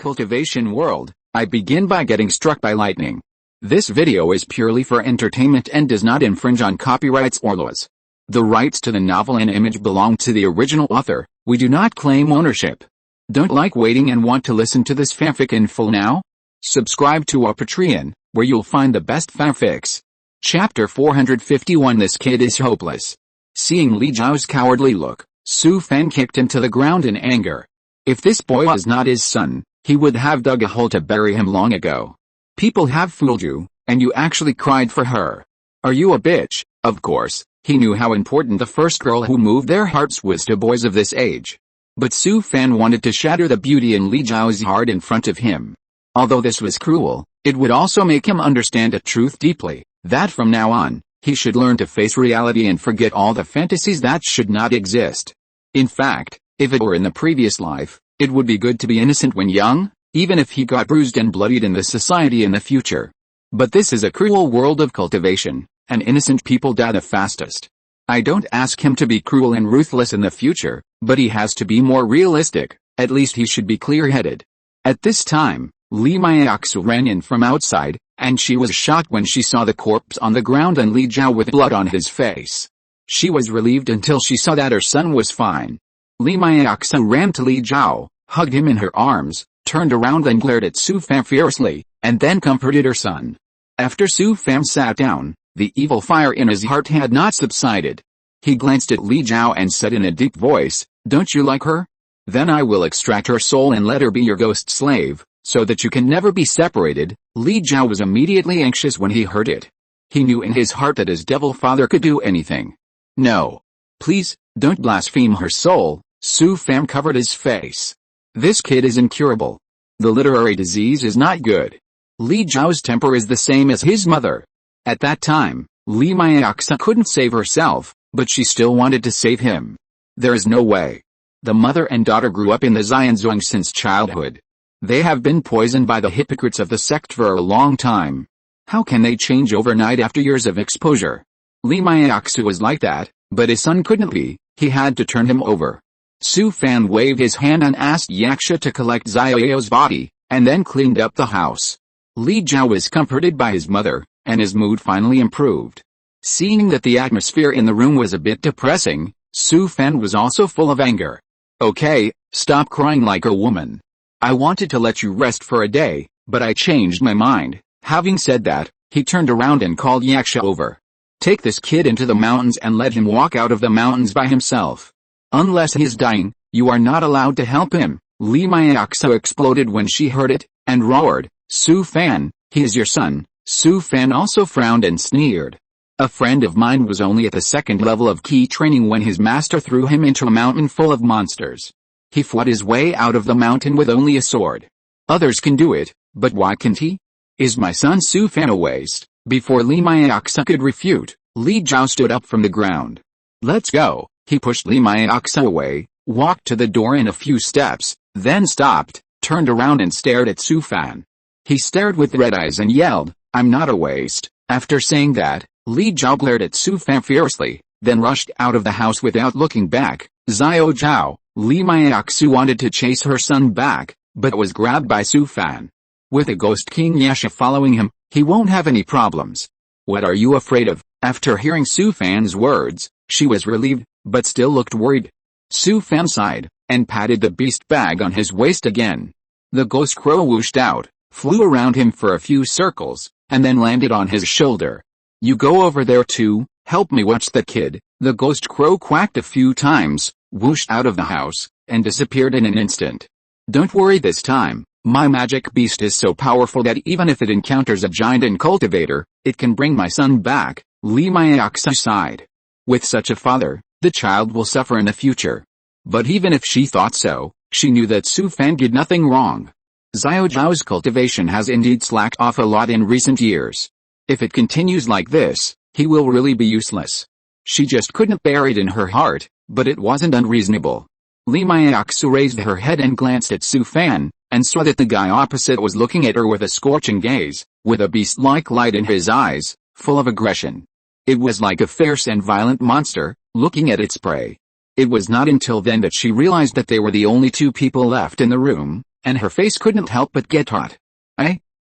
cultivation world, I begin by getting struck by lightning. This video is purely for entertainment and does not infringe on copyrights or laws. The rights to the novel and image belong to the original author. We do not claim ownership. Don't like waiting and want to listen to this fanfic in full now? Subscribe to our Patreon, where you'll find the best fanfics. Chapter 451. This kid is hopeless. Seeing Li Zhao's cowardly look, Su Fan kicked him to the ground in anger. If this boy was not his son, he would have dug a hole to bury him long ago. People have fooled you, and you actually cried for her. Are you a bitch? Of course, he knew how important the first girl who moved their hearts was to boys of this age. But Su Fan wanted to shatter the beauty in Li Zhao's heart in front of him. Although this was cruel, it would also make him understand a truth deeply, that from now on, he should learn to face reality and forget all the fantasies that should not exist. In fact, if it were in the previous life, it would be good to be innocent when young, even if he got bruised and bloodied in the society in the future. But this is a cruel world of cultivation, and innocent people die the fastest. I don't ask him to be cruel and ruthless in the future, but he has to be more realistic. At least he should be clear-headed. At this time, Li Maiaxu ran in from outside, and she was shocked when she saw the corpse on the ground and Li Zhao with blood on his face. She was relieved until she saw that her son was fine. Li Maiaxu ran to Li Zhao, hugged him in her arms, turned around and glared at Su Fan fiercely, and then comforted her son. After Su Fan sat down, the evil fire in his heart had not subsided. He glanced at Li Zhao and said in a deep voice, "Don't you like her? Then I will extract her soul and let her be your ghost slave, so that you can never be separated." Li Zhao was immediately anxious when he heard it. He knew in his heart that his devil father could do anything. "No. Please, don't blaspheme her soul." Su Fan covered his face. "This kid is incurable. The literary disease is not good." Li Zhao's temper is the same as his mother. At that time, Li Maiaxu couldn't save herself, but she still wanted to save him. There is no way. The mother and daughter grew up in the Xianzhuang since childhood. They have been poisoned by the hypocrites of the sect for a long time. How can they change overnight after years of exposure? Li Maiaxu was like that, but his son couldn't be. He had to turn him over. Su Fan waved his hand and asked Yaksha to collect Xiao's body, and then cleaned up the house. Li Zhao was comforted by his mother, and his mood finally improved. Seeing that the atmosphere in the room was a bit depressing, Su Fan was also full of anger. "Okay, stop crying like a woman. I wanted to let you rest for a day, but I changed my mind." Having said that, he turned around and called Yaksha over. "Take this kid into the mountains and let him walk out of the mountains by himself. Unless he is dying, you are not allowed to help him." Li Maiaxu exploded when she heard it, and roared, "Su Fan, he is your son." Su Fan also frowned and sneered. "A friend of mine was only at the second level of key training when his master threw him into a mountain full of monsters. He fought his way out of the mountain with only a sword. Others can do it, but why can't he? Is my son Su Fan a waste?" Before Li Maiaxu could refute, Li Zhao stood up from the ground. "Let's go." He pushed Li Maiaxu away, walked to the door in a few steps, then stopped, turned around and stared at Su Fan. He stared with red eyes and yelled, "I'm not a waste." After saying that, Li Zhao glared at Su Fan fiercely, then rushed out of the house without looking back. "Xiao Zhao." Li Maiaxu wanted to chase her son back, but was grabbed by Su Fan. With a ghost king Yasha following him, he won't have any problems. "What are you afraid of?" After hearing Su Fan's words, she was relieved, but still looked worried. Su Fan sighed, and patted the beast bag on his waist again. The ghost crow whooshed out, flew around him for a few circles, and then landed on his shoulder. "You go over there too, help me watch the kid." The ghost crow quacked a few times, whooshed out of the house, and disappeared in an instant. "Don't worry this time, my magic beast is so powerful that even if it encounters a giant and cultivator, it can bring my son back." Li Maiaxu sighed. With such a father, the child will suffer in the future. But even if she thought so, she knew that Su Fan did nothing wrong. Xiao Zhao's cultivation has indeed slacked off a lot in recent years. If it continues like this, he will really be useless. She just couldn't bear it in her heart, but it wasn't unreasonable. Li Maiaxu raised her head and glanced at Su Fan, and saw that the guy opposite was looking at her with a scorching gaze, with a beast-like light in his eyes, full of aggression. It was like a fierce and violent monster, looking at its prey. It was not until then that she realized that they were the only two people left in the room. and her face couldn't help but get hot.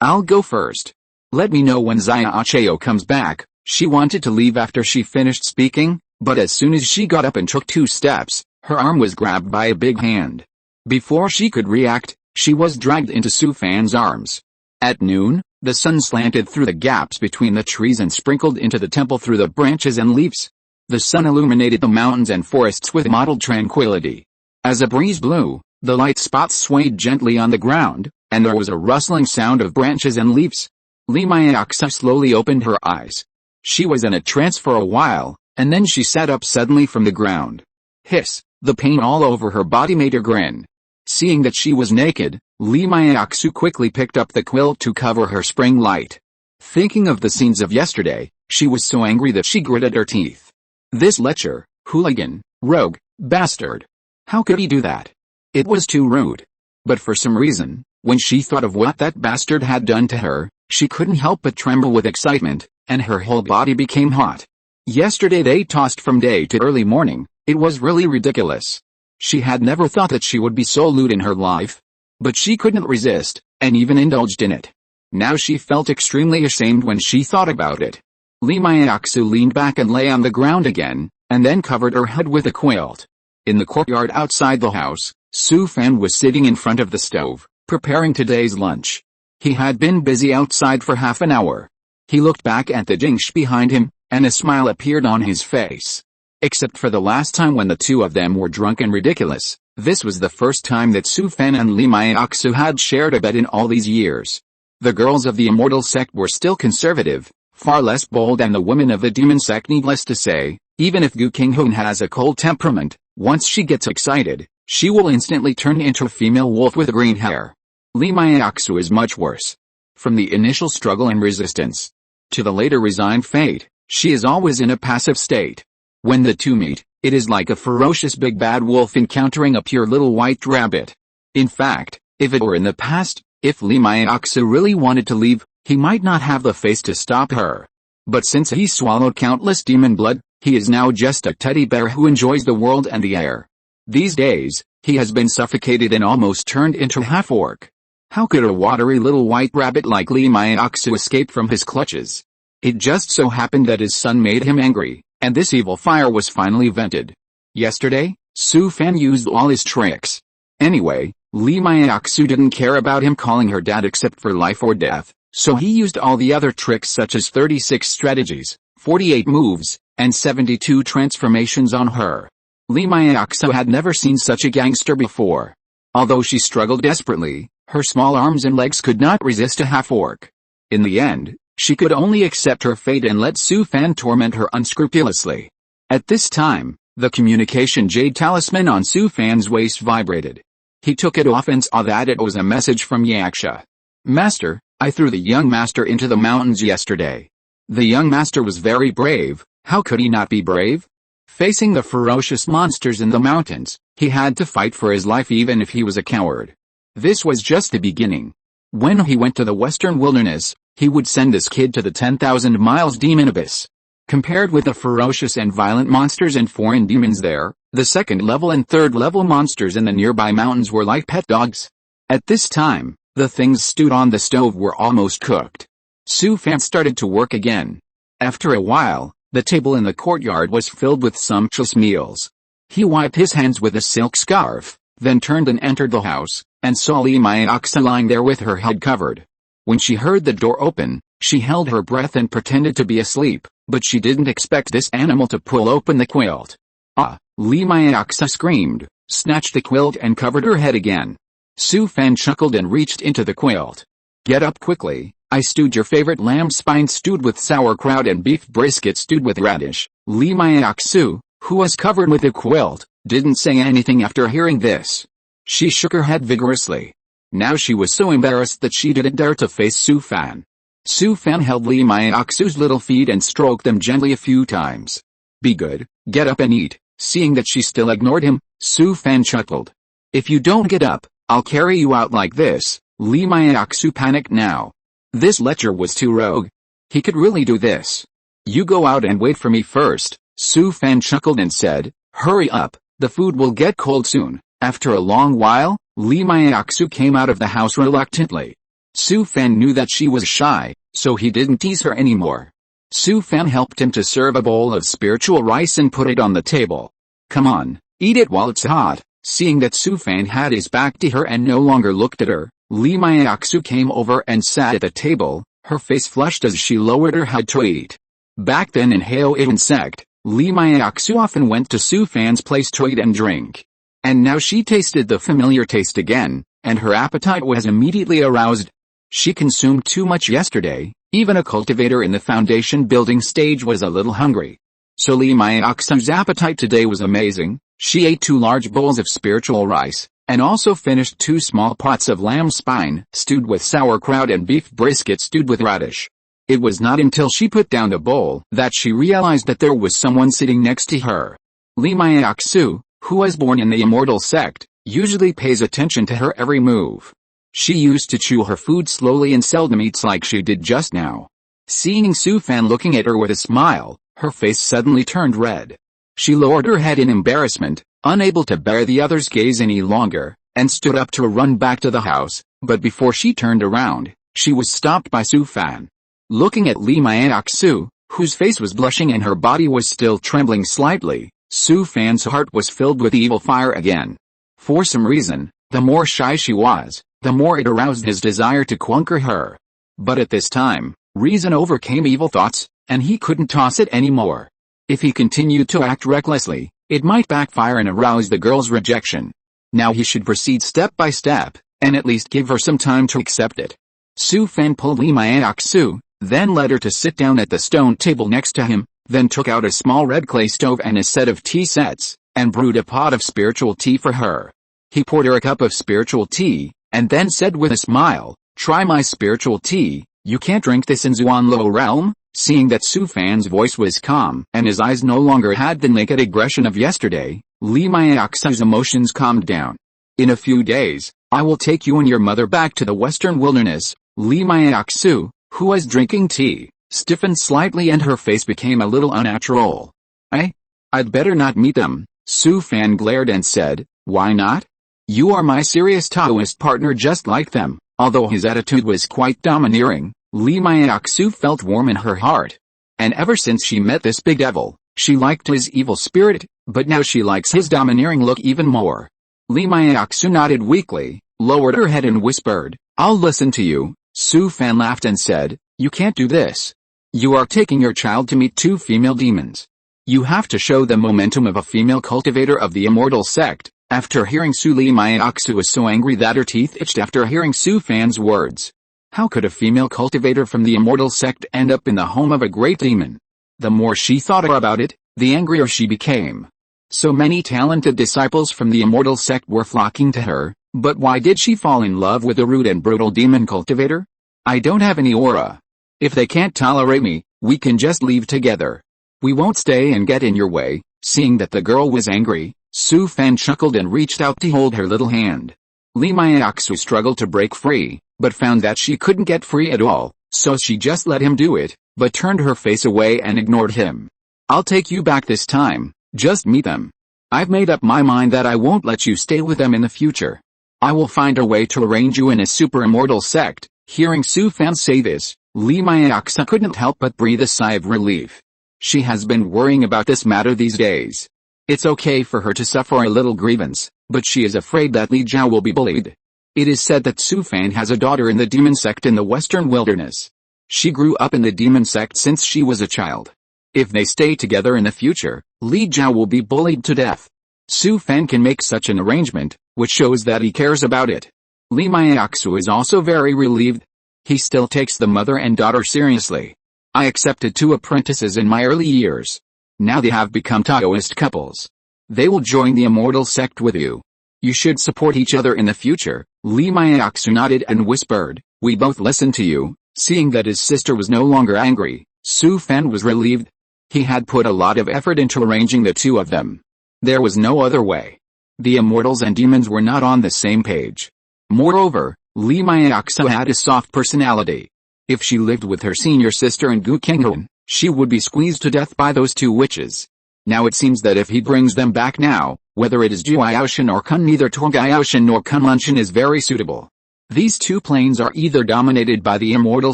I'll go first. Let me know when Xiaochao comes back. She wanted to leave after she finished speaking, but as soon as she got up and took 2 steps, her arm was grabbed by a big hand. Before she could react, she was dragged into Su Fan's arms. At noon, the sun slanted through the gaps between the trees and sprinkled into the temple through the branches and leaves. The sun illuminated the mountains and forests with mottled tranquility. As a breeze blew, the light spots swayed gently on the ground, and there was a rustling sound of branches and leaves. Li Maiaxa slowly opened her eyes. She was in a trance for a while, and then she sat up suddenly from the ground. Hiss! The pain all over her body made her grin. Seeing that she was naked, Li Maiaxu quickly picked up the quilt to cover her spring light. Thinking of the scenes of yesterday, she was so angry that she gritted her teeth. This lecher, hooligan, rogue, bastard. How could he do that? It was too rude. But for some reason, when she thought of what that bastard had done to her, she couldn't help but tremble with excitement, and her whole body became hot. Yesterday they tossed from day to early morning. It was really ridiculous. She had never thought that she would be so lewd in her life. But she couldn't resist, and even indulged in it. Now she felt extremely ashamed when she thought about it. Li Maiaxu leaned back and lay on the ground again, and then covered her head with a quilt. In the courtyard outside the house, Su Fan was sitting in front of the stove, preparing today's lunch. He had been busy outside for half an hour. He looked back at the Jingsh behind him, and a smile appeared on his face. Except for the last time when the two of them were drunk and ridiculous, this was the first time that Su Fan and Li Maiaxu had shared a bed in all these years. The girls of the immortal sect were still conservative, far less bold than the women of the demon sect. Needless to say, even if Gu Qinghun has a cold temperament, once she gets excited, she will instantly turn into a female wolf with green hair. Li Maiaxu is much worse. From the initial struggle and resistance, to the later resigned fate, she is always in a passive state. When the two meet, it is like a ferocious big bad wolf encountering a pure little white rabbit. In fact, if it were in the past, if Li Maiaxu really wanted to leave, he might not have the face to stop her. But since he swallowed countless demon blood, he is now just a teddy bear who enjoys the world and the air. These days, he has been suffocated and almost turned into a half-orc. How could a watery little white rabbit like Li Maiaxu escape from his clutches? It just so happened that his son made him angry, and this evil fire was finally vented. Yesterday, Su Fan used all his tricks. Anyway, Li Maiaxu didn't care about him calling her dad except for life or death, so he used all the other tricks such as 36 strategies, 48 moves, and 72 transformations on her. Li Maiaxu had never seen such a gangster before. Although she struggled desperately, her small arms and legs could not resist a half-orc. In the end, she could only accept her fate and let Su Fan torment her unscrupulously. At this time, the communication jade talisman on Su Fan's waist vibrated. He took it off and saw that it was a message from Yaksha. Master, I threw the young master into the mountains yesterday. The young master was very brave. How could he not be brave? Facing the ferocious monsters in the mountains, he had to fight for his life even if he was a coward. This was just the beginning. When he went to the western wilderness, he would send this kid to the 10,000 miles demon abyss. Compared with the ferocious and violent monsters and foreign demons there, the second level and third level monsters in the nearby mountains were like pet dogs. At this time, the things stewed on the stove were almost cooked. Su Fan started to work again. After a while, the table in the courtyard was filled with sumptuous meals. He wiped his hands with a silk scarf, then turned and entered the house, and saw Li Maiaxu lying there with her head covered. When she heard the door open, she held her breath and pretended to be asleep, but she didn't expect this animal to pull open the quilt. Ah! Li Maiaxu screamed, snatched the quilt and covered her head again. Su Fan chuckled and reached into the quilt. Get up quickly, I stewed your favorite lamb spine stewed with sauerkraut and beef brisket stewed with radish. Li Maiaxu, who was covered with a quilt, didn't say anything after hearing this. She shook her head vigorously. Now she was so embarrassed that she didn't dare to face Su Fan. Su Fan held Li Maiaxu's little feet and stroked them gently a few times. Be good, get up and eat. Seeing that she still ignored him, Su Fan chuckled. If you don't get up, I'll carry you out like this. Li Maiaxu panicked now. This lecher was too rogue. He could really do this. You go out and wait for me first. Su Fan chuckled and said, hurry up, the food will get cold soon. After a long while, Lee Myaoksu came out of the house reluctantly. Su Fan knew that she was shy, so he didn't tease her anymore. Su Fan helped him to serve a bowl of spiritual rice and put it on the table. "Come on, eat it while it's hot." Seeing that Su Fan had his back to her and no longer looked at her, Lee Myaoksu came over and sat at the table, her face flushed as she lowered her head to eat. Back then in Haoian sect, Lee Myaoksu often went to Su Fan's place to eat and drink. And now she tasted the familiar taste again, and her appetite was immediately aroused. She consumed too much yesterday. Even a cultivator in the foundation building stage was a little hungry. So Lee Myaoksu's appetite today was amazing. She ate 2 large bowls of spiritual rice, and also finished 2 small pots of lamb spine stewed with sauerkraut and beef brisket stewed with radish. It was not until she put down the bowl that she realized that there was someone sitting next to her. Lee Myaoksu, who was born in the immortal sect, usually pays attention to her every move. She used to chew her food slowly and seldom eats like she did just now. Seeing Su Fan looking at her with a smile, her face suddenly turned red. She lowered her head in embarrassment, unable to bear the other's gaze any longer, and stood up to run back to the house, but before she turned around, she was stopped by Su Fan. Looking at Lee Myaoksu, whose face was blushing and her body was still trembling slightly, Su Fan's heart was filled with evil fire again. For some reason, the more shy she was, the more it aroused his desire to conquer her. But at this time, reason overcame evil thoughts, and he couldn't toss it anymore. If he continued to act recklessly, it might backfire and arouse the girl's rejection. Now he should proceed step by step, and at least give her some time to accept it. Su Fan pulled Lee Myaoksu, then led her to sit down at the stone table next to him, then took out a small red clay stove and a set of tea sets, and brewed a pot of spiritual tea for her. He poured her a cup of spiritual tea, and then said with a smile, "Try my spiritual tea. You can't drink this in Zuanlo realm." Seeing that Su Fan's voice was calm and his eyes no longer had the naked aggression of yesterday, Lee Myaoksu's emotions calmed down. "In a few days, I will take you and your mother back to the western wilderness." Lee Myaoksu, who was drinking tea, stiffened slightly and her face became a little unnatural. I'd better not meet them." Su Fan glared and said, "Why not? You are my serious Taoist partner just like them." Although his attitude was quite domineering, Lee Myaoksu felt warm in her heart. And ever since she met this big devil, she liked his evil spirit, but now she likes his domineering look even more. Lee Myaoksu nodded weakly, lowered her head and whispered, "I'll listen to you." Su Fan laughed and said, "You can't do this. You are taking your child to meet 2 female demons. You have to show the momentum of a female cultivator of the immortal sect." After hearing Lee Myaoksu was so angry that her teeth itched after hearing Su Fan's words. How could a female cultivator from the immortal sect end up in the home of a great demon? The more she thought about it, the angrier she became. So many talented disciples from the immortal sect were flocking to her, but why did she fall in love with a rude and brutal demon cultivator? "I don't have any aura. If they can't tolerate me, we can just leave together. We won't stay and get in your way." Seeing that the girl was angry, Su Fan chuckled and reached out to hold her little hand. Lee Myaoksu struggled to break free, but found that she couldn't get free at all, so she just let him do it, but turned her face away and ignored him. "I'll take you back this time, just meet them. I've made up my mind that I won't let you stay with them in the future. I will find a way to arrange you in a super immortal sect." Hearing Su Fan say this, Lee Myaoksu couldn't help but breathe a sigh of relief. She has been worrying about this matter these days. It's okay for her to suffer a little grievance, but she is afraid that Li Jiao will be bullied. It is said that Su Fan has a daughter in the demon sect in the western wilderness. She grew up in the demon sect since she was a child. If they stay together in the future, Li Jiao will be bullied to death. Su Fan can make such an arrangement, which shows that he cares about it. Lee Myaoksu is also very relieved. He still takes the mother and daughter seriously. "I accepted 2 apprentices in my early years. Now they have become Taoist couples. They will join the immortal sect with you. You should support each other in the future." Lee Myaoksu nodded and whispered, "We both listen to you." Seeing that his sister was no longer angry, Su Fan was relieved. He had put a lot of effort into arranging the 2 of them. There was no other way. The immortals and demons were not on the same page. Moreover, Lee Myaoksu had a soft personality. If she lived with her senior sister in Gukenghoon, she would be squeezed to death by those 2 witches. Now it seems that if he brings them back now, Whether it is Jiaoshan or Kun, neither Togaoshan nor Kunlunshan is very suitable. These two planes are either dominated by the immortal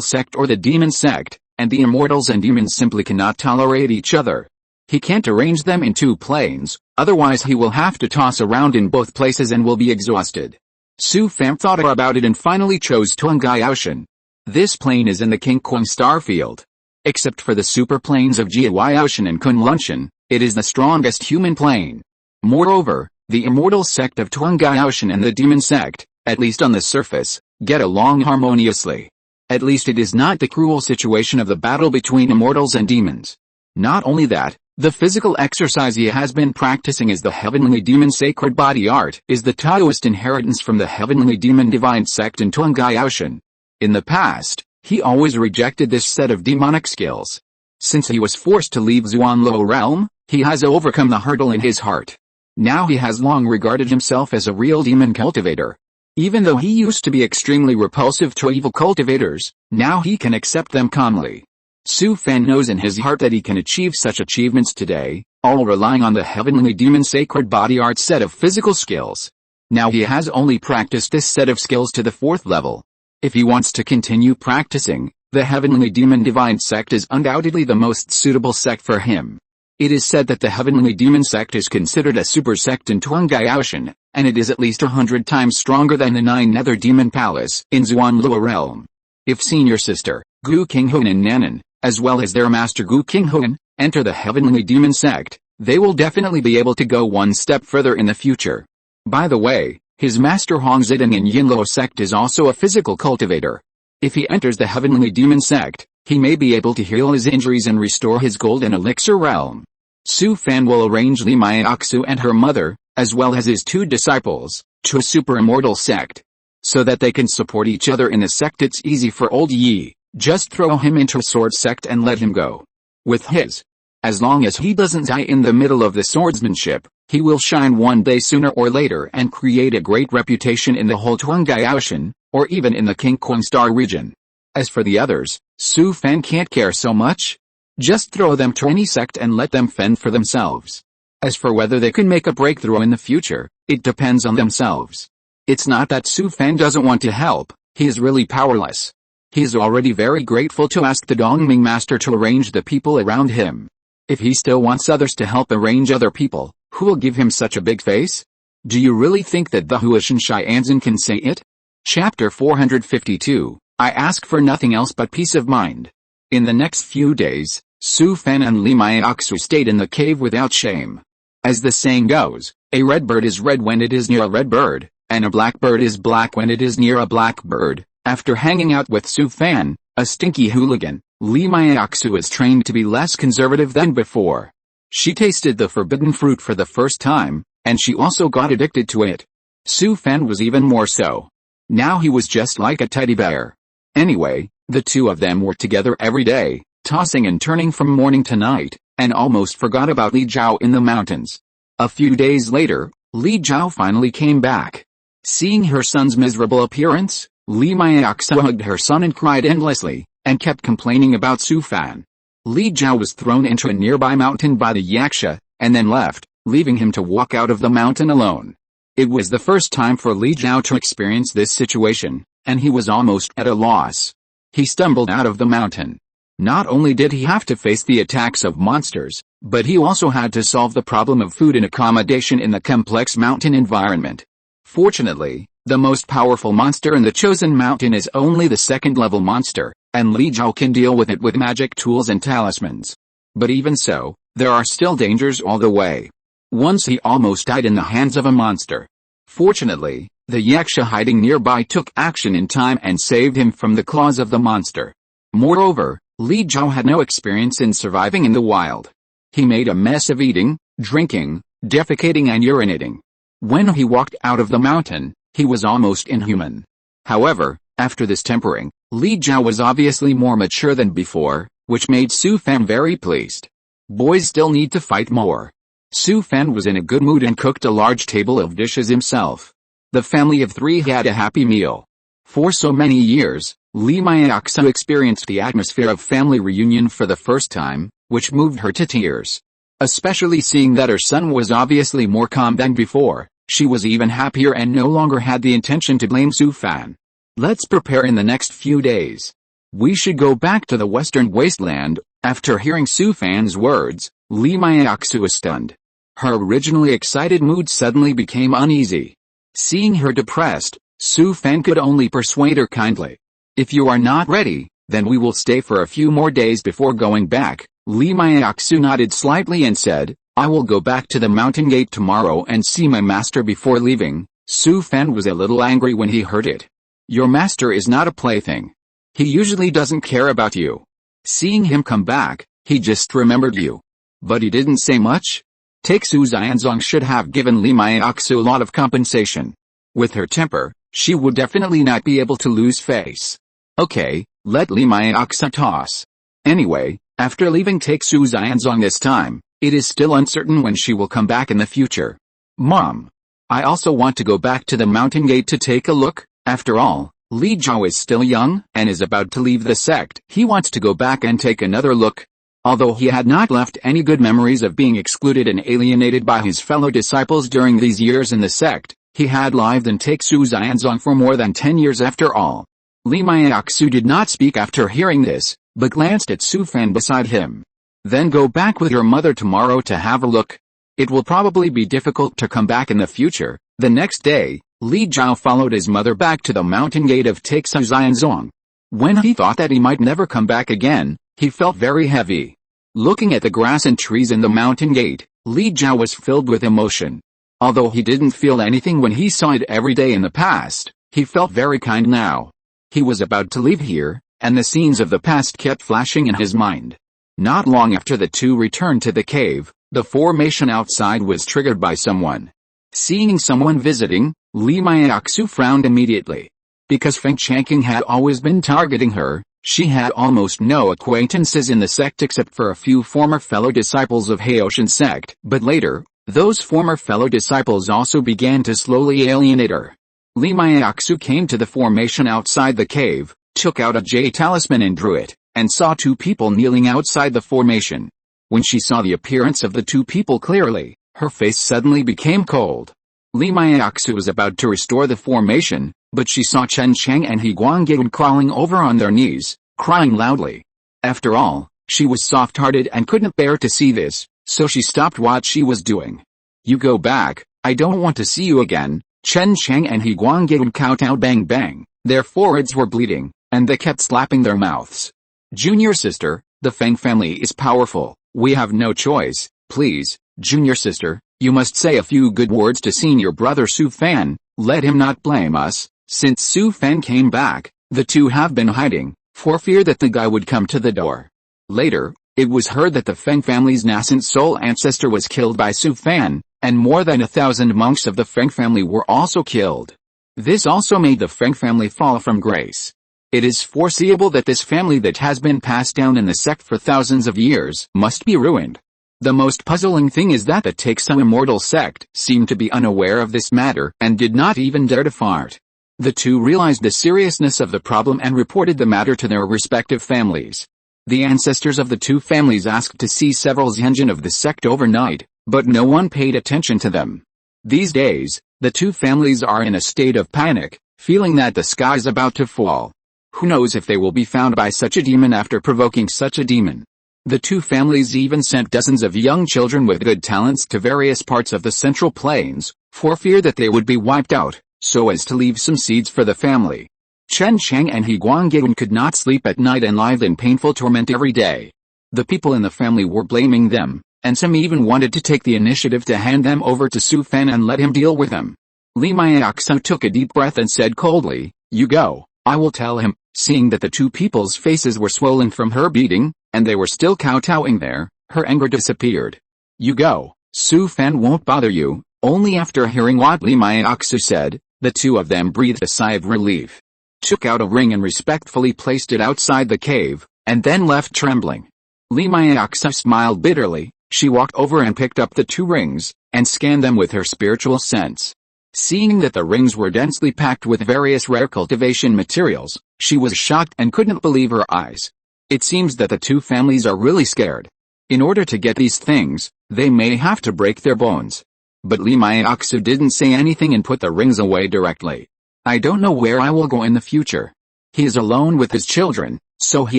sect or the demon sect, and the immortals and demons simply cannot tolerate each other. He can't arrange them in two planes, otherwise he will have to toss around in both places and will be exhausted. Su Fan thought about it and finally chose Togaoshan. This plane is in the King Kuang star field. Except for the super planes of Jiaoshan and Kunlunshan, it is the strongest human plane. Moreover, the immortal sect of Togaoshan and the demon sect, at least on the surface, get along harmoniously. At least it is not the cruel situation of the battle between immortals and demons. Not only that, the physical exercise he has been practicing as the heavenly demon sacred body art is the Taoist inheritance from the heavenly demon divine sect in Togaoshan. In the past, he always rejected this set of demonic skills. Since he was forced to leave Xuanluo realm, he has overcome the hurdle in his heart. Now he has long regarded himself as a real demon cultivator. Even though he used to be extremely repulsive to evil cultivators, now he can accept them calmly. Su Fan knows in his heart that he can achieve such achievements today, all relying on the heavenly demon sacred body art set of physical skills. Now he has only practiced this set of skills to the 4th level. If he wants to continue practicing, the heavenly demon divine sect is undoubtedly the most suitable sect for him. It is said that the heavenly demon sect is considered a super sect in Togaoshan, and it is at least 100 times stronger than the 9 Nether Demon Palace in Xuanluo realm. If senior sister, Gu Qinghuan and Nanan, as well as their master Gu Qinghuan, enter the heavenly demon sect, they will definitely be able to go one step further in the future. By the way, his master Hong Zidong in Yinluo sect is also a physical cultivator. If he enters the heavenly demon sect, he may be able to heal his injuries and restore his golden elixir realm. Su Fan will arrange Li Maiaxu and her mother, as well as his 2 disciples, to a super immortal sect. So that they can support each other in the sect. It's easy for old Yi, just throw him into a sword sect and let him go. With his. As long as he doesn't die in the middle of the swordsmanship, he will shine one day sooner or later and create a great reputation in the whole Togaoshan, or even in the King Kuang star region. As for the others, Su Fan can't care so much. Just throw them to any sect and let them fend for themselves. As for whether they can make a breakthrough in the future, it depends on themselves. It's not that Su Fan doesn't want to help, he is really powerless. He is already very grateful to ask the Dongming Master to arrange the people around him. If he still wants others to help arrange other people, who will give him such a big face? Do you really think that the Huashan Shianzan can say it? Chapter 452, I ask for nothing else but peace of mind. In the next few days, Su Fan and Li Maiaxu stayed in the cave without shame. As the saying goes, a red bird is red when it is near a red bird, and a black bird is black when it is near a black bird. After hanging out with Su Fan, a stinky hooligan, Li Maiaxu is trained to be less conservative than before. She tasted the forbidden fruit for the first time, and she also got addicted to it. Su Fan was even more so. Now he was just like a teddy bear. Anyway, the two of them were together every day, tossing and turning from morning to night, and almost forgot about Li Zhao in the mountains. A few days later, Li Zhao finally came back. Seeing her son's miserable appearance, Li Maiaxu hugged her son and cried endlessly, and kept complaining about Su Fan. Li Zhao was thrown into a nearby mountain by the yaksha, and then left, leaving him to walk out of the mountain alone. It was the first time for Li Zhao to experience this situation, and he was almost at a loss. He stumbled out of the mountain. Not only did he have to face the attacks of monsters, but he also had to solve the problem of food and accommodation in the complex mountain environment. Fortunately, the most powerful monster in the chosen mountain is only the 2nd level monster, and Li Zhao can deal with it with magic tools and talismans. But even so, there are still dangers all the way. Once he almost died in the hands of a monster. Fortunately, the yaksha hiding nearby took action in time and saved him from the claws of the monster. Moreover, Li Zhao had no experience in surviving in the wild. He made a mess of eating, drinking, defecating and urinating. When he walked out of the mountain, he was almost inhuman. However, after this tempering, Li Zhao was obviously more mature than before, which made Su Fan very pleased. Boys still need to fight more. Su Fan was in a good mood and cooked a large table of dishes himself. The family of 3 had a happy meal. For so many years, Li Maiaxu experienced the atmosphere of family reunion for the first time, which moved her to tears. Especially seeing that her son was obviously more calm than before, she was even happier and no longer had the intention to blame Su Fan. Let's prepare in the next few days. We should go back to the western wasteland. After hearing Su Fan's words, Lee Myaoxu was stunned. Her originally excited mood suddenly became uneasy. Seeing her depressed, Su Fan could only persuade her kindly. If you are not ready, then we will stay for a few more days before going back. Lee Myaoxu nodded slightly and said, I will go back to the mountain gate tomorrow and see my master before leaving. Su Fan was a little angry when he heard it. Your master is not a plaything. He usually doesn't care about you. Seeing him come back, he just remembered you. But he didn't say much? Take Su Xianzong should have given Lee Myaoxu a lot of compensation. With her temper, she would definitely not be able to lose face. Okay, let Lee Myaoxu toss. Anyway, after leaving Take Su Xianzong this time, it is still uncertain when she will come back in the future. Mom. I also want to go back to the mountain gate to take a look. After all, Li Zhao is still young and is about to leave the sect. He wants to go back and take another look. Although he had not left any good memories of being excluded and alienated by his fellow disciples during these years in the sect, he had lived in Take Su Xianzong for more than 10 years after all. Li Myaoxu did not speak after hearing this, but glanced at Su Fan beside him. Then go back with your mother tomorrow to have a look. It will probably be difficult to come back in the future. The next day, Li Zhao followed his mother back to the mountain gate of Take Su Xianzong. When he thought that he might never come back again, he felt very heavy. Looking at the grass and trees in the mountain gate, Li Zhao was filled with emotion. Although he didn't feel anything when he saw it every day in the past, he felt very kind now. He was about to leave here, and the scenes of the past kept flashing in his mind. Not long after the two returned to the cave, the formation outside was triggered by someone. Seeing someone visiting, Li Myaoxu frowned immediately. Because Feng Changqing had always been targeting her, she had almost no acquaintances in the sect except for a few former fellow disciples of Haoshan sect. But later, those former fellow disciples also began to slowly alienate her. Li Myaoxu came to the formation outside the cave, took out a jade talisman and drew it, and saw two people kneeling outside the formation. When she saw the appearance of the two people clearly, her face suddenly became cold. Li Myaoxu was about to restore the formation, but she saw Chen Chang and He Guanggyun crawling over on their knees, crying loudly. After all, she was soft-hearted and couldn't bear to see this, so she stopped what she was doing. You go back, I don't want to see you again. Chen Chang and He Guanggyun kowtowed bang bang, their foreheads were bleeding, and they kept slapping their mouths. Junior sister, the Feng family is powerful, we have no choice, please, junior sister, you must say a few good words to senior brother Su Fan, let him not blame us. Since Su Fan came back, the two have been hiding, for fear that the guy would come to the door. Later, it was heard that the Feng family's nascent soul ancestor was killed by Su Fan, and more than 1,000 monks of the Feng family were also killed. This also made the Feng family fall from grace. It is foreseeable that this family that has been passed down in the sect for thousands of years must be ruined. The most puzzling thing is that the Take Su immortal sect seemed to be unaware of this matter and did not even dare to fart. The two realized the seriousness of the problem and reported the matter to their respective families. The ancestors of the two families asked to see several Zenjin of the sect overnight, but no one paid attention to them. These days, the two families are in a state of panic, feeling that the sky is about to fall. Who knows if they will be found by such a demon after provoking such a demon. The two families even sent dozens of young children with good talents to various parts of the Central Plains, for fear that they would be wiped out, so as to leave some seeds for the family. Chen Chang and He Guanggyun could not sleep at night and lived in painful torment every day. The people in the family were blaming them, and some even wanted to take the initiative to hand them over to Su Fan and let him deal with them. Li Myaoxu took a deep breath and said coldly, "You go, I will tell him." Seeing that the two people's faces were swollen from her beating, and they were still kowtowing there, her anger disappeared. "You go, Su Fan won't bother you." Only after hearing what Li Myaoxu said, the two of them breathed a sigh of relief. Took out a ring and respectfully placed it outside the cave, and then left trembling. Li Myaoxu smiled bitterly. She walked over and picked up the two rings, and scanned them with her spiritual sense. Seeing that the rings were densely packed with various rare cultivation materials, she was shocked and couldn't believe her eyes. It seems that the two families are really scared. In order to get these things, they may have to break their bones. But Lee Myaoksu didn't say anything and put the rings away directly. I don't know where I will go in the future. He is alone with his children, so he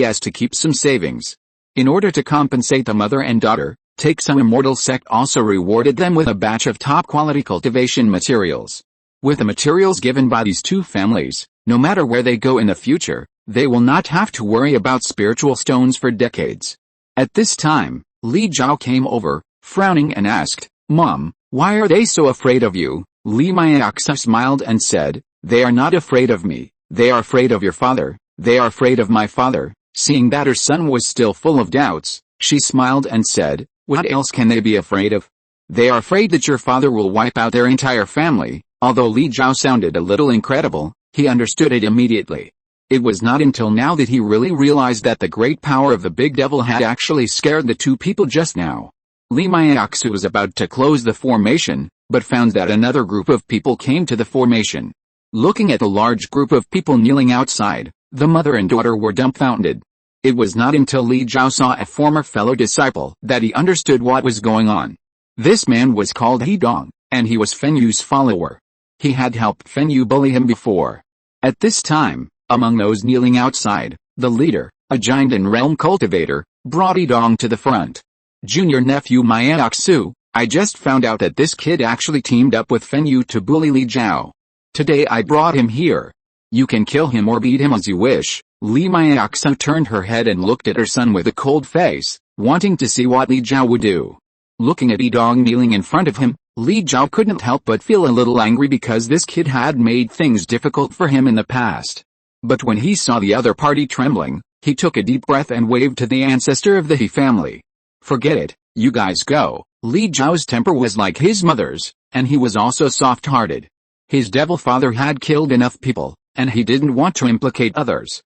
has to keep some savings. In order to compensate the mother and daughter, Take Some Immortal sect also rewarded them with a batch of top-quality cultivation materials. With the materials given by these two families, no matter where they go in the future, they will not have to worry about spiritual stones for decades. At this time, Li Zhao came over, frowning and asked, "Mom, why are they so afraid of you?" Li Myaoksu smiled and said, "They are not afraid of me, they are afraid of your father, they are afraid of my father." Seeing that her son was still full of doubts, she smiled and said, "What else can they be afraid of? They are afraid that your father will wipe out their entire family." Although Li Zhao sounded a little incredible, he understood it immediately. It was not until now that he really realized that the great power of the big devil had actually scared the two people just now. Li Myaoksu was about to close the formation, but found that another group of people came to the formation. Looking at the large group of people kneeling outside, the mother and daughter were dumbfounded. It was not until Li Zhao saw a former fellow disciple that he understood what was going on. This man was called He Dong, and he was Feng Yu's follower. He had helped Feng Yu bully him before. At this time, among those kneeling outside, the leader, a giant and realm cultivator, brought He Dong to the front. "Junior nephew Myaoksu, I just found out that this kid actually teamed up with Feng Yu to bully Li Zhao. Today I brought him here. You can kill him or beat him as you wish." Li Myaoksu turned her head and looked at her son with a cold face, wanting to see what Li Zhao would do. Looking at He Dong kneeling in front of him, Li Zhao couldn't help but feel a little angry because this kid had made things difficult for him in the past. But when he saw the other party trembling, he took a deep breath and waved to the ancestor of the He family. "Forget it, you guys go." Li Zhao's temper was like his mother's, and he was also soft-hearted. His devil father had killed enough people, and he didn't want to implicate others.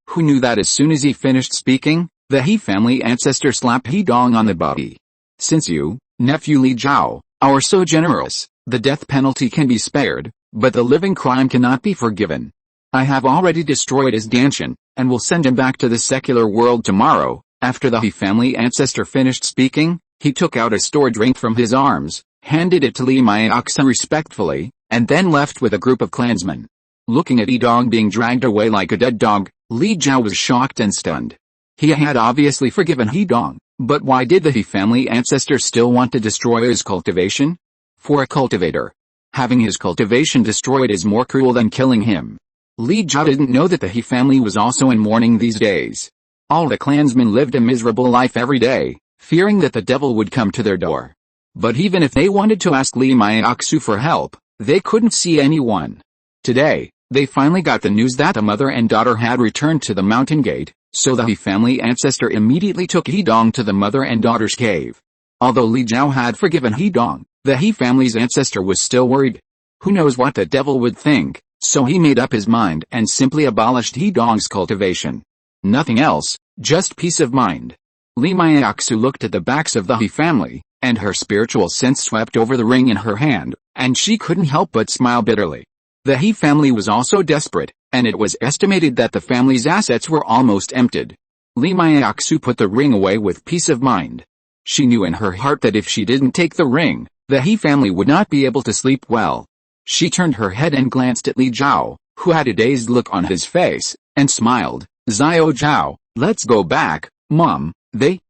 Who knew that as soon as he finished speaking, the He family ancestor slapped He Dong on the body. "Since you, nephew Li Zhao, are so generous, the death penalty can be spared, but the living crime cannot be forgiven. I have already destroyed his Danshan, and will send him back to the secular world tomorrow." After the He family ancestor finished speaking, he took out a stored drink from his arms, handed it to Li Myaoksu respectfully, and then left with a group of clansmen. Looking at He Dong being dragged away like a dead dog, Li Zhao was shocked and stunned. He had obviously forgiven He Dong, but why did the He family ancestor still want to destroy his cultivation? For a cultivator, having his cultivation destroyed is more cruel than killing him. Li Zhao didn't know that the He family was also in mourning these days. All the clansmen lived a miserable life every day, fearing that the devil would come to their door. But even if they wanted to ask Li Myaoksu for help, they couldn't see anyone. Today, they finally got the news that the mother and daughter had returned to the mountain gate, so the He family ancestor immediately took He Dong to the mother and daughter's cave. Although Li Zhao had forgiven He Dong, the He family's ancestor was still worried. Who knows what the devil would think, so he made up his mind and simply abolished He Dong's cultivation. Nothing else, just peace of mind. Li Myaoksu looked at the backs of the He family, and her spiritual sense swept over the ring in her hand, and she couldn't help but smile bitterly. The He family was also desperate, and it was estimated that the family's assets were almost emptied. Li Myaoksu put the ring away with peace of mind. She knew in her heart that if she didn't take the ring, the He family would not be able to sleep well. She turned her head and glanced at Li Zhao, who had a dazed look on his face, and smiled. "Xiao Zhao, let's go back, Mom."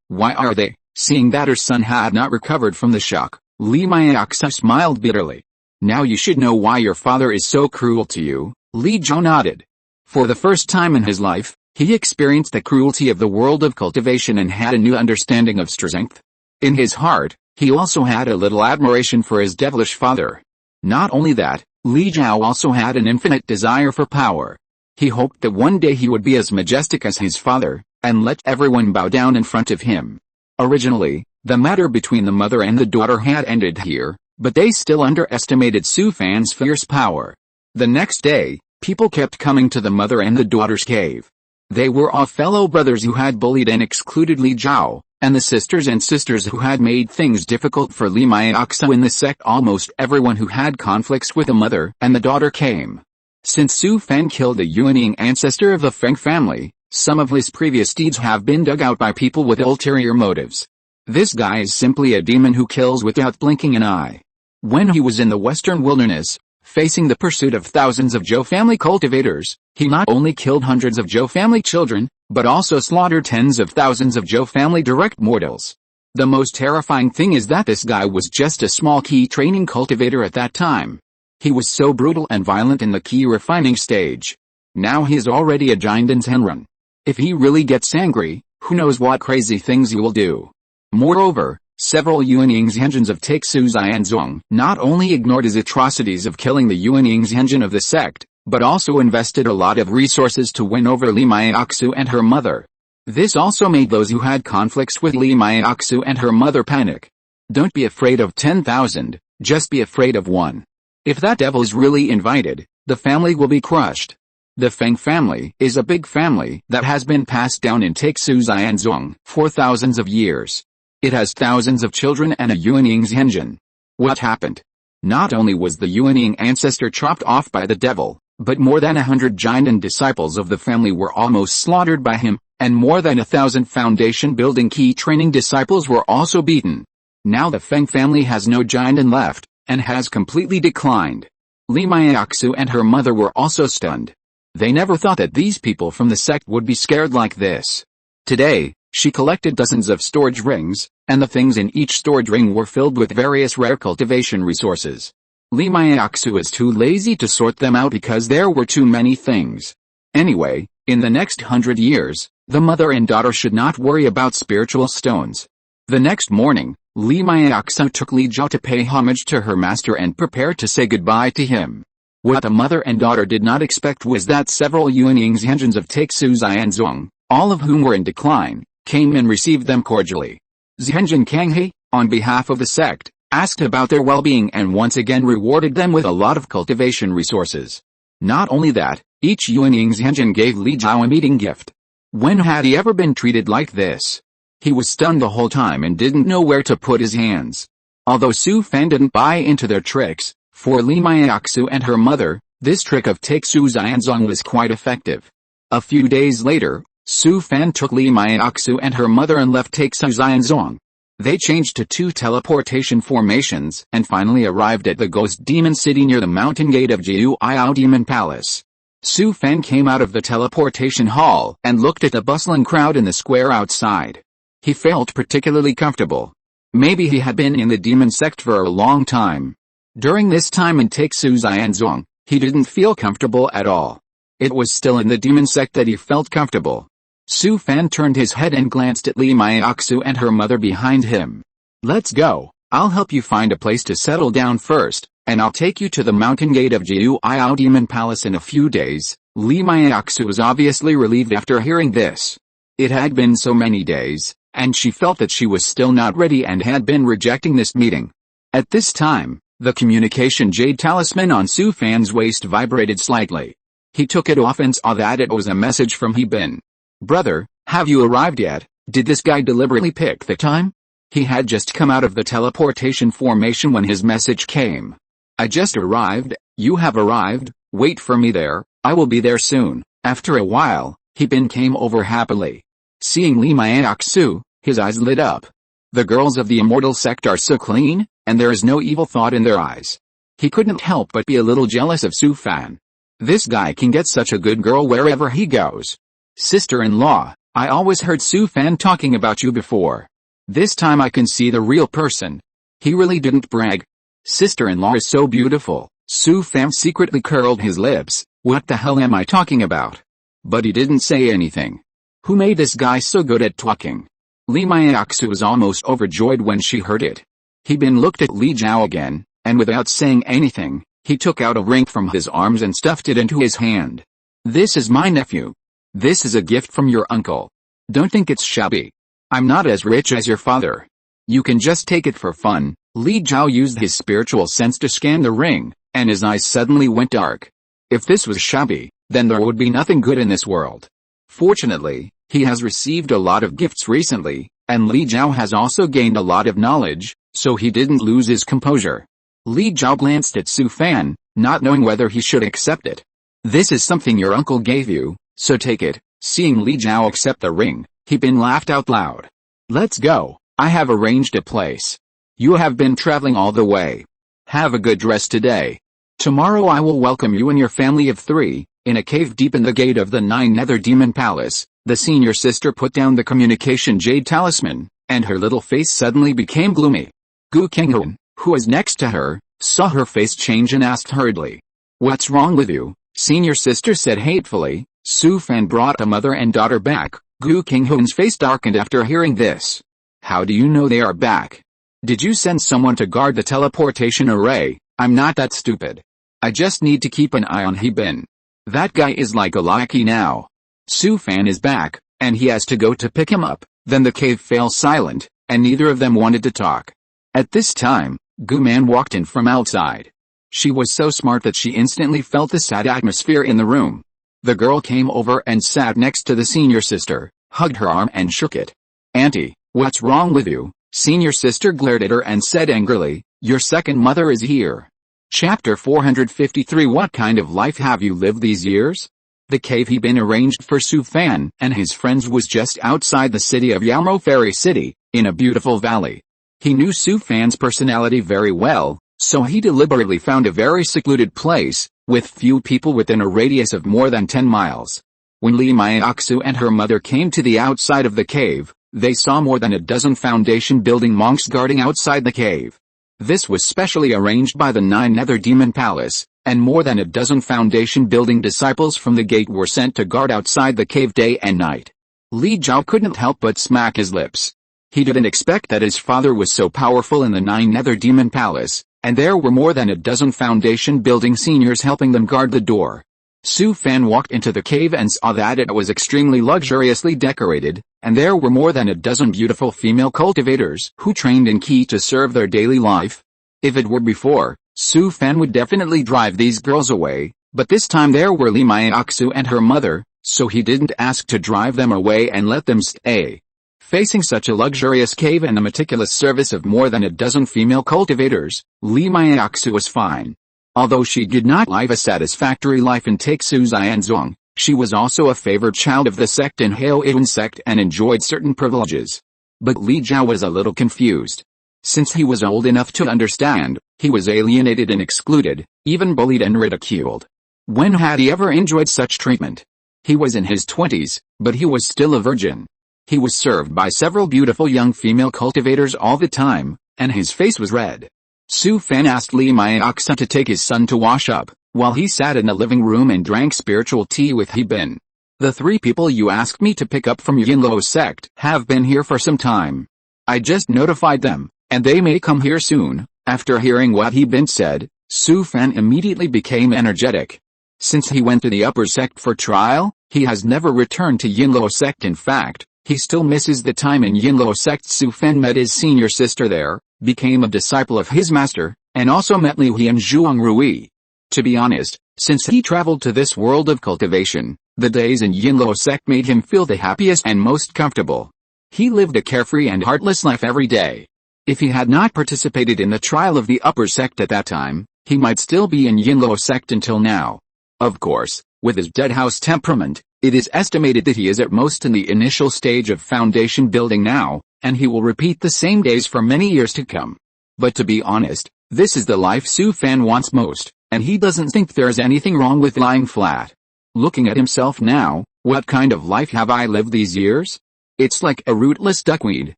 Why are they?" Seeing that her son had not recovered from the shock, Li Myaoksu smiled bitterly. "Now you should know why your father is so cruel to you." Li Zhao nodded. For the first time in his life, he experienced the cruelty of the world of cultivation and had a new understanding of strength. In his heart, he also had a little admiration for his devilish father. Not only that, Li Zhao also had an infinite desire for power. He hoped that one day he would be as majestic as his father, and let everyone bow down in front of him. Originally, the matter between the mother and the daughter had ended here, but they still underestimated Su Fan's fierce power. The next day, people kept coming to the mother and the daughter's cave. They were all fellow brothers who had bullied and excluded Li Zhao, and the sisters and sisters who had made things difficult for Li Myaoksu in the sect. Almost everyone who had conflicts with the mother and the daughter came. Since Su Fan killed the Yuanying ancestor of the Feng family, some of his previous deeds have been dug out by people with ulterior motives. This guy is simply a demon who kills without blinking an eye. When he was in the western wilderness, facing the pursuit of thousands of Zhou family cultivators, he not only killed hundreds of Zhou family children, but also slaughtered tens of thousands of Zhou family direct mortals. The most terrifying thing is that this guy was just a small key training cultivator at that time. He was so brutal and violent in the key refining stage. Now he is already a giant in Tenrun. If he really gets angry, who knows what crazy things he will do. Moreover, several Yuanying's of Taixu Xianzong not only ignored his atrocities of killing the Yuanying's of the sect, but also invested a lot of resources to win over Li Maiaxu and her mother. This also made those who had conflicts with Li Maiaxu and her mother panic. Don't be afraid of 10,000, just be afraid of one. If that devil is really invited, the family will be crushed. The Feng family is a big family that has been passed down in Taixu Xianzong for thousands of years. It has thousands of children and a Yuanying's engine. What happened? Not only was the Yuanying ancestor chopped off by the devil, but more than 100 giant disciples of the family were almost slaughtered by him, and more than 1,000 foundation-building key training disciples were also beaten. Now the Feng family has no giant left, and has completely declined. Li Maiaxu and her mother were also stunned. They never thought that these people from the sect would be scared like this. Today, she collected dozens of storage rings, and the things in each storage ring were filled with various rare cultivation resources. Li Maiaxu is too lazy to sort them out because there were too many things. Anyway, in the next 100 years, the mother and daughter should not worry about spiritual stones. The next morning, Li Maiaxu took Li Zhao to pay homage to her master and prepared to say goodbye to him. What the mother and daughter did not expect was that several Yuanying's of Taixu Xianzong, all of whom were in decline, came and received them cordially. Zhenjin Kanghe, on behalf of the sect, asked about their well-being and once again rewarded them with a lot of cultivation resources. Not only that, each Yuanying's gave Li Zhao a meeting gift. When had he ever been treated like this? He was stunned the whole time and didn't know where to put his hands. Although Su Fan didn't buy into their tricks, for Li Maiaxu and her mother, this trick of Taixu Xianzong was quite effective. A few days later, Su Fan took Li Maiaxu and her mother and left Taixu Xianzong. They changed to 2 teleportation formations and finally arrived at the Ghost Demon City near the mountain gate of Jiu Iao Demon Palace. Su Fan came out of the teleportation hall and looked at the bustling crowd in the square outside. He felt particularly comfortable. Maybe he had been in the demon sect for a long time. During this time in Taixu Xianzong, he didn't feel comfortable at all. It was still in the demon sect that he felt comfortable. Su Fan turned his head and glanced at Li Maiaxu and her mother behind him. Let's go, I'll help you find a place to settle down first, and I'll take you to the mountain gate of Jiu Iao Demon Palace in a few days. Li Maiaxu was obviously relieved after hearing this. It had been so many days, and she felt that she was still not ready and had been rejecting this meeting. At this time, the communication jade talisman on Su Fan's waist vibrated slightly. He took it off and saw that it was a message from He Bin. Brother, have you arrived yet? Did this guy deliberately pick the time? He had just come out of the teleportation formation when his message came. I just arrived, you have arrived, wait for me there, I will be there soon. After a while, He Bin came over happily. Seeing Li Maiaxu, his eyes lit up. The girls of the immortal sect are so clean, and there is no evil thought in their eyes. He couldn't help but be a little jealous of Su Fan. This guy can get such a good girl wherever he goes. Sister-in-law, I always heard Su Fan talking about you before. This time I can see the real person. He really didn't brag. Sister-in-law is so beautiful. Su Fan secretly curled his lips. What the hell am I talking about? But he didn't say anything. Who made this guy so good at talking? Li Maiaxu was almost overjoyed when she heard it. He Bin looked at Li Zhao again, and without saying anything, he took out a ring from his arms and stuffed it into his hand. This is my nephew. This is a gift from your uncle. Don't think it's shabby. I'm not as rich as your father. You can just take it for fun. Li Zhao used his spiritual sense to scan the ring, and his eyes suddenly went dark. If this was shabby, then there would be nothing good in this world. Fortunately, he has received a lot of gifts recently, and Li Zhao has also gained a lot of knowledge, so he didn't lose his composure. Li Zhao glanced at Su Fan, not knowing whether he should accept it. This is something your uncle gave you, so take it. Seeing Li Zhao accept the ring, He Bin laughed out loud. Let's go, I have arranged a place. You have been traveling all the way. Have a good rest today. Tomorrow I will welcome you and your family of 3, in a cave deep in the gate of the 9 Nether Demon Palace. The senior sister put down the communication jade talisman, and her little face suddenly became gloomy. Gu Qinghuan, who was next to her, saw her face change and asked hurriedly. What's wrong with you? Senior sister said hatefully. Su Fan brought a mother and daughter back. Gu Qinghuan's face darkened after hearing this. How do you know they are back? Did you send someone to guard the teleportation array? I'm not that stupid. I just need to keep an eye on Hebin. That guy is like a lackey now. Su Fan is back, and he has to go to pick him up. Then the cave fell silent, and neither of them wanted to talk. At this time, Gu Man walked in from outside. She was so smart that she instantly felt the sad atmosphere in the room. The girl came over and sat next to the senior sister, hugged her arm and shook it. Auntie, what's wrong with you? Senior sister glared at her and said angrily, your second mother is here. Chapter 453. What kind of life have you lived these years? The cave he'd been arranged for Su Fan and his friends was just outside the city of Yamo Fairy City, in a beautiful valley. He knew Su Fan's personality very well, so he deliberately found a very secluded place, with few people within a radius of more than 10 miles. When Li Maiaxu and her mother came to the outside of the cave, they saw more than a dozen foundation-building monks guarding outside the cave. This was specially arranged by the 9 Nether Demon Palace, and more than a dozen foundation-building disciples from the gate were sent to guard outside the cave day and night. Li Zhao couldn't help but smack his lips. He didn't expect that his father was so powerful in the 9 Nether Demon Palace, and there were more than a dozen foundation-building seniors helping them guard the door. Su Fan walked into the cave and saw that it was extremely luxuriously decorated, and there were more than a dozen beautiful female cultivators who trained in Qi to serve their daily life. If it were before, Su Fan would definitely drive these girls away, but this time there were Li Maiaxu and her mother, so he didn't ask to drive them away and let them stay. Facing such a luxurious cave and the meticulous service of more than a dozen female cultivators, Li Maiaxu was fine. Although she did not live a satisfactory life in Taixu Xianzong, she was also a favored child of the sect in Haoyuan sect and enjoyed certain privileges. But Li Zhao was a little confused. Since he was old enough to understand, he was alienated and excluded, even bullied and ridiculed. When had he ever enjoyed such treatment? He was in his 20s, but he was still a virgin. He was served by several beautiful young female cultivators all the time, and his face was red. Su Fan asked Li Maiaxu to take his son to wash up, while he sat in the living room and drank spiritual tea with Hebin. The 3 people you asked me to pick up from Yinluo sect have been here for some time. I just notified them, and they may come here soon. After hearing what Hebin said, Su Fan immediately became energetic. Since he went to the upper sect for trial, he has never returned to Yinluo sect. In fact, he still misses the time in Yinluo sect. Su Fan met his senior sister there, became a disciple of his master, and also met Liu He and Zhuang Rui. To be honest, since he traveled to this world of cultivation, the days in Yinluo sect made him feel the happiest and most comfortable. He lived a carefree and heartless life every day. If he had not participated in the trial of the upper sect at that time, he might still be in Yinluo sect until now. Of course, with his deadhouse temperament, it is estimated that he is at most in the initial stage of foundation building now, and he will repeat the same days for many years to come. But to be honest, this is the life Su Fan wants most, and he doesn't think there's anything wrong with lying flat. Looking at himself now, what kind of life have I lived these years? It's like a rootless duckweed,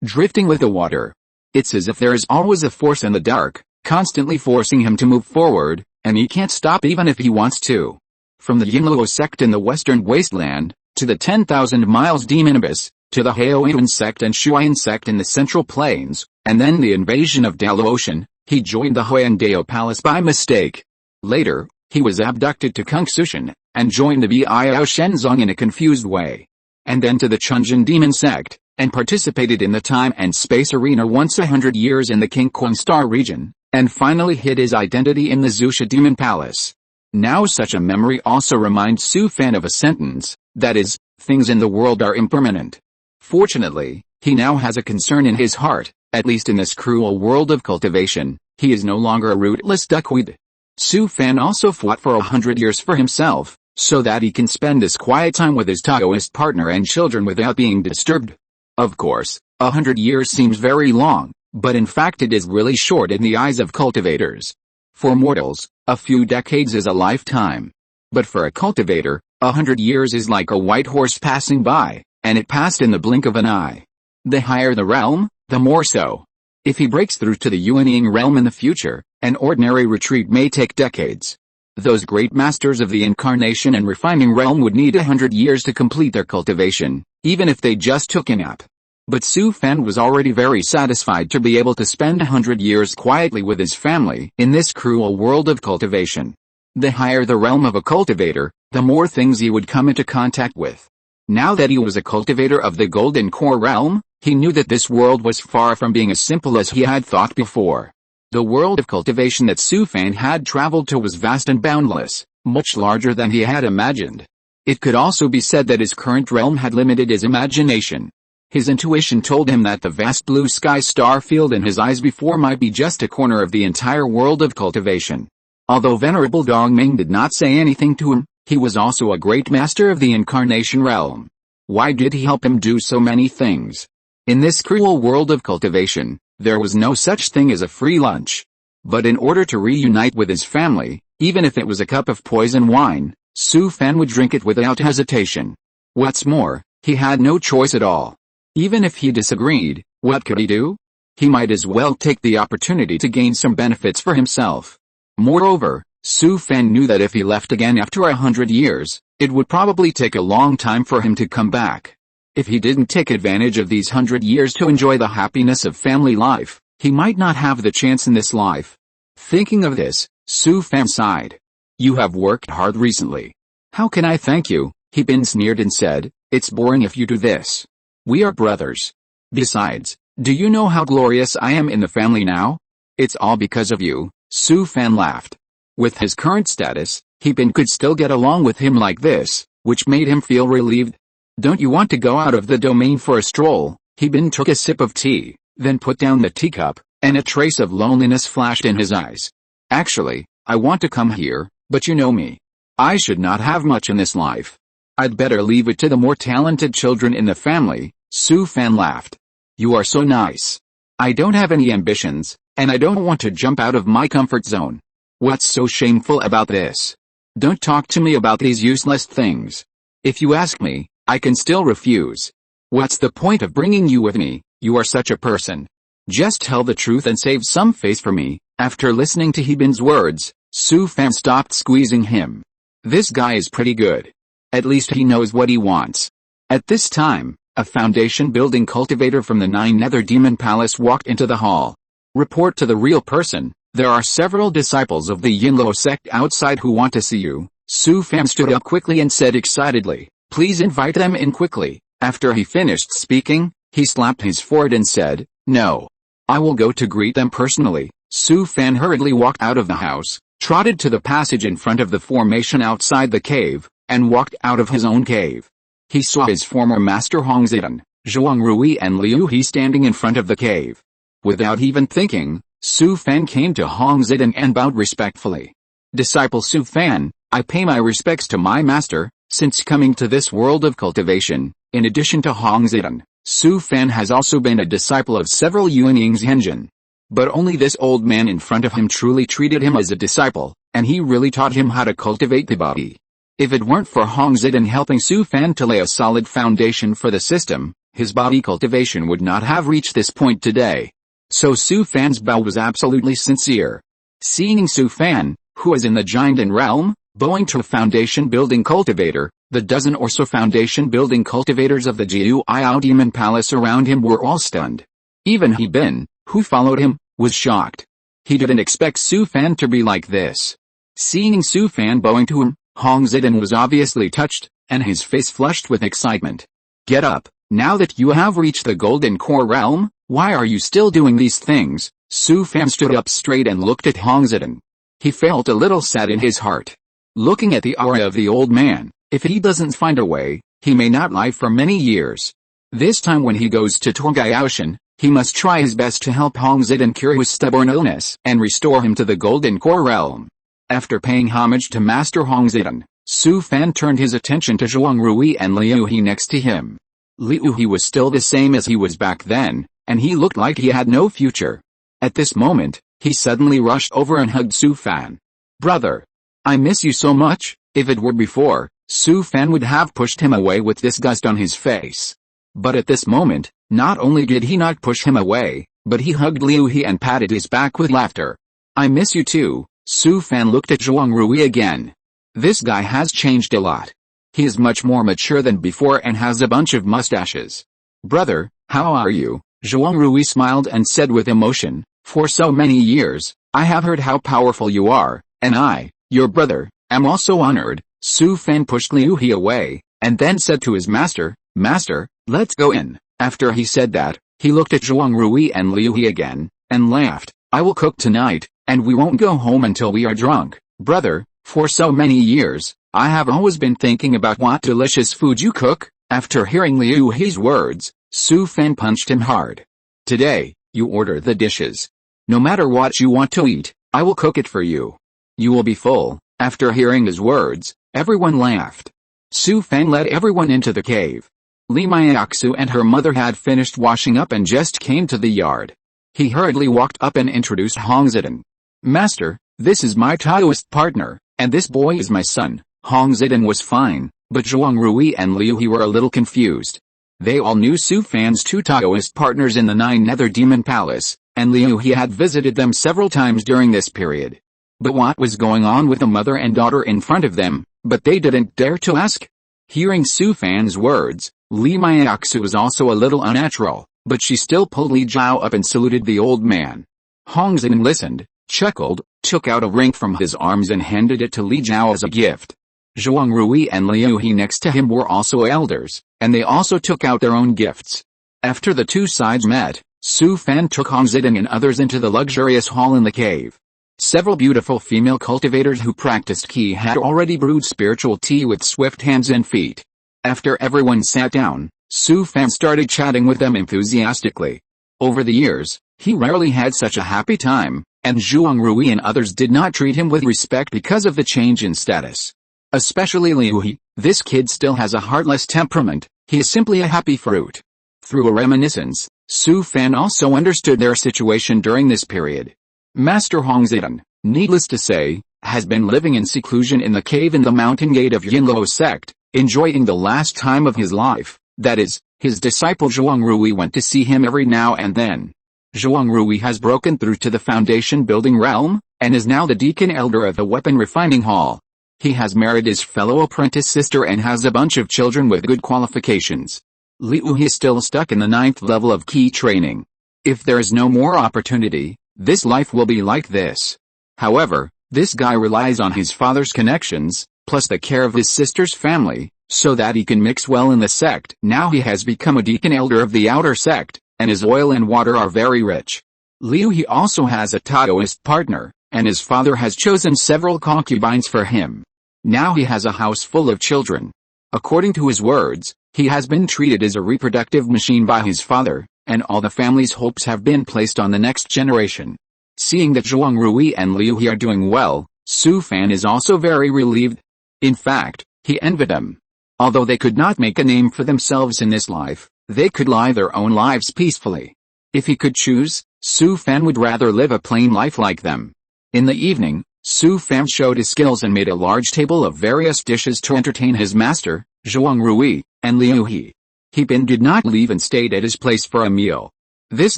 drifting with the water. It's as if there is always a force in the dark, constantly forcing him to move forward, and he can't stop even if he wants to. From the Yinluo sect in the western wasteland, to the 10,000 miles demon abyss, to the Haoyuan sect and Shuayan sect in the central plains, and then the invasion of Dalo Ocean, he joined the Huayandao Palace by mistake. Later, he was abducted to Kungsushan, and joined the Biao Shenzong in a confused way. And then to the Chunjin demon sect, and participated in the time and space arena once 100 years in the Qingquan Star region, and finally hid his identity in the Zusha demon palace. Now such a memory also reminds Su Fan of a sentence, that is, things in the world are impermanent. Fortunately, he now has a concern in his heart, at least in this cruel world of cultivation, he is no longer a rootless duckweed. Su Fan also fought for 100 years for himself, so that he can spend his quiet time with his Taoist partner and children without being disturbed. Of course, 100 years seems very long, but in fact it is really short in the eyes of cultivators. For mortals, a few decades is a lifetime. But for a cultivator, 100 years is like a white horse passing by, and it passed in the blink of an eye. The higher the realm, the more so. If he breaks through to the Yuanying realm in the future, an ordinary retreat may take decades. Those great masters of the incarnation and refining realm would need 100 years to complete their cultivation, even if they just took a nap. But Su Fan was already very satisfied to be able to spend 100 years quietly with his family in this cruel world of cultivation. The higher the realm of a cultivator, the more things he would come into contact with. Now that he was a cultivator of the Golden Core realm, he knew that this world was far from being as simple as he had thought before. The world of cultivation that Su Fan had traveled to was vast and boundless, much larger than he had imagined. It could also be said that his current realm had limited his imagination. His intuition told him that the vast blue sky star field in his eyes before might be just a corner of the entire world of cultivation. Although Venerable Dongming did not say anything to him, he was also a great master of the incarnation realm. Why did he help him do so many things? In this cruel world of cultivation, there was no such thing as a free lunch. But in order to reunite with his family, even if it was a cup of poison wine, Su Fan would drink it without hesitation. What's more, he had no choice at all. Even if he disagreed, what could he do? He might as well take the opportunity to gain some benefits for himself. Moreover, Su Fan knew that if he left again after 100 years, it would probably take a long time for him to come back. If he didn't take advantage of these 100 years to enjoy the happiness of family life, he might not have the chance in this life. Thinking of this, Su Fan sighed. You have worked hard recently. How can I thank you? He Bin sneered and said, it's boring if you do this. We are brothers. Besides, do you know how glorious I am in the family now? It's all because of you, Su Fan laughed. With his current status, He Bin could still get along with him like this, which made him feel relieved. Don't you want to go out of the domain for a stroll? He Bin took a sip of tea, then put down the teacup, and a trace of loneliness flashed in his eyes. Actually, I want to come here, but you know me. I should not have much in this life. I'd better leave it to the more talented children in the family, Su Fan laughed. You are so nice. I don't have any ambitions, and I don't want to jump out of my comfort zone. What's so shameful about this? Don't talk to me about these useless things. If you ask me, I can still refuse. What's the point of bringing you with me? You are such a person. Just tell the truth and save some face for me. After listening to He Bin's words, Su Fan stopped squeezing him. This guy is pretty good. At least he knows what he wants. At this time, a foundation-building cultivator from the Nine Nether Demon Palace walked into the hall. Report to the real person. There are several disciples of the Yinluo sect outside who want to see you. Su Fan stood up quickly and said excitedly, please invite them in quickly. After he finished speaking, he slapped his forehead and said, no. I will go to greet them personally. Su Fan hurriedly walked out of the house, trotted to the passage in front of the formation outside the cave, and walked out of his own cave. He saw his former master Hong Zidong, Zhuang Rui and Liu He standing in front of the cave. Without even thinking, Su Fan came to Hong Zidong and bowed respectfully. Disciple Su Fan, I pay my respects to my master. Since coming to this world of cultivation, in addition to Hong Zidong, Su Fan has also been a disciple of several Yuanying Zhenjin. But only this old man in front of him truly treated him as a disciple, and he really taught him how to cultivate the body. If it weren't for Hong Zidong helping Su Fan to lay a solid foundation for the system, his body cultivation would not have reached this point today. So Su Fan's bow was absolutely sincere. Seeing Su Fan, who is in the Jiandan realm, bowing to a foundation-building cultivator, the dozen or so foundation-building cultivators of the Jiu Demon Palace around him were all stunned. Even He Bin, who followed him, was shocked. He didn't expect Su Fan to be like this. Seeing Su Fan bowing to him, Hong Zidong was obviously touched, and his face flushed with excitement. Get up, now that you have reached the Golden Core realm, why are you still doing these things? Su Fan stood up straight and looked at Hong Zidong. He felt a little sad in his heart. Looking at the aura of the old man, if he doesn't find a way, he may not live for many years. This time when he goes to Torgayaoshan, he must try his best to help Hong Zidong cure his stubborn illness and restore him to the Golden Core realm. After paying homage to Master Hong Zidong, Su Fan turned his attention to Zhuang Rui and Liu He next to him. Liu He was still the same as he was back then, and he looked like he had no future. At this moment, he suddenly rushed over and hugged Su Fan. "Brother! I miss you so much." If it were before, Su Fan would have pushed him away with disgust on his face. But at this moment, not only did he not push him away, but he hugged Liu He and patted his back with laughter. "I miss you too." Su Fan looked at Zhuang Rui again. This guy has changed a lot. He is much more mature than before and has a bunch of mustaches. "Brother, how are you?" Zhuang Rui smiled and said with emotion, "For so many years, I have heard how powerful you are, and I, your brother, am also honored." Su Fan pushed Liu He away, and then said to his master, "Master, let's go in." After he said that, he looked at Zhuang Rui and Liu He again, and laughed. "I will cook tonight, and we won't go home until we are drunk." "Brother, for so many years, I have always been thinking about what delicious food you cook." After hearing Liu He's words, Su Fan punched him hard. "Today, you order the dishes. No matter what you want to eat, I will cook it for you. You will be full." After hearing his words, everyone laughed. Su Fan led everyone into the cave. Li Maiaxu and her mother had finished washing up and just came to the yard. He hurriedly walked up and introduced Hong Zidong. "Master, this is my Taoist partner, and this boy is my son." Hong Zidong was fine, but Zhuang Rui and Liu He were a little confused. They all knew Su Fan's two Taoist partners in the Nine Nether Demon Palace, and Liu He had visited them several times during this period. But what was going on with the mother and daughter in front of them? But they didn't dare to ask. Hearing Su Fan's words, Li Maiaxu was also a little unnatural, but she still pulled Li Jiao up and saluted the old man. Hong Zidong listened, chuckled, took out a ring from his arms and handed it to Li Jiao as a gift. Zhuang Rui and Liu He next to him were also elders, and they also took out their own gifts. After the two sides met, Su Fan took Hong Zidong and others into the luxurious hall in the cave. Several beautiful female cultivators who practiced Qi had already brewed spiritual tea with swift hands and feet. After everyone sat down, Su Fan started chatting with them enthusiastically. Over the years, he rarely had such a happy time, and Zhuang Rui and others did not treat him with respect because of the change in status. Especially Liu He, this kid still has a heartless temperament, he is simply a happy fruit. Through a reminiscence, Su Fan also understood their situation during this period. Master Hong Zidong, needless to say, has been living in seclusion in the cave in the mountain gate of Yinluo sect, enjoying the last time of his life. That is, his disciple Zhuang Rui went to see him every now and then. Zhuang Rui has broken through to the foundation building realm, and is now the deacon elder of the weapon refining hall. He has married his fellow apprentice sister and has a bunch of children with good qualifications. Liu He is still stuck in the 9th level of Qi training. If there is no more opportunity, this life will be like this. However, this guy relies on his father's connections, plus the care of his sister's family, so that he can mix well in the sect. Now he has become a deacon elder of the outer sect, and his oil and water are very rich. Liu He also has a Taoist partner, and his father has chosen several concubines for him. Now he has a house full of children. According to his words, he has been treated as a reproductive machine by his father, and all the family's hopes have been placed on the next generation. Seeing that Zhuang Rui and Liu He are doing well, Su Fan is also very relieved. In fact, he envied them. Although they could not make a name for themselves in this life, they could live their own lives peacefully. If he could choose, Su Fan would rather live a plain life like them. In the evening, Su Fan showed his skills and made a large table of various dishes to entertain his master, Zhuang Rui, and Liu He. He did not leave and stayed at his place for a meal. This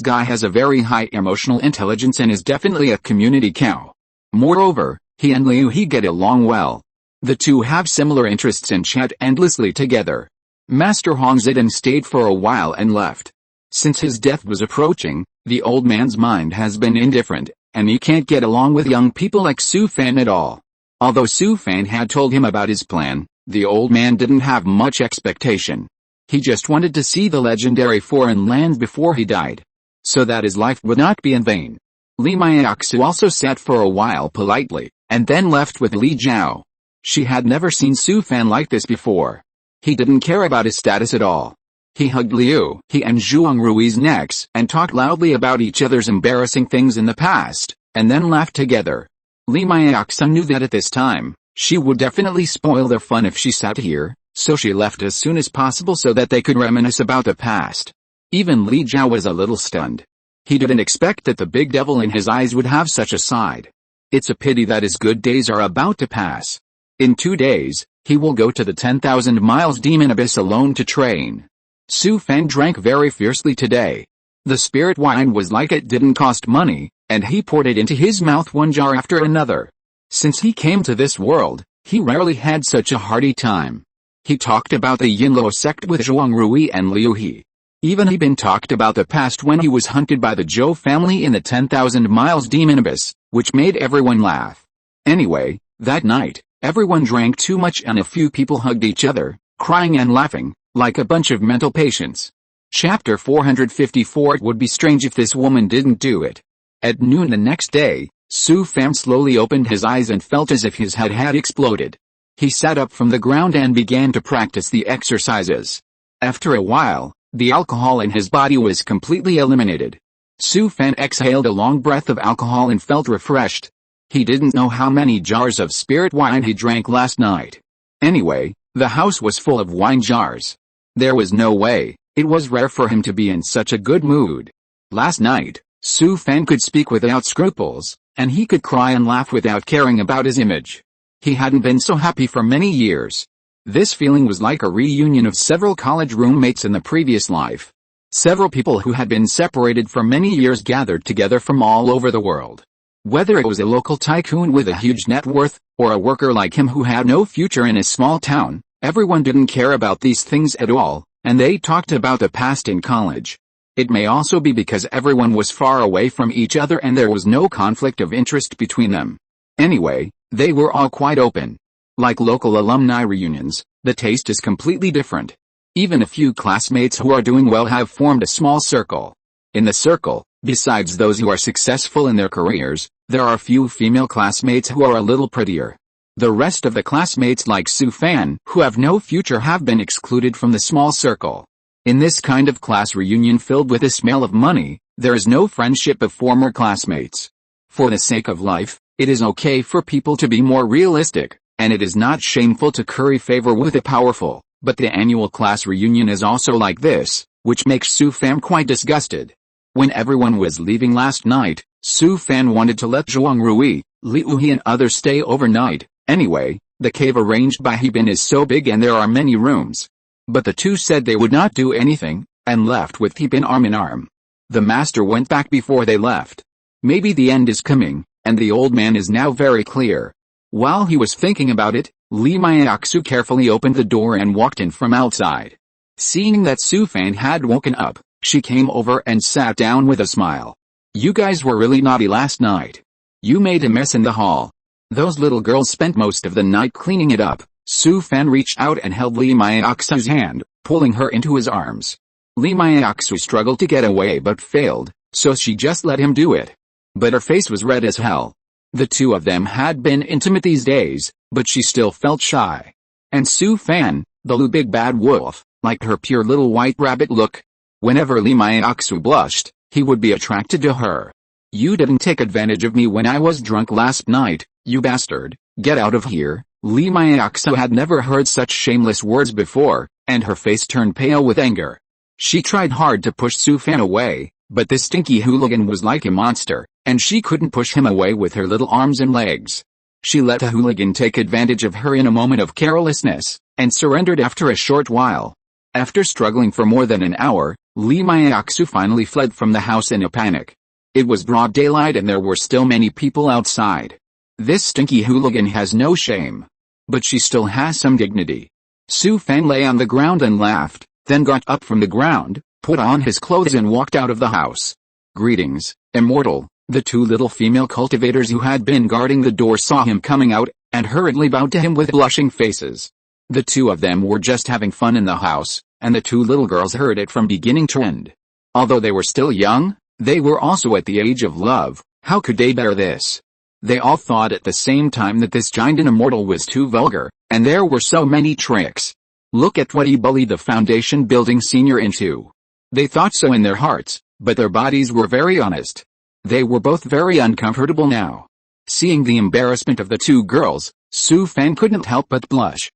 guy has a very high emotional intelligence and is definitely a community cow. Moreover, he and Liu He get along well. The two have similar interests and chat endlessly together. Master Hong Zidong stayed for a while and left. Since his death was approaching, the old man's mind has been indifferent, and he can't get along with young people like Su Fan at all. Although Su Fan had told him about his plan, the old man didn't have much expectation. He just wanted to see the legendary foreign lands before he died, so that his life would not be in vain. Li Maiaxu also sat for a while politely, and then left with Li Jiao. She had never seen Su Fan like this before. He didn't care about his status at all. He hugged Liu He and Zhuang Rui's necks and talked loudly about each other's embarrassing things in the past, and then laughed together. Li Maiaxu knew that at this time, she would definitely spoil their fun if she sat here, so she left as soon as possible so that they could reminisce about the past. Even Li Jiao was a little stunned. He didn't expect that the big devil in his eyes would have such a side. It's a pity that his good days are about to pass. In 2 days, he will go to the 10,000 miles demon abyss alone to train. Su Fan drank very fiercely today. The spirit wine was like it didn't cost money, and he poured it into his mouth one jar after another. Since he came to this world, he rarely had such a hearty time. He talked about the Yinluo sect with Zhuang Rui and Liu He. Even he been talked about the past when he was hunted by the Zhou family in the 10,000 miles demon abyss, which made everyone laugh. Anyway, that night, everyone drank too much and a few people hugged each other, crying and laughing, like a bunch of mental patients. Chapter 454. It would be strange if this woman didn't do it. At noon the next day, Su Fan slowly opened his eyes and felt as if his head had exploded. He sat up from the ground and began to practice the exercises. After a while, the alcohol in his body was completely eliminated. Su Fan exhaled a long breath of alcohol and felt refreshed. He didn't know how many jars of spirit wine he drank last night. Anyway, the house was full of wine jars. There was no way. It was rare for him to be in such a good mood. Last night, Su Fan could speak without scruples, and he could cry and laugh without caring about his image. He hadn't been so happy for many years. This feeling was like a reunion of several college roommates in the previous life. Several people who had been separated for many years gathered together from all over the world. Whether it was a local tycoon with a huge net worth, or a worker like him who had no future in a small town, everyone didn't care about these things at all, and they talked about the past in college. It may also be because everyone was far away from each other and there was no conflict of interest between them. Anyway, they were all quite open. Like local alumni reunions, the taste is completely different. Even a few classmates who are doing well have formed a small circle. In the circle, besides those who are successful in their careers, there are a few female classmates who are a little prettier. The rest of the classmates like Su Fan, who have no future, have been excluded from the small circle. In this kind of class reunion filled with the smell of money, there is no friendship of former classmates. For the sake of life, it is okay for people to be more realistic, and it is not shameful to curry favor with the powerful, but the annual class reunion is also like this, which makes Su Fan quite disgusted. When everyone was leaving last night, Su Fan wanted to let Zhuang Rui, Liu He and others stay overnight. Anyway, the cave arranged by Hebin is so big and there are many rooms. But the two said they would not do anything, and left with Hebin arm in arm. The master went back before they left. Maybe the end is coming, and the old man is now very clear. While he was thinking about it, Li Maiaksu carefully opened the door and walked in from outside. Seeing that Su Fan had woken up, she came over and sat down with a smile. You guys were really naughty last night. You made a mess in the hall. Those little girls spent most of the night cleaning it up. Su Fan reached out and held Li Maiaksu's hand, pulling her into his arms. Li Maiaksu struggled to get away but failed, so she just let him do it. But her face was red as hell. The two of them had been intimate these days, but she still felt shy. And Su Fan, the little big bad wolf, liked her pure little white rabbit look. Whenever Li Maiaksu blushed, he would be attracted to her. You didn't take advantage of me when I was drunk last night, you bastard, get out of here. Li Maiaksu had never heard such shameless words before, and her face turned pale with anger. She tried hard to push Su Fan away, but this stinky hooligan was like a monster, and she couldn't push him away with her little arms and legs. She let the hooligan take advantage of her in a moment of carelessness, and surrendered after a short while. After struggling for more than an hour, Li Maiaksu finally fled from the house in a panic. It was broad daylight and there were still many people outside. This stinky hooligan has no shame. But she still has some dignity. Su Fan lay on the ground and laughed, then got up from the ground, put on his clothes and walked out of the house. Greetings, immortal. The two little female cultivators who had been guarding the door saw him coming out, and hurriedly bowed to him with blushing faces. The two of them were just having fun in the house, and the two little girls heard it from beginning to end. Although they were still young, they were also at the age of love. How could they bear this? They all thought at the same time that this giant and immortal was too vulgar, and there were so many tricks. Look at what he bullied the foundation building senior into. They thought so in their hearts, but their bodies were very honest. They were both very uncomfortable now. Seeing the embarrassment of the two girls, Su Fan couldn't help but blush.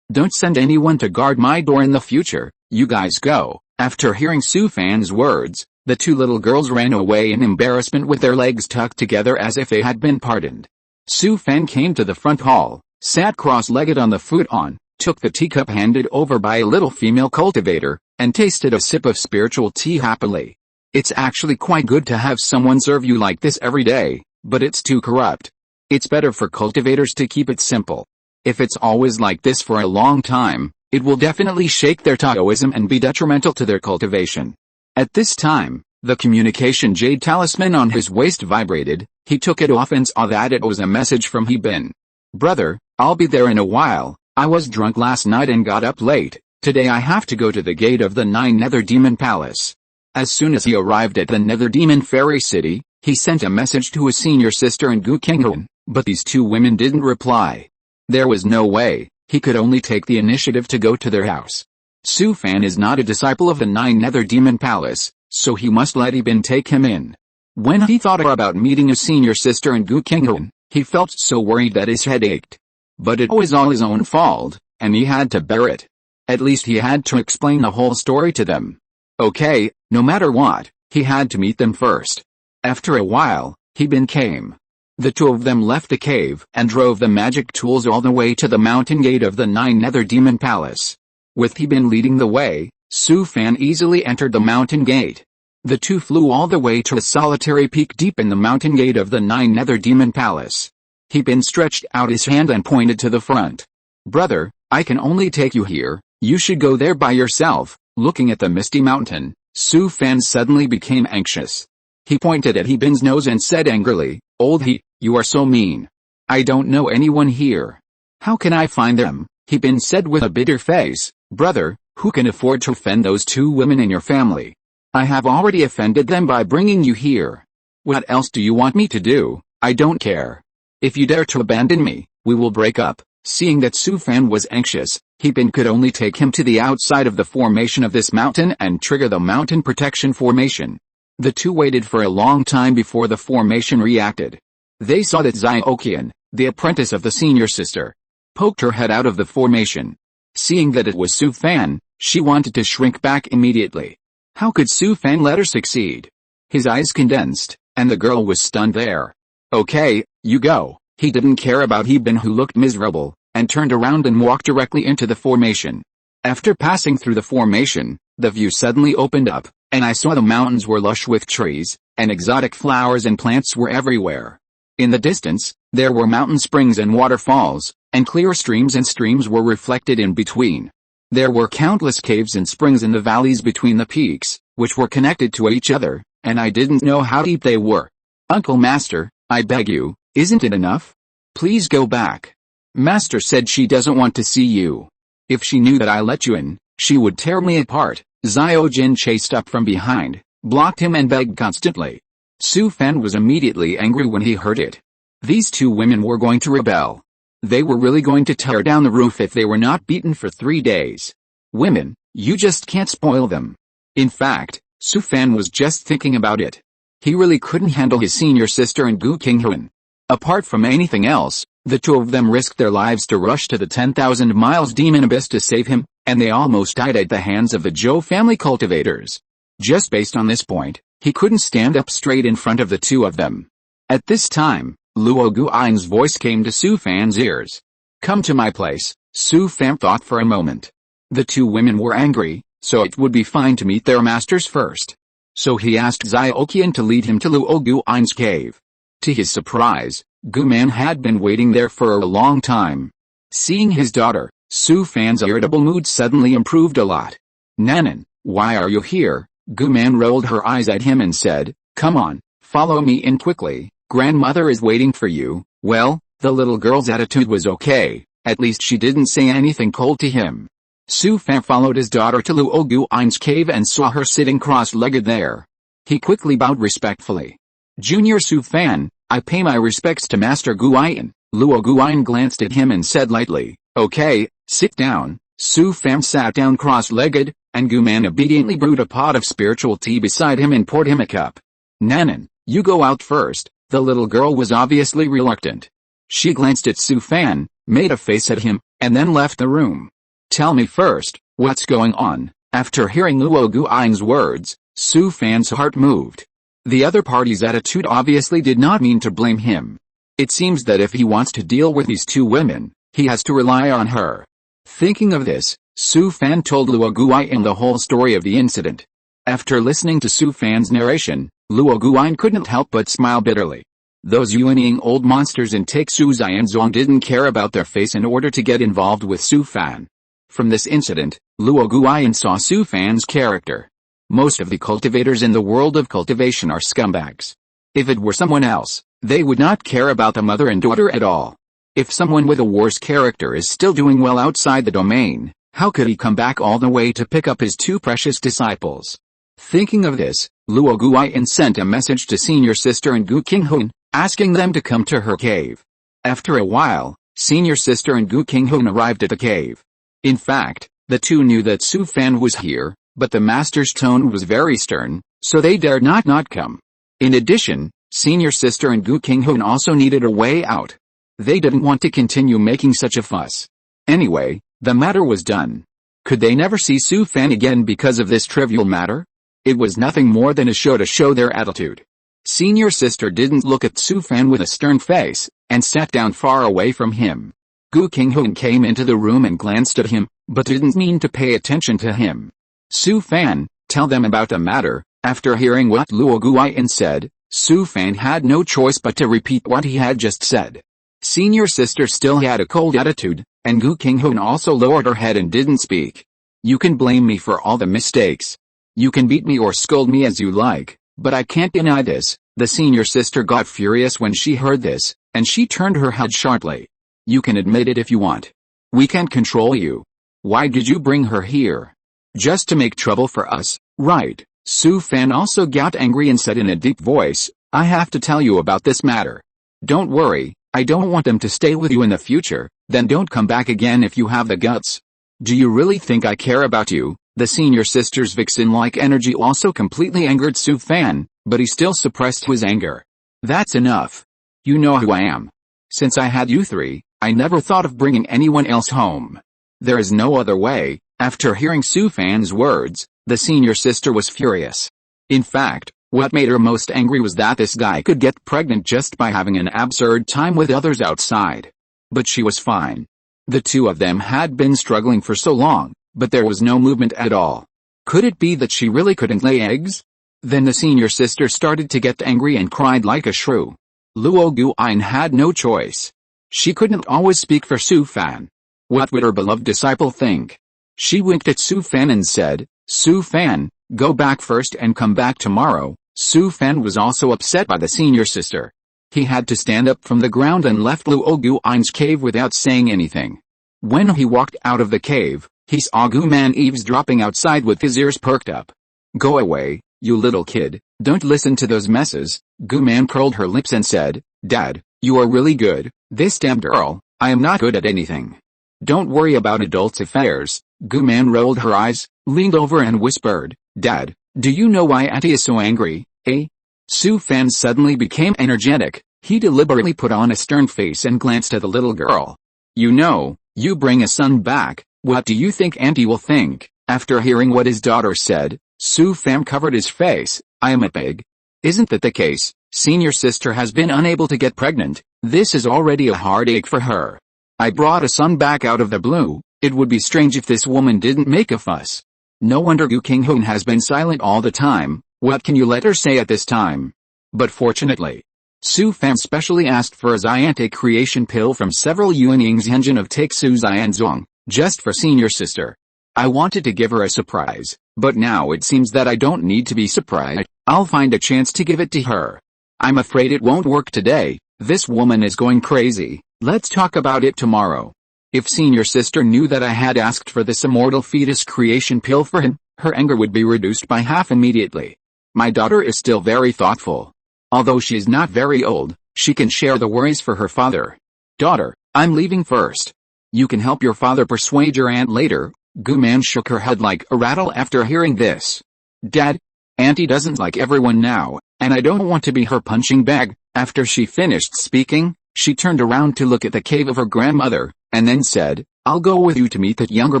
Don't send anyone to guard my door in the future, you guys go." After hearing Su Fan's words, the two little girls ran away in embarrassment with their legs tucked together as if they had been pardoned. Su Fan came to the front hall, sat cross-legged on the futon, took the teacup handed over by a little female cultivator, and tasted a sip of spiritual tea happily. It's actually quite good to have someone serve you like this every day, but it's too corrupt. It's better for cultivators to keep it simple. If it's always like this for a long time, it will definitely shake their Taoism and be detrimental to their cultivation. At this time, the communication jade talisman on his waist vibrated. He took it off and saw that it was a message from Bin. "Brother, I'll be there in a while. I was drunk last night and got up late. Today I have to go to the gate of the 9 Nether Demon Palace." As soon as he arrived at the Nether Demon Fairy City, he sent a message to his senior sister and Gu Qinghuan, but these two women didn't reply. There was no way, he could only take the initiative to go to their house. Su Fan is not a disciple of the 9 Nether Demon Palace, so he must let Bin take him in. When he thought about meeting his senior sister and Gu Qinghuan, he felt so worried that his head ached. But it was all his own fault, and he had to bear it. At least he had to explain the whole story to them. Okay, no matter what, he had to meet them first. After a while, Bin came. The two of them left the cave and drove the magic tools all the way to the mountain gate of the 9 Nether Demon Palace. With Bin leading the way, Su Fan easily entered the mountain gate. The two flew all the way to a solitary peak deep in the mountain gate of the 9 Nether Demon Palace. Bin stretched out his hand and pointed to the front. "Brother, I can only take you here, you should go there by yourself." Looking at the misty mountain, Su Fan suddenly became anxious. He pointed at Bin's nose and said angrily, "Old you are so mean. I don't know anyone here." "How can I find them?" Bin said with a bitter face. "Brother, who can afford to offend those two women in your family? I have already offended them by bringing you here. What else do you want me to do? I don't care. If you dare to abandon me, we will break up." Seeing that Su Fan was anxious, Bin could only take him to the outside of the formation of this mountain and trigger the mountain protection formation. The two waited for a long time before the formation reacted. They saw that Xiaoqian, the apprentice of the senior sister, poked her head out of the formation. Seeing that it was Su Fan, she wanted to shrink back immediately. How could Su Fan let her succeed? His eyes condensed, and the girl was stunned there. "Okay, you go." He didn't care about Bin, who looked miserable, and turned around and walked directly into the formation. After passing through the formation, the view suddenly opened up, and I saw the mountains were lush with trees, and exotic flowers and plants were everywhere. In the distance, there were mountain springs and waterfalls, and clear streams were reflected in between. There were countless caves and springs in the valleys between the peaks, which were connected to each other, and I didn't know how deep they were. "Uncle Master, I beg you, isn't it enough? Please go back. Master said she doesn't want to see you. If she knew that I let you in, she would tear me apart." Xiao Jin chased up from behind, blocked him and begged constantly. Su Fan was immediately angry when he heard it. These two women were going to rebel. They were really going to tear down the roof if they were not beaten for 3 days. Women, you just can't spoil them. In fact, Su Fan was just thinking about it. He really couldn't handle his senior sister and Gu Qinghuan. Apart from anything else, the two of them risked their lives to rush to the 10,000 miles demon abyss to save him, and they almost died at the hands of the Zhou family cultivators. Just based on this point, he couldn't stand up straight in front of the two of them. At this time, Luo Guan's voice came to Su Fan's ears. "Come to my place." Su Fan thought for a moment. The two women were angry, so it would be fine to meet their masters first. So he asked Xiaoqian to lead him to Luo Guan's cave. To his surprise, Guman had been waiting there for a long time. Seeing his daughter, Su Fan's irritable mood suddenly improved a lot. "Nanan, why are you here?" Guman rolled her eyes at him and said, "Come on, follow me in quickly, grandmother is waiting for you." Well, the little girl's attitude was okay, at least she didn't say anything cold to him. Su Fan followed his daughter to Luo Guan's cave and saw her sitting cross-legged there. He quickly bowed respectfully. "Junior Su Fan, I pay my respects to Master Guan." Luo Guan glanced at him and said lightly, "Okay, sit down." Su Fan sat down cross-legged, and Guman obediently brewed a pot of spiritual tea beside him and poured him a cup. "Nanan, you go out first." The little girl was obviously reluctant. She glanced at Su Fan, made a face at him, and then left the room. Tell me first, what's going on? After hearing Luo Guan's words, Su Fan's heart moved. The other party's attitude obviously did not mean to blame him. It seems that if he wants to deal with these two women, he has to rely on her. Thinking of this, Su Fan told Luo Guan the whole story of the incident. After listening to Su Fan's narration, Luo Guan couldn't help but smile bitterly. Those Yuanying old monsters in Take Su Xianzong didn't care about their face in order to get involved with Su Fan. From this incident, Luo Guan saw Su Fan's character. Most of the cultivators in the world of cultivation are scumbags. If it were someone else, they would not care about the mother and daughter at all. If someone with a worse character is still doing well outside the domain, how could he come back all the way to pick up his two precious disciples? Thinking of this, Luo Guan sent a message to Senior Sister and Gu Qinghun, asking them to come to her cave. After a while, Senior Sister and Gu Qinghun arrived at the cave. In fact, the two knew that Su Fan was here, but the master's tone was very stern, so they dared not come. In addition, Senior Sister and Gu Qinghun also needed a way out. They didn't want to continue making such a fuss. Anyway, the matter was done. Could they never see Su Fan again because of this trivial matter? It was nothing more than a show to show their attitude. Senior Sister didn't look at Su Fan with a stern face, and sat down far away from him. Gu Qinghun came into the room and glanced at him, but didn't mean to pay attention to him. Su Fan, tell them about the matter. After hearing what Luo Guan said, Su Fan had no choice but to repeat what he had just said. Senior Sister still had a cold attitude, and Gu Qinghun also lowered her head and didn't speak. You can blame me for all the mistakes. You can beat me or scold me as you like, but I can't deny this. The Senior Sister got furious when she heard this, and she turned her head sharply. You can admit it if you want. We can't control you. Why did you bring her here? Just to make trouble for us, right? Su Fan also got angry and said in a deep voice, I have to tell you about this matter. Don't worry, I don't want them to stay with you in the future, then don't come back again if you have the guts. Do you really think I care about you? The Senior Sister's vixen-like energy also completely angered Su Fan, but he still suppressed his anger. That's enough. You know who I am. Since I had you three, I never thought of bringing anyone else home. There is no other way. After hearing Su Fan's words, the Senior Sister was furious. In fact, what made her most angry was that this guy could get pregnant just by having an absurd time with others outside. But she was fine. The two of them had been struggling for so long, but there was no movement at all. Could it be that she really couldn't lay eggs? Then the Senior Sister started to get angry and cried like a shrew. Luo Guan had no choice. She couldn't always speak for Su Fan. What would her beloved disciple think? She winked at Su Fan and said, Su Fan, go back first and come back tomorrow. Su Fan was also upset by the Senior Sister. He had to stand up from the ground and left Luo Guan's cave without saying anything. When he walked out of the cave, he saw Gu Man eavesdropping outside with his ears perked up. Go away, you little kid, don't listen to those messes. Gu Man curled her lips and said, Dad, you are really good. This damn girl, I am not good at anything. Don't worry about adults' affairs. Gu Man rolled her eyes, leaned over and whispered, Dad, do you know why Auntie is so angry, eh? Su Fan suddenly became energetic. He deliberately put on a stern face and glanced at the little girl. You know, you bring a son back, what do you think Auntie will think? After hearing what his daughter said, Su Fan covered his face. I am a pig. Isn't that the case? Senior Sister has been unable to get pregnant. This is already a heartache for her. I brought a son back out of the blue. It would be strange if this woman didn't make a fuss. No wonder Gu Qinghun has been silent all the time. What can you let her say at this time? But fortunately, Su Fan specially asked for a Xiante creation pill from several Yuanying's engine of Take Su Xianzong, just for Senior Sister. I wanted to give her a surprise, but now it seems that I don't need to be surprised. I'll find a chance to give it to her. I'm afraid it won't work today. This woman is going crazy. Let's talk about it tomorrow. If Senior Sister knew that I had asked for this immortal fetus creation pill for him, her anger would be reduced by half immediately. My daughter is still very thoughtful. Although she is not very old, she can share the worries for her father. Daughter, I'm leaving first. You can help your father persuade your aunt later. Gu Man shook her head like a rattle after hearing this. Dad, Auntie doesn't like everyone now, and I don't want to be her punching bag. After she finished speaking, she turned around to look at the cave of her grandmother, and then said, I'll go with you to meet that younger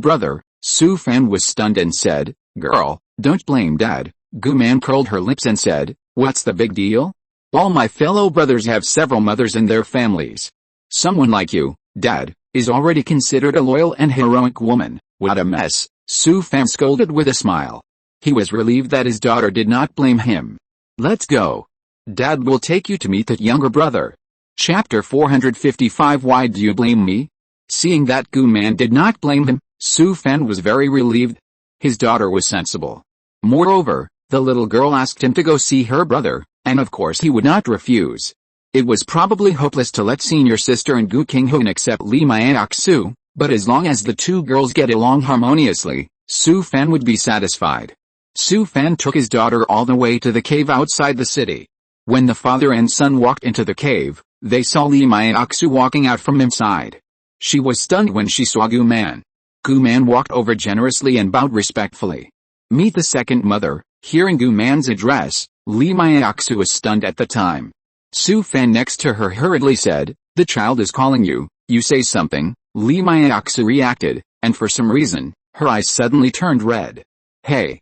brother." Su Fan was stunned and said, "Girl, don't blame Dad." Gu Man curled her lips and said, "What's the big deal? All my fellow brothers have several mothers in their families. Someone like you, Dad, is already considered a loyal and heroic woman." "What a mess," Su Fan scolded with a smile. He was relieved that his daughter did not blame him. "Let's go. Dad will take you to meet that younger brother." Chapter 455 Why do you blame me? Seeing that Gu Man did not blame him, Su Fan was very relieved. His daughter was sensible. Moreover, the little girl asked him to go see her brother, and of course he would not refuse. It was probably hopeless to let senior sister and Gu Qinghuan accept Li Maiaxu, but as long as the two girls get along harmoniously, Su Fan would be satisfied. Su Fan took his daughter all the way to the cave outside the city. When the father and son walked into the cave, they saw Li Maiaxu walking out from inside. She was stunned when she saw Gu Man. Gu Man walked over generously and bowed respectfully. "Meet the second mother." Hearing Gu Man's address, Li Maiaxu was stunned at the time. Su Fan next to her hurriedly said, "The child is calling you, you say something." Li Maiaxu reacted, and for some reason, her eyes suddenly turned red. Hey,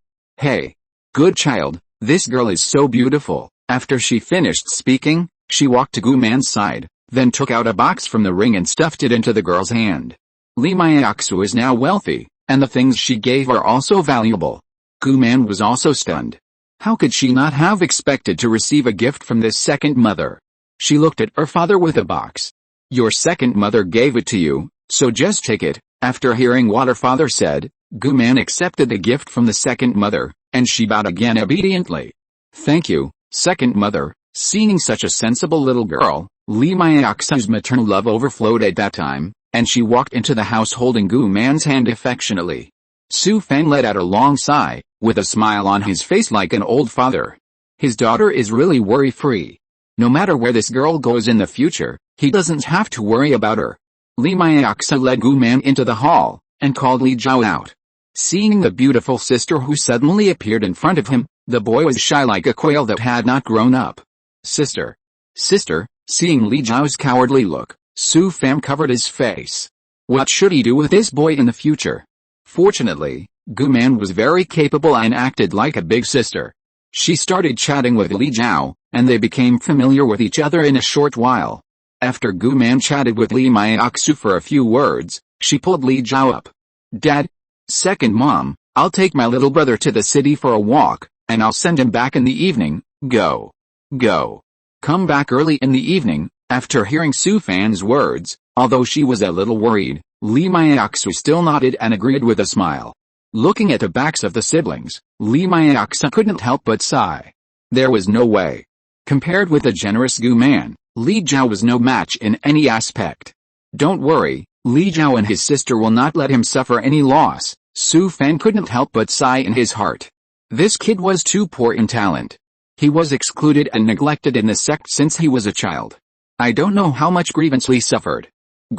good child, this girl is so beautiful." After she finished speaking, she walked to Gu Man's side, then took out a box from the ring and stuffed it into the girl's hand. Li Maiaxu is now wealthy, and the things she gave are also valuable. Gu Man was also stunned. How could she not have expected to receive a gift from this second mother? She looked at her father with a box. "Your second mother gave it to you, so just take it." After hearing what her father said, Gu Man accepted the gift from the second mother, and she bowed again obediently. "Thank you, second mother." Seeing such a sensible little girl, Li Maiaxu's maternal love overflowed at that time, and she walked into the house holding Gu Man's hand affectionately. Su Fan let out a long sigh, with a smile on his face like an old father. His daughter is really worry-free. No matter where this girl goes in the future, he doesn't have to worry about her. Li Maiaxu led Gu Man into the hall, and called Li Zhao out. Seeing the beautiful sister who suddenly appeared in front of him, the boy was shy like a quail that had not grown up. Sister. Seeing Li Zhao's cowardly look, Su Fan covered his face. What should he do with this boy in the future? Fortunately, Gu Man was very capable and acted like a big sister. She started chatting with Li Zhao, and they became familiar with each other in a short while. After Gu Man chatted with Li Maiaxu for a few words, she pulled Li Zhao up. "Dad, second mom, I'll take my little brother to the city for a walk, and I'll send him back in the evening. Go. Come back early in the evening." After hearing Su Fan's words, although she was a little worried, Li Maiaxu still nodded and agreed with a smile. Looking at the backs of the siblings, Li Maiaxu couldn't help but sigh. There was no way. Compared with the generous Gu Man, Li Zhao was no match in any aspect. "Don't worry, Li Zhao and his sister will not let him suffer any loss." Su Fan couldn't help but sigh in his heart. This kid was too poor in talent. He was excluded and neglected in the sect since he was a child. I don't know how much grievance Li suffered.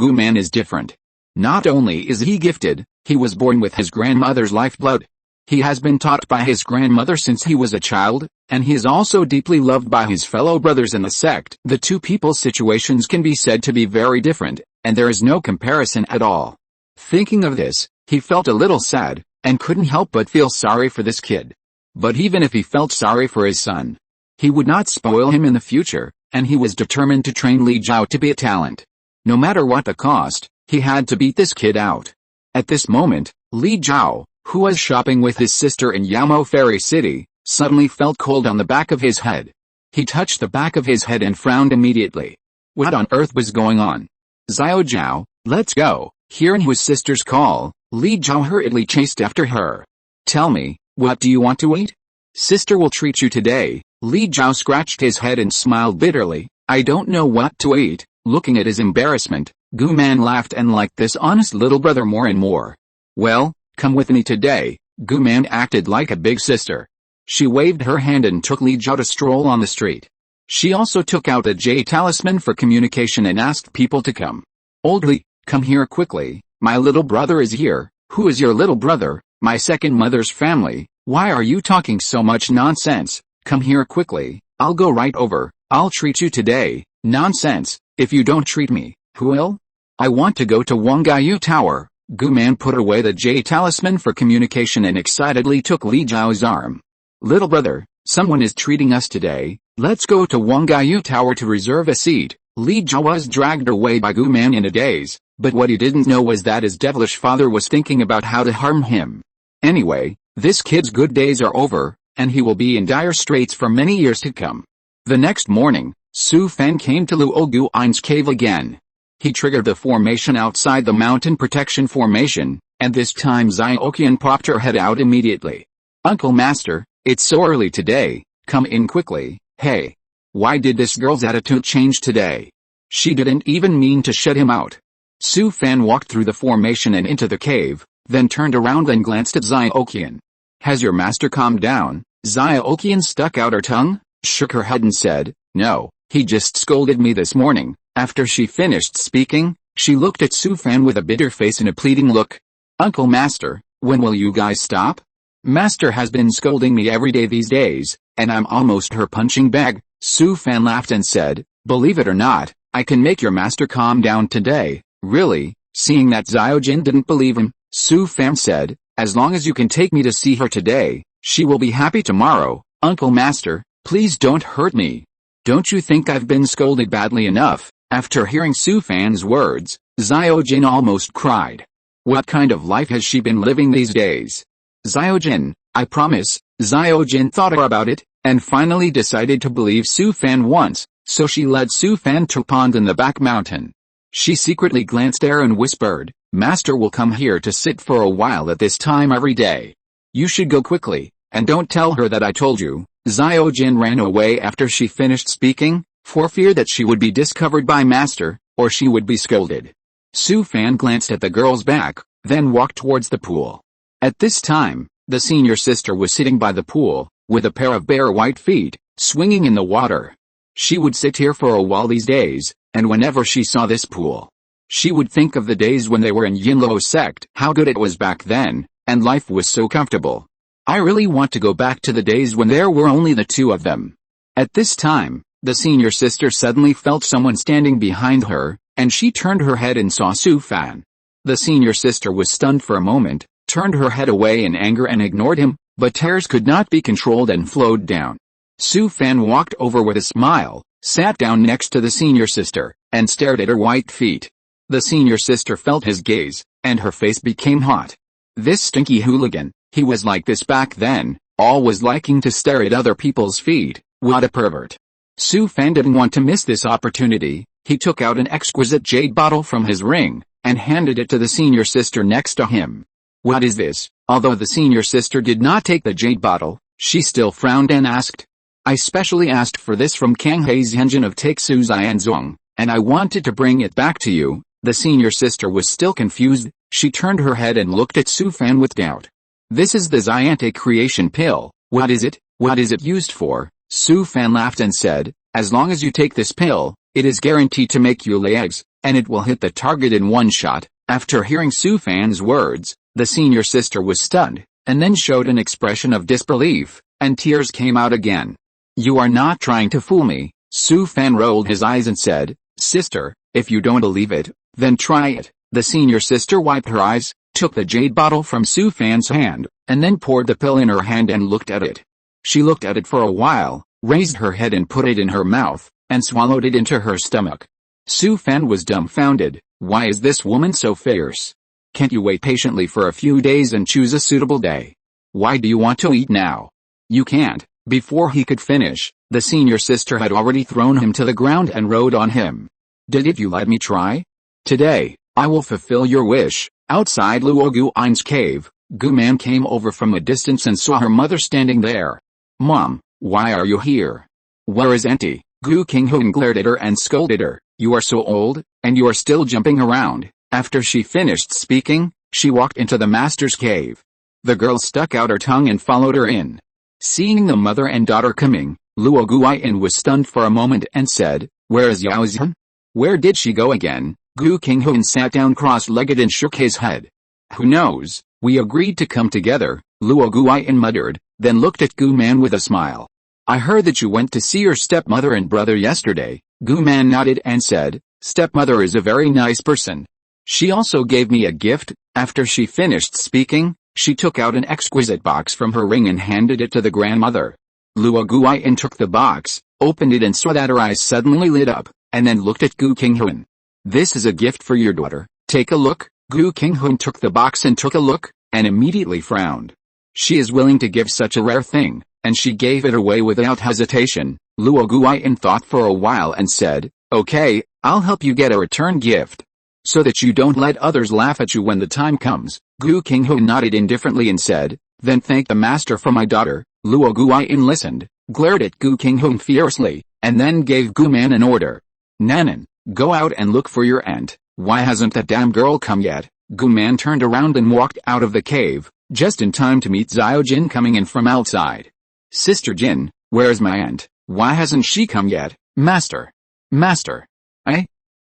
Gu Man is different. Not only is he gifted, he was born with his grandmother's lifeblood. He has been taught by his grandmother since he was a child, and he is also deeply loved by his fellow brothers in the sect. The two people's situations can be said to be very different, and there is no comparison at all. Thinking of this, he felt a little sad, and couldn't help but feel sorry for this kid. But even if he felt sorry for his son, he would not spoil him in the future, and he was determined to train Li Zhao to be a talent. No matter what the cost, he had to beat this kid out. At this moment, Li Zhao, who was shopping with his sister in Yamo Fairy City, suddenly felt cold on the back of his head. He touched the back of his head and frowned immediately. What on earth was going on? "Xiao Zhao, let's go." Hearing his sister's call, Li Zhao hurriedly chased after her. "Tell me, what do you want to eat?" "Sister will treat you today." Li Zhao scratched his head and smiled bitterly. "I don't know what to eat." Looking at his embarrassment, Gu Man laughed and liked this honest little brother more and more. "Well, come with me today." Gu Man acted like a big sister. She waved her hand and took Li Zhao to stroll on the street. She also took out a jade talisman for communication and asked people to come. "Old Li, come here quickly. My little brother is here." "Who is your little brother?" "My second mother's family." "Why are you talking so much nonsense? Come here quickly. I'll go right over. I'll treat you today." "Nonsense. If you don't treat me, who will?" "I want to go to Wangyu Tower." Gu Man put away the jade talisman for communication and excitedly took Li Zhao's arm. Little brother, someone is treating us today, let's go to Wangaiyu Tower to reserve a seat. Li Zhao was dragged away by Gu Man in a daze, but what he didn't know was that his devilish father was thinking about how to harm him. Anyway, this kid's good days are over, and he will be in dire straits for many years to come. The next morning, Su Fan came to Luo Guan's cave again. He triggered the formation outside the mountain protection formation, and this time Xiaoqian popped her head out immediately. Uncle Master, it's so early today, come in quickly. Hey. Why did this girl's attitude change today? She didn't even mean to shut him out. Su Fan walked through the formation and into the cave, then turned around and glanced at Xiaoqian. Has your master calmed down? Xiaoqian stuck out her tongue, shook her head and said, no, he just scolded me this morning. After she finished speaking, she looked at Su Fan with a bitter face and a pleading look. Uncle Master, when will you guys stop? Master has been scolding me every day these days, and I'm almost her punching bag. Su Fan laughed and said, believe it or not, I can make your master calm down today. Really? Seeing that Xiaojin didn't believe him, Su Fan said, as long as you can take me to see her today, she will be happy tomorrow. Uncle Master, please don't hurt me. Don't you think I've been scolded badly enough? After hearing Su Fan's words, Xiaojin almost cried. What kind of life has she been living these days? Xiaojin, I promise. Xiaojin thought about it, and finally decided to believe Su Fan once, so she led Su Fan to a pond in the back mountain. She secretly glanced there and whispered, Master will come here to sit for a while at this time every day. You should go quickly, and don't tell her that I told you. Xiaojin ran away after she finished speaking, for fear that she would be discovered by Master, or she would be scolded. Su Fan glanced at the girl's back, then walked towards the pool. At this time, the senior sister was sitting by the pool, with a pair of bare white feet, swinging in the water. She would sit here for a while these days, and whenever she saw this pool, she would think of the days when they were in Yinluo sect, how good it was back then, and life was so comfortable. I really want to go back to the days when there were only the two of them. At this time, the senior sister suddenly felt someone standing behind her, and she turned her head and saw Su Fan. The senior sister was stunned for a moment, turned her head away in anger and ignored him, but tears could not be controlled and flowed down. Su Fan walked over with a smile, sat down next to the senior sister, and stared at her white feet. The senior sister felt his gaze, and her face became hot. This stinky hooligan, he was like this back then, always liking to stare at other people's feet. What a pervert. Su Fan didn't want to miss this opportunity. He took out an exquisite jade bottle from his ring, and handed it to the senior sister next to him. What is this? Although the senior sister did not take the jade bottle, she still frowned and asked. I specially asked for this from Kanghei's engine of Taixu Xianzong, and I wanted to bring it back to you. The senior sister was still confused. She turned her head and looked at Su Fan with doubt. This is the Xiante creation pill. What is it? What is it used for? Su Fan laughed and said, as long as you take this pill, it is guaranteed to make you lay eggs, and it will hit the target in one shot. After hearing Su Fan's words, the senior sister was stunned, and then showed an expression of disbelief, and tears came out again. You are not trying to fool me. Su Fan rolled his eyes and said, Sister, if you don't believe it, then try it. The senior sister wiped her eyes, took the jade bottle from Su Fan's hand, and then poured the pill in her hand and looked at it. She looked at it for a while, raised her head and put it in her mouth, and swallowed it into her stomach. Su Fan was dumbfounded. Why is this woman so fierce? Can't you wait patiently for a few days and choose a suitable day? Why do you want to eat now? You can't. Before he could finish, the senior sister had already thrown him to the ground and rode on him. Did you let me try? Today, I will fulfill your wish. Outside Luo Guan's cave, Gu Man came over from a distance and saw her mother standing there. Mom, why are you here? Where is Auntie? Gu Qinghuan glared at her and scolded her. You are so old, and you are still jumping around. After she finished speaking, she walked into the master's cave. The girl stuck out her tongue and followed her in. Seeing the mother and daughter coming, Luo Guan was stunned for a moment and said, Where is Yaozian? Where did she go again? Gu Qinghuan sat down cross-legged and shook his head. Who knows? We agreed to come together, Luo Guan muttered, then looked at Gu Man with a smile. I heard that you went to see your stepmother and brother yesterday. Gu Man nodded and said, Stepmother is a very nice person. She also gave me a gift. After she finished speaking, she took out an exquisite box from her ring and handed it to the grandmother. Luo Guiyin took the box, opened it and saw that her eyes suddenly lit up, and then looked at Gu Qinghun. "This is a gift for your daughter, take a look." Gu Qinghun took the box and took a look, and immediately frowned. She is willing to give such a rare thing, and she gave it away without hesitation. Luo Guiyin thought for a while and said, "Okay, I'll help you get a return gift, so that you don't let others laugh at you when the time comes." Gu Qinghun nodded indifferently and said, "Then thank the master for my daughter." Luo Guiyin listened, glared at Gu Qinghun fiercely, and then gave Gu Man an order. "Nanan, go out and look for your aunt. Why hasn't that damn girl come yet?" Gu Man turned around and walked out of the cave, just in time to meet Xiao Jin coming in from outside. "Sister Jin, where's my aunt? Why hasn't she come yet?" Master.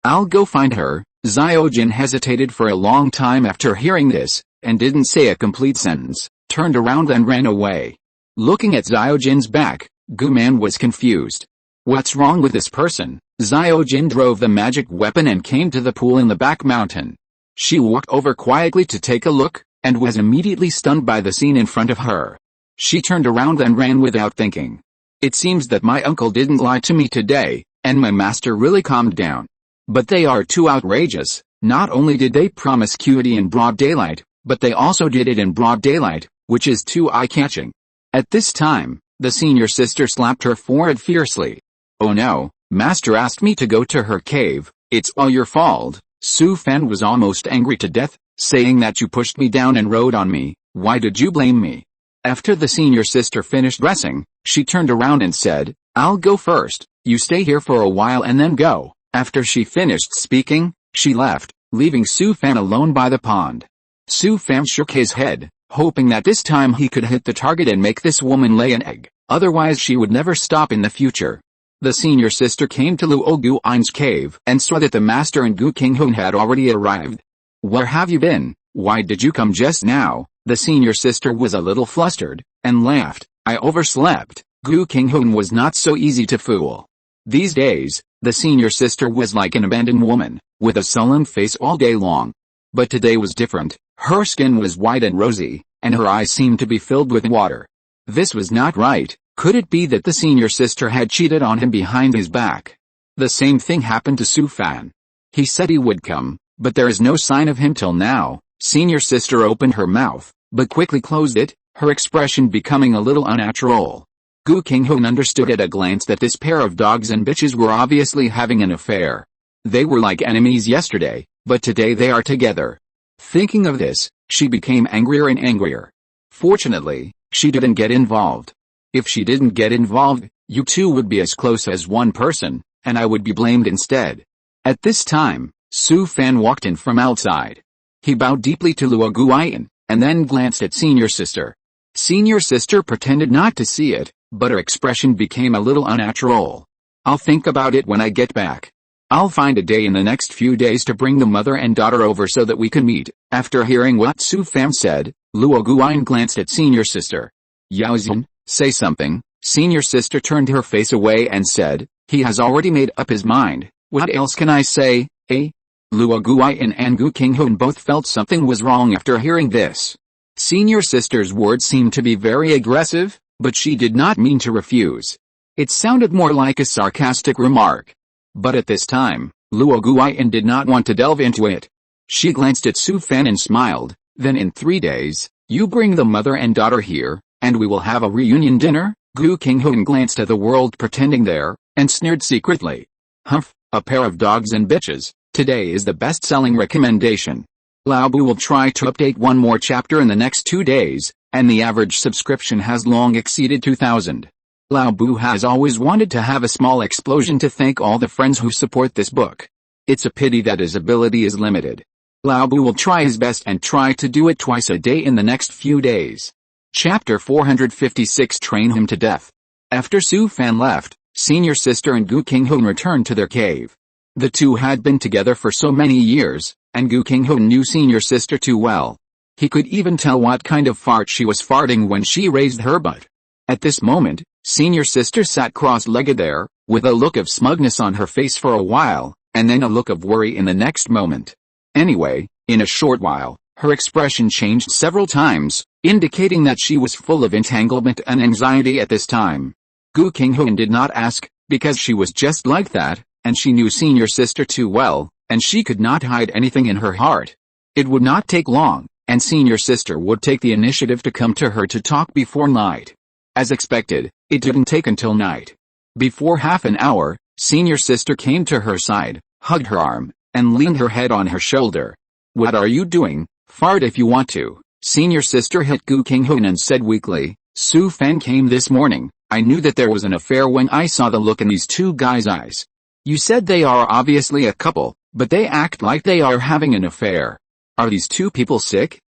I'll go find her." Xiao Jin hesitated for a long time after hearing this, and didn't say a complete sentence, turned around and ran away. Looking at Xiao Jin's back, Gu Man was confused. What's wrong with this person? Xiao Jin drove the magic weapon and came to the pool in the back mountain. She walked over quietly to take a look, and was immediately stunned by the scene in front of her. She turned around and ran without thinking. It seems that my uncle didn't lie to me today, and my master really calmed down. But they are too outrageous. Not only did they promiscuity in broad daylight, but they also did it in broad daylight, which is too eye-catching. At this time, the senior sister slapped her forehead fiercely. "Oh no, master asked me to go to her cave. It's all your fault." Su Fan was almost angry to death, saying that you pushed me down and rode on me. Why did you blame me? After the senior sister finished dressing, she turned around and said, "I'll go first. You stay here for a while and then go." After she finished speaking, she left, leaving Su Fan alone by the pond. Su Fan shook his head, hoping that this time he could hit the target and make this woman lay an egg, otherwise she would never stop in the future. The senior sister came to Luo Guiyin's cave and saw that the master and Gu Qinghun had already arrived. "Where have you been? Why did you come just now?" The senior sister was a little flustered, and laughed. "I overslept." Gu Qinghun was not so easy to fool. These days, the senior sister was like an abandoned woman, with a sullen face all day long. But today was different. Her skin was white and rosy, and her eyes seemed to be filled with water. This was not right. Could it be that the senior sister had cheated on him behind his back? The same thing happened to Su Fan. He said he would come, but there is no sign of him till now. Senior sister opened her mouth, but quickly closed it, her expression becoming a little unnatural. Gu Qinghun understood at a glance that this pair of dogs and bitches were obviously having an affair. They were like enemies yesterday, but today they are together. Thinking of this, she became angrier and angrier. Fortunately, she didn't get involved. If she didn't get involved, you two would be as close as one person, and I would be blamed instead. At this time, Su Fan walked in from outside. He bowed deeply to Luo Guiyin, and then glanced at senior sister. Senior sister pretended not to see it, but her expression became a little unnatural. "I'll think about it when I get back. I'll find a day in the next few days to bring the mother and daughter over so that we can meet." After hearing what Su Fan said, Luo Guiyin glanced at senior sister. "Yaozhen, say something." Senior sister turned her face away and said, "He has already made up his mind. What else can I say, eh?" Luo Guiyin and Gu Qinghun both felt something was wrong after hearing this. Senior sister's words seemed to be very aggressive, but she did not mean to refuse. It sounded more like a sarcastic remark. But at this time, Luo Guiyin did not want to delve into it. She glanced at Su Fan and smiled. "Then in 3 days, you bring the mother and daughter here, and we will have a reunion dinner?" Gu Qinghun glanced at the world pretending there, and sneered secretly. "Humph, a pair of dogs and bitches. Today is the best-selling recommendation. Lao Bu will try to update one more chapter in the next 2 days, and the average subscription has long exceeded 2,000. Lao Bu has always wanted to have a small explosion to thank all the friends who support this book. It's a pity that his ability is limited. Lao Bu will try his best and try to do it twice a day in the next few days." Chapter 456 Train Him to Death. After Su Fan left, senior sister and Gu Qinghun returned to their cave. The two had been together for so many years, and Gu Qinghun knew senior sister too well. He could even tell what kind of fart she was farting when she raised her butt. At this moment, senior sister sat cross-legged there, with a look of smugness on her face for a while, and then a look of worry in the next moment. Anyway, in a short while, her expression changed several times, indicating that she was full of entanglement and anxiety at this time. Gu Qinghuan did not ask, because she was just like that, and she knew senior sister too well, and she could not hide anything in her heart. It would not take long, and senior sister would take the initiative to come to her to talk before night. As expected, it didn't take until night. Before half an hour, senior sister came to her side, hugged her arm, and leaned her head on her shoulder. "What are you doing? Fart if you want to." Senior sister hit Gu Qinghuan and said weakly, "Su Fan came this morning. I knew that there was an affair when I saw the look in these two guys' eyes. You said they are obviously a couple, but they act like they are having an affair. Are these two people sick?"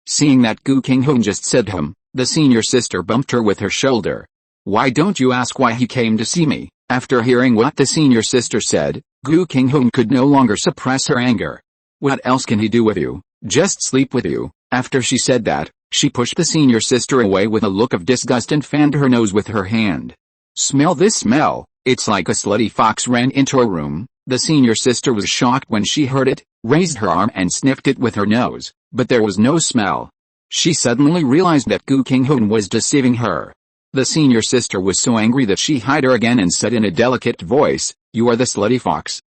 Seeing that Gu Qinghuan just said the senior sister bumped her with her shoulder. "Why don't you ask why he came to see me?" After hearing what the senior sister said, Gu Qinghuan could no longer suppress her anger. "What else can he do with you? Just sleep with you." After she said that, she pushed the senior sister away with a look of disgust and fanned her nose with her hand. "Smell this smell. It's like a slutty fox ran into a room." The senior sister was shocked when she heard it, raised her arm and sniffed it with her nose, but there was no smell. She suddenly realized that Gu Qinghuan was deceiving her. The senior sister was so angry that she hid her again and said in a delicate voice, "You are the slutty fox."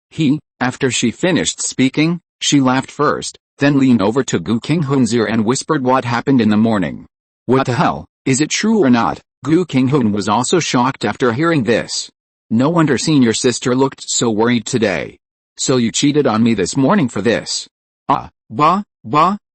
After she finished speaking, she laughed first, then leaned over to Gu Qinghuan's ear and whispered what happened in the morning. "What the hell, is it true or not?" Gu Qinghuan was also shocked after hearing this. No wonder senior sister looked so worried today. "So you cheated on me this morning for this?"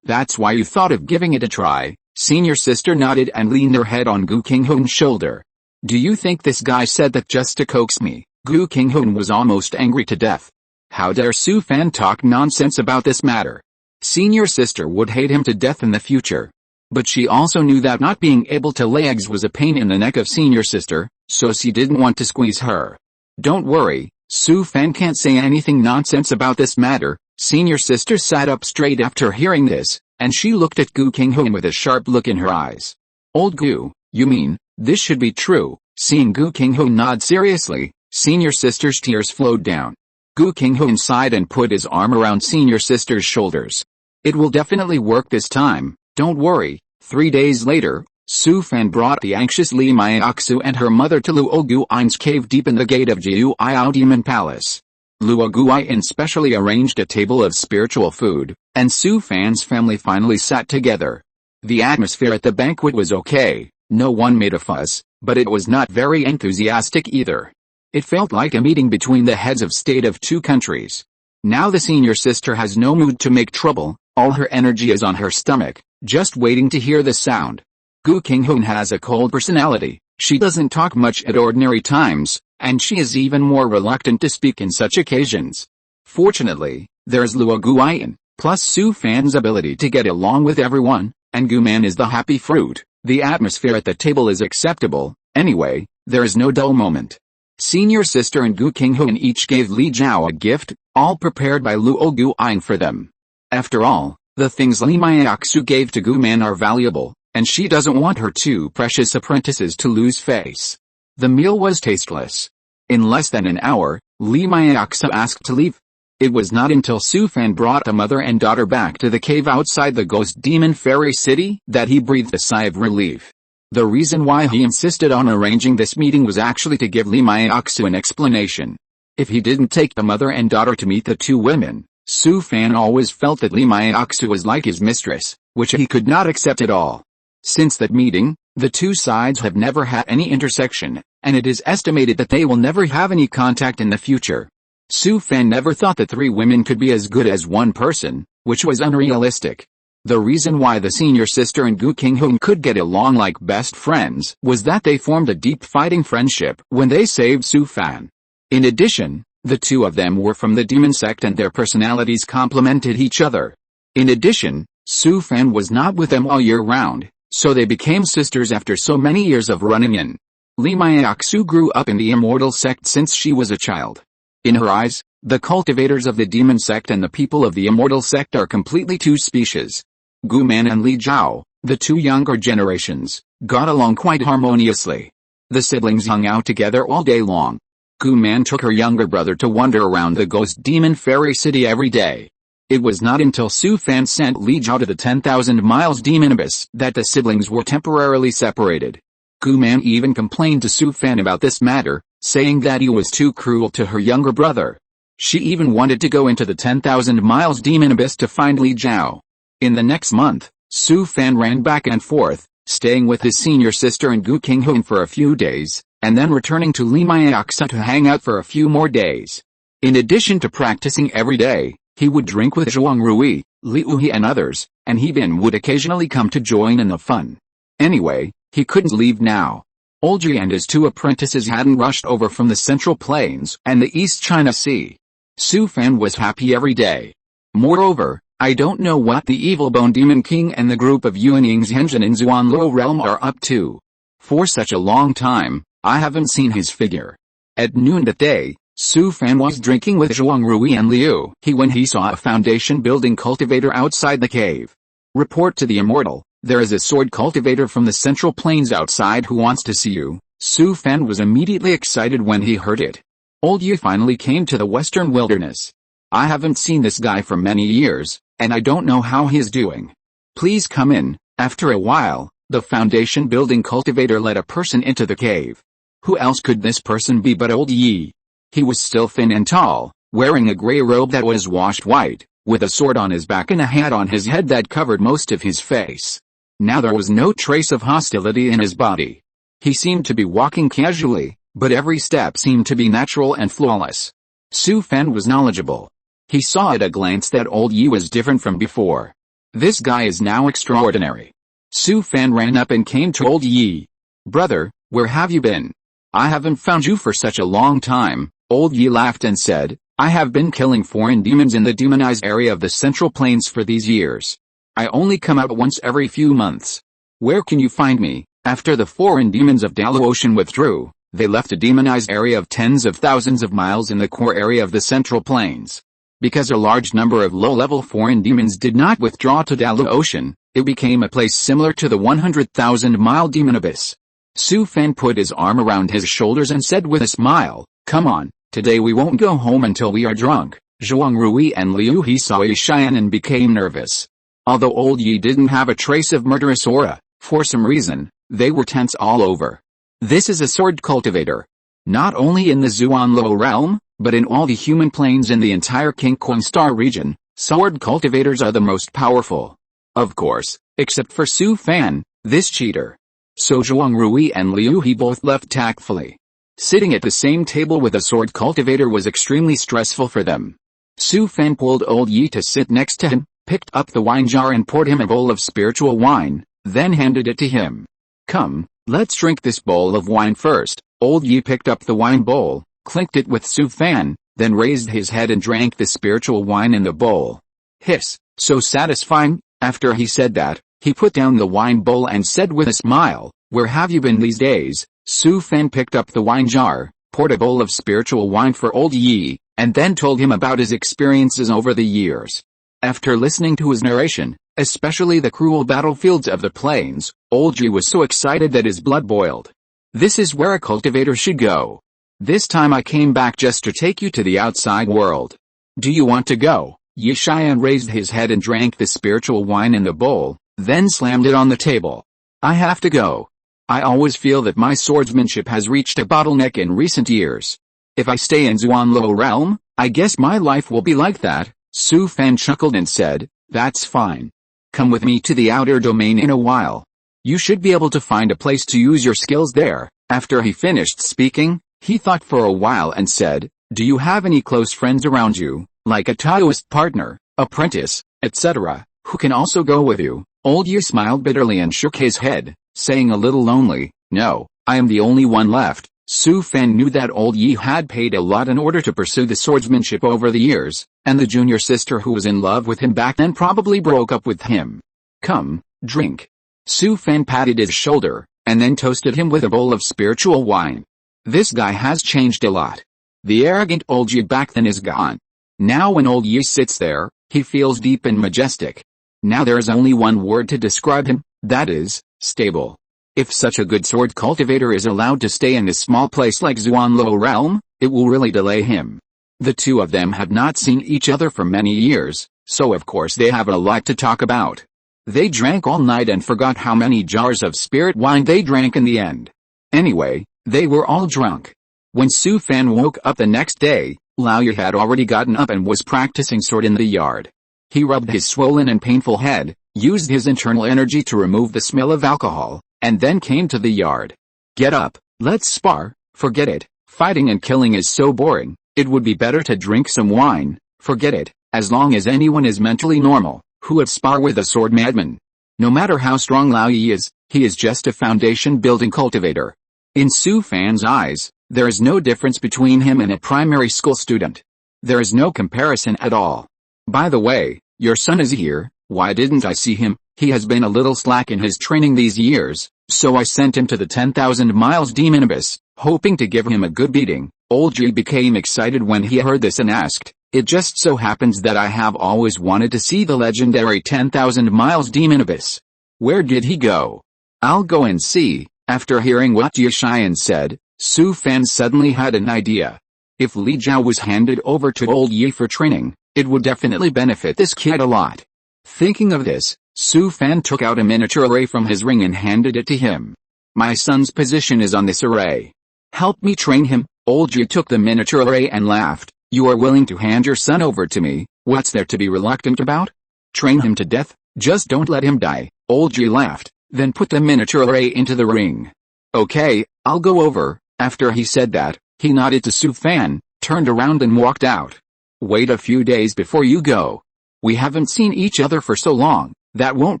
That's why you thought of giving it a try." Senior sister nodded and leaned her head on Gu Qinghuan's shoulder. "Do you think this guy said that just to coax me?" Gu Qinghuan was almost angry to death. How dare Su Fan talk nonsense about this matter? Senior sister would hate him to death in the future. But she also knew that not being able to lay eggs was a pain in the neck of senior sister, so she didn't want to squeeze her. "Don't worry, Su Fan can't say anything nonsense about this matter." Senior sister sat up straight after hearing this, and she looked at Gu Qinghuan with a sharp look in her eyes. "Old Gu, you mean, this should be true?" Seeing Gu Qinghuan nod seriously, senior sister's tears flowed down. Gu Qinghuan sighed and put his arm around senior sister's shoulders. "It will definitely work this time, don't worry." 3 days later, Su Fan brought the anxious Li Maiaxu and her mother to Luo Guan's cave deep in the gate of Jiu'ao Demon Palace. Luo Guan specially arranged a table of spiritual food, and Su Fan's family finally sat together. The atmosphere at the banquet was okay, no one made a fuss, but it was not very enthusiastic either. It felt like a meeting between the heads of state of two countries. Now the senior sister has no mood to make trouble, all her energy is on her stomach, just waiting to hear the sound. Gu Qinghuan has a cold personality, she doesn't talk much at ordinary times, and she is even more reluctant to speak in such occasions. Fortunately, there's Luo Guan, plus Su Fan's ability to get along with everyone, and Guman is the happy fruit. The atmosphere at the table is acceptable. Anyway, there is no dull moment. Senior sister and Gu Qinghuan each gave Li Zhao a gift, all prepared by Luo Guan for them. After all, the things Li Maiaxu gave to Guman are valuable, and she doesn't want her two precious apprentices to lose face. The meal was tasteless. In less than an hour, Li Maiaxu asked to leave. It was not until Su Fan brought the mother and daughter back to the cave outside the ghost demon fairy city that he breathed a sigh of relief. The reason why he insisted on arranging this meeting was actually to give Li Maiaxu an explanation. If he didn't take the mother and daughter to meet the two women, Su Fan always felt that Li Maiaxu was like his mistress, which he could not accept at all. Since that meeting, the two sides have never had any intersection, and it is estimated that they will never have any contact in the future. Su Fan never thought that three women could be as good as one person, which was unrealistic. The reason why the senior sister and Gu Qinghuan could get along like best friends was that they formed a deep fighting friendship when they saved Su Fan. In addition, the two of them were from the demon sect and their personalities complemented each other. In addition, Su Fan was not with them all year round, so they became sisters after so many years of running in. Li Maiaxu grew up in the immortal sect since she was a child. In her eyes, the cultivators of the demon sect and the people of the immortal sect are completely two species. Guman and Li Zhao, the two younger generations, got along quite harmoniously. The siblings hung out together all day long. Guman took her younger brother to wander around the ghost demon fairy city every day. It was not until Su Fan sent Li Jiao to the 10,000 miles demon abyss that the siblings were temporarily separated. Gu Man even complained to Su Fan about this matter, saying that he was too cruel to her younger brother. She even wanted to go into the 10,000 miles demon abyss to find Li Jiao. In the next month, Su Fan ran back and forth, staying with his senior sister and Gu Qinghuan for a few days, and then returning to Li Miaoxa to hang out for a few more days. In addition to practicing every day, he would drink with Zhuang Rui, Li Uhi and others, and He Bin would occasionally come to join in the fun. Anyway, he couldn't leave now. Old Ji and his 2 apprentices hadn't rushed over from the Central Plains and the East China Sea. Su Fan was happy every day. Moreover, I don't know what the Evil Bone Demon King and the group of Yuanying's Henshin in Zuanluo realm are up to. For such a long time, I haven't seen his figure. At noon that day, Su Fan was drinking with Zhuang Rui and Liu He when he saw a foundation building cultivator outside the cave. Report to the immortal, there is a sword cultivator from the Central Plains outside who wants to see you. Su Fan was immediately excited when he heard it. Old Yu finally came to the western wilderness. I haven't seen this guy for many years, and I don't know how he is doing. Please come in. After a while, the foundation building cultivator led a person into the cave. Who else could this person be but Old Yi? He was still thin and tall, wearing a gray robe that was washed white, with a sword on his back and a hat on his head that covered most of his face. Now there was no trace of hostility in his body. He seemed to be walking casually, but every step seemed to be natural and flawless. Su Fan was knowledgeable. He saw at a glance that Old Yi was different from before. This guy is now extraordinary. Su Fan ran up and came to Old Yi. Brother, where have you been? I haven't found you for such a long time. Old Yi laughed and said, I have been killing foreign demons in the demonized area of the Central Plains for these years. I only come out once every few months. Where can you find me? After the foreign demons of Dalu Ocean withdrew, they left a demonized area of tens of thousands of miles in the core area of the Central Plains. Because a large number of low-level foreign demons did not withdraw to Dalu Ocean, it became a place similar to the 100,000-mile demon abyss. Su Fan put his arm around his shoulders and said with a smile, Come on, today we won't go home until we are drunk. Zhuang Rui and Liu He saw Yishian and became nervous. Although Old Yi didn't have a trace of murderous aura, for some reason, they were tense all over. This is a sword cultivator. Not only in the Zuanluo realm, but in all the human planes in the entire Qingquan Star region, sword cultivators are the most powerful. Of course, except for Su Fan, this cheater. So Zhuang Rui and Liu He both left tactfully. Sitting at the same table with a sword cultivator was extremely stressful for them. Su Fan pulled Old Yi to sit next to him, picked up the wine jar and poured him a bowl of spiritual wine, then handed it to him. Come, let's drink this bowl of wine first. Old Yi picked up the wine bowl, clinked it with Su Fan, then raised his head and drank the spiritual wine in the bowl. Hiss, so satisfying. After he said that, he put down the wine bowl and said with a smile, Where have you been these days? Su Fan picked up the wine jar, poured a bowl of spiritual wine for Old Yi, and then told him about his experiences over the years. After listening to his narration, especially the cruel battlefields of the plains, Old Yi was so excited that his blood boiled. This is where a cultivator should go. This time I came back just to take you to the outside world. Do you want to go? Yishian raised his head and drank the spiritual wine in the bowl, then slammed it on the table. I have to go. I always feel that my swordsmanship has reached a bottleneck in recent years. If I stay in Zuanluo realm, I guess my life will be like that. Su Fan chuckled and said, That's fine. Come with me to the outer domain in a while. You should be able to find a place to use your skills there. After he finished speaking, he thought for a while and said, Do you have any close friends around you, like a Taoist partner, apprentice, etc., who can also go with you? Old Yi smiled bitterly and shook his head, saying a little lonely, No, I am the only one left. Su Fan knew that Old Yi had paid a lot in order to pursue the swordsmanship over the years, and the junior sister who was in love with him back then probably broke up with him. Come, drink. Su Fan patted his shoulder, and then toasted him with a bowl of spiritual wine. This guy has changed a lot. The arrogant Old Yi back then is gone. Now when Old Yi sits there, he feels deep and majestic. Now there is only one word to describe him, that is, stable. If such a good sword cultivator is allowed to stay in a small place like Zuanluo realm, it will really delay him. The two of them had not seen each other for many years, So of course they have a lot to talk about. They drank all night and forgot how many jars of spirit wine they drank in the end. Anyway, they were all drunk. When Su Fan woke up the next day, Lao Ye had already gotten up and was practicing sword in the yard. He rubbed his swollen and painful head, used his internal energy to remove the smell of alcohol, and then came to the yard. Get up, let's spar, forget it, fighting and killing is so boring, it would be better to drink some wine, forget it, as long as anyone is mentally normal, who would spar with a sword madman? No matter how strong Lao Ye is, he is just a foundation-building cultivator. In Su Fan's eyes, there is no difference between him and a primary school student. There is no comparison at all. By the way, your son is here, why didn't I see him? He has been a little slack in his training these years, so I sent him to the 10,000 miles demon abyss, hoping to give him a good beating. Old Ji became excited when he heard this and asked, it just so happens that I have always wanted to see the legendary 10,000 miles demon abyss. Where did he go? I'll go and see. After hearing what Jie Xian said, Su Fan suddenly had an idea. If Li Jiao was handed over to Old Yi for training, it would definitely benefit this kid a lot. Thinking of this, Su Fan took out a miniature array from his ring and handed it to him. My son's position is on this array. Help me train him. Old Ji took the miniature array and laughed. You are willing to hand your son over to me, what's there to be reluctant about? Train him to death, just don't let him die. Old Ji laughed, then put the miniature array into the ring. Okay, I'll go over. After he said that, he nodded to Su Fan, turned around and walked out. Wait a few days before you go. We haven't seen each other for so long, that won't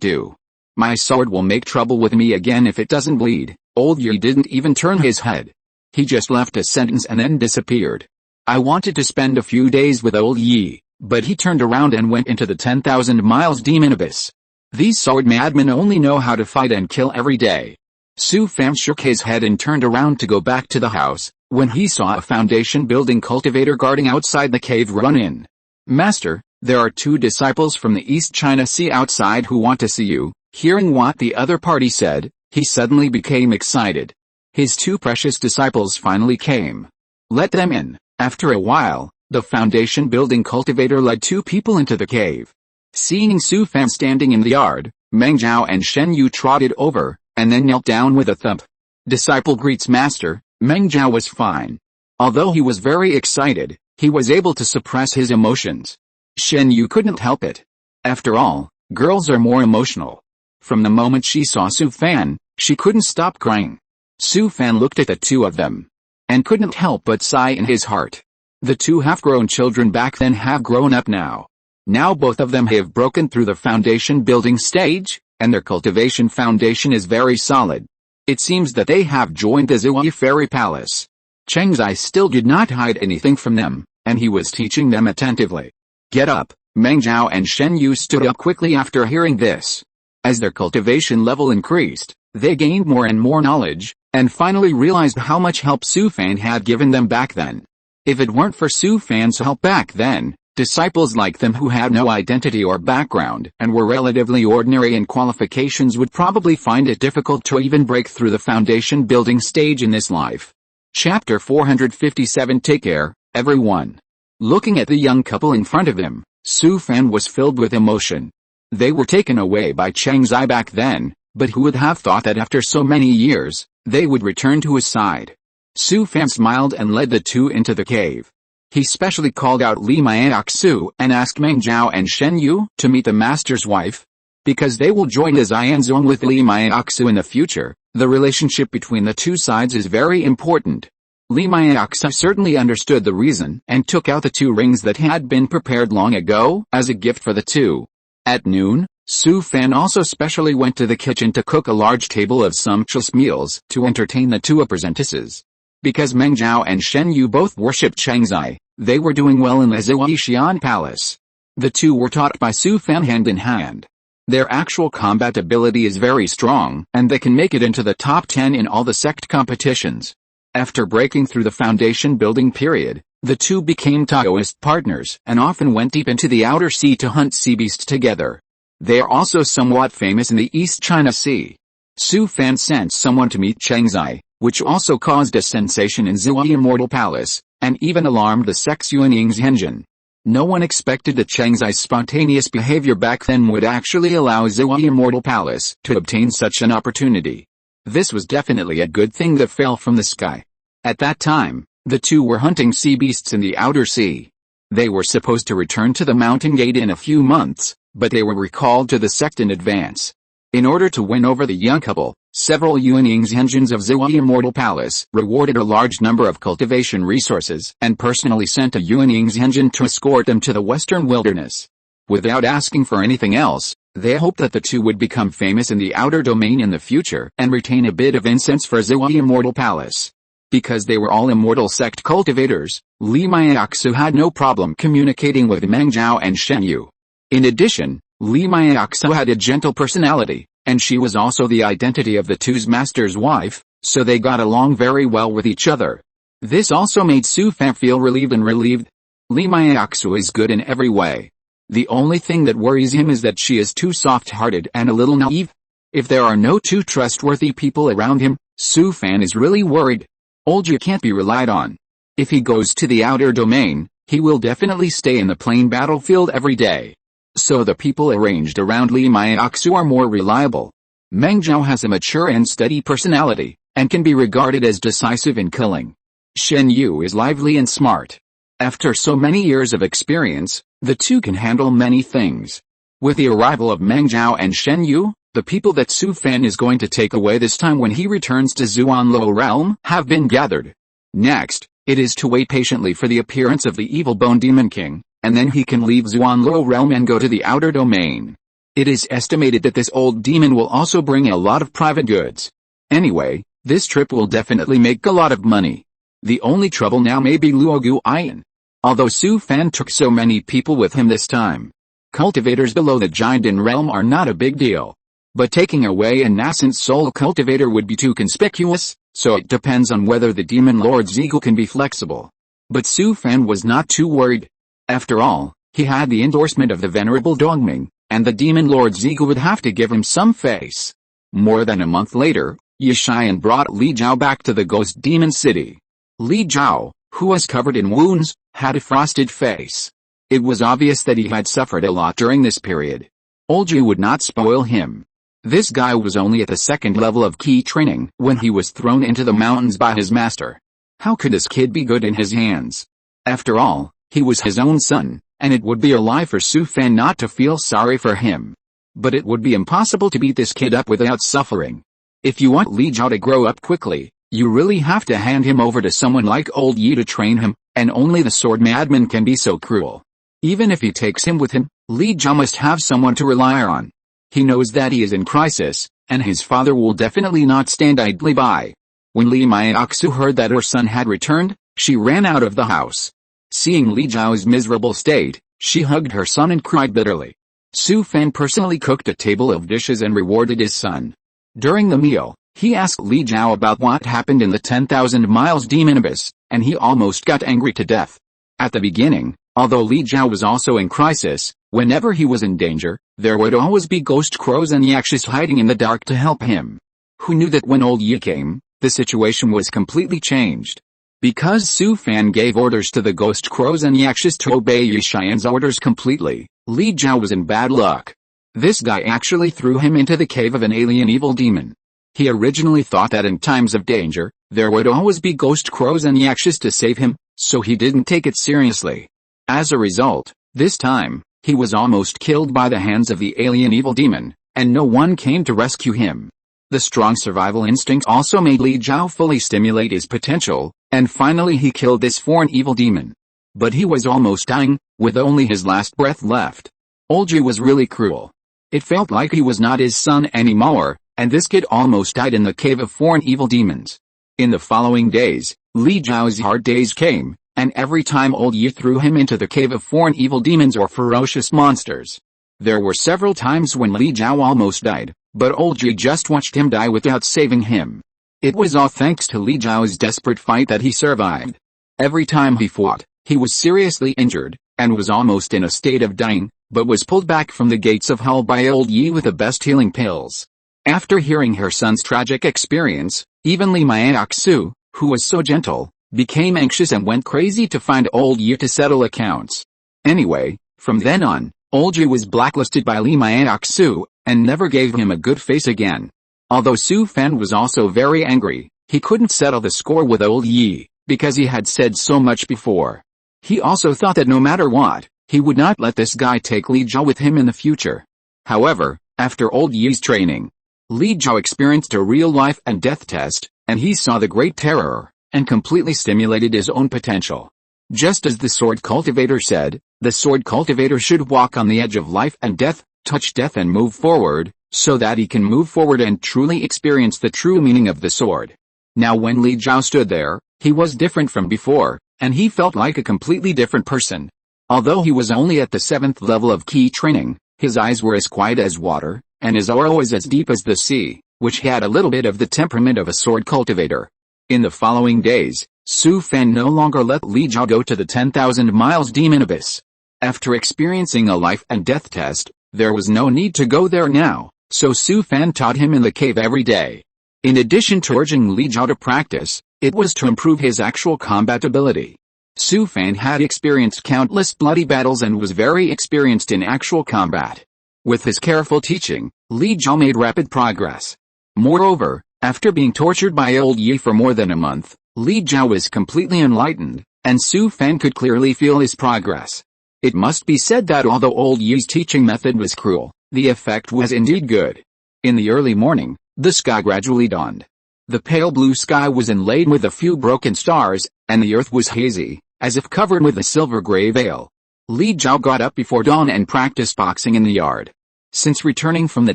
do. My sword will make trouble with me again if it doesn't bleed. Old Yi didn't even turn his head. He just left a sentence and then disappeared. I wanted to spend a few days with Old Yi, but he turned around and went into the 10,000 miles demon abyss. These sword madmen only know how to fight and kill every day. Su Fan shook his head and turned around to go back to the house, when he saw a foundation-building cultivator guarding outside the cave run in. Master, there are 2 disciples from the East China Sea outside who want to see you. Hearing what the other party said, he suddenly became excited. His 2 precious disciples finally came. Let them in. After a while, the foundation-building cultivator led 2 people into the cave. Seeing Su Fan standing in the yard, Meng Zhao and Shen Yu trotted over, and then knelt down with a thump. Disciple greets master. Meng Zhao was fine. Although he was very excited, he was able to suppress his emotions. Shen Yu couldn't help it. After all, girls are more emotional. From the moment she saw Su Fan, she couldn't stop crying. Su Fan looked at the 2 of them, and couldn't help but sigh in his heart. The 2 half-grown children back then have grown up now. Now both of them have broken through the foundation building stage, and their cultivation foundation is very solid. It seems that they have joined the Zhuyi Fairy Palace. Cheng Zai still did not hide anything from them, and he was teaching them attentively. Get up. Meng Zhao and Shen Yu stood up quickly after hearing this. As their cultivation level increased, they gained more and more knowledge, and finally realized how much help Su Fan had given them back then. If it weren't for Su Fan's help back then, disciples like them who had no identity or background and were relatively ordinary in qualifications would probably find it difficult to even break through the foundation building stage in this life. Chapter 457. Take care, everyone. Looking at the young couple in front of him, Su Fan was filled with emotion. They were taken away by Cheng Zai back then, but who would have thought that after so many years, they would return to his side? Su Fan smiled and led the 2 into the cave. He specially called out Li Maiaxu and asked Meng Zhao and Shen Yu to meet the master's wife. Because they will join the Xianzong with Li Maiaxu in the future, the relationship between the 2 sides is very important. Li Maiaxu certainly understood the reason and took out the 2 rings that had been prepared long ago as a gift for the 2. At noon, Su Fan also specially went to the kitchen to cook a large table of sumptuous meals to entertain the 2 apprentices. Because Meng Zhao and Shen Yu both worshipped Cheng Zai, they were doing well in the Zhuyi Palace. The 2 were taught by Su Fan hand in hand. Their actual combat ability is very strong, and they can make it into the top 10 in all the sect competitions. After breaking through the foundation building period, the 2 became Taoist partners and often went deep into the outer sea to hunt sea beasts together. They are also somewhat famous in the East China Sea. Su Fan sent someone to meet Cheng Zai, which also caused a sensation in Zhuyi Immortal Palace, and even alarmed the sect's Yuanying's Henjin. No one expected that Cheng Zai's spontaneous behavior back then would actually allow Zhuo's immortal palace to obtain such an opportunity. This was definitely a good thing that fell from the sky. At that time, the two were hunting sea beasts in the outer sea. They were supposed to return to the mountain gate in a few months, but they were recalled to the sect in advance. In order to win over the young couple, several unimaginable of Zhuo's immortal palace rewarded a large number of cultivation resources and personally sent a unimaginable to escort them to the western wilderness. Without asking for anything else, they hoped that the two would become famous in the outer domain in the future and retain a bit of incense for Zhuo's immortal palace. Because they were all immortal sect cultivators, Li Maiaxu had no problem communicating with Meng Zhao and Shen Yu. In addition, Li Maiaxu had a gentle personality, and she was also the identity of the two's master's wife, so they got along very well with each other. This also made Su Fan feel relieved. Li Maiaxu is good in every way. The only thing that worries him is that she is too soft-hearted and a little naive. If there are no two trustworthy people around him, Su Fan is really worried. Old Yi can't be relied on. If he goes to the outer domain, he will definitely stay in the plain battlefield every day. So the people arranged around Li Maiaxu are more reliable. Meng Zhao has a mature and steady personality, and can be regarded as decisive in killing. Shen Yu is lively and smart. After so many years of experience, the two can handle many things. With the arrival of Meng Zhao and Shen Yu, the people that Su Fan is going to take away this time when he returns to Zuanluo realm have been gathered. Next, it is to wait patiently for the appearance of the evil Bone Demon King, and then he can leave Zuanluo realm and go to the outer domain. It is estimated that this old demon will also bring a lot of private goods. Anyway, this trip will definitely make a lot of money. The only trouble now may be Luo Guiyan. Although Su Fan took so many people with him this time, cultivators below the Jianden realm are not a big deal. But taking away a nascent soul cultivator would be too conspicuous, so it depends on whether the demon lord Ziegel can be flexible. But Su Fan was not too worried. After all, he had the endorsement of the venerable Dongming, and the demon lord Ziegel would have to give him some face. More than a month later, Ye Xian brought Li Zhao back to the ghost demon city. Li Zhao, who was covered in wounds, had a frosted face. It was obvious that he had suffered a lot during this period. Old Ji would not spoil him. This guy was only at the second level of key training when he was thrown into the mountains by his master. How could this kid be good in his hands? After all, he was his own son, and it would be a lie for Su Fan not to feel sorry for him. But it would be impossible to beat this kid up without suffering. If you want Li Zhao to grow up quickly, you really have to hand him over to someone like Old Yi to train him, and only the sword madman can be so cruel. Even if he takes him with him, Li Zhao must have someone to rely on. He knows that he is in crisis, and his father will definitely not stand idly by. When Li Maiaxu heard that her son had returned, she ran out of the house. Seeing Li Zhao's miserable state, she hugged her son and cried bitterly. Su Fan personally cooked a table of dishes and rewarded his son. During the meal, he asked Li Zhao about what happened in the 10,000 miles demon abyss, and he almost got angry to death. At the beginning, although Li Zhao was also in crisis, whenever he was in danger, there would always be ghost crows and yakshas hiding in the dark to help him. Who knew that when Old Yi came, the situation was completely changed? Because Su Fan gave orders to the ghost crows and yakshas to obey Ye Xian's orders completely, Li Zhao was in bad luck. This guy actually threw him into the cave of an alien evil demon. He originally thought that in times of danger, there would always be ghost crows and yakshas to save him, so he didn't take it seriously. As a result, this time, he was almost killed by the hands of the alien evil demon, and no one came to rescue him. The strong survival instinct also made Li Zhao fully stimulate his potential, and finally he killed this foreign evil demon. But he was almost dying, with only his last breath left. Old Ji was really cruel. It felt like he was not his son anymore, and this kid almost died in the cave of foreign evil demons. In the following days, Li Zhao's hard days came, and every time Old Yi threw him into the cave of foreign evil demons or ferocious monsters. There were several times when Li Zhao almost died, but Old Yi just watched him die without saving him. It was all thanks to Li Zhao's desperate fight that he survived. Every time he fought, he was seriously injured, and was almost in a state of dying, but was pulled back from the gates of hell by Old Yi with the best healing pills. After hearing her son's tragic experience, even Li Maiaxu, who was so gentle, became anxious and went crazy to find Old Yi to settle accounts. Anyway, from then on, Old Yi was blacklisted by Li Mianxu, and never gave him a good face again. Although Su Fan was also very angry, he couldn't settle the score with Old Yi, because he had said so much before. He also thought that no matter what, he would not let this guy take Li Jiao with him in the future. However, after Old Yi's training, Li Jiao experienced a real life and death test, and he saw the great terror, and completely stimulated his own potential. Just as the sword cultivator said, the sword cultivator should walk on the edge of life and death, touch death and move forward, so that he can move forward and truly experience the true meaning of the sword. Now when Li Jiao stood there, he was different from before, and he felt like a completely different person. Although he was only at the 7th level of key training, his eyes were as quiet as water, and his aura was as deep as the sea, which had a little bit of the temperament of a sword cultivator. In the following days, Su Fan no longer let Li Jiao go to the 10,000 miles demon abyss. After experiencing a life and death test, there was no need to go there now, so Su Fan taught him in the cave every day. In addition to urging Li Jiao to practice, it was to improve his actual combat ability. Su Fan had experienced countless bloody battles and was very experienced in actual combat. With his careful teaching, Li Jiao made rapid progress. Moreover, after being tortured by Old Yi for more than a month, Li Jiao was completely enlightened, and Su Fan could clearly feel his progress. It must be said that although Old Yi's teaching method was cruel, the effect was indeed good. In the early morning, the sky gradually dawned. The pale blue sky was inlaid with a few broken stars, and the earth was hazy, as if covered with a silver-gray veil. Li Jiao got up before dawn and practiced boxing in the yard. Since returning from the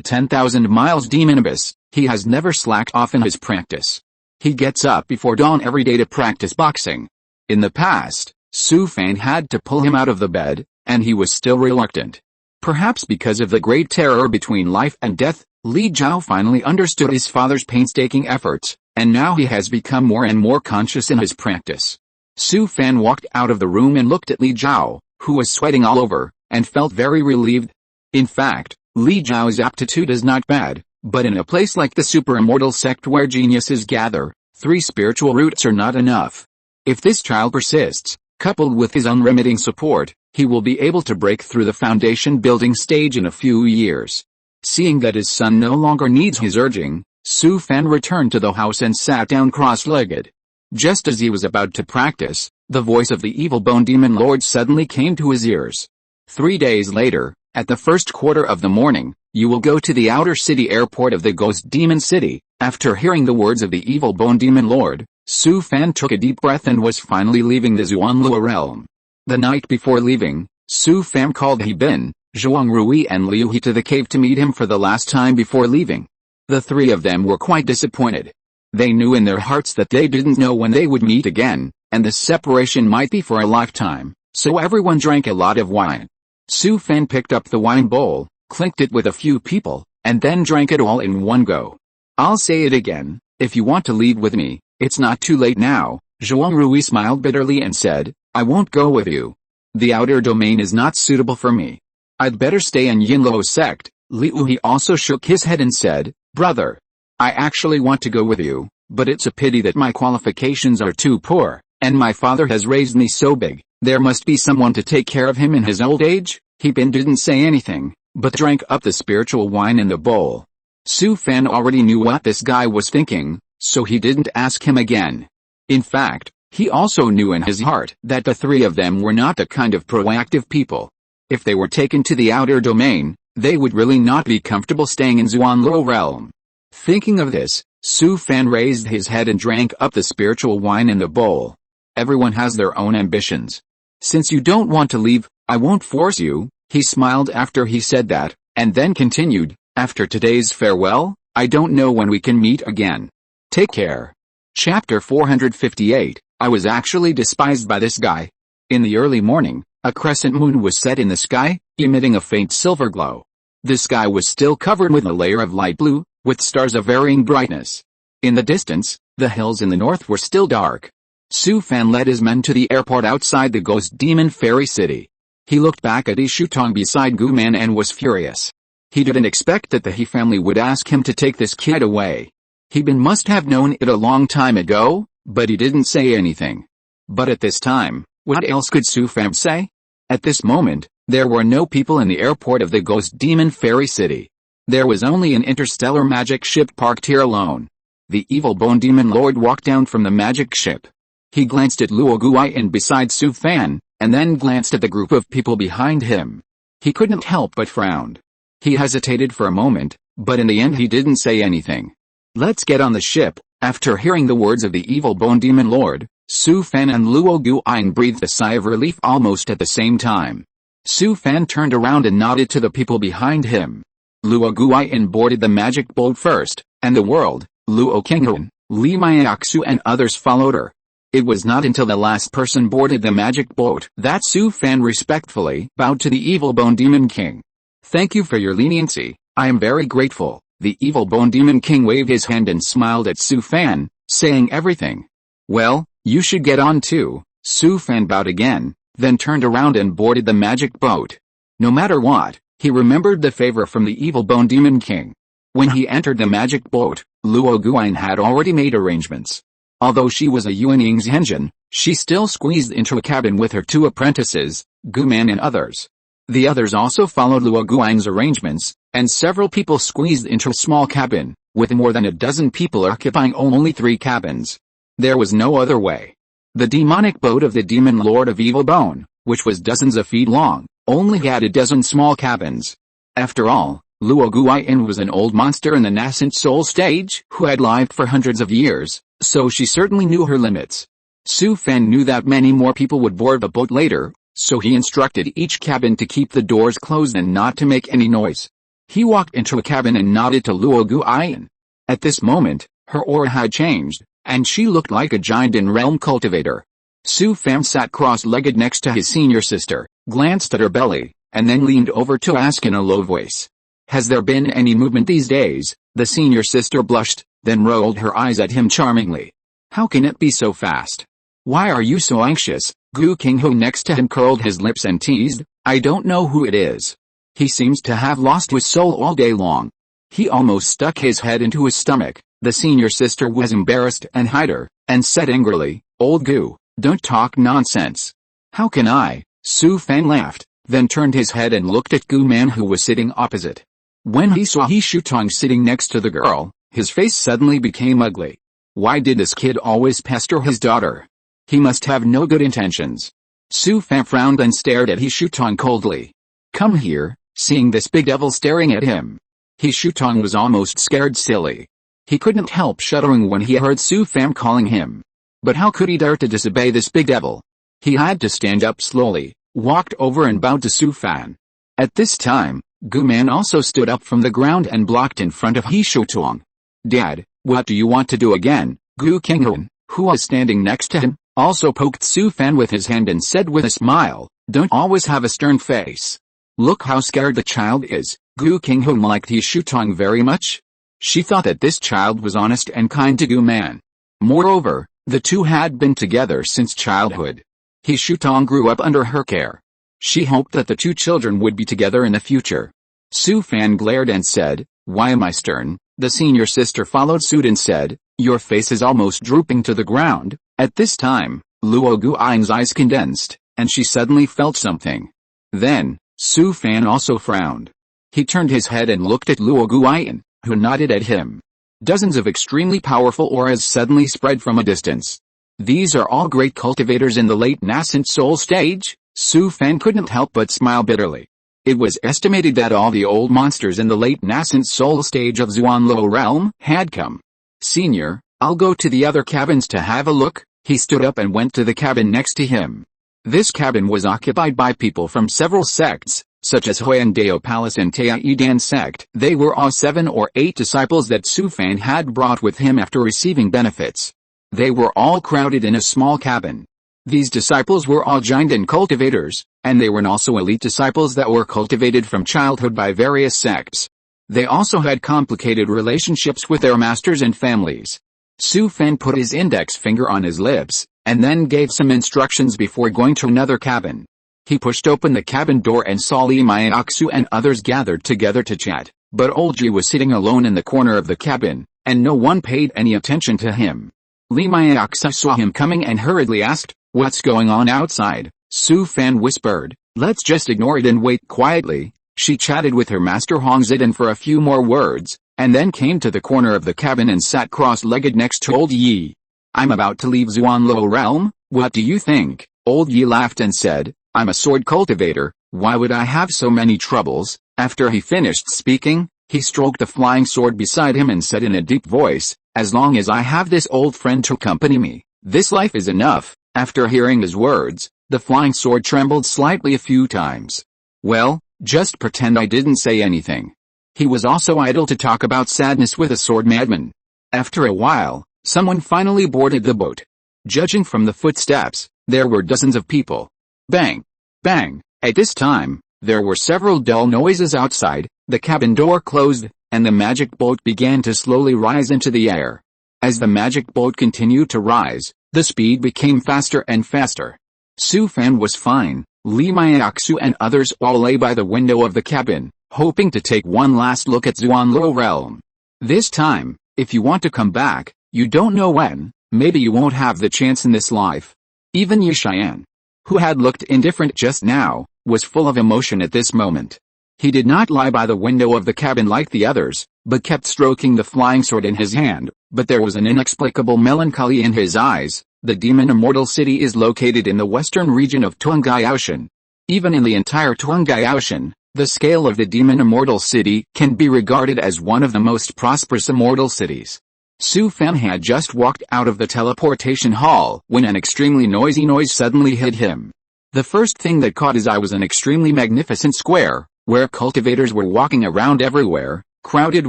10,000 miles demon abyss, he has never slacked off in his practice. He gets up before dawn every day to practice boxing. In the past, Su Fan had to pull him out of the bed, and he was still reluctant. Perhaps because of the great terror between life and death, Li Jiao finally understood his father's painstaking efforts, and now he has become more and more conscious in his practice. Su Fan walked out of the room and looked at Li Jiao, who was sweating all over, and felt very relieved. In fact, Li Jiao's aptitude is not bad, but in a place like the super-immortal sect where geniuses gather, 3 spiritual roots are not enough. If this child persists, coupled with his unremitting support, he will be able to break through the foundation-building stage in a few years. Seeing that his son no longer needs his urging, Su Fan returned to the house and sat down cross-legged. Just as he was about to practice, the voice of the evil bone demon lord suddenly came to his ears. 3 days later, at the first quarter of the morning, you will go to the outer city airport of the ghost demon city. After hearing the words of the evil bone demon lord, Su Fan took a deep breath and was finally leaving the Xuanlua realm. The night before leaving, Su Fan called He Bin, Zhuang Rui and Liu He to the cave to meet him for the last time before leaving. The 3 of them were quite disappointed. They knew in their hearts that they didn't know when they would meet again, and the separation might be for a lifetime, so everyone drank a lot of wine. Su Fan picked up the wine bowl, clinked it with a few people, and then drank it all in one go. I'll say it again, if you want to leave with me, it's not too late now. Zhuang Rui smiled bitterly and said, I won't go with you. The outer domain is not suitable for me. I'd better stay in Yinluo sect. Liu He also shook his head and said, Brother, I actually want to go with you, but it's a pity that my qualifications are too poor, and my father has raised me so big. There must be someone to take care of him in his old age. He Bin didn't say anything, but drank up the spiritual wine in the bowl. Su Fan already knew what this guy was thinking, so he didn't ask him again. In fact, he also knew in his heart that the 3 of them were not the kind of proactive people. If they were taken to the outer domain, they would really not be comfortable staying in Xuanluo realm. Thinking of this, Su Fan raised his head and drank up the spiritual wine in the bowl. Everyone has their own ambitions. Since you don't want to leave, I won't force you. He smiled after he said that, and then continued, after today's farewell, I don't know when we can meet again. Take care. Chapter 458, I was actually despised by this guy. In the early morning, a crescent moon was set in the sky, emitting a faint silver glow. The sky was still covered with a layer of light blue, with stars of varying brightness. In the distance, the hills in the north were still dark. Su Fan led his men to the airport outside the ghost demon fairy city. He looked back at Ishutong beside Guman and was furious. He didn't expect that the He family would ask him to take this kid away. He Bin must have known it a long time ago, but he didn't say anything. But at this time, what else could Su Fan say? At this moment, there were no people in the airport of the Ghost Demon Fairy City. There was only an interstellar magic ship parked here alone. The evil Bone Demon Lord walked down from the magic ship. He glanced at Luo Guiyan beside Su Fan, and then glanced at the group of people behind him. He couldn't help but frown. He hesitated for a moment, but in the end he didn't say anything. "Let's get on the ship." After hearing the words of the evil Bone Demon Lord, Su Fan and Luo Guiyan breathed a sigh of relief almost at the same time. Su Fan turned around and nodded to the people behind him. Luo Guiyan boarded the magic boat first, and the world, Luo Qinghuan, Li Maiaxu and others followed her. It was not until the last person boarded the magic boat that Su Fan respectfully bowed to the evil Bone Demon King. "Thank you for your leniency, I am very grateful." The evil Bone Demon King waved his hand and smiled at Su Fan, saying everything. "Well, you should get on too." Su Fan bowed again, then turned around and boarded the magic boat. No matter what, he remembered the favor from the evil Bone Demon King. When he entered the magic boat, Luo Guiyan had already made arrangements. Although she was a Yuanying's engine, she still squeezed into a cabin with her 2 apprentices, Guman and others. The others also followed Luo Guiyan's arrangements, and several people squeezed into a small cabin, with more than a dozen people occupying only 3 cabins. There was no other way. The demonic boat of the Demon Lord of Evil Bone, which was dozens of feet long, only had a dozen small cabins. After all, Luo Guiyan was an old monster in the nascent soul stage who had lived for hundreds of years, so she certainly knew her limits. Su Fan knew that many more people would board the boat later, so he instructed each cabin to keep the doors closed and not to make any noise. He walked into a cabin and nodded to Luo Guiyan. At this moment, her aura had changed, and she looked like a giant in-realm cultivator. Su Fan sat cross-legged next to his senior sister, glanced at her belly, and then leaned over to ask in a low voice. "Has there been any movement these days?" The senior sister blushed, then rolled her eyes at him charmingly. "How can it be so fast? Why are you so anxious?" Gu Qinghu next to him curled his lips and teased, "I don't know who it is. He seems to have lost his soul all day long." He almost stuck his head into his stomach. The senior sister was embarrassed and hid her, and said angrily, "Old Gu, don't talk nonsense." "How can I?" Su Fan laughed, then turned his head and looked at Gu Man who was sitting opposite. When he saw He Shutong sitting next to the girl, his face suddenly became ugly. Why did this kid always pester his daughter? He must have no good intentions. Su Fan frowned and stared at He Shutong coldly. "Come here," seeing this big devil staring at him. He Shutong was almost scared silly. He couldn't help shuddering when he heard Su Fan calling him. But how could he dare to disobey this big devil? He had to stand up slowly, walked over and bowed to Su Fan. At this time, Gu Man also stood up from the ground and blocked in front of He Shutong. "Dad, what do you want to do again?" Gu Qinghuan, who was standing next to him, also poked Su Fan with his hand and said with a smile, "Don't always have a stern face. Look how scared the child is." Gu Qinghuan liked He Shutong very much. She thought that this child was honest and kind to Gu Man. Moreover, the two had been together since childhood. He Shutong grew up under her care. She hoped that the 2 children would be together in the future. Su Fan glared and said, "Why am I stern?" The senior sister followed suit and said, "Your face is almost drooping to the ground." At this time, Luo Guiyan's eyes condensed, and she suddenly felt something. Then, Su Fan also frowned. He turned his head and looked at Luo Guiyan, who nodded at him. Dozens of extremely powerful auras suddenly spread from a distance. These are all great cultivators in the late nascent soul stage. Su Fan couldn't help but smile bitterly. It was estimated that all the old monsters in the late nascent soul stage of Zuanluo realm had come. "Senior, I'll go to the other cabins to have a look." He stood up and went to the cabin next to him. This cabin was occupied by people from several sects, such as Huayandao Palace and Taiyidan sect. They were all 7 or 8 disciples that Su Fan had brought with him after receiving benefits. They were all crowded in a small cabin. These disciples were all giant and cultivators, and they were also elite disciples that were cultivated from childhood by various sects. They also had complicated relationships with their masters and families. Su Fan put his index finger on his lips, and then gave some instructions before going to another cabin. He pushed open the cabin door and saw Li Maiaxu and others gathered together to chat, but Old Ji was sitting alone in the corner of the cabin, and no one paid any attention to him. Li Maiaxu saw him coming and hurriedly asked, "What's going on outside?" Su Fan whispered, Let's just ignore it and wait quietly. She chatted with her master Hong Zidong for a few more words, and then came to the corner of the cabin and sat cross-legged next to Old Yi. I'm about to leave Xuanluo realm, what do you think? Old Yi laughed and said, I'm a sword cultivator, why would I have so many troubles? After he finished speaking, he stroked the flying sword beside him and said in a deep voice, as long as I have this old friend to accompany me, this life is enough. After hearing his words, the flying sword trembled slightly a few times. Well, just pretend I didn't say anything. He was also idle to talk about sadness with a sword madman. After a while, someone finally boarded the boat. Judging from the footsteps, there were dozens of people. Bang! Bang! At this time, there were several dull noises outside, the cabin door closed, and the magic boat began to slowly rise into the air. As the magic boat continued to rise, the speed became faster and faster. Su Fan was fine, Li Maiaxu and others all lay by the window of the cabin, hoping to take one last look at Xuanluo realm. This time, if you want to come back, you don't know when, maybe you won't have the chance in this life. Even Yi Xian, who had looked indifferent just now, was full of emotion at this moment. He did not lie by the window of the cabin like the others, but kept stroking the flying sword in his hand, but there was an inexplicable melancholy in his eyes. The Demon Immortal City is located in the western region of Tuangaiaoshan. Even in the entire Tuangaiaoshan, the scale of the Demon Immortal City can be regarded as one of the most prosperous immortal cities. Su Fan had just walked out of the teleportation hall when an extremely noisy noise suddenly hit him. The first thing that caught his eye was an extremely magnificent square, where cultivators were walking around everywhere, crowded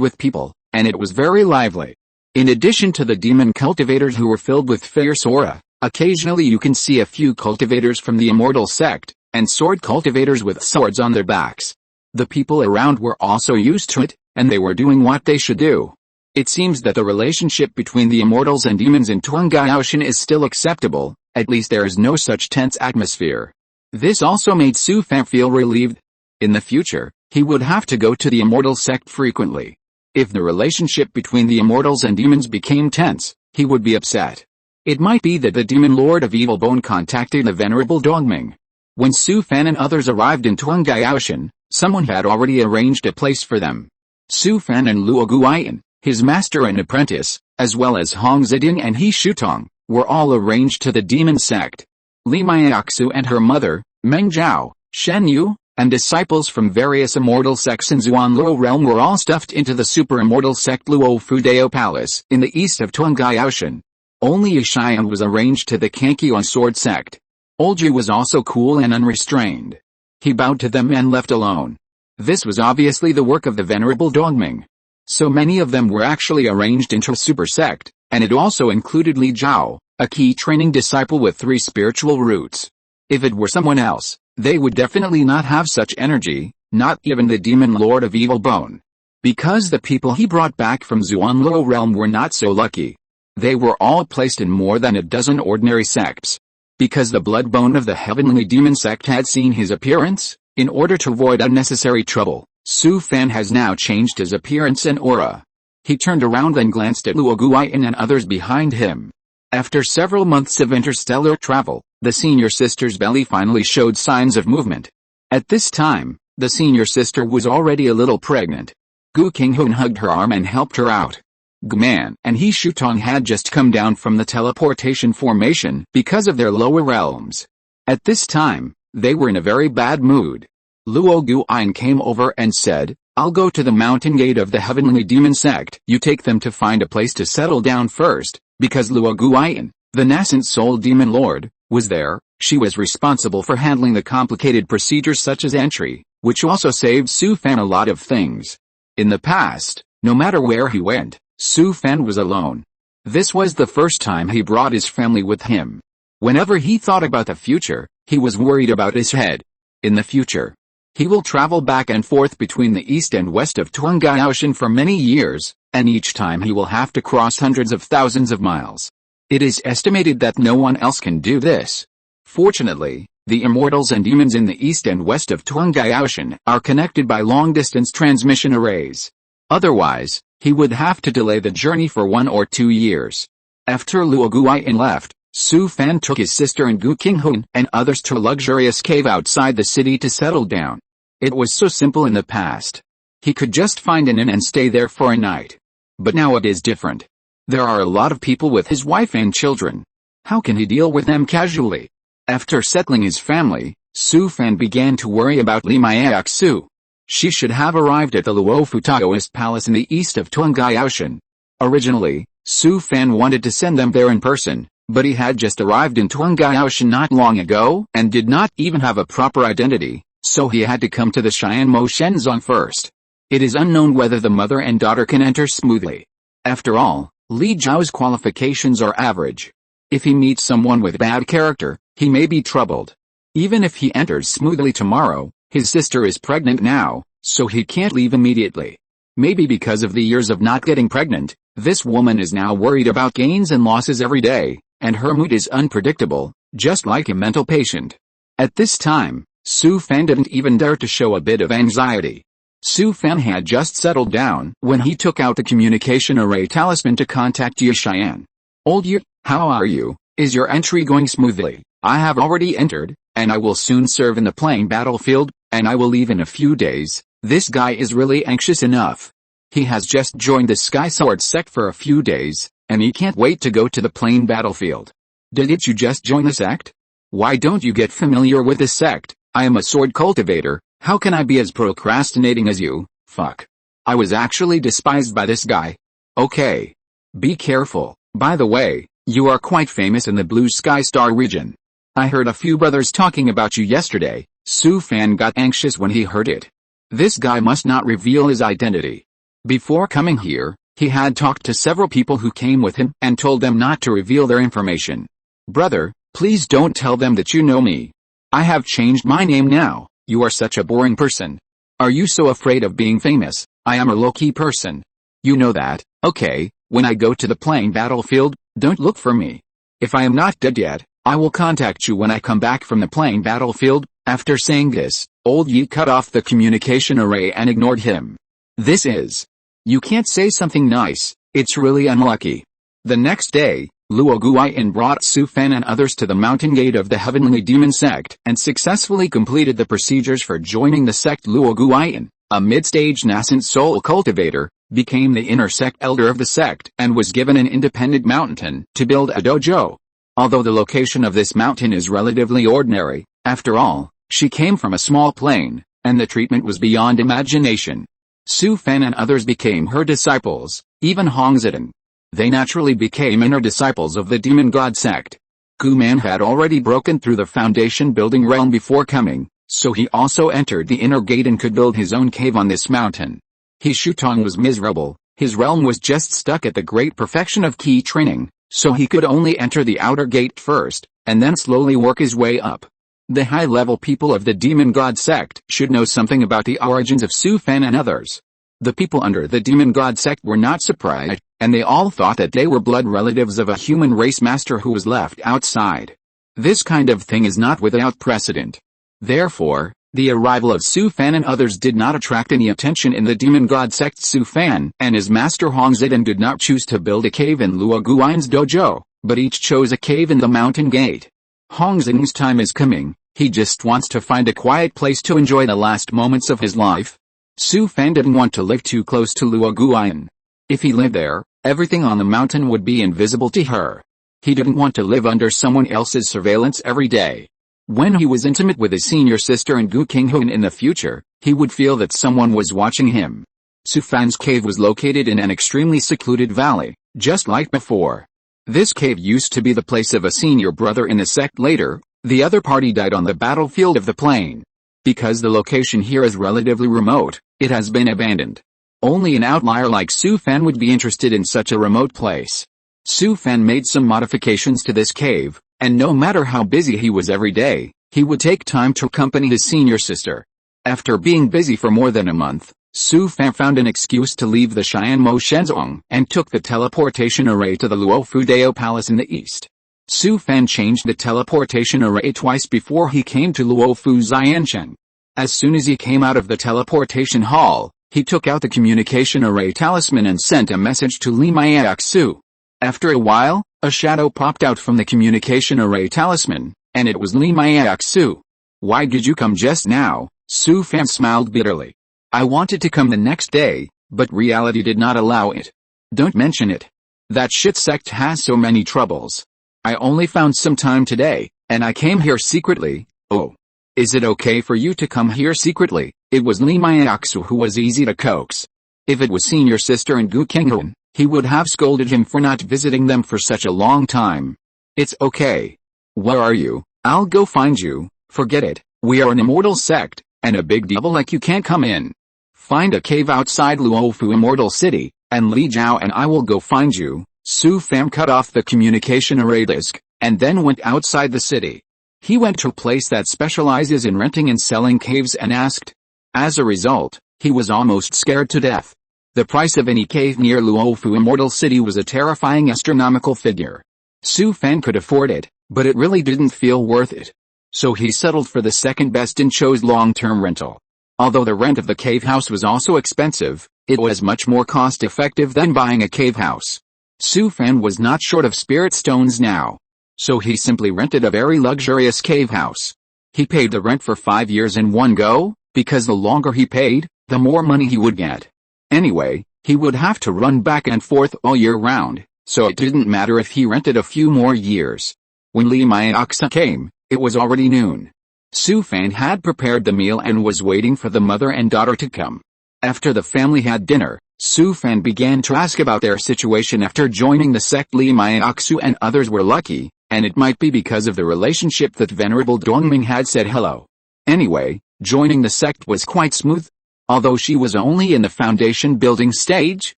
with people, and it was very lively. In addition to the demon cultivators who were filled with fierce aura, occasionally you can see a few cultivators from the immortal sect, and sword cultivators with swords on their backs. The people around were also used to it, and they were doing what they should do. It seems that the relationship between the immortals and demons in Tuangaiaoshan is still acceptable, at least there is no such tense atmosphere. This also made Su Fan feel relieved. In the future, he would have to go to the immortal sect frequently. If the relationship between the immortals and demons became tense, he would be upset. It might be that the demon lord of Evil Bone contacted the venerable Dongming. When Su Fan and others arrived in Tuangaiaoshan, someone had already arranged a place for them. Su Fan and Luo Guiyan, his master and apprentice, as well as Hong Zidong and He Shutong, were all arranged to the demon sect. Li Maiaxu and her mother, Meng Zhao, Shen Yu, and disciples from various immortal sects in Xuanluo realm were all stuffed into the super immortal sect Luo Fudao Palace in the east of Tuangaiaoshan. Only Yi Xian was arranged to the Kankion sword sect. Old Yi was also cool and unrestrained. He bowed to them and left alone. This was obviously the work of the venerable Dongming. So many of them were actually arranged into a super sect, and it also included Li Zhao, a key training disciple with 3 spiritual roots. If it were someone else, they would definitely not have such energy, not even the demon lord of Evil Bone. Because the people he brought back from Xuanluo realm were not so lucky. They were all placed in more than a dozen ordinary sects. Because the bloodbone of the heavenly demon sect had seen his appearance, in order to avoid unnecessary trouble, Su Fan has now changed his appearance and aura. He turned around and glanced at Luo Guiyan and others behind him. After several months of interstellar travel, the senior sister's belly finally showed signs of movement. At this time, the senior sister was already a little pregnant. Gu Qinghun hugged her arm and helped her out. Gman and He Shutong had just come down from the teleportation formation because of their lower realms. At this time, they were in a very bad mood. Luo Guiyan came over and said, I'll go to the mountain gate of the heavenly demon sect. You take them to find a place to settle down first, because Luo Guiyan, the nascent soul demon lord, was there. She was responsible for handling the complicated procedures such as entry, which also saved Su Fan a lot of things. In the past, no matter where he went, Su Fan was alone. This was the first time he brought his family with him. Whenever he thought about the future, he was worried about his head. In the future, he will travel back and forth between the east and west of Tuangaiaoshan for many years, and each time he will have to cross hundreds of thousands of miles. It is estimated that no one else can do this. Fortunately, the immortals and demons in the east and west of Tuangaiaoshan are connected by long-distance transmission arrays. Otherwise, he would have to delay the journey for 1 or 2 years. After Luo Guiyan left, Su Fan took his sister and Gu Qinghuan and others to a luxurious cave outside the city to settle down. It was so simple in the past. He could just find an inn and stay there for a night. But now it is different. There are a lot of people with his wife and children. How can he deal with them casually? After settling his family, Su Fan began to worry about Li Maiaxu. She should have arrived at the Luofu Taoist Palace in the east of Tuangyaoshan. Originally, Su Fan wanted to send them there in person, but he had just arrived in Tuangyaoshan not long ago and did not even have a proper identity, so he had to come to the Xianmo Shenzong first. It is unknown whether the mother and daughter can enter smoothly. After all, Li Zhao's qualifications are average. If he meets someone with bad character, he may be troubled. Even if he enters smoothly tomorrow, his sister is pregnant now, so he can't leave immediately. Maybe because of the years of not getting pregnant, this woman is now worried about gains and losses every day, and her mood is unpredictable, just like a mental patient. At this time, Su Fan didn't even dare to show a bit of anxiety. Su Fan had just settled down when he took out the communication array talisman to contact Ye Xian. Old Ye, how are you? Is your entry going smoothly? I have already entered, and I will soon serve in the playing battlefield, and I will leave in a few days. This guy is really anxious enough. He has just joined the Sky Sword sect for a few days, and he can't wait to go to the plain battlefield. Didn't you just join the sect? Why don't you get familiar with the sect? I am a sword cultivator, how can I be as procrastinating as you? Fuck. I was actually despised by this guy. Okay. Be careful. By the way, you are quite famous in the Blue Sky Star region. I heard a few brothers talking about you yesterday. Su Fan got anxious when he heard it. This guy must not reveal his identity. Before coming here, he had talked to several people who came with him and told them not to reveal their information. Brother, please don't tell them that you know me. I have changed my name now. You are such a boring person. Are you so afraid of being famous? I am a low-key person. You know that, okay? When I go to the playing battlefield, don't look for me. If I am not dead yet, I will contact you when I come back from the playing battlefield. After saying this, Old Yi cut off the communication array and ignored him. This is. You can't say something nice, it's really unlucky. The next day, Luo Guiyan brought Su Fan and others to the mountain gate of the Heavenly Demon sect and successfully completed the procedures for joining the sect. Luo Guiyan, a mid-stage nascent soul cultivator, became the inner sect elder of the sect and was given an independent mountain to build a dojo. Although the location of this mountain is relatively ordinary, after all, she came from a small plain, and the treatment was beyond imagination. Su Fan and others became her disciples, even Hong Zidong. They naturally became inner disciples of the demon god sect. Gu Man had already broken through the foundation building realm before coming, so he also entered the inner gate and could build his own cave on this mountain. His Shutong was miserable, his realm was just stuck at the great perfection of key training, so he could only enter the outer gate first, and then slowly work his way up. The high-level people of the demon god sect should know something about the origins of Su Fan and others. The people under the demon god sect were not surprised, and they all thought that they were blood relatives of a human race master who was left outside. This kind of thing is not without precedent. Therefore, the arrival of Su Fan and others did not attract any attention in the demon god sect. Su Fan and his master Hong Zidong did not choose to build a cave in Luo Guiyan's dojo, but each chose a cave in the mountain gate. Hong Zidong's time is coming, he just wants to find a quiet place to enjoy the last moments of his life. Su Fan didn't want to live too close to Luo Guiyan. If he lived there, everything on the mountain would be invisible to her. He didn't want to live under someone else's surveillance every day. When he was intimate with his senior sister and Gu Qinghuan in the future, he would feel that someone was watching him. Su Fan's cave was located in an extremely secluded valley, just like before. This cave used to be the place of a senior brother in the sect. Later, the other party died on the battlefield of the plain. Because the location here is relatively remote, it has been abandoned. Only an outlier like Su Fan would be interested in such a remote place. Su Fan made some modifications to this cave, and no matter how busy he was every day, he would take time to accompany his senior sister. After being busy for more than a month, Su Fan found an excuse to leave the Xianmo Shenzong and took the teleportation array to the Luofu Dao Palace in the east. Su Fan changed the teleportation array twice before he came to Luofu Xiancheng. As soon as he came out of the teleportation hall, he took out the communication array talisman and sent a message to Li Maiaxu. After a while, a shadow popped out from the communication array talisman, and it was Lee Mayaksu. Why did you come just now? Su Fan smiled bitterly. I wanted to come the next day, but reality did not allow it. Don't mention it. That shit sect has so many troubles. I only found some time today, and I came here secretly. Oh. Is it okay for you to come here secretly? It was Lee Mayaksu who was easy to coax. If it was senior sister and Gu Kinghoon, he would have scolded him for not visiting them for such a long time. It's okay. Where are you? I'll go find you. Forget it. We are an immortal sect, and a big devil like you can't come in. Find a cave outside Luofu Immortal City, and Li Jiao and I will go find you. Su Fan cut off the communication array disk, and then went outside the city. He went to a place that specializes in renting and selling caves and asked. As a result, he was almost scared to death. The price of any cave near Luofu Immortal City was a terrifying astronomical figure. Su Fan could afford it, but it really didn't feel worth it. So he settled for the second best and chose long-term rental. Although the rent of the cave house was also expensive, it was much more cost-effective than buying a cave house. Su Fan was not short of spirit stones now. So he simply rented a very luxurious cave house. He paid the rent for 5 years in one go, because the longer he paid, the more money he would get. Anyway, he would have to run back and forth all year round, so it didn't matter if he rented a few more years. When Lee Mayaksa came, it was already noon. Su Fan had prepared the meal and was waiting for the mother and daughter to come. After the family had dinner, Su Fan began to ask about their situation after joining the sect. Lee Mayaksu and others were lucky, and it might be because of the relationship that Venerable Dongming had said hello. Anyway, joining the sect was quite smooth. Although she was only in the foundation building stage,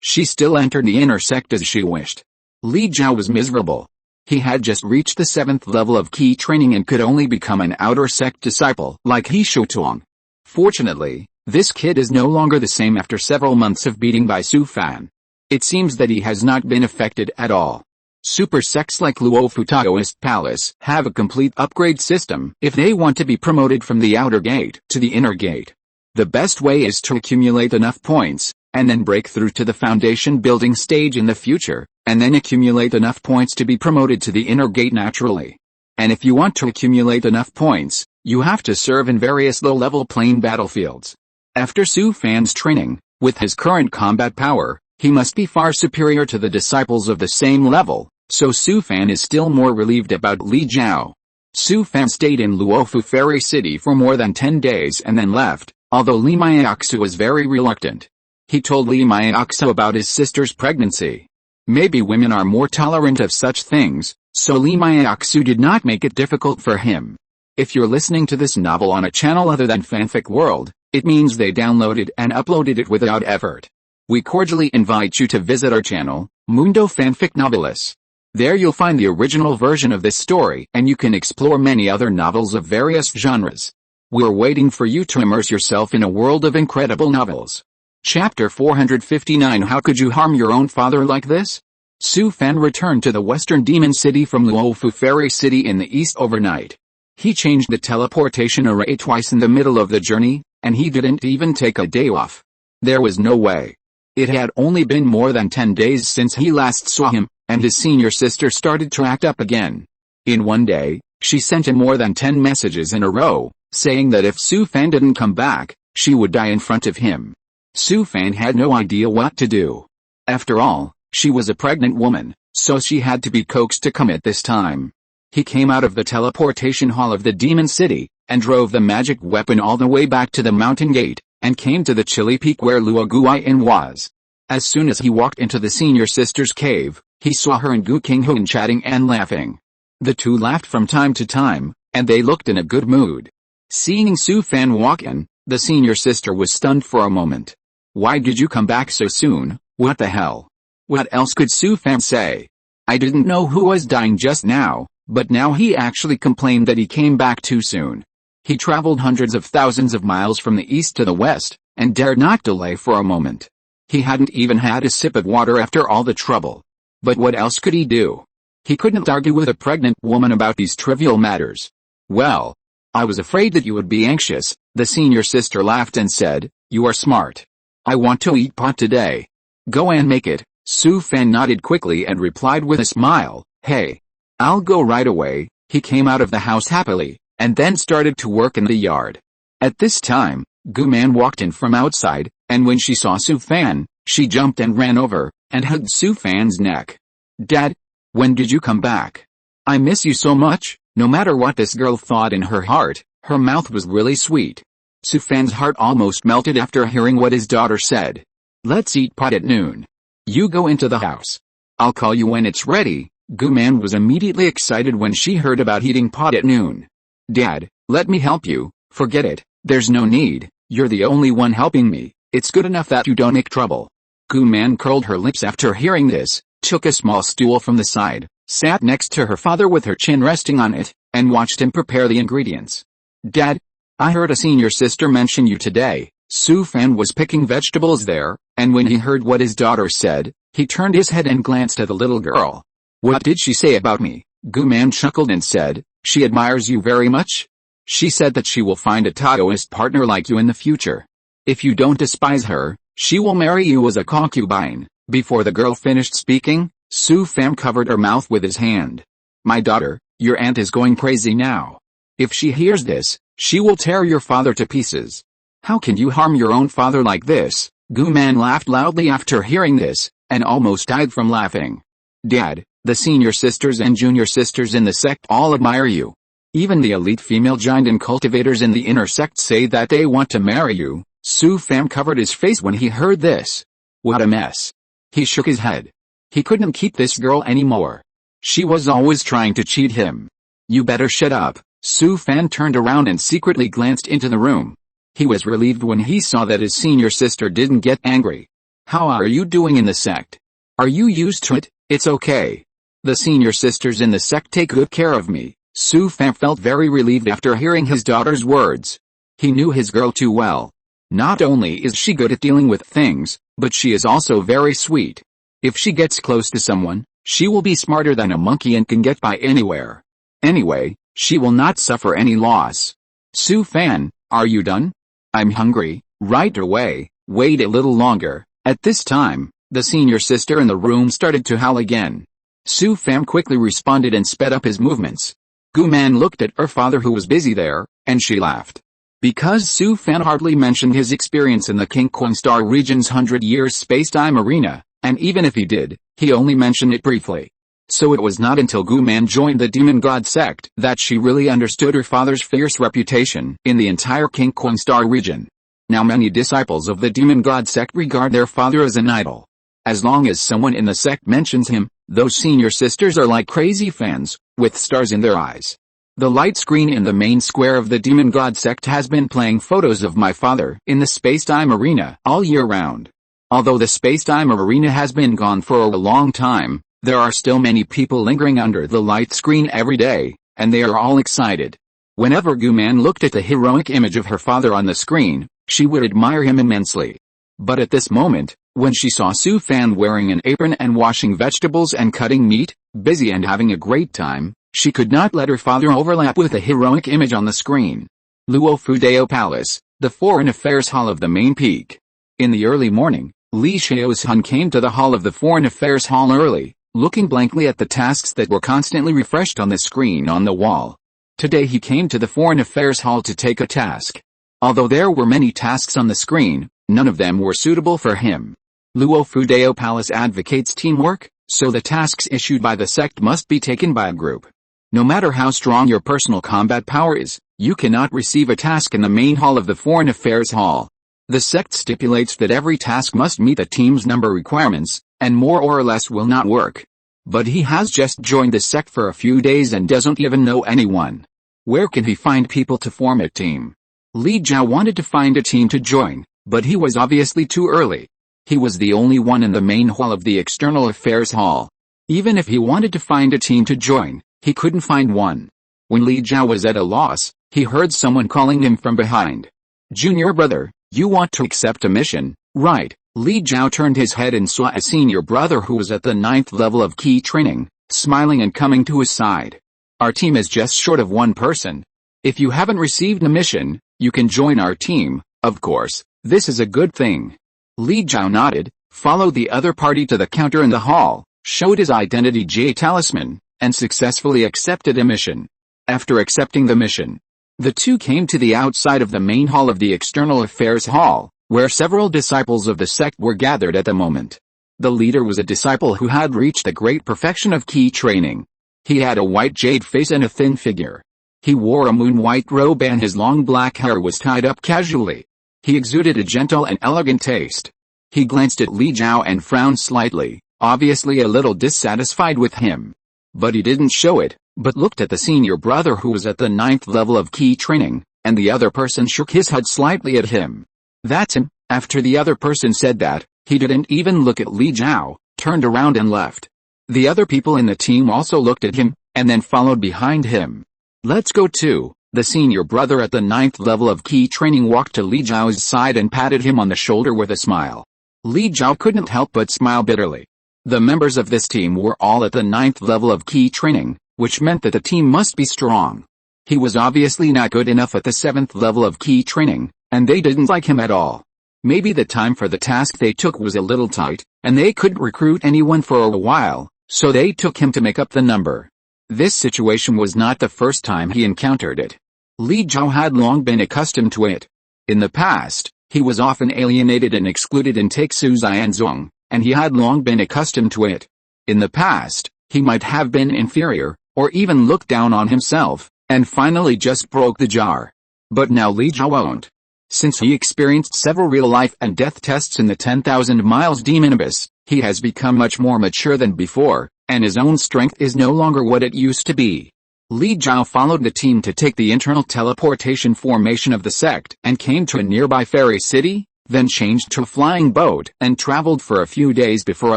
she still entered the inner sect as she wished. Li Jiao was miserable. He had just reached the 7th level of key training and could only become an outer sect disciple like He Shoutuang. Fortunately, this kid is no longer the same after several months of beating by Su Fan. It seems that he has not been affected at all. Super sects like Luofu Taoist Palace have a complete upgrade system if they want to be promoted from the outer gate to the inner gate. The best way is to accumulate enough points, and then break through to the foundation building stage in the future, and then accumulate enough points to be promoted to the inner gate naturally. And if you want to accumulate enough points, you have to serve in various low-level plain battlefields. After Su Fan's training, with his current combat power, he must be far superior to the disciples of the same level, so Su Fan is still more relieved about Li Jiao. Su Fan stayed in Luofu Fairy City for more than 10 days and then left, although Lee Mayaksu was very reluctant. He told Lee Mayaksu about his sister's pregnancy. Maybe women are more tolerant of such things, so Lee Mayaksu did not make it difficult for him. If you're listening to this novel on a channel other than Fanfic World, it means they downloaded and uploaded it without effort. We cordially invite you to visit our channel, Mundo Fanfic Novelis. There you'll find the original version of this story and you can explore many other novels of various genres. We're waiting for you to immerse yourself in a world of incredible novels. Chapter 459. How could you harm your own father like this? Su Fan returned to the western demon city from Luofu Fairy City in the east overnight. He changed the teleportation array twice in the middle of the journey, and he didn't even take a day off. There was no way. It had only been more than 10 days since he last saw him, and his senior sister started to act up again. In one day, she sent him more than 10 messages in a row, saying that if Su Fan didn't come back, she would die in front of him. Su Fan had no idea what to do. After all, she was a pregnant woman, so she had to be coaxed to come at this time. He came out of the teleportation hall of the demon city, and drove the magic weapon all the way back to the mountain gate, and came to the chilly peak where Luo Guiyin was. As soon as he walked into the senior sister's cave, he saw her and Gu Qinghoon chatting and laughing. The two laughed from time to time, and they looked in a good mood. Seeing Su Fan walk in, the senior sister was stunned for a moment. Why did you come back so soon? What the hell? What else could Su Fan say? I didn't know who was dying just now, but now he actually complained that he came back too soon. He traveled hundreds of thousands of miles from the east to the west, and dared not delay for a moment. He hadn't even had a sip of water after all the trouble. But what else could he do? He couldn't argue with a pregnant woman about these trivial matters. Well, I was afraid that you would be anxious, the senior sister laughed and said, you are smart. I want to eat pot today. Go and make it, Su Fan nodded quickly and replied with a smile, "Hey. I'll go right away." He came out of the house happily, and then started to work in the yard. At this time, Gu-man walked in from outside, and when she saw Su Fan, she jumped and ran over, and hugged Su Fan's neck. "Dad, when did you come back? I miss you so much." No matter what this girl thought in her heart, her mouth was really sweet. Su Fan's heart almost melted after hearing what his daughter said. "Let's eat pot at noon. You go into the house. I'll call you when it's ready." Gu-man was immediately excited when she heard about eating pot at noon. "Dad, let me help you." "Forget it, there's no need, you're the only one helping me, it's good enough that you don't make trouble." Gu-man curled her lips after hearing this, took a small stool from the side, sat next to her father with her chin resting on it, and watched him prepare the ingredients. "Dad, I heard a senior sister mention you today." Su Fan was picking vegetables there, and when he heard what his daughter said, he turned his head and glanced at the little girl. "What did she say about me?" Gu-man chuckled and said, "She admires you very much. She said that she will find a Taoist partner like you in the future. If you don't despise her, she will marry you as a concubine." Before the girl finished speaking, Su Fan covered her mouth with his hand. "My daughter, your aunt is going crazy now. If she hears this, she will tear your father to pieces." "How can you harm your own father like this?" Gu-man laughed loudly after hearing this, and almost died from laughing. "Dad, the senior sisters and junior sisters in the sect all admire you. Even the elite female giant and cultivators in the inner sect say that they want to marry you." Su Fan covered his face when he heard this. What a mess. He shook his head. He couldn't keep this girl anymore. She was always trying to cheat him. "You better shut up." Su Fan turned around and secretly glanced into the room. He was relieved when he saw that his senior sister didn't get angry. "How are you doing in the sect? Are you used to it?" "It's okay. The senior sisters in the sect take good care of me." Su Fan felt very relieved after hearing his daughter's words. He knew his girl too well. Not only is she good at dealing with things, but she is also very sweet. If she gets close to someone, she will be smarter than a monkey and can get by anywhere. Anyway, she will not suffer any loss. "Su Fan, are you done? I'm hungry." "Right away." "Wait a little longer." At this time, the senior sister in the room started to howl again. Su Fan quickly responded and sped up his movements. Gu-man looked at her father who was busy there, and she laughed. Because Su Fan hardly mentioned his experience in the King Kwang Star region's 100 years space-time arena, and even if he did, he only mentioned it briefly. So it was not until Gu-man joined the demon god sect that she really understood her father's fierce reputation in the entire King Kwang Star region. Now many disciples of the demon god sect regard their father as an idol. As long as someone in the sect mentions him, those senior sisters are like crazy fans, with stars in their eyes. The light screen in the main square of the demon god sect has been playing photos of my father in the space-time arena all year round. Although the space-time arena has been gone for a long time, there are still many people lingering under the light screen every day, and they are all excited. Whenever Gu-man looked at the heroic image of her father on the screen, she would admire him immensely. But at this moment, when she saw Su Fan wearing an apron and washing vegetables and cutting meat, busy and having a great time, she could not let her father overlap with the heroic image on the screen. Luo Fudeo Palace, the Foreign Affairs Hall of the main peak. In the early morning, Li Xiaosun came to the hall of the Foreign Affairs Hall early, looking blankly at the tasks that were constantly refreshed on the screen on the wall. Today he came to the Foreign Affairs Hall to take a task. Although there were many tasks on the screen, none of them were suitable for him. Luo Fudeo Palace advocates teamwork, so the tasks issued by the sect must be taken by a group. No matter how strong your personal combat power is, you cannot receive a task in the main hall of the Foreign Affairs Hall. The sect stipulates that every task must meet the team's number requirements, and more or less will not work. But he has just joined the sect for a few days and doesn't even know anyone. Where can he find people to form a team? Li Jiao wanted to find a team to join, but he was obviously too early. He was the only one in the main hall of the External Affairs Hall. Even if he wanted to find a team to join, he couldn't find one. When Li Jiao was at a loss, he heard someone calling him from behind. "Junior brother, you want to accept a mission, right?" Li Jiao turned his head and saw a senior brother who was at the 9th level of key training, smiling and coming to his side. "Our team is just short of one person. If you haven't received a mission, you can join our team, of course, this is a good thing." Li Jiao nodded, followed the other party to the counter in the hall, showed his identity J talisman, and successfully accepted a mission. After accepting the mission, the two came to the outside of the main hall of the External Affairs Hall, where several disciples of the sect were gathered at the moment. The leader was a disciple who had reached the great perfection of key training. He had a white jade face and a thin figure. He wore a moon-white robe and his long black hair was tied up casually. He exuded a gentle and elegant taste. He glanced at Li Jiao and frowned slightly, obviously a little dissatisfied with him. But he didn't show it, but looked at the senior brother who was at the 9th level of key training, and the other person shook his head slightly at him. That's him. After the other person said that, he didn't even look at Li Jiao, turned around and left. The other people in the team also looked at him, and then followed behind him. Let's go too. The senior brother at the 9th level of key training walked to Li Jiao's side and patted him on the shoulder with a smile. Li Jiao couldn't help but smile bitterly. The members of this team were all at the 9th level of key training, which meant that the team must be strong. He was obviously not good enough at the 7th level of key training, and they didn't like him at all. Maybe the time for the task they took was a little tight, and they couldn't recruit anyone for a while, so they took him to make up the number. This situation was not the first time he encountered it. Li Jiao had long been accustomed to it. In the past, he was often alienated and excluded in Taixu Xianzong, and he had long been accustomed to it. In the past, he might have been inferior, or even looked down on himself, and finally just broke the jar. But now Li Jiao won't. Since he experienced several real life and death tests in the 10,000 miles demon abyss, he has become much more mature than before, and his own strength is no longer what it used to be. Li Jiao followed the team to take the internal teleportation formation of the sect and came to a nearby fairy city, then changed to a flying boat and traveled for a few days before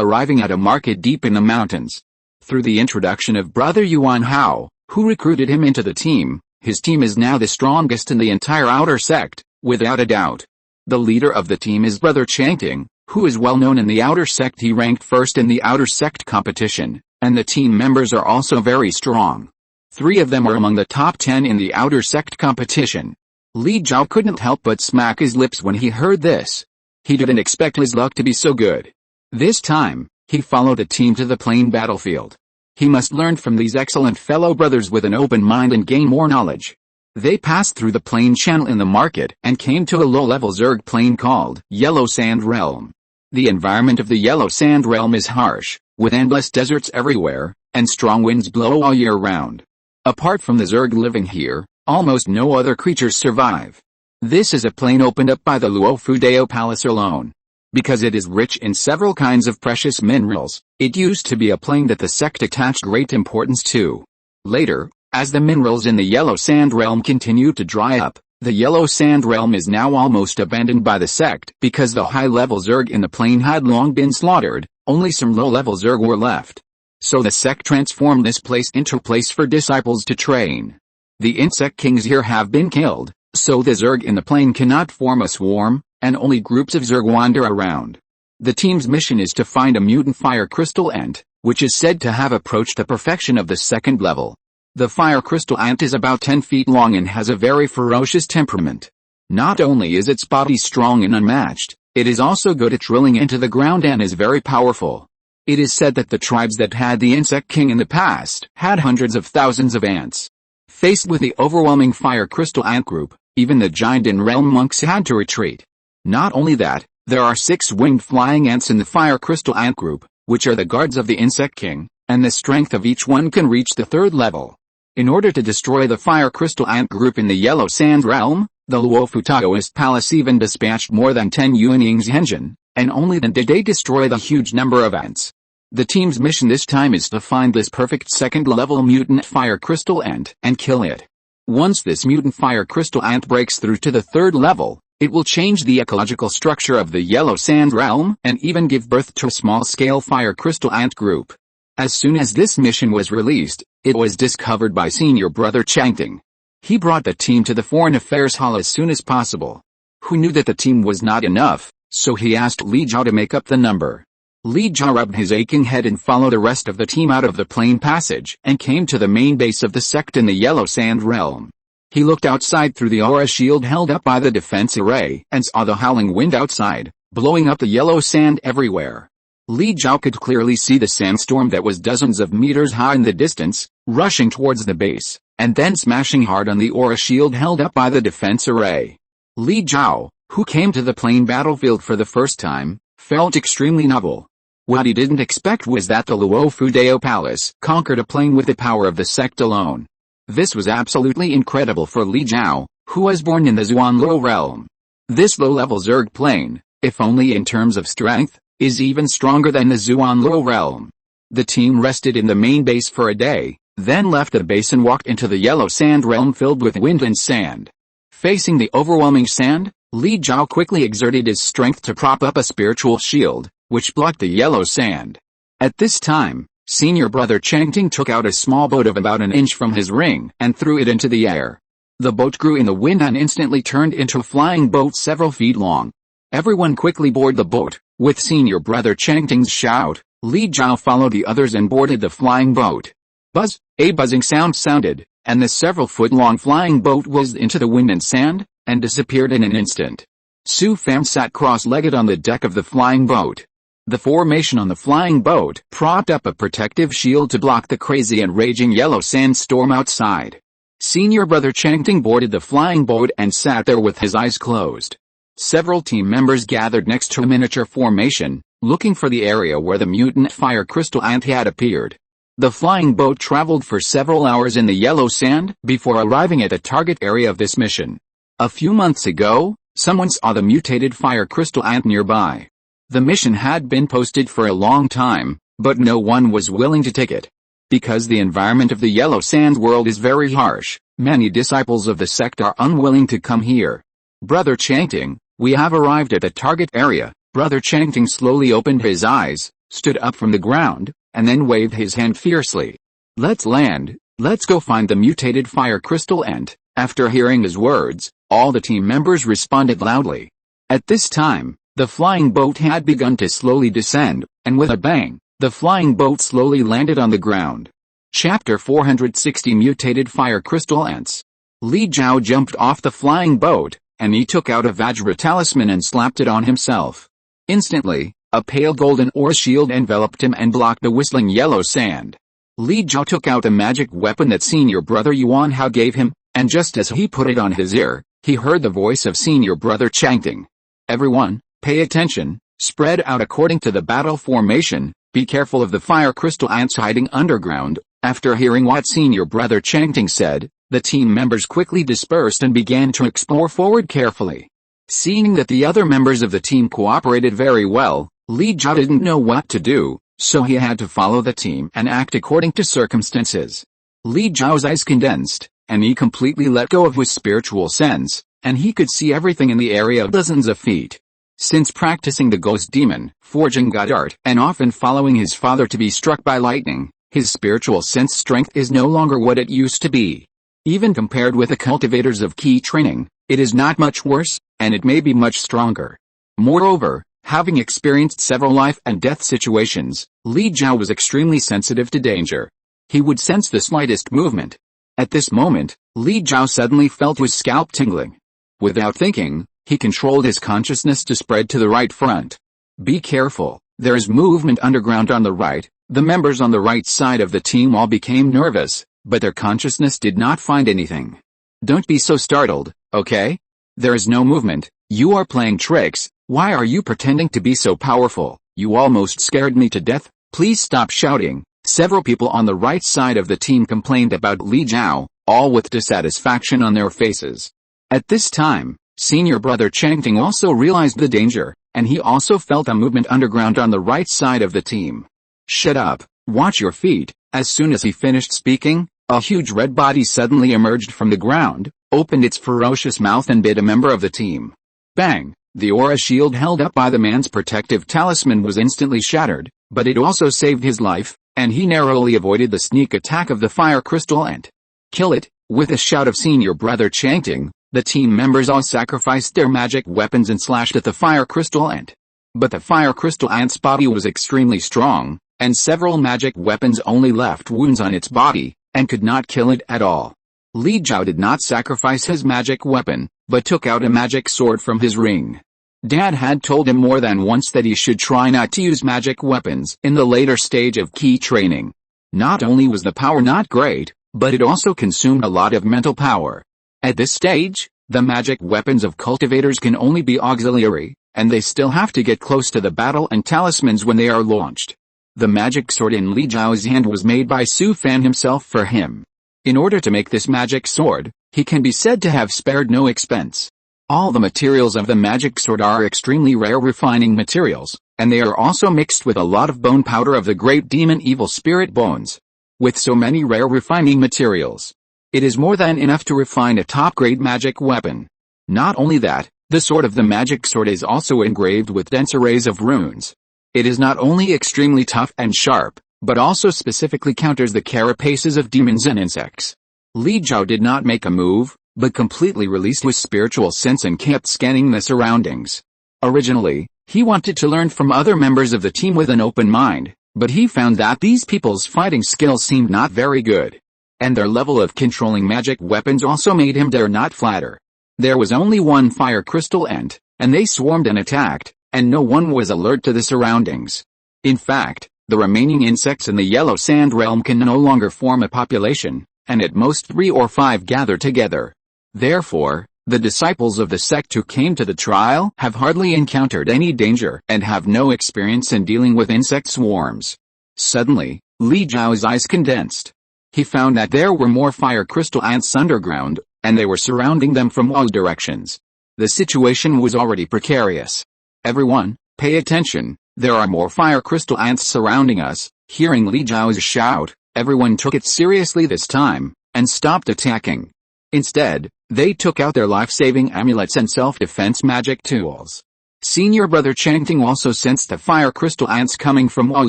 arriving at a market deep in the mountains. Through the introduction of Brother Yuan Hao, who recruited him into the team, his team is now the strongest in the entire outer sect, without a doubt. The leader of the team is Brother Changting, who is well known in the outer sect. He ranked first in the outer sect competition, and the team members are also very strong. 3 of them are among the top 10 in the outer sect competition. Li Jiao couldn't help but smack his lips when he heard this. He didn't expect his luck to be so good. This time, he followed the team to the plain battlefield. He must learn from these excellent fellow brothers with an open mind and gain more knowledge. They passed through the plain channel in the market and came to a low-level Zerg plain called Yellow Sand Realm. The environment of the Yellow Sand Realm is harsh, with endless deserts everywhere, and strong winds blow all year round. Apart from the Zerg living here, almost no other creatures survive. This is a plain opened up by the Luofu Dao Palace alone. Because it is rich in several kinds of precious minerals, it used to be a plain that the sect attached great importance to. Later, as the minerals in the Yellow Sand Realm continued to dry up, the Yellow Sand Realm is now almost abandoned by the sect because the high-level Zerg in the plain had long been slaughtered, only some low-level Zerg were left. So the sect transformed this place into a place for disciples to train. The insect kings here have been killed, so the Zerg in the plain cannot form a swarm, and only groups of Zerg wander around. The team's mission is to find a mutant fire crystal ant, which is said to have approached the perfection of the 2nd level. The fire crystal ant is about 10 feet long and has a very ferocious temperament. Not only is its body strong and unmatched, it is also good at drilling into the ground and is very powerful. It is said that the tribes that had the insect king in the past had hundreds of thousands of ants. Faced with the overwhelming fire crystal ant group, even the giant in realm monks had to retreat. Not only that, there are 6 winged flying ants in the fire crystal ant group, which are the guards of the insect king, and the strength of each one can reach the 3rd level. In order to destroy the fire crystal ant group in the Yellow Sand Realm, the Luofu Taoist Palace even dispatched more than 10 Yuanying's engine, and only then did they destroy the huge number of ants. The team's mission this time is to find this perfect 2nd level mutant fire crystal ant and kill it. Once this mutant fire crystal ant breaks through to the 3rd level, it will change the ecological structure of the Yellow Sand Realm and even give birth to a small-scale fire crystal ant group. As soon as this mission was released, it was discovered by senior brother Changting. He brought the team to the Foreign Affairs Hall as soon as possible. Who knew that the team was not enough, so he asked Li Jiao to make up the number. Li Jiao rubbed his aching head and followed the rest of the team out of the plain passage and came to the main base of the sect in the Yellow Sand Realm. He looked outside through the aura shield held up by the defense array and saw the howling wind outside, blowing up the yellow sand everywhere. Li Jiao could clearly see the sandstorm that was dozens of meters high in the distance, rushing towards the base, and then smashing hard on the aura shield held up by the defense array. Li Jiao, who came to the plain battlefield for the first time, felt extremely novel. What he didn't expect was that the Luofu Dao Palace conquered a plane with the power of the sect alone. This was absolutely incredible for Li Jiao, who was born in the Zuanluo realm. This low-level Zerg plane, if only in terms of strength, is even stronger than the Zuanluo realm. The team rested in the main base for a day, then left the base and walked into the yellow sand realm filled with wind and sand. Facing the overwhelming sand, Li Jiao quickly exerted his strength to prop up a spiritual shield, which blocked the yellow sand. At this time, senior brother Changting took out a small boat of about an inch from his ring and threw it into the air. The boat grew in the wind and instantly turned into a flying boat several feet long. Everyone quickly boarded the boat. With senior brother Changting's shout, Li Jiao followed the others and boarded the flying boat. Buzz! A buzzing sound sounded, and the several-foot-long flying boat whizzed into the wind and sand, and disappeared in an instant. Su Fam sat cross-legged on the deck of the flying boat. The formation on the flying boat propped up a protective shield to block the crazy and raging yellow sandstorm outside. Senior brother Changting boarded the flying boat and sat there with his eyes closed. Several team members gathered next to a miniature formation, looking for the area where the mutant fire crystal ant had appeared. The flying boat traveled for several hours in the yellow sand before arriving at the target area of this mission. A few months ago, someone saw the mutated fire crystal ant nearby. The mission had been posted for a long time, but no one was willing to take it. Because the environment of the yellow sand world is very harsh, many disciples of the sect are unwilling to come here. Brother Changting, we have arrived at the target area. Brother Changting slowly opened his eyes, stood up from the ground, and then waved his hand fiercely. Let's land, let's go find the mutated fire crystal ant. After hearing his words, all the team members responded loudly. At this time, the flying boat had begun to slowly descend, and with a bang, the flying boat slowly landed on the ground. Chapter 460 Mutated Fire Crystal Ants. Li Jiao jumped off the flying boat, and he took out a Vajra talisman and slapped it on himself. Instantly, a pale golden aura shield enveloped him and blocked the whistling yellow sand. Li Jiao took out a magic weapon that senior brother Yuan Hao gave him, and just as he put it on his ear, he heard the voice of senior brother Changting. Everyone, pay attention, spread out according to the battle formation, be careful of the fire crystal ants hiding underground. After hearing what senior brother Changting said, the team members quickly dispersed and began to explore forward carefully. Seeing that the other members of the team cooperated very well, Li Jiao didn't know what to do, so he had to follow the team and act according to circumstances. Li Jiao's eyes condensed, and he completely let go of his spiritual sense, and he could see everything in the area of dozens of feet. Since practicing the ghost demon, forging god art, and often following his father to be struck by lightning, his spiritual sense strength is no longer what it used to be. Even compared with the cultivators of key training, it is not much worse, and it may be much stronger. Moreover, having experienced several life and death situations, Li Jiao was extremely sensitive to danger. He would sense the slightest movement. At this moment, Li Jiao suddenly felt his scalp tingling. Without thinking, he controlled his consciousness to spread to the right front. Be careful, there is movement underground on the right. The members on the right side of the team all became nervous, but their consciousness did not find anything. Don't be so startled, okay? There is no movement. You are playing tricks. Why are you pretending to be so powerful? You almost scared me to death. Please stop shouting. Several people on the right side of the team complained about Li Jiao, all with dissatisfaction on their faces. At this time, senior brother Changting also realized the danger, and he also felt a movement underground on the right side of the team. Shut up, watch your feet. As soon as he finished speaking, a huge red body suddenly emerged from the ground, opened its ferocious mouth and bit a member of the team. Bang! The aura shield held up by the man's protective talisman was instantly shattered, but it also saved his life, and he narrowly avoided the sneak attack of the fire crystal ant. Kill it! With a shout of senior brother Changting, the team members all sacrificed their magic weapons and slashed at the fire crystal ant. But the fire crystal ant's body was extremely strong, and several magic weapons only left wounds on its body, and could not kill it at all. Li Jiao did not sacrifice his magic weapon, but took out a magic sword from his ring. Dad had told him more than once that he should try not to use magic weapons in the later stage of key training. Not only was the power not great, but it also consumed a lot of mental power. At this stage, the magic weapons of cultivators can only be auxiliary, and they still have to get close to the battle and talismans when they are launched. The magic sword in Li Zhao's hand was made by Su Fan himself for him. In order to make this magic sword, he can be said to have spared no expense. All the materials of the magic sword are extremely rare refining materials, and they are also mixed with a lot of bone powder of the great demon evil spirit bones. With so many rare refining materials, it is more than enough to refine a top-grade magic weapon. Not only that, the sword of the magic sword is also engraved with dense arrays of runes. It is not only extremely tough and sharp, but also specifically counters the carapaces of demons and insects. Li Zhao did not make a move, but completely released his spiritual sense and kept scanning the surroundings. Originally, he wanted to learn from other members of the team with an open mind, but he found that these people's fighting skills seemed not very good. And their level of controlling magic weapons also made him dare not flatter. There was only one fire crystal ant, and they swarmed and attacked, and no one was alert to the surroundings. In fact, the remaining insects in the yellow sand realm can no longer form a population, and at most 3 or 5 gather together. Therefore, the disciples of the sect who came to the trial have hardly encountered any danger and have no experience in dealing with insect swarms. Suddenly, Li Zhao's eyes condensed. He found that there were more fire crystal ants underground, and they were surrounding them from all directions. The situation was already precarious. Everyone, pay attention, there are more fire crystal ants surrounding us. Hearing Li Zhao's shout, everyone took it seriously this time, and stopped attacking. Instead, they took out their life-saving amulets and self-defense magic tools. Senior brother Changting also sensed the fire crystal ants coming from all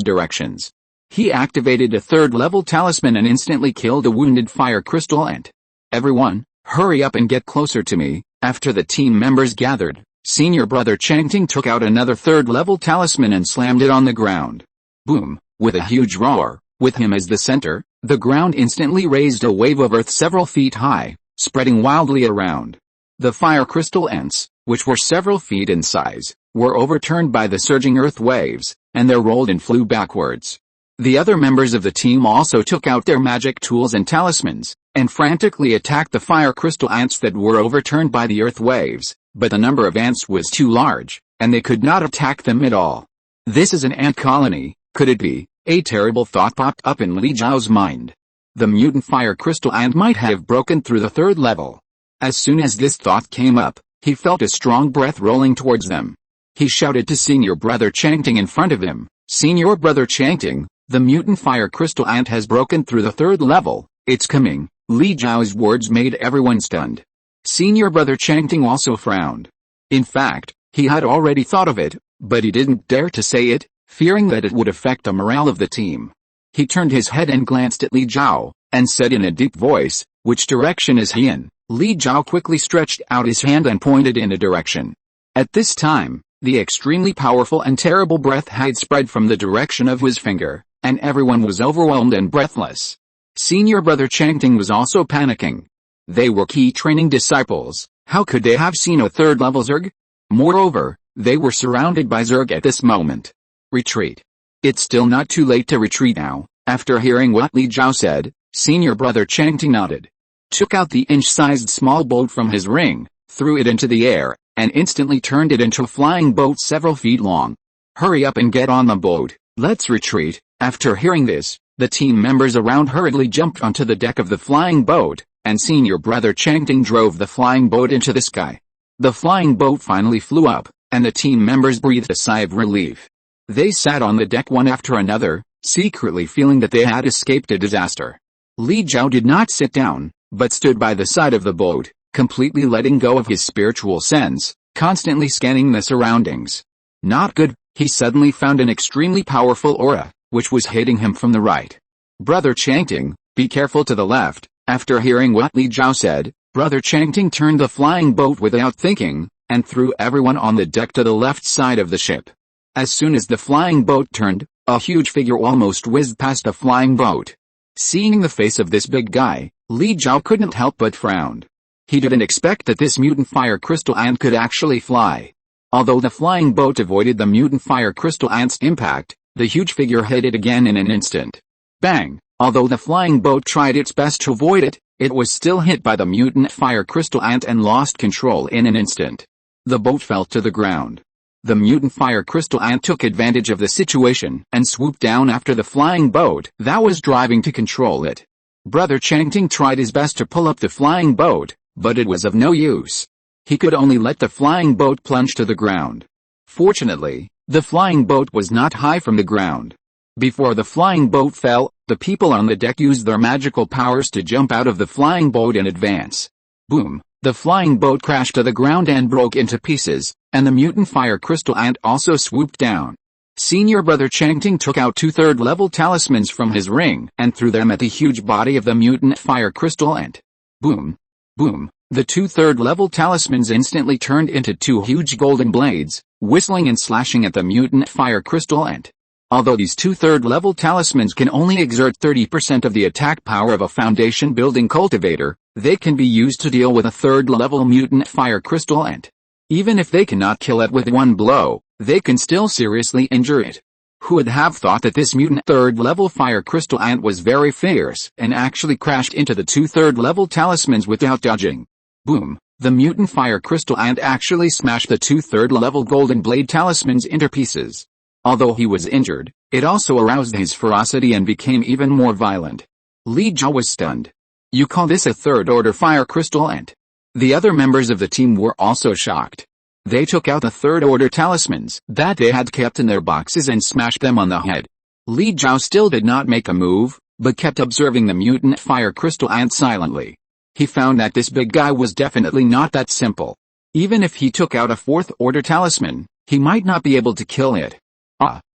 directions. He activated a 3rd-level talisman and instantly killed a wounded fire crystal ant. Everyone, hurry up and get closer to me. After the team members gathered, senior brother Changting took out another 3rd-level talisman and slammed it on the ground. Boom! With a huge roar, with him as the center, the ground instantly raised a wave of earth several feet high, spreading wildly around. The fire crystal ants, which were several feet in size, were overturned by the surging earth waves, and they rolled and flew backwards. The other members of the team also took out their magic tools and talismans, and frantically attacked the fire crystal ants that were overturned by the earth waves, but the number of ants was too large, and they could not attack them at all. This is an ant colony, could it be? A terrible thought popped up in Li Zhao's mind. The mutant fire crystal ant might have broken through the 3rd level. As soon as this thought came up, he felt a strong breath rolling towards them. He shouted to senior brother Changting in front of him, "Senior brother Changting, the mutant fire crystal ant has broken through the 3rd level, it's coming." Li Zhao's words made everyone stunned. Senior brother Changting also frowned. In fact, he had already thought of it, but he didn't dare to say it, fearing that it would affect the morale of the team. He turned his head and glanced at Li Zhao, and said in a deep voice, "Which direction is he in?" Li Zhao quickly stretched out his hand and pointed in a direction. At this time, the extremely powerful and terrible breath had spread from the direction of his finger, and everyone was overwhelmed and breathless. Senior brother Changting was also panicking. They were key training disciples, how could they have seen a 3rd-level Zerg? Moreover, they were surrounded by Zerg at this moment. Retreat. It's still not too late to retreat now. After hearing what Li Zhao said, senior brother Changting nodded. Took out the inch-sized small boat from his ring, threw it into the air, and instantly turned it into a flying boat several feet long. Hurry up and get on the boat, let's retreat. After hearing this, the team members around hurriedly jumped onto the deck of the flying boat, and senior brother Changting drove the flying boat into the sky. The flying boat finally flew up, and the team members breathed a sigh of relief. They sat on the deck one after another, secretly feeling that they had escaped a disaster. Li Zhao did not sit down, but stood by the side of the boat, completely letting go of his spiritual sense, constantly scanning the surroundings. Not good, he suddenly found an extremely powerful aura, which was hitting him from the right. Brother Changting, be careful to the left. After hearing what Li Zhao said, brother Changting turned the flying boat without thinking, and threw everyone on the deck to the left side of the ship. As soon as the flying boat turned, a huge figure almost whizzed past the flying boat. Seeing the face of this big guy, Li Zhao couldn't help but frown. He didn't expect that this mutant fire crystal ant could actually fly. Although the flying boat avoided the mutant fire crystal ant's impact, the huge figure hit it again in an instant. Bang! Although the flying boat tried its best to avoid it, it was still hit by the mutant fire crystal ant and lost control in an instant. The boat fell to the ground. The mutant fire crystal ant took advantage of the situation and swooped down after the flying boat that was driving to control it. Brother Changting tried his best to pull up the flying boat, but it was of no use. He could only let the flying boat plunge to the ground. Fortunately, the flying boat was not high from the ground. Before the flying boat fell, the people on the deck used their magical powers to jump out of the flying boat in advance. Boom! The flying boat crashed to the ground and broke into pieces, and the mutant fire crystal ant also swooped down. Senior Brother Changting took out 2 third-level talismans from his ring and threw them at the huge body of the mutant fire crystal ant. Boom! Boom! The 2 third-level talismans instantly turned into 2 huge golden blades, whistling and slashing at the mutant fire crystal ant. Although these 2 third-level talismans can only exert 30% of the attack power of a foundation-building cultivator, they can be used to deal with a 3rd-level mutant fire crystal ant. Even if they cannot kill it with one blow, they can still seriously injure it. Who would have thought that this mutant 3rd-level fire crystal ant was very fierce and actually crashed into the 2 3rd-level talismans without dodging? Boom! The mutant fire crystal ant actually smashed the 2 3rd-level golden blade talismans into pieces. Although he was injured, it also aroused his ferocity and became even more violent. Li Jiao was stunned. You call this a 3rd-order fire crystal ant? The other members of the team were also shocked. They took out the 3rd-order talismans that they had kept in their boxes and smashed them on the head. Li Jiao still did not make a move, but kept observing the mutant fire crystal ant silently. He found that this big guy was definitely not that simple. Even if he took out a 4th-order talisman, he might not be able to kill it.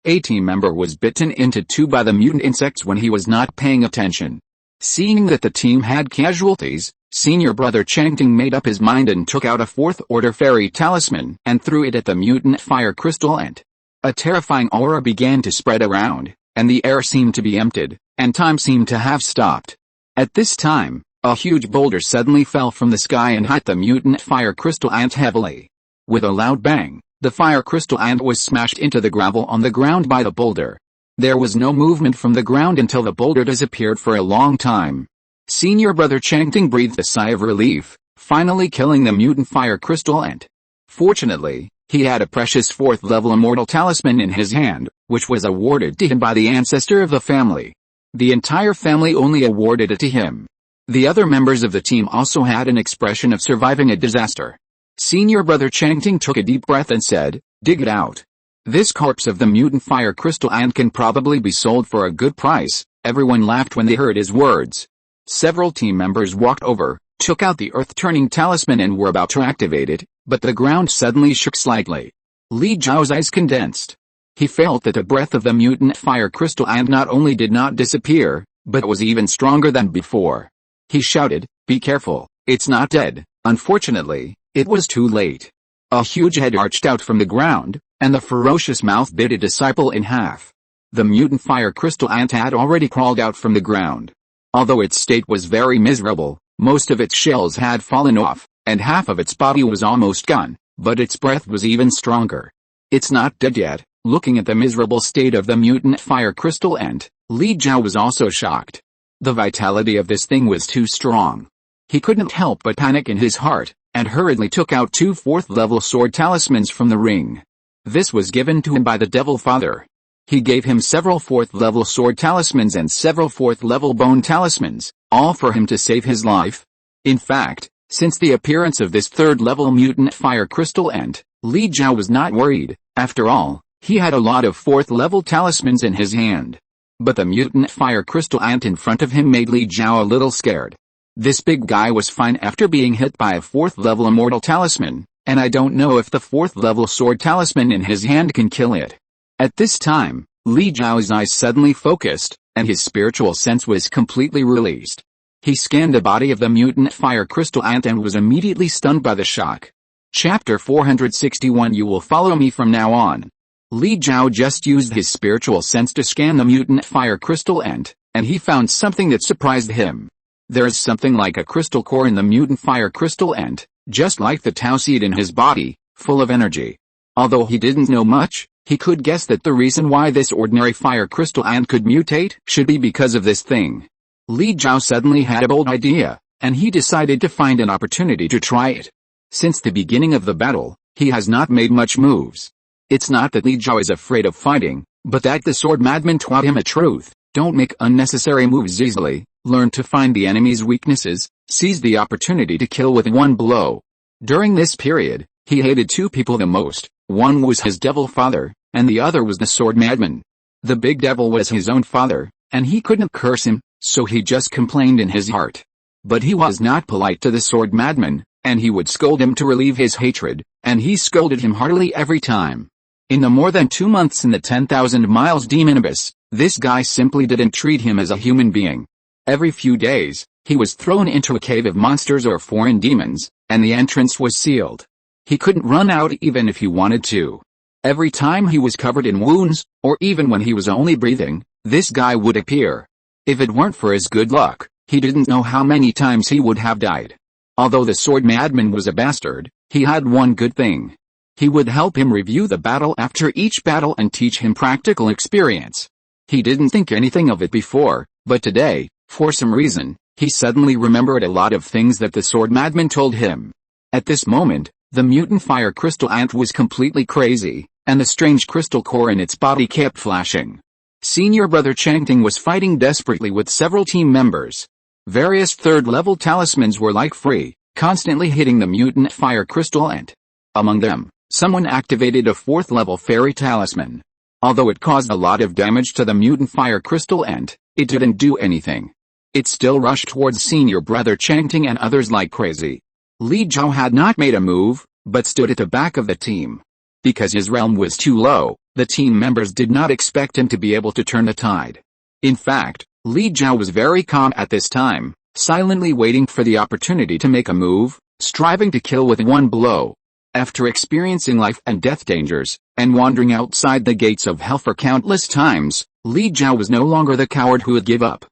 A team member was bitten into 2 by the mutant insects when he was not paying attention. Seeing that the team had casualties, Senior Brother Changting made up his mind and took out a 4th-order fairy talisman and threw it at the mutant fire crystal ant. A terrifying aura began to spread around, and the air seemed to be emptied, and time seemed to have stopped. At this time, a huge boulder suddenly fell from the sky and hit the mutant fire crystal ant heavily. With a loud bang, the fire crystal ant was smashed into the gravel on the ground by the boulder. There was no movement from the ground until the boulder disappeared for a long time. Senior Brother Changting breathed a sigh of relief, finally killing the mutant fire crystal ant. Fortunately, he had a precious 4th-level immortal talisman in his hand, which was awarded to him by the ancestor of the family. The entire family only awarded it to him. The other members of the team also had an expression of surviving a disaster. Senior Brother Changting took a deep breath and said, "Dig it out. This corpse of the mutant fire crystal ant can probably be sold for a good price." Everyone laughed when they heard his words. Several team members walked over, took out the earth-turning talisman and were about to activate it, but the ground suddenly shook slightly. Li Jiao's eyes condensed. He felt that the breath of the mutant fire crystal ant not only did not disappear, but was even stronger than before. He shouted, "Be careful, it's not dead." Unfortunately, it was too late. A huge head arched out from the ground, and the ferocious mouth bit a disciple in half. The mutant fire crystal ant had already crawled out from the ground. Although its state was very miserable, most of its shells had fallen off, and half of its body was almost gone, but its breath was even stronger. It's not dead yet. Looking at the miserable state of the mutant fire crystal ant, Li Jiao was also shocked. The vitality of this thing was too strong. He couldn't help but panic in his heart, and hurriedly took out 2 4th-level sword talismans from the ring. This was given to him by the Devil Father. He gave him several 4th-level sword talismans and several 4th-level bone talismans, all for him to save his life. In fact, since the appearance of this 3rd-level mutant fire crystal ant, Li Jiao was not worried. After all, he had a lot of 4th-level talismans in his hand. But the mutant fire crystal ant in front of him made Li Jiao a little scared. This big guy was fine after being hit by a 4th-level immortal talisman, and I don't know if the 4th-level sword talisman in his hand can kill it. At this time, Li Jiao's eyes suddenly focused, and his spiritual sense was completely released. He scanned the body of the mutant fire crystal ant and was immediately stunned by the shock. Chapter 461. You will follow me from now on. Li Jiao just used his spiritual sense to scan the mutant fire crystal ant, and he found something that surprised him. There is something like a crystal core in the mutant fire crystal ant, just like the Tao seed in his body, full of energy. Although he didn't know much, he could guess that the reason why this ordinary fire crystal ant could mutate should be because of this thing. Li Jiao suddenly had a bold idea, and he decided to find an opportunity to try it. Since the beginning of the battle, he has not made much moves. It's not that Li Jiao is afraid of fighting, but that the sword madman taught him a truth: don't make unnecessary moves easily, learn to find the enemy's weaknesses, seize the opportunity to kill with one blow. During this period, he hated two people the most. One was his devil father, and the other was the sword madman. The big devil was his own father, and he couldn't curse him, so he just complained in his heart. But he was not polite to the sword madman, and he would scold him to relieve his hatred, and he scolded him heartily every time. In the more than 2 months in the 10,000 miles demon abyss, this guy simply didn't treat him as a human being. Every few days, he was thrown into a cave of monsters or foreign demons, and the entrance was sealed. He couldn't run out even if he wanted to. Every time he was covered in wounds, or even when he was only breathing, this guy would appear. If it weren't for his good luck, he didn't know how many times he would have died. Although the sword madman was a bastard, he had one good thing. He would help him review the battle after each battle and teach him practical experience. He didn't think anything of it before, but today, for some reason, he suddenly remembered a lot of things that the sword madman told him. At this moment, the mutant fire crystal ant was completely crazy, and the strange crystal core in its body kept flashing. Senior brother Changting was fighting desperately with several team members. Various third-level talismans were like free, constantly hitting the mutant fire crystal ant. Among them, someone activated a 4th-level fairy talisman. Although it caused a lot of damage to the mutant fire crystal ant, it didn't do anything. It still rushed towards senior brother Changting and others like crazy. Li Jiao had not made a move, but stood at the back of the team. Because his realm was too low, the team members did not expect him to be able to turn the tide. In fact, Li Jiao was very calm at this time, silently waiting for the opportunity to make a move, striving to kill with one blow. After experiencing life and death dangers, and wandering outside the gates of hell for countless times, Li Jiao was no longer the coward who would give up.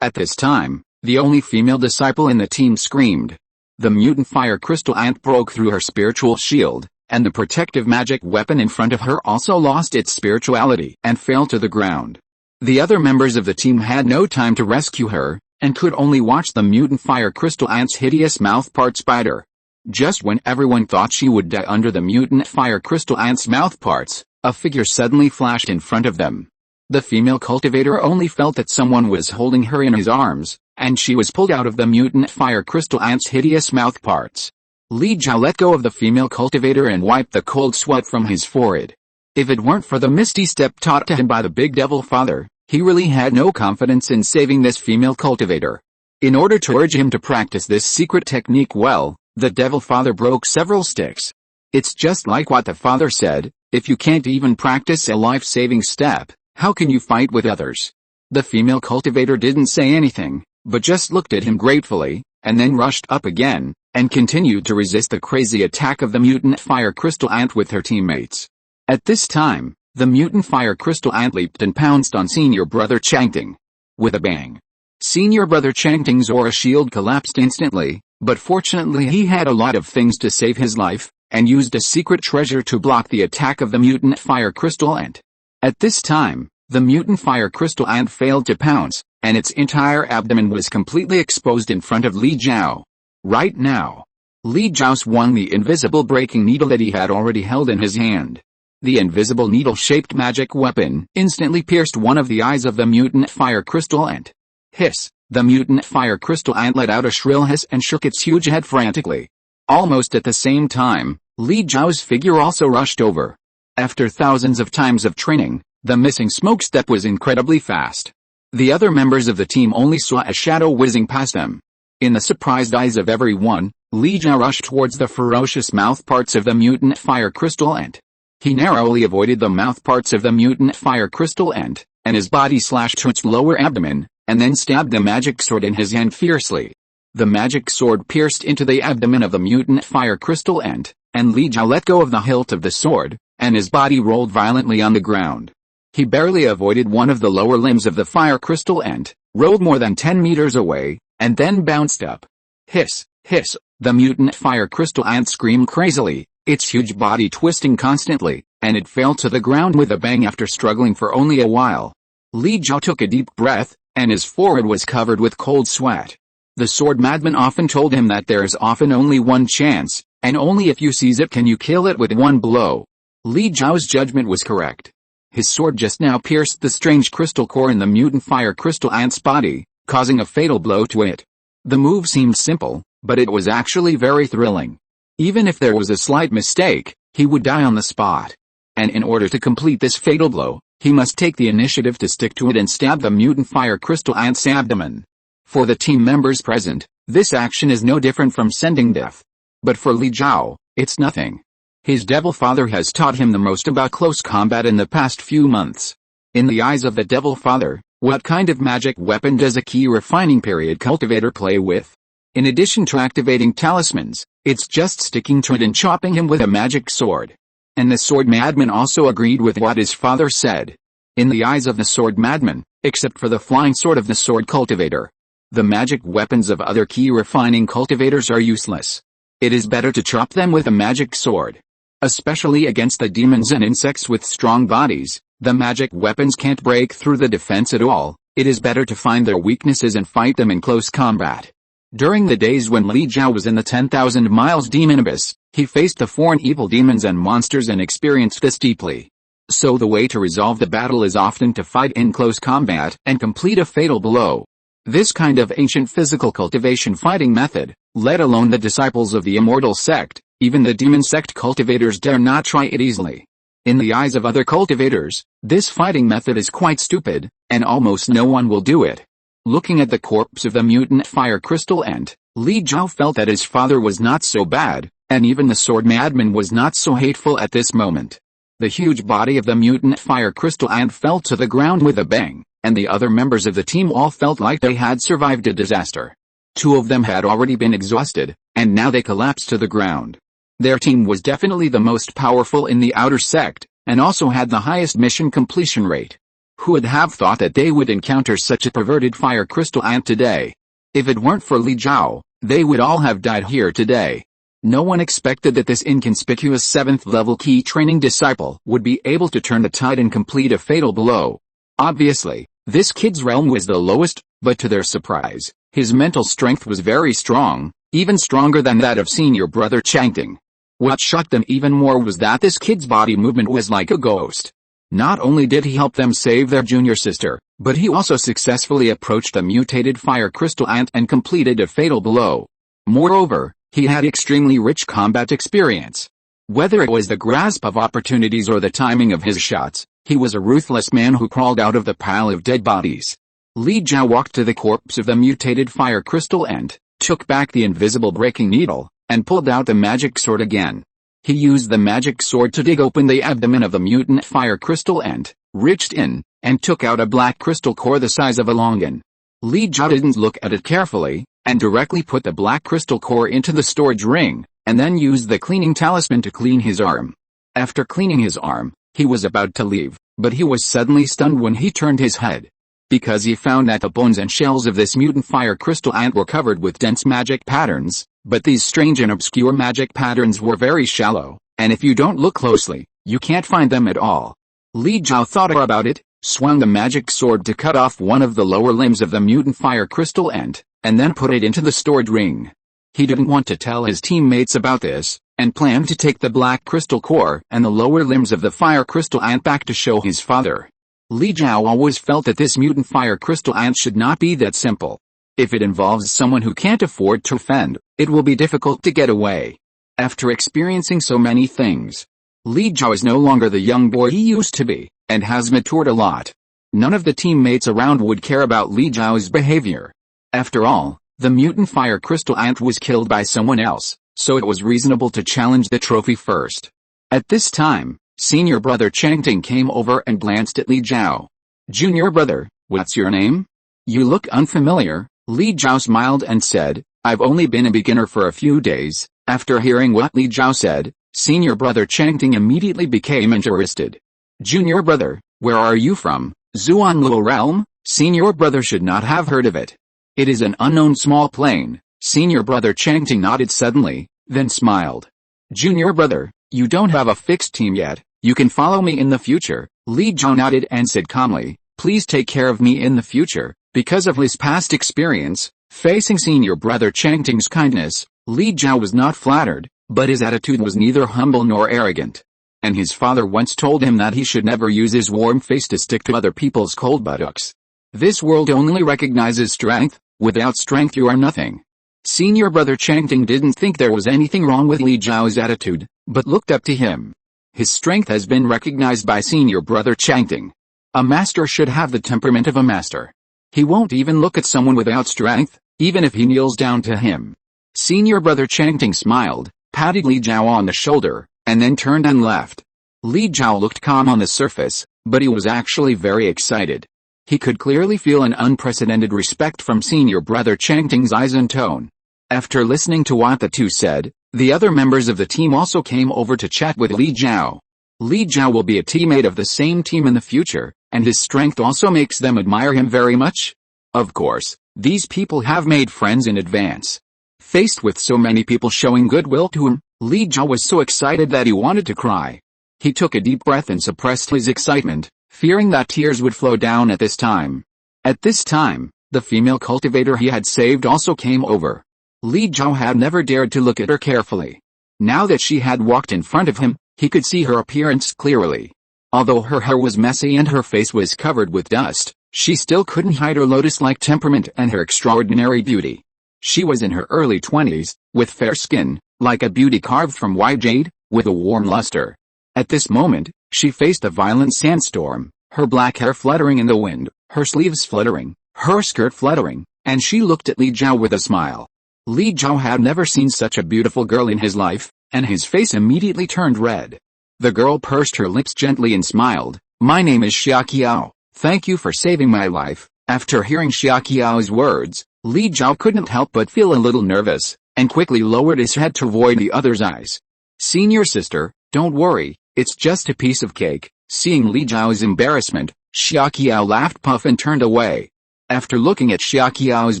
At this time, the only female disciple in the team screamed. The mutant fire crystal ant broke through her spiritual shield, and the protective magic weapon in front of her also lost its spirituality and fell to the ground. The other members of the team had no time to rescue her, and could only watch the mutant fire crystal ant's hideous mouthpart spider. Just when everyone thought she would die under the mutant fire crystal ant's mouthparts, a figure suddenly flashed in front of them. The female cultivator only felt that someone was holding her in his arms, and she was pulled out of the mutant fire crystal ant's hideous mouthparts. Li Jiao let go of the female cultivator and wiped the cold sweat from his forehead. If it weren't for the misty step taught to him by the big devil father, he really had no confidence in saving this female cultivator. In order to urge him to practice this secret technique well, the devil father broke several sticks. It's just like what the father said: if you can't even practice a life-saving step, how can you fight with others? The female cultivator didn't say anything, but just looked at him gratefully, and then rushed up again, and continued to resist the crazy attack of the mutant fire crystal ant with her teammates. At this time, the mutant fire crystal ant leaped and pounced on senior brother Changting. With a bang, senior brother Changting's aura shield collapsed instantly, but fortunately he had a lot of things to save his life, and used a secret treasure to block the attack of the mutant fire crystal ant. At this time, the mutant fire crystal ant failed to pounce, and its entire abdomen was completely exposed in front of Li Jiao. Right now, Li Jiao swung the invisible breaking needle that he had already held in his hand. The invisible needle-shaped magic weapon instantly pierced one of the eyes of the mutant fire crystal ant. Hiss! The mutant fire crystal ant let out a shrill hiss and shook its huge head frantically. Almost at the same time, Li Jiao's figure also rushed over. After thousands of times of training, the missing smoke step was incredibly fast. The other members of the team only saw a shadow whizzing past them. In the surprised eyes of everyone, Li Jiao rushed towards the ferocious mouthparts of the mutant fire crystal ant. He narrowly avoided the mouthparts of the mutant fire crystal ant, and his body slashed to its lower abdomen, and then stabbed the magic sword in his hand fiercely. The magic sword pierced into the abdomen of the mutant fire crystal ant, and Li Jiao let go of the hilt of the sword, and his body rolled violently on the ground. He barely avoided one of the lower limbs of the fire crystal ant, rolled more than 10 meters away, and then bounced up. Hiss! Hiss! The mutant fire crystal ant screamed crazily, its huge body twisting constantly, and it fell to the ground with a bang after struggling for only a while. Li Jiao took a deep breath, and his forehead was covered with cold sweat. The sword madman often told him that there is often only one chance, and only if you seize it can you kill it with one blow. Li Jiao's judgment was correct. His sword just now pierced the strange crystal core in the mutant fire crystal ant's body, causing a fatal blow to it. The move seemed simple, but it was actually very thrilling. Even if there was a slight mistake, he would die on the spot. And in order to complete this fatal blow, he must take the initiative to stick to it and stab the mutant fire crystal ant's abdomen. For the team members present, this action is no different from sending death. But for Li Jiao, it's nothing. His devil father has taught him the most about close combat in the past few months. In the eyes of the devil father, what kind of magic weapon does a key refining period cultivator play with? In addition to activating talismans, it's just sticking to it and chopping him with a magic sword. And the sword madman also agreed with what his father said. In the eyes of the sword madman, except for the flying sword of the sword cultivator, the magic weapons of other key refining cultivators are useless. It is better to chop them with a magic sword. Especially against the demons and insects with strong bodies, the magic weapons can't break through the defense at all. It is better to find their weaknesses and fight them in close combat. During the days when Li Jiao was in the 10,000 miles demon abyss, he faced the foreign evil demons and monsters and experienced this deeply. So the way to resolve the battle is often to fight in close combat and complete a fatal blow. This kind of ancient physical cultivation fighting method, let alone the disciples of the immortal sect, even the demon sect cultivators dare not try it easily. In the eyes of other cultivators, this fighting method is quite stupid, and almost no one will do it. Looking at the corpse of the mutant fire crystal ant, Li Jiao felt that his father was not so bad, and even the sword madman was not so hateful at this moment. The huge body of the mutant fire crystal ant fell to the ground with a bang, and the other members of the team all felt like they had survived a disaster. Two of them had already been exhausted, and now they collapsed to the ground. Their team was definitely the most powerful in the outer sect, and also had the highest mission completion rate. Who would have thought that they would encounter such a perverted fire crystal ant today? If it weren't for Li Jiao, they would all have died here today. No one expected that this inconspicuous 7th level key training disciple would be able to turn the tide and complete a fatal blow. Obviously, this kid's realm was the lowest, but to their surprise, his mental strength was very strong, even stronger than that of senior brother Changting. What shocked them even more was that this kid's body movement was like a ghost. Not only did he help them save their junior sister, but he also successfully approached the mutated fire crystal ant and completed a fatal blow. Moreover, he had extremely rich combat experience. Whether it was the grasp of opportunities or the timing of his shots, he was a ruthless man who crawled out of the pile of dead bodies. Li Jiao walked to the corpse of the mutated fire crystal ant, took back the invisible breaking needle, and pulled out the magic sword again. He used the magic sword to dig open the abdomen of the mutant fire crystal ant, reached in, and took out a black crystal core the size of a longan. Li Jiao didn't look at it carefully, and directly put the black crystal core into the storage ring, and then used the cleaning talisman to clean his arm. After cleaning his arm, he was about to leave, but he was suddenly stunned when he turned his head. Because he found that the bones and shells of this mutant fire crystal ant were covered with dense magic patterns, but these strange and obscure magic patterns were very shallow, and if you don't look closely, you can't find them at all. Li Jiao thought about it, swung the magic sword to cut off one of the lower limbs of the mutant fire crystal ant, and then put it into the stored ring. He didn't want to tell his teammates about this, and planned to take the black crystal core and the lower limbs of the fire crystal ant back to show his father. Li Jiao always felt that this mutant fire crystal ant should not be that simple. If it involves someone who can't afford to fend, it will be difficult to get away. After experiencing so many things, Li Jiao is no longer the young boy he used to be, and has matured a lot. None of the teammates around would care about Li Jiao's behavior. After all, the mutant fire crystal ant was killed by someone else, so it was reasonable to challenge the trophy first. At this time, senior brother Changting came over and glanced at Li Jiao. "Junior brother, what's your name? You look unfamiliar." Li Jiao smiled and said, "I've only been a beginner for a few days." After hearing what Li Jiao said, senior brother Changting immediately became interested. "Junior brother, where are you from?" "Zuanluo realm." Senior brother should not have heard of it. "It is an unknown small plane." Senior brother Changting nodded suddenly, then smiled. Junior brother, you don't have a fixed team yet, you can follow me in the future. Li Jiao nodded and said calmly, please take care of me in the future. Because of his past experience, facing senior brother Chang Ting's kindness, Li Jiao was not flattered, but his attitude was neither humble nor arrogant. And his father once told him that he should never use his warm face to stick to other people's cold buttocks. This world only recognizes strength, without strength you are nothing. Senior brother Chang Ting didn't think there was anything wrong with Li Jiao's attitude, but looked up to him. His strength has been recognized by senior brother Chang Ting. A master should have the temperament of a master. He won't even look at someone without strength, even if he kneels down to him. Senior brother Chang Ting smiled, patted Li Jiao on the shoulder, and then turned and left. Li Jiao looked calm on the surface, but he was actually very excited. He could clearly feel an unprecedented respect from senior brother Chang Ting's eyes and tone. After listening to what the two said, the other members of the team also came over to chat with Li Jiao. Li Jiao will be a teammate of the same team in the future, and his strength also makes them admire him very much. Of course, these people have made friends in advance. Faced with so many people showing goodwill to him, Li Jiao was so excited that he wanted to cry. He took a deep breath and suppressed his excitement, fearing that tears would flow down at this time. At this time, the female cultivator he had saved also came over. Li Jiao had never dared to look at her carefully. Now that she had walked in front of him, he could see her appearance clearly. Although her hair was messy and her face was covered with dust, she still couldn't hide her lotus-like temperament and her extraordinary beauty. She was in her early 20s, with fair skin, like a beauty carved from white jade, with a warm luster. At this moment, she faced a violent sandstorm, her black hair fluttering in the wind, her sleeves fluttering, her skirt fluttering, and she looked at Li Jiao with a smile. Li Jiao had never seen such a beautiful girl in his life, and his face immediately turned red. The girl pursed her lips gently and smiled. My name is Xia Qiao, thank you for saving my life. After hearing Xia Qiao's words, Li Jiao couldn't help but feel a little nervous, and quickly lowered his head to avoid the other's eyes. Senior sister, don't worry, it's just a piece of cake. Seeing Li Jiao's embarrassment, Xia Qiao laughed puff and turned away. After looking at Xia Qiao's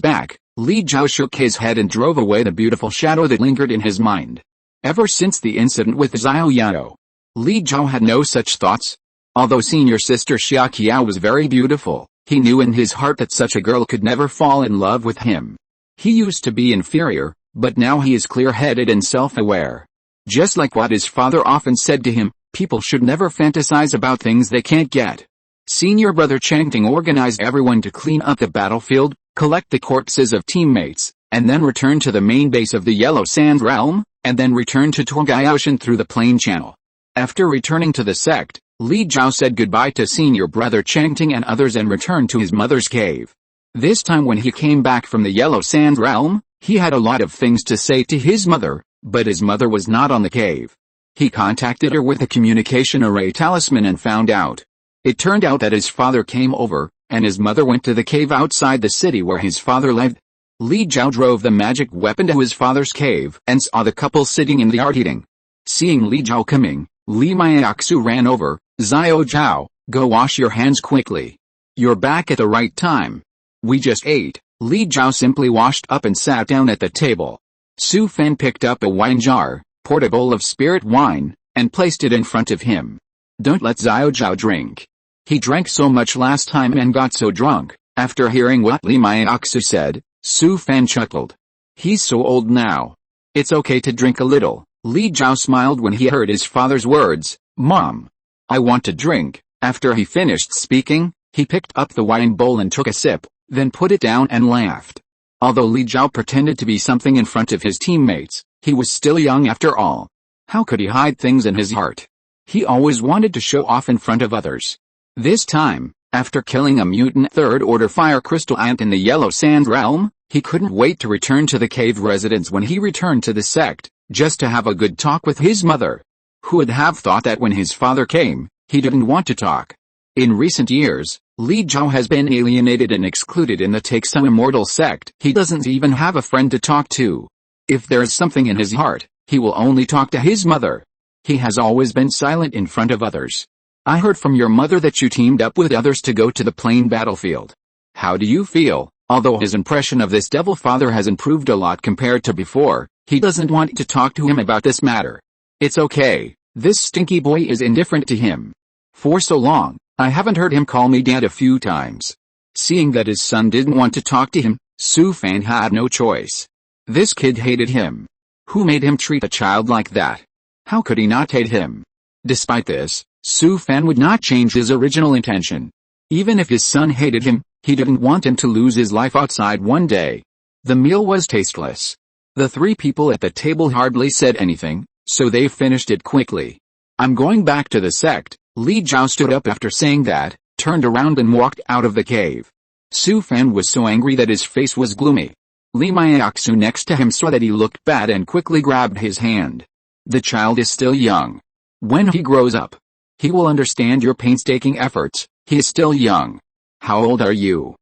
back, Li Jiao shook his head and drove away the beautiful shadow that lingered in his mind. Ever since the incident with Xiao Yao, Li Jiao had no such thoughts. Although senior sister Xia Qiao was very beautiful, he knew in his heart that such a girl could never fall in love with him. He used to be inferior, but now he is clear-headed and self-aware. Just like what his father often said to him, people should never fantasize about things they can't get. Senior brother Chang Ting organized everyone to clean up the battlefield, collect the corpses of teammates, and then return to the main base of the Yellow Sand Realm, and then return to Torgai Ocean through the Plain Channel. After returning to the sect, Li Jiao said goodbye to senior brother Chang Ting and others and returned to his mother's cave. This time when he came back from the Yellow Sand Realm, he had a lot of things to say to his mother, but his mother was not on the cave. He contacted her with a communication array talisman and found out. It turned out that his father came over, and his mother went to the cave outside the city where his father lived. Li Jiao drove the magic weapon to his father's cave and saw the couple sitting in the yard eating. Seeing Li Jiao coming, Li Maiaxu ran over. Xiao Jiao, go wash your hands quickly. You're back at the right time. We just ate. Li Jiao simply washed up and sat down at the table. Su Fan picked up a wine jar, poured a bowl of spirit wine, and placed it in front of him. Don't let Xiao Jiao drink. He drank so much last time and got so drunk. After hearing what Li Maiaxu said, Su Fan chuckled. He's so old now. It's okay to drink a little. Li Jiao smiled when he heard his father's words. Mom, I want to drink. After he finished speaking, he picked up the wine bowl and took a sip, then put it down and laughed. Although Li Jiao pretended to be something in front of his teammates, he was still young after all. How could he hide things in his heart? He always wanted to show off in front of others. This time, after killing a mutant third-order fire crystal ant in the Yellow Sand Realm, he couldn't wait to return to the cave residence when he returned to the sect, just to have a good talk with his mother. Who would have thought that when his father came, he didn't want to talk? In recent years, Li Jiao has been alienated and excluded in the Takesu Immortal sect. He doesn't even have a friend to talk to. If there is something in his heart, he will only talk to his mother. He has always been silent in front of others. I heard from your mother that you teamed up with others to go to the plain battlefield. How do you feel? Although his impression of this devil father has improved a lot compared to before, he doesn't want to talk to him about this matter. It's okay, this stinky boy is indifferent to him. For so long, I haven't heard him call me dad a few times. Seeing that his son didn't want to talk to him, Su Fan had no choice. This kid hated him. Who made him treat a child like that? How could he not hate him? Despite this, Su Fan would not change his original intention. Even if his son hated him, he didn't want him to lose his life outside one day. The meal was tasteless. The three people at the table hardly said anything, so they finished it quickly. I'm going back to the sect. Li Jiao stood up after saying that, turned around and walked out of the cave. Su Fan was so angry that his face was gloomy. Li Maiaxu next to him saw that he looked bad and quickly grabbed his hand. The child is still young. When he grows up, he will understand your painstaking efforts. He is still young. How old are you?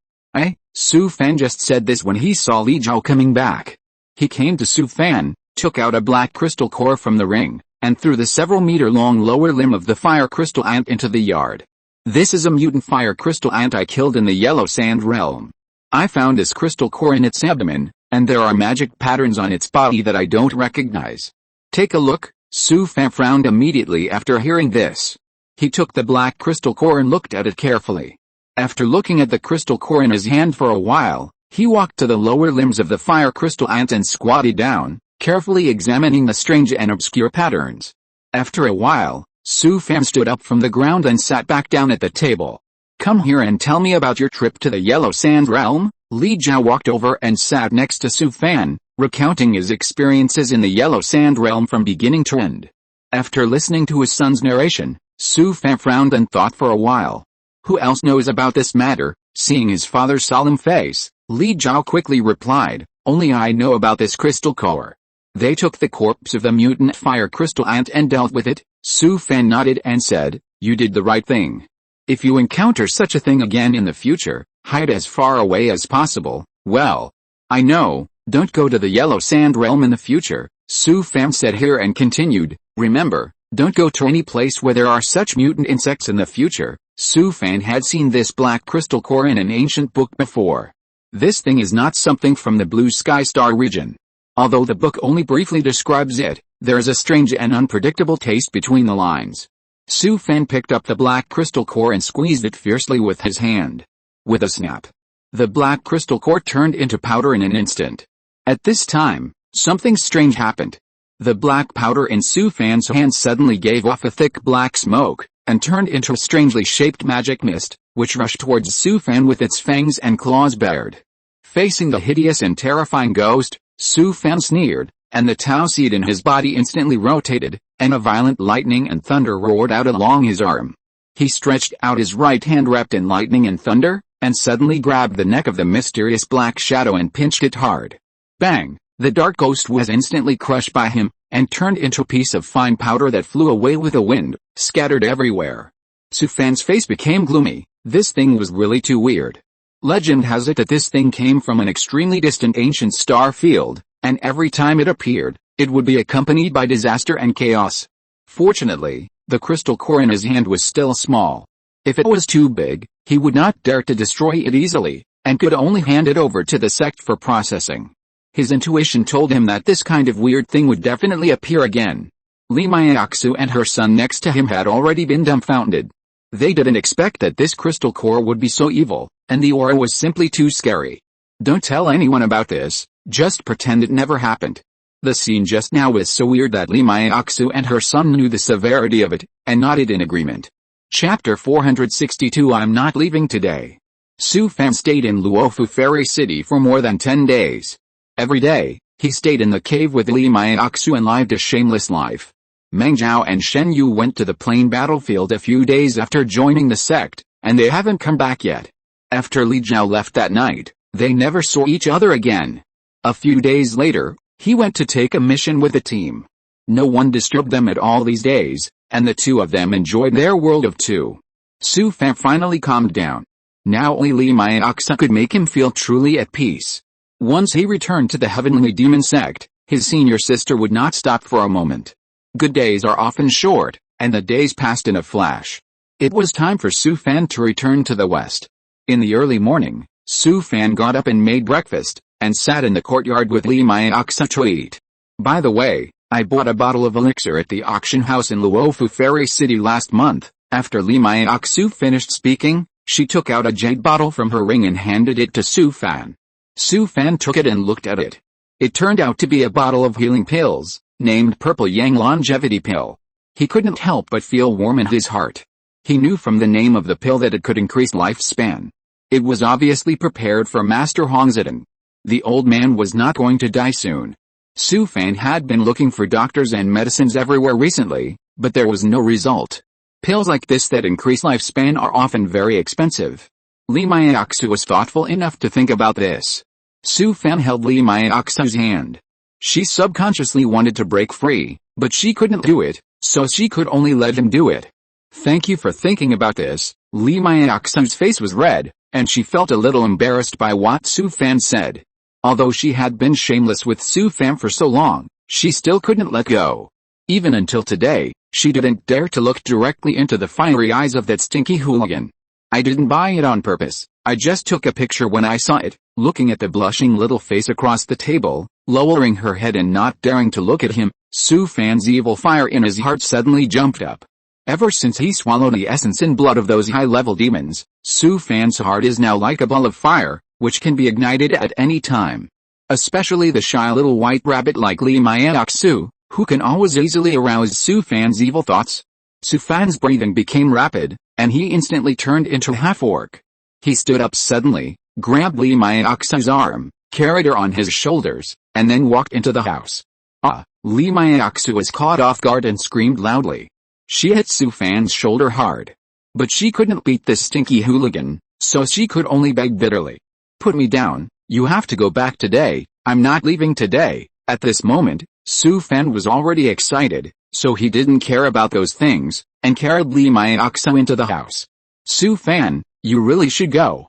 Su Fan just said this when he saw Li Jiao coming back. He came to Su Fan, took out a black crystal core from the ring, and threw the several-meter-long lower limb of the fire crystal ant into the yard. This is a mutant fire crystal ant I killed in the Yellow Sand realm. I found this crystal core in its abdomen, and there are magic patterns on its body that I don't recognize. Take a look. Su Fan frowned immediately after hearing this. He took the black crystal core and looked at it carefully. After looking at the crystal core in his hand for a while, he walked to the lower limbs of the fire crystal ant and squatted down, carefully examining the strange and obscure patterns. After a while, Su Fan stood up from the ground and sat back down at the table. Come here and tell me about your trip to the Yellow Sand realm. Li Jiao walked over and sat next to Su Fan, recounting his experiences in the Yellow Sand realm from beginning to end. After listening to his son's narration, Su Fan frowned and thought for a while. Who else knows about this matter? Seeing his father's solemn face, Li Jiao quickly replied, only I know about this crystal core. They took the corpse of the mutant fire crystal ant and dealt with it. Su Fan nodded and said, you did the right thing. If you encounter such a thing again in the future, hide as far away as possible. Well, I know, don't go to the Yellow Sand realm in the future, Su Fan said here and continued, remember, don't go to any place where there are such mutant insects in the future. Su Fan had seen this black crystal core in an ancient book before. This thing is not something from the Blue Sky Star region. Although the book only briefly describes it, there is a strange and unpredictable taste between the lines. Su Fan picked up the black crystal core and squeezed it fiercely with his hand. With a snap, the black crystal core turned into powder in an instant. At this time, something strange happened. The black powder in Su Fan's hand suddenly gave off a thick black smoke, and turned into a strangely shaped magic mist, which rushed towards Su Fan with its fangs and claws bared. Facing the hideous and terrifying ghost, Su Fan sneered, and the Tao seed in his body instantly rotated, and a violent lightning and thunder roared out along his arm. He stretched out his right hand wrapped in lightning and thunder, and suddenly grabbed the neck of the mysterious black shadow and pinched it hard. Bang! The dark ghost was instantly crushed by him, and turned into a piece of fine powder that flew away with the wind, scattered everywhere. Su Fan's face became gloomy. This thing was really too weird. Legend has it that this thing came from an extremely distant ancient star field, and every time it appeared, it would be accompanied by disaster and chaos. Fortunately, the crystal core in his hand was still small. If it was too big, he would not dare to destroy it easily, and could only hand it over to the sect for processing. His intuition told him that this kind of weird thing would definitely appear again. Li Maiaxu and her son next to him had already been dumbfounded. They didn't expect that this crystal core would be so evil, and the aura was simply too scary. Don't tell anyone about this, just pretend it never happened. The scene just now was so weird that Li Maiaxu and her son knew the severity of it, and nodded in agreement. Chapter 462 I'm not leaving today. Su Fan stayed in Luofu Fairy City for more than 10 days. Every day, he stayed in the cave with Li Maiaxu and lived a shameless life. Meng Zhao and Shen Yu went to the plain battlefield a few days after joining the sect, and they haven't come back yet. After Li Zhao left that night, they never saw each other again. A few days later, he went to take a mission with the team. No one disturbed them at all these days, and the two of them enjoyed their world of two. Su Fan finally calmed down. Now only Li Maiaxu could make him feel truly at peace. Once he returned to the Heavenly Demon sect, his senior sister would not stop for a moment. Good days are often short, and the days passed in a flash. It was time for Su Fan to return to the west. In the early morning, Su Fan got up and made breakfast, and sat in the courtyard with Li Maiaxu to eat. By the way, I bought a bottle of elixir at the auction house in Luofu Ferry City last month." After Li Maiaxu finished speaking, she took out a jade bottle from her ring and handed it to Su Fan. Su Fan took it and looked at it. It turned out to be a bottle of healing pills, named Purple Yang Longevity Pill. He couldn't help but feel warm in his heart. He knew from the name of the pill that it could increase lifespan. It was obviously prepared for Master Hongziden. The old man was not going to die soon. Su Fan had been looking for doctors and medicines everywhere recently, but there was no result. Pills like this that increase lifespan are often very expensive. Li Maiaxu was thoughtful enough to think about this. Su Fan held Li Maiaxu's hand. She subconsciously wanted to break free, but she couldn't do it, so she could only let him do it. "Thank you for thinking about this." Li Maiaxu's face was red, and she felt a little embarrassed by what Su Fan said. Although she had been shameless with Su Fan for so long, she still couldn't let go. Even until today, she didn't dare to look directly into the fiery eyes of that stinky hooligan. "I didn't buy it on purpose, I just took a picture when I saw it." Looking at the blushing little face across the table, lowering her head and not daring to look at him, Su Fan's evil fire in his heart suddenly jumped up. Ever since he swallowed the essence and blood of those high-level demons, Su Fan's heart is now like a ball of fire, which can be ignited at any time. Especially the shy little white rabbit like Li Maiaxu, who can always easily arouse Su Fan's evil thoughts. Su Fan's breathing became rapid, and he instantly turned into a half-orc. He stood up suddenly, grabbed Li Maiaxu's arm, carried her on his shoulders, and then walked into the house. "Ah!" Li Maiaxu was caught off guard and screamed loudly. She hit Su Fan's shoulder hard. But she couldn't beat this stinky hooligan, so she could only beg bitterly. "Put me down, you have to go back today, I'm not leaving today." At this moment, Su Fan was already excited, so he didn't care about those things, and carried Li Maiaxu into the house. "Su Fan, you really should go."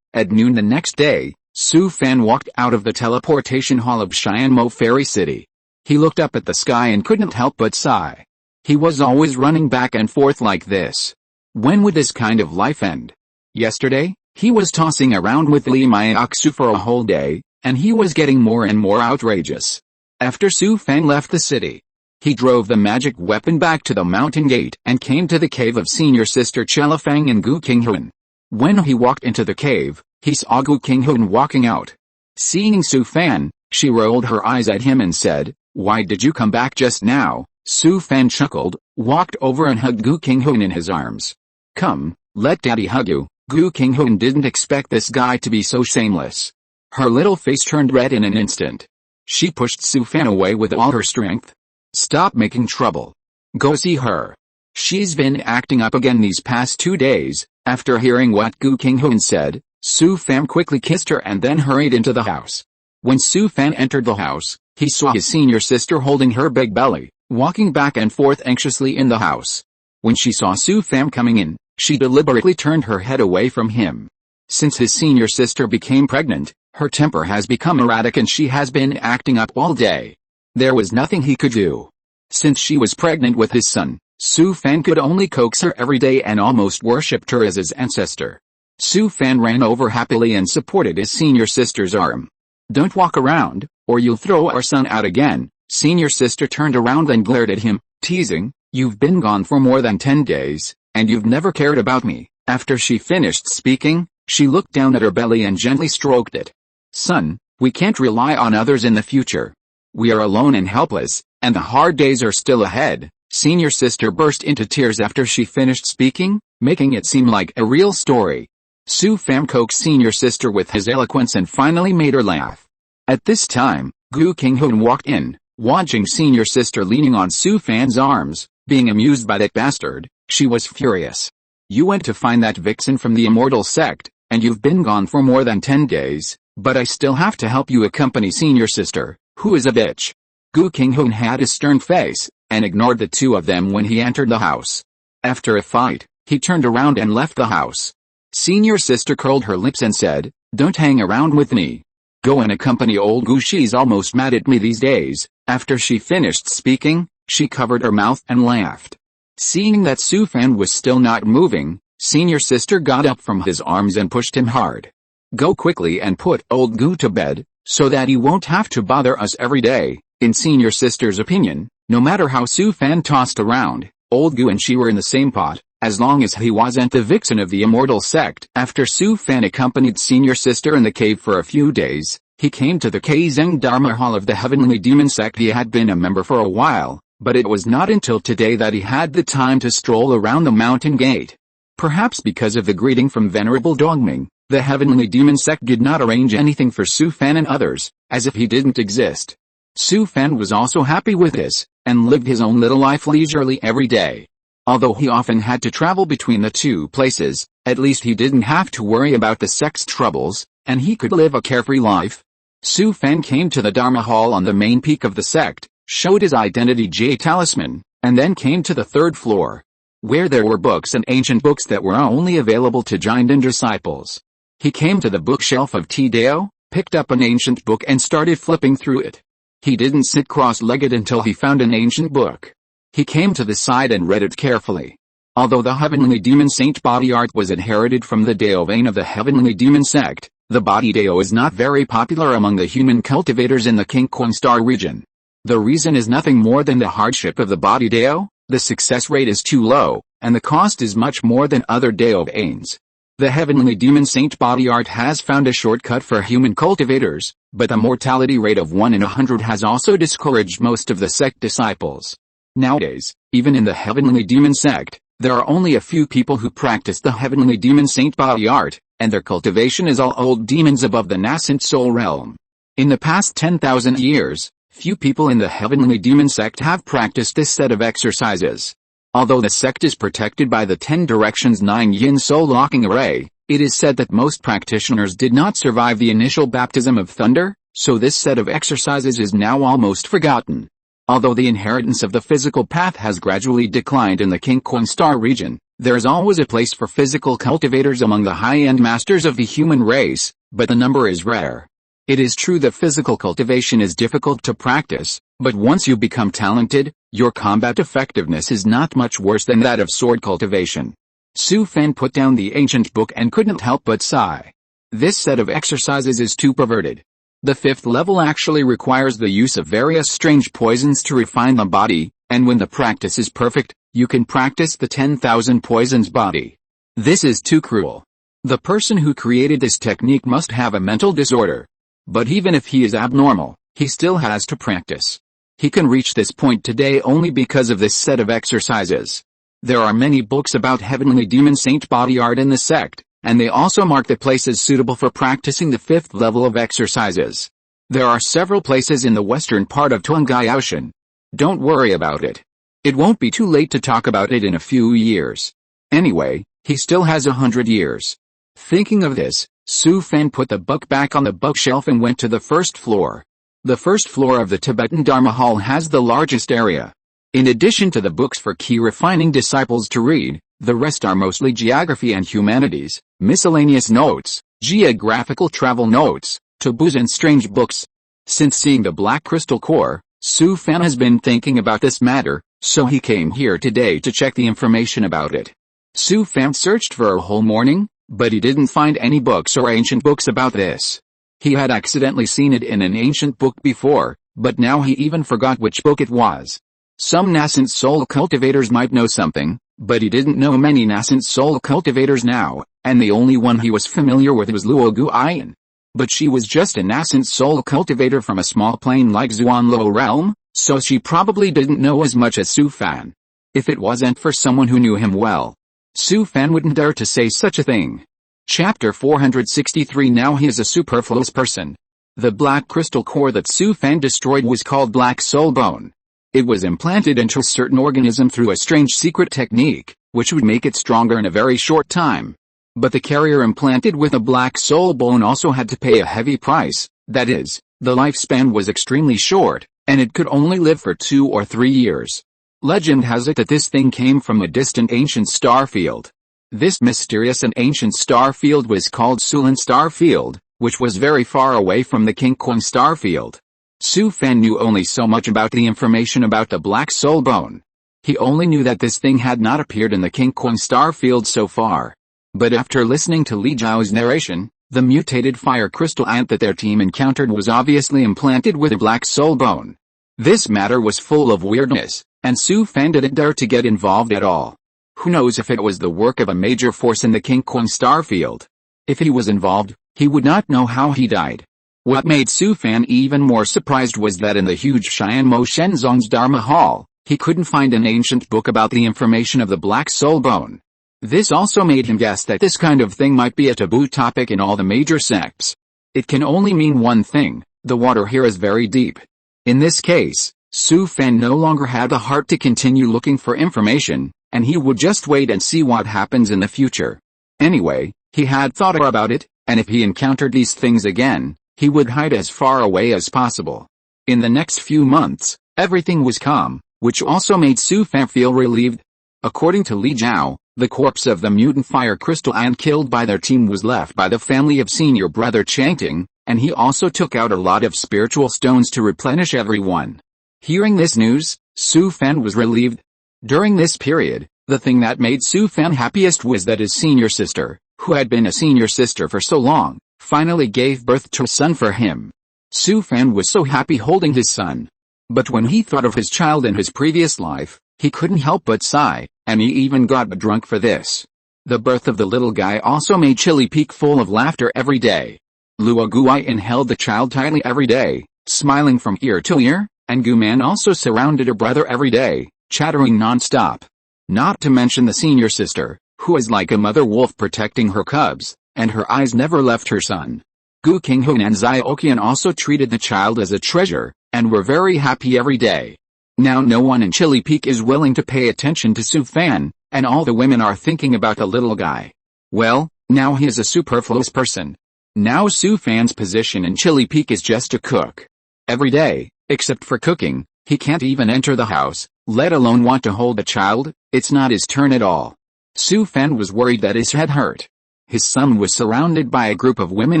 At noon the next day, Su Fan walked out of the teleportation hall of Xianmo Fairy City. He looked up at the sky and couldn't help but sigh. He was always running back and forth like this. When would this kind of life end? Yesterday, he was tossing around with Li Maiaxu for a whole day, and he was getting more and more outrageous. After Su Fan left the city, he drove the magic weapon back to the mountain gate and came to the cave of Senior Sister Chelafang and Gu Qinghuan. When he walked into the cave, he saw Gu Qinghuan walking out. Seeing Su Fan, she rolled her eyes at him and said, "Why did you come back just now?" Su Fan chuckled, walked over and hugged Gu Qinghuan in his arms. "Come, let daddy hug you." Gu Qinghuan didn't expect this guy to be so shameless. Her little face turned red in an instant. She pushed Su Fan away with all her strength. "Stop making trouble. Go see her. She's been acting up again these past 2 days." After hearing what Gu Qinghuan said, Su Fan quickly kissed her and then hurried into the house. When Su Fan entered the house, he saw his senior sister holding her big belly, walking back and forth anxiously in the house. When she saw Su Fan coming in, she deliberately turned her head away from him. Since his senior sister became pregnant, her temper has become erratic and she has been acting up all day. There was nothing he could do. Since she was pregnant with his son, Su Fan could only coax her every day and almost worshipped her as his ancestor. Su Fan ran over happily and supported his senior sister's arm. "Don't walk around, or you'll throw our son out again." Senior sister turned around and glared at him, teasing, "You've been gone for more than 10 days, and you've never cared about me." After she finished speaking, she looked down at her belly and gently stroked it. "Son, we can't rely on others in the future. We are alone and helpless, and the hard days are still ahead." Senior sister burst into tears after she finished speaking, making it seem like a real story. Su Fan coaxed senior sister with his eloquence and finally made her laugh. At this time, Gu Qinghuan walked in, watching senior sister leaning on Su Fan's arms, being amused by that bastard. She was furious. "You went to find that vixen from the immortal sect, and you've been gone for more than 10 days, but I still have to help you accompany senior sister, who is a bitch." Gu Qinghuan had a stern face, and ignored the two of them when he entered the house. After a fight, he turned around and left the house. Senior sister curled her lips and said, "Don't hang around with me. Go and accompany old Gu. She's almost mad at me these days." After she finished speaking, she covered her mouth and laughed. Seeing that Su Fan was still not moving, senior sister got up from his arms and pushed him hard. "Go quickly and put old Gu to bed." so that he won't have to bother us every day. In senior sister's opinion, no matter how Su Fan tossed around, old Gu and she were in the same pot, as long as he wasn't the vixen of the immortal sect. After Su Fan accompanied senior sister in the cave for a few days, he came to the Kazeng Dharma Hall of the Heavenly Demon Sect. He had been a member for a while, but it was not until today that he had the time to stroll around the mountain gate. Perhaps because of the greeting from Venerable Dongming, the Heavenly Demon Sect did not arrange anything for Su Fan and others, as if he didn't exist. Su Fan was also happy with this, and lived his own little life leisurely every day. Although he often had to travel between the two places, at least he didn't have to worry about the sect's troubles, and he could live a carefree life. Su Fan came to the Dharma Hall on the main peak of the sect, showed his identity J talisman, and then came to the third floor, where there were books and ancient books that were only available to Jinden disciples. He came to the bookshelf of Tideo, picked up an ancient book and started flipping through it. He didn't sit cross-legged until he found an ancient book. He came to the side and read it carefully. Although the Heavenly Demon Saint body art was inherited from the Deo vein of the Heavenly Demon Sect, the body Deo is not very popular among the human cultivators in the King Star region. The reason is nothing more than the hardship of the body Deo. The success rate is too low, and the cost is much more than other Deo veins. The Heavenly Demon Saint body art has found a shortcut for human cultivators, but the mortality rate of 1 in 100 has also discouraged most of the sect disciples. Nowadays, even in the Heavenly Demon Sect, there are only a few people who practice the Heavenly Demon Saint body art, and their cultivation is all old demons above the nascent soul realm. In the past 10,000 years, few people in the Heavenly Demon Sect have practiced this set of exercises. Although the sect is protected by the 10 Directions 9 Yin Soul Locking Array, it is said that most practitioners did not survive the initial baptism of thunder, so this set of exercises is now almost forgotten. Although the inheritance of the physical path has gradually declined in the King Star region, there is always a place for physical cultivators among the high-end masters of the human race, but the number is rare. It is true that physical cultivation is difficult to practice, but once you become talented, your combat effectiveness is not much worse than that of sword cultivation. Su Fan put down the ancient book and couldn't help but sigh. This set of exercises is too perverted. The 5th level actually requires the use of various strange poisons to refine the body, and when the practice is perfect, you can practice the 10,000 poisons body. This is too cruel. The person who created this technique must have a mental disorder. But even if he is abnormal, he still has to practice. He can reach this point today only because of this set of exercises. There are many books about Heavenly Demon Saint body art in the sect, and they also mark the places suitable for practicing the 5th level of exercises. There are several places in the western part of Tongai Ocean. Don't worry about it. It won't be too late to talk about it in a few years. Anyway, he still has 100 years. Thinking of this, Su Fan put the book back on the bookshelf and went to the first floor. The first floor of the Tibetan Dharma Hall has the largest area. In addition to the books for key refining disciples to read, the rest are mostly geography and humanities, miscellaneous notes, geographical travel notes, taboos and strange books. Since seeing the black crystal core, Su Fan has been thinking about this matter, so he came here today to check the information about it. Su Fan searched for a whole morning, but he didn't find any books or ancient books about this. He had accidentally seen it in an ancient book before, but now he even forgot which book it was. Some nascent soul cultivators might know something, but he didn't know many nascent soul cultivators now, and the only one he was familiar with was Luo Guian. But she was just a nascent soul cultivator from a small plane like Zuanlo realm, so she probably didn't know as much as Su Fan. If it wasn't for someone who knew him well, Su Fan wouldn't dare to say such a thing. Chapter 463. Now he is a superfluous person. The black crystal core that Su Fan destroyed was called Black Soul Bone. It was implanted into a certain organism through a strange secret technique, which would make it stronger in a very short time. But the carrier implanted with a Black Soul Bone also had to pay a heavy price, that is, the lifespan was extremely short, and it could only live for 2 or 3 years. Legend has it that this thing came from a distant ancient star field. This mysterious and ancient star field was called Sulan Star Field, which was very far away from the King Star Field. Su Fan knew only so much about the information about the Black Soul Bone. He only knew that this thing had not appeared in the King Star Field so far. But after listening to Li Zhao's narration, The mutated fire crystal ant that their team encountered was obviously implanted with a black soul bone. This matter was full of weirdness, and Su Fan didn't dare to get involved at all. Who knows if it was the work of a major force in the King Kwang star field? If he was involved, he would not know how he died. What made Su Fan even more surprised was that in the huge Xian Mo Shenzong's Dharma Hall, he couldn't find an ancient book about the information of the black soul bone. This also made him guess that this kind of thing might be a taboo topic in all the major sects. It can only mean one thing: the water here is very deep. In this case, Su Fan no longer had the heart to continue looking for information, and he would just wait and see what happens in the future. Anyway, he had thought about it, and if he encountered these things again, he would hide as far away as possible. In the next few months, everything was calm, which also made Su Fan feel relieved. According to Li Zhao, the corpse of the mutant fire crystal ant killed by their team was left by the family of senior brother Changting, and he also took out a lot of spiritual stones to replenish everyone. Hearing this news, Su Fan was relieved. During this period, the thing that made Su Fan happiest was that his senior sister, who had been a senior sister for so long, finally gave birth to a son for him. Su Fan was so happy holding his son. But when he thought of his child in his previous life, he couldn't help but sigh, and he even got drunk for this. The birth of the little guy also made Chili Peak full of laughter every day. Lua Guai held the child tightly every day, smiling from ear to ear, and Guman also surrounded her brother every day, chattering non-stop. Not to mention the senior sister, who was like a mother wolf protecting her cubs, and her eyes never left her son. Gu Qinghuan and Xiaoqian also treated the child as a treasure, and were very happy every day. Now no one in Chili Peak is willing to pay attention to Su Fan, and all the women are thinking about the little guy. Well, now he is a superfluous person. Now Su Fan's position in Chili Peak is just to cook. Every day, except for cooking, he can't even enter the house, let alone want to hold a child. It's not his turn at all. Su Fan was worried that his head hurt. His son was surrounded by a group of women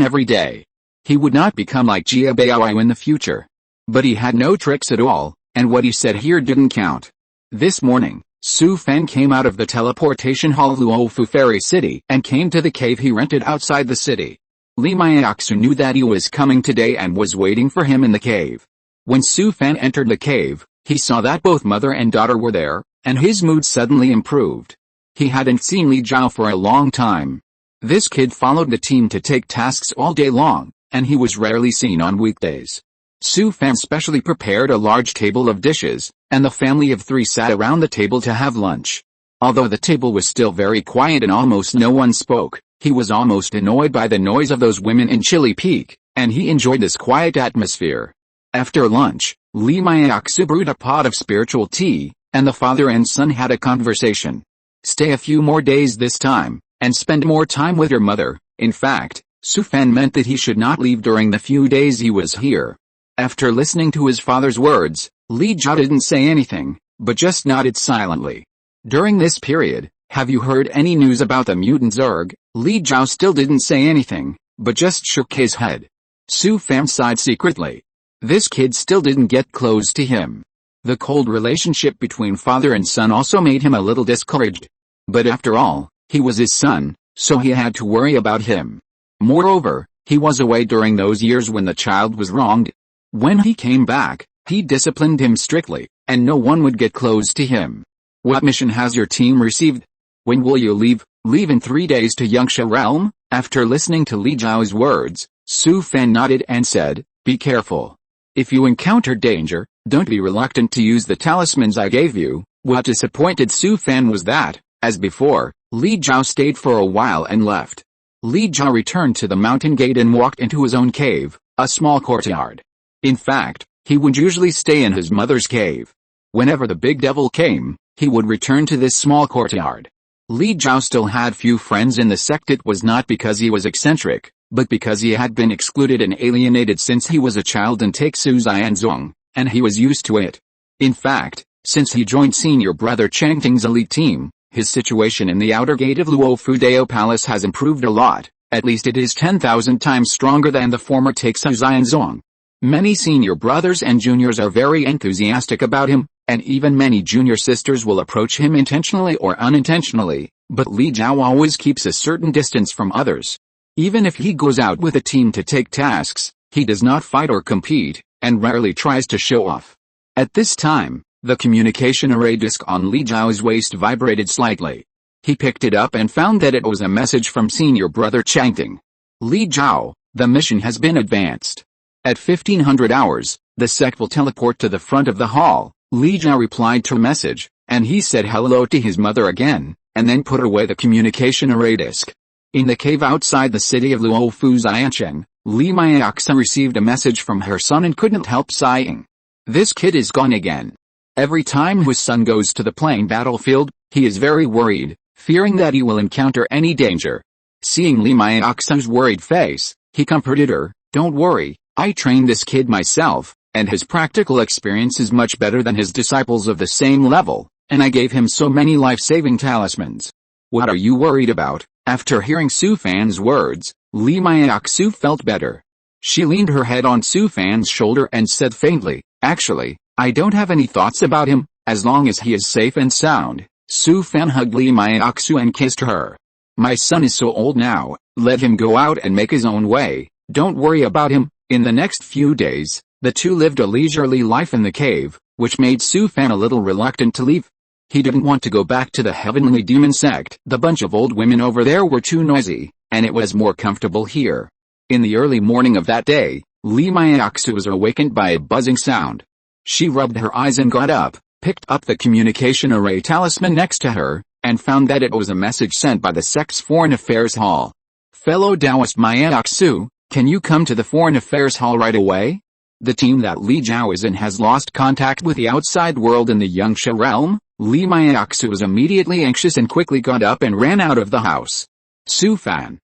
every day. He would not become like Jia Baoai in the future. But he had no tricks at all, and what he said here didn't count. This morning, Su Fan came out of the teleportation hall of Luofu Fairy City and came to the cave he rented outside the city. Li Maiaxu knew that he was coming today and was waiting for him in the cave. When Su Fan entered the cave, he saw that both mother and daughter were there, and his mood suddenly improved. He hadn't seen Li Zhao for a long time. This kid followed the team to take tasks all day long, and he was rarely seen on weekdays. Su Fan specially prepared a large table of dishes, and the family of three sat around the table to have lunch. Although the table was still very quiet and almost no one spoke, he was almost annoyed by the noise of those women in Chili Peak, and he enjoyed this quiet atmosphere. After lunch, Li Maiaxu brewed a pot of spiritual tea, and the father and son had a conversation. Stay a few more days this time, and spend more time with your mother. In fact, Su Fan meant that he should not leave during the few days he was here. After listening to his father's words, Li Zhao didn't say anything, but just nodded silently. During this period, have you heard any news about the mutant Zerg? Li Zhao still didn't say anything, but just shook his head. Su Fan sighed secretly. This kid still didn't get close to him. The cold relationship between father and son also made him a little discouraged. But after all, he was his son, so he had to worry about him. Moreover, he was away during those years when the child was wronged. When he came back, he disciplined him strictly, and no one would get close to him. What mission has your team received? When will you leave? Leave in 3 days to Yangsha Realm? After listening to Li Zhao's words, Su Fan nodded and said, be careful. If you encounter danger, don't be reluctant to use the talismans I gave you. What disappointed Su Fan was that, as before, Li Zhao stayed for a while and left. Li Zhao returned to the mountain gate and walked into his own cave, a small courtyard. In fact, he would usually stay in his mother's cave. Whenever the big devil came, he would return to this small courtyard. Li Zhao still had few friends in the sect. It was not because he was eccentric, but because he had been excluded and alienated since he was a child in Taixu Xianzong, and he was used to it. In fact, since he joined senior brother Changting's elite team, his situation in the outer gate of Luofu Dao Palace has improved a lot. At least it is 10,000 times stronger than the former Taixu Xianzong. Many senior brothers and juniors are very enthusiastic about him, and even many junior sisters will approach him intentionally or unintentionally, but Li Zhao always keeps a certain distance from others. Even if he goes out with a team to take tasks, he does not fight or compete, and rarely tries to show off. At this time, the communication array disc on Li Zhao's waist vibrated slightly. He picked it up and found that it was a message from senior brother Changting. Li Zhao, the mission has been advanced. At 1500 hours, the sect will teleport to the front of the hall. Li Zhao replied to a message, and he said hello to his mother again, and then put away the communication array disc. In the cave outside the city of Luofu Xiancheng, Li Maiaxia received a message from her son and couldn't help sighing. This kid is gone again. Every time his son goes to the playing battlefield, he is very worried, fearing that he will encounter any danger. Seeing Li Maiaxia's worried face, he comforted her, "Don't worry, I trained this kid myself, and his practical experience is much better than his disciples of the same level, and I gave him so many life-saving talismans. What are you worried about?" After hearing Su Fan's words, Li Maiaxia felt better. She leaned her head on Su Fan's shoulder and said faintly, "Actually, I don't have any thoughts about him, as long as he is safe and sound." Su Fan hugged Li Maiaxia and kissed her. "My son is so old now, let him go out and make his own way, don't worry about him." In the next few days, the two lived a leisurely life in the cave, which made Su Fan a little reluctant to leave. He didn't want to go back to the heavenly demon sect. The bunch of old women over there were too noisy, and it was more comfortable here. In the early morning of that day, Li Maiaxia was awakened by a buzzing sound. She rubbed her eyes and got up, picked up the communication array talisman next to her, and found that it was a message sent by the sect's Foreign Affairs Hall. "Fellow Taoist Maiaxia, can you come to the Foreign Affairs Hall right away? The team that Li Zhao is in has lost contact with the outside world in the Yangsha realm." Li Maiaxia was immediately anxious and quickly got up and ran out of the house. Su Fan,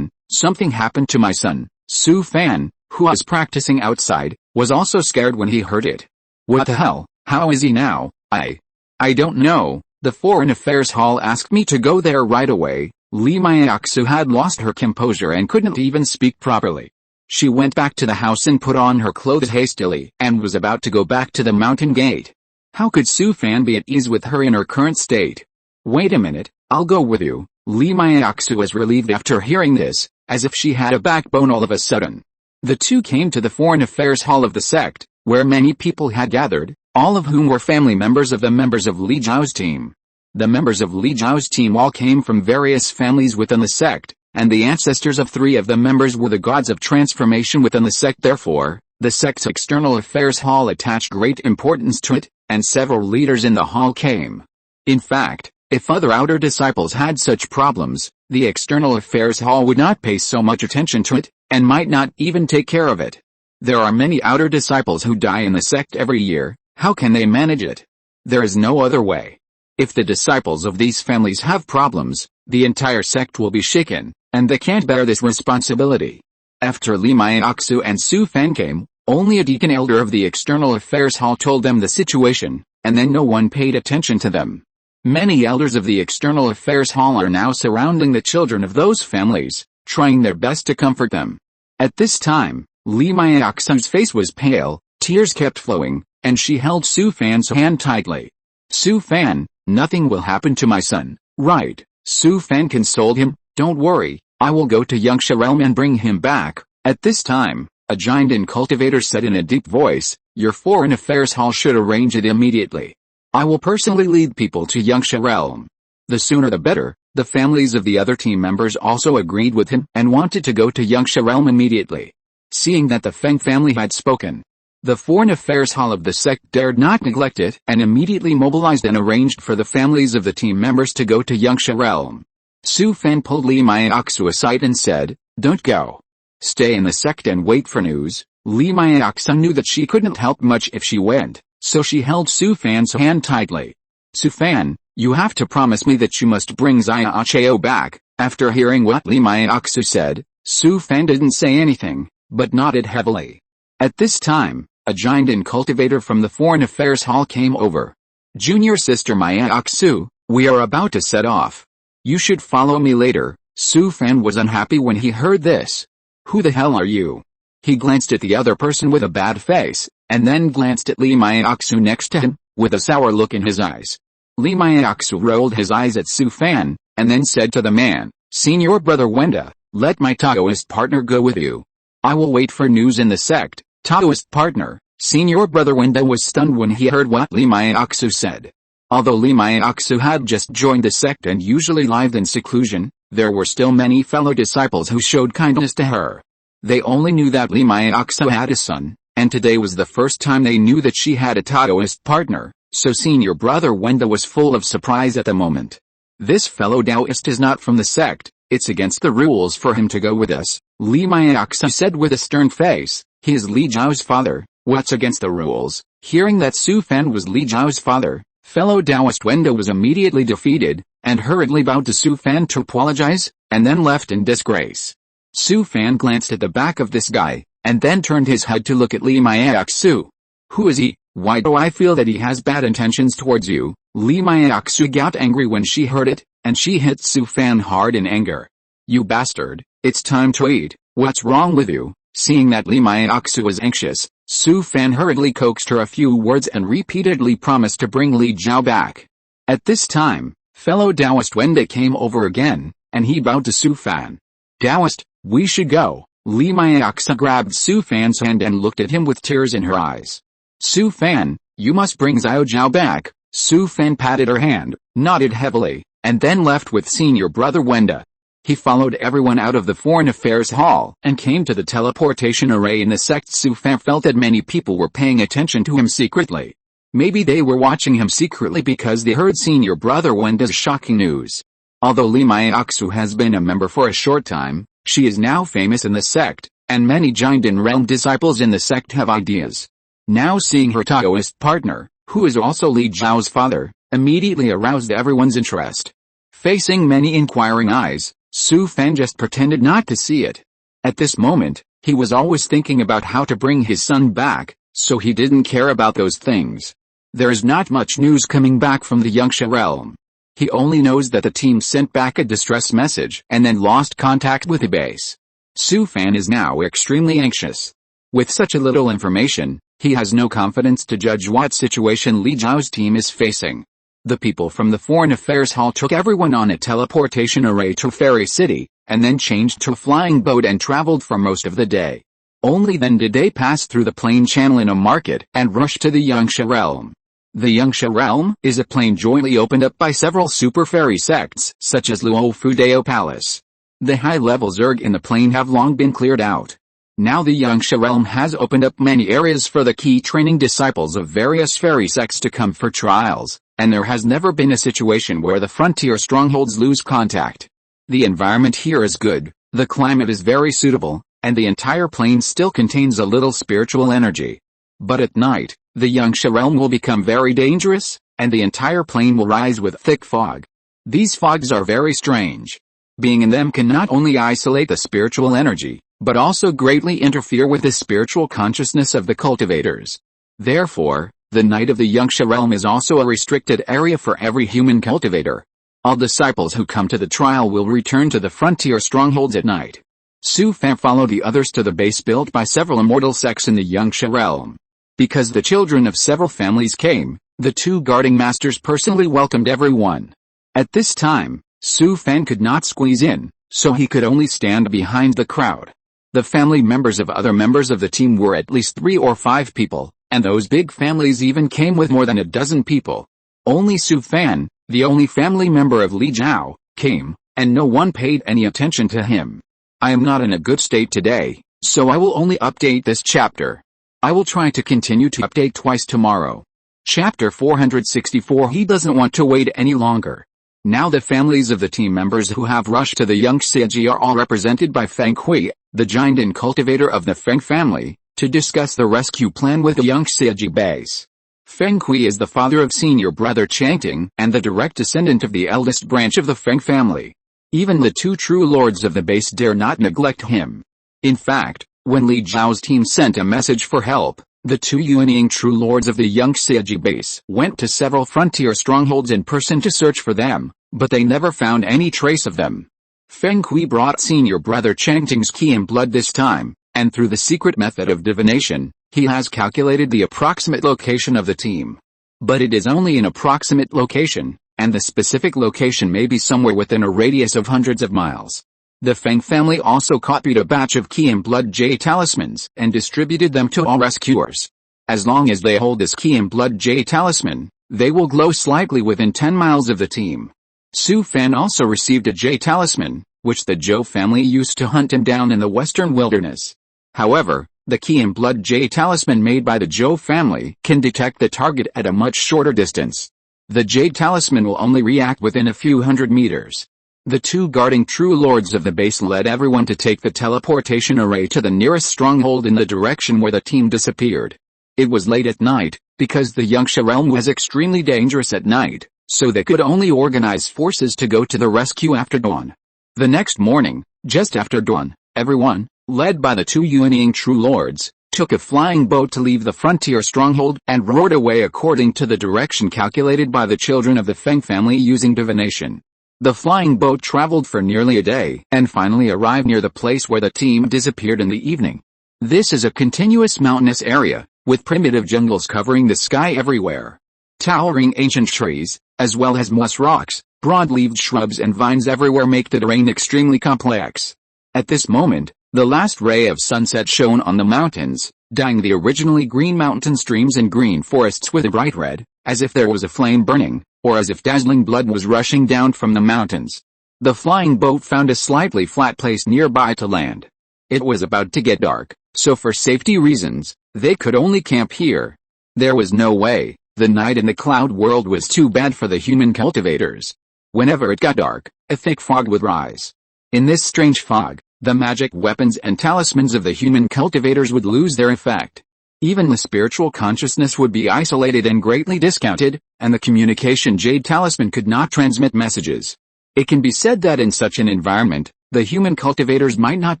something happened to my son." Su Fan, who was practicing outside, was also scared when he heard it. "What the hell, how is he now?" I don't know, the Foreign Affairs Hall asked me to go there right away." Li Maiaxia had lost her composure and couldn't even speak properly. She went back to the house and put on her clothes hastily and was about to go back to the mountain gate. How could Su Fan be at ease with her in her current state? "Wait a minute, I'll go with you." Li Maiaxia was relieved after hearing this, as if she had a backbone all of a sudden. The two came to the Foreign Affairs Hall of the sect, where many people had gathered, all of whom were family members of the members of Li Zhao's team. The members of Li Zhao's team all came from various families within the sect, and the ancestors of 3 of the members were the gods of transformation within the sect. Therefore, the sect's External Affairs Hall attached great importance to it, and several leaders in the hall came. In fact, if other outer disciples had such problems, the External Affairs Hall would not pay so much attention to it, and might not even take care of it. There are many outer disciples who die in the sect every year. How can they manage it? There is no other way. If the disciples of these families have problems, the entire sect will be shaken, and they can't bear this responsibility. After Li Maiaxia and Su Fan came, only a deacon elder of the External Affairs Hall told them the situation, and then no one paid attention to them. Many elders of the External Affairs Hall are now surrounding the children of those families, trying their best to comfort them. At this time, Li Maiaxia's face was pale, tears kept flowing, and she held Su Fan's hand tightly. "Su Fan, nothing will happen to my son, right?" Su Fan consoled him, "Don't worry, I will go to Yangsha realm and bring him back." At this time, a giant in cultivator said in a deep voice, "Your Foreign Affairs Hall should arrange it immediately. I will personally lead people to Yangsha realm." The sooner the better. The families of the other team members also agreed with him and wanted to go to Yangsha realm immediately. Seeing that the Feng family had spoken, the Foreign Affairs Hall of the sect dared not neglect it and immediately mobilized and arranged for the families of the team members to go to Yangsha realm. Su Fan pulled Li Maiaxia aside and said, "Don't go. Stay in the sect and wait for news." Li Maiaxia knew that she couldn't help much if she went, so she held Su Fan's hand tightly. "Su Fan, you have to promise me that you must bring Xiaochao back." After hearing what Li Maiaxia said, Su Fan didn't say anything, but nodded heavily. At this time, a giant and cultivator from the Foreign Affairs Hall came over. "Junior sister Maiaxia, we are about to set off. You should follow me later." Su Fan was unhappy when he heard this. "Who the hell are you?" He glanced at the other person with a bad face, and then glanced at Li Maiaxia next to him, with a sour look in his eyes. Li Maiaxia rolled his eyes at Su Fan, and then said to the man, "Senior brother Wenda, Let my Taoist partner go with you. I will wait for news in the sect. Taoist partner, senior brother Wenda was stunned when he heard what Li Maiaxu said. Although Li Maiaxu had just joined the sect and usually lived in seclusion, there were still many fellow disciples who showed kindness to her. They only knew that Li Maiaxu had a son, and today was the first time they knew that she had a Taoist partner, so senior brother Wenda was full of surprise at the moment. This fellow Taoist is not from the sect, it's against the rules for him to go with us, Li Maiaxu said with a stern face. He is Li Zhao's father. What's against the rules? Hearing that Su Fan was Li Zhao's father, fellow Taoist Wenda was immediately defeated, and hurriedly bowed to Su Fan to apologize, and then left in disgrace. Su Fan glanced at the back of this guy, and then turned his head to look at Li Maiaxu. Who is he? Why do I feel that he has bad intentions towards you? Li Maiaxu got angry when she heard it, and she hit Su Fan hard in anger. You bastard, it's time to eat, what's wrong with you? Seeing that Li Maiaxu was anxious, Su Fan hurriedly coaxed her a few words and repeatedly promised to bring Li Zhao back. At this time, fellow Taoist Wenda came over again, and he bowed to Su Fan. Taoist, we should go. Li Maiaxu grabbed Su Fan's hand and looked at him with tears in her eyes. Su Fan, you must bring Xiao Zhao back. Su Fan patted her hand, nodded heavily, and then left with senior brother Wenda. He followed everyone out of the Foreign Affairs Hall and came to the teleportation array in the sect. Su Fan felt that many people were paying attention to him secretly. Maybe they were watching him secretly because they heard senior brother Wenda's shocking news. Although Li Maiaxu has been a member for a short time, she is now famous in the sect, and many Jinden realm disciples in the sect have ideas. Now seeing her Taoist partner, who is also Li Zhao's father, immediately aroused everyone's interest. Facing many inquiring eyes, Su Fan just pretended not to see it. At this moment, he was always thinking about how to bring his son back, so he didn't care about those things. There is not much news coming back from the Yangsha realm. He only knows that the team sent back a distress message and then lost contact with the base. Su Fan is now extremely anxious. With such a little information, he has no confidence to judge what situation Li Zhao's team is facing. The people from the Foreign Affairs Hall took everyone on a teleportation array to Fairy City, and then changed to a flying boat and traveled for most of the day. Only then did they pass through the plain channel in a market and rush to the Yangsha realm. The Yangsha realm is a plain jointly opened up by several super fairy sects, such as Luo Fudeo Palace. The high-level Zerg in the plain have long been cleared out. Now the Yangsha realm has opened up many areas for the key training disciples of various fairy sects to come for trials, and there has never been a situation where the frontier strongholds lose contact. The environment here is good, the climate is very suitable, and the entire plain still contains a little spiritual energy. But at night, the Yangsha realm will become very dangerous, and the entire plain will rise with thick fog. These fogs are very strange. Being in them can not only isolate the spiritual energy, but also greatly interfere with the spiritual consciousness of the cultivators. Therefore, the night of the Yangsha realm is also a restricted area for every human cultivator. All disciples who come to the trial will return to the frontier strongholds at night. Su Fan followed the others to the base built by several immortal sects in the Yangsha realm. Because the children of several families came, the two guarding masters personally welcomed everyone. At this time, Su Fan could not squeeze in, so he could only stand behind the crowd. The family members of other members of the team were at least 3 or 5 people, and those big families even came with more than a dozen people. Only Su Fan, the only family member of Li Zhao, came, and no one paid any attention to him. I am not in a good state today, so I will only update this chapter. I will try to continue to update twice tomorrow. Chapter 464. He doesn't want to wait any longer. Now the families of the team members who have rushed to the Yangsha are all represented by Feng Hui, the Jinden cultivator of the Feng family, to discuss the rescue plan with the Yangsha base. Feng Hui is the father of senior brother Changting and the direct descendant of the eldest branch of the Feng family. Even the 2 true lords of the base dare not neglect him. In fact, when Li Zhao's team sent a message for help, the 2 Yuanying true lords of the Yangsha base went to several frontier strongholds in person to search for them, but they never found any trace of them. Feng Hui brought senior brother Changting's key and blood this time, and through the secret method of divination, he has calculated the approximate location of the team. But it is only an approximate location, and the specific location may be somewhere within a radius of hundreds of miles. The Feng family also copied a batch of Key and Blood Jade talismans and distributed them to all rescuers. As long as they hold this Key and Blood Jade talisman, they will glow slightly within 10 miles of the team. Su Fan also received a Jade talisman, which the Zhou family used to hunt him down in the western wilderness. However, the Key and Blood Jade talisman made by the Zhou family can detect the target at a much shorter distance. The Jade talisman will only react within a few hundred meters. The two guarding true lords of the base led everyone to take the teleportation array to the nearest stronghold in the direction where the team disappeared. It was late at night, because the Yangsha realm was extremely dangerous at night, so they could only organize forces to go to the rescue after dawn. The next morning, just after dawn, everyone, led by the two Yuanying true lords, took a flying boat to leave the frontier stronghold and rowed away according to the direction calculated by the children of the Feng family using divination. The flying boat traveled for nearly a day and finally arrived near the place where the team disappeared in the evening. This is a continuous mountainous area, with primitive jungles covering the sky everywhere. Towering ancient trees, as well as moss rocks, broad-leaved shrubs and vines everywhere make the terrain extremely complex. At this moment, the last ray of sunset shone on the mountains, dyeing the originally green mountain streams and green forests with a bright red, as if there was a flame burning, or as if dazzling blood was rushing down from the mountains. The flying boat found a slightly flat place nearby to land. It was about to get dark, so for safety reasons, they could only camp here. There was no way. The night in the cloud world was too bad for the human cultivators. Whenever it got dark, a thick fog would rise. In this strange fog, the magic weapons and talismans of the human cultivators would lose their effect. Even the spiritual consciousness would be isolated and greatly discounted, and the communication jade talisman could not transmit messages. It can be said that in such an environment, the human cultivators might not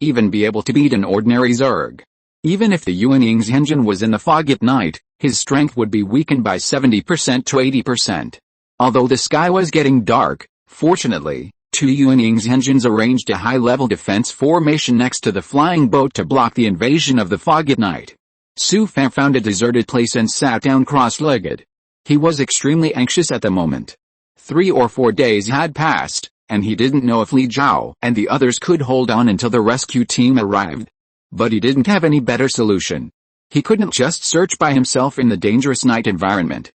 even be able to beat an ordinary Zerg. Even if the Yuanying's engine was in the fog at night, his strength would be weakened by 70% to 80%. Although the sky was getting dark, fortunately, two Yuanying's engines arranged a high-level defense formation next to the flying boat to block the invasion of the fog at night. Su Fan found a deserted place and sat down cross-legged. He was extremely anxious at the moment. 3 or 4 days had passed, and he didn't know if Li Zhao and the others could hold on until the rescue team arrived. But he didn't have any better solution. He couldn't just search by himself in the dangerous night environment.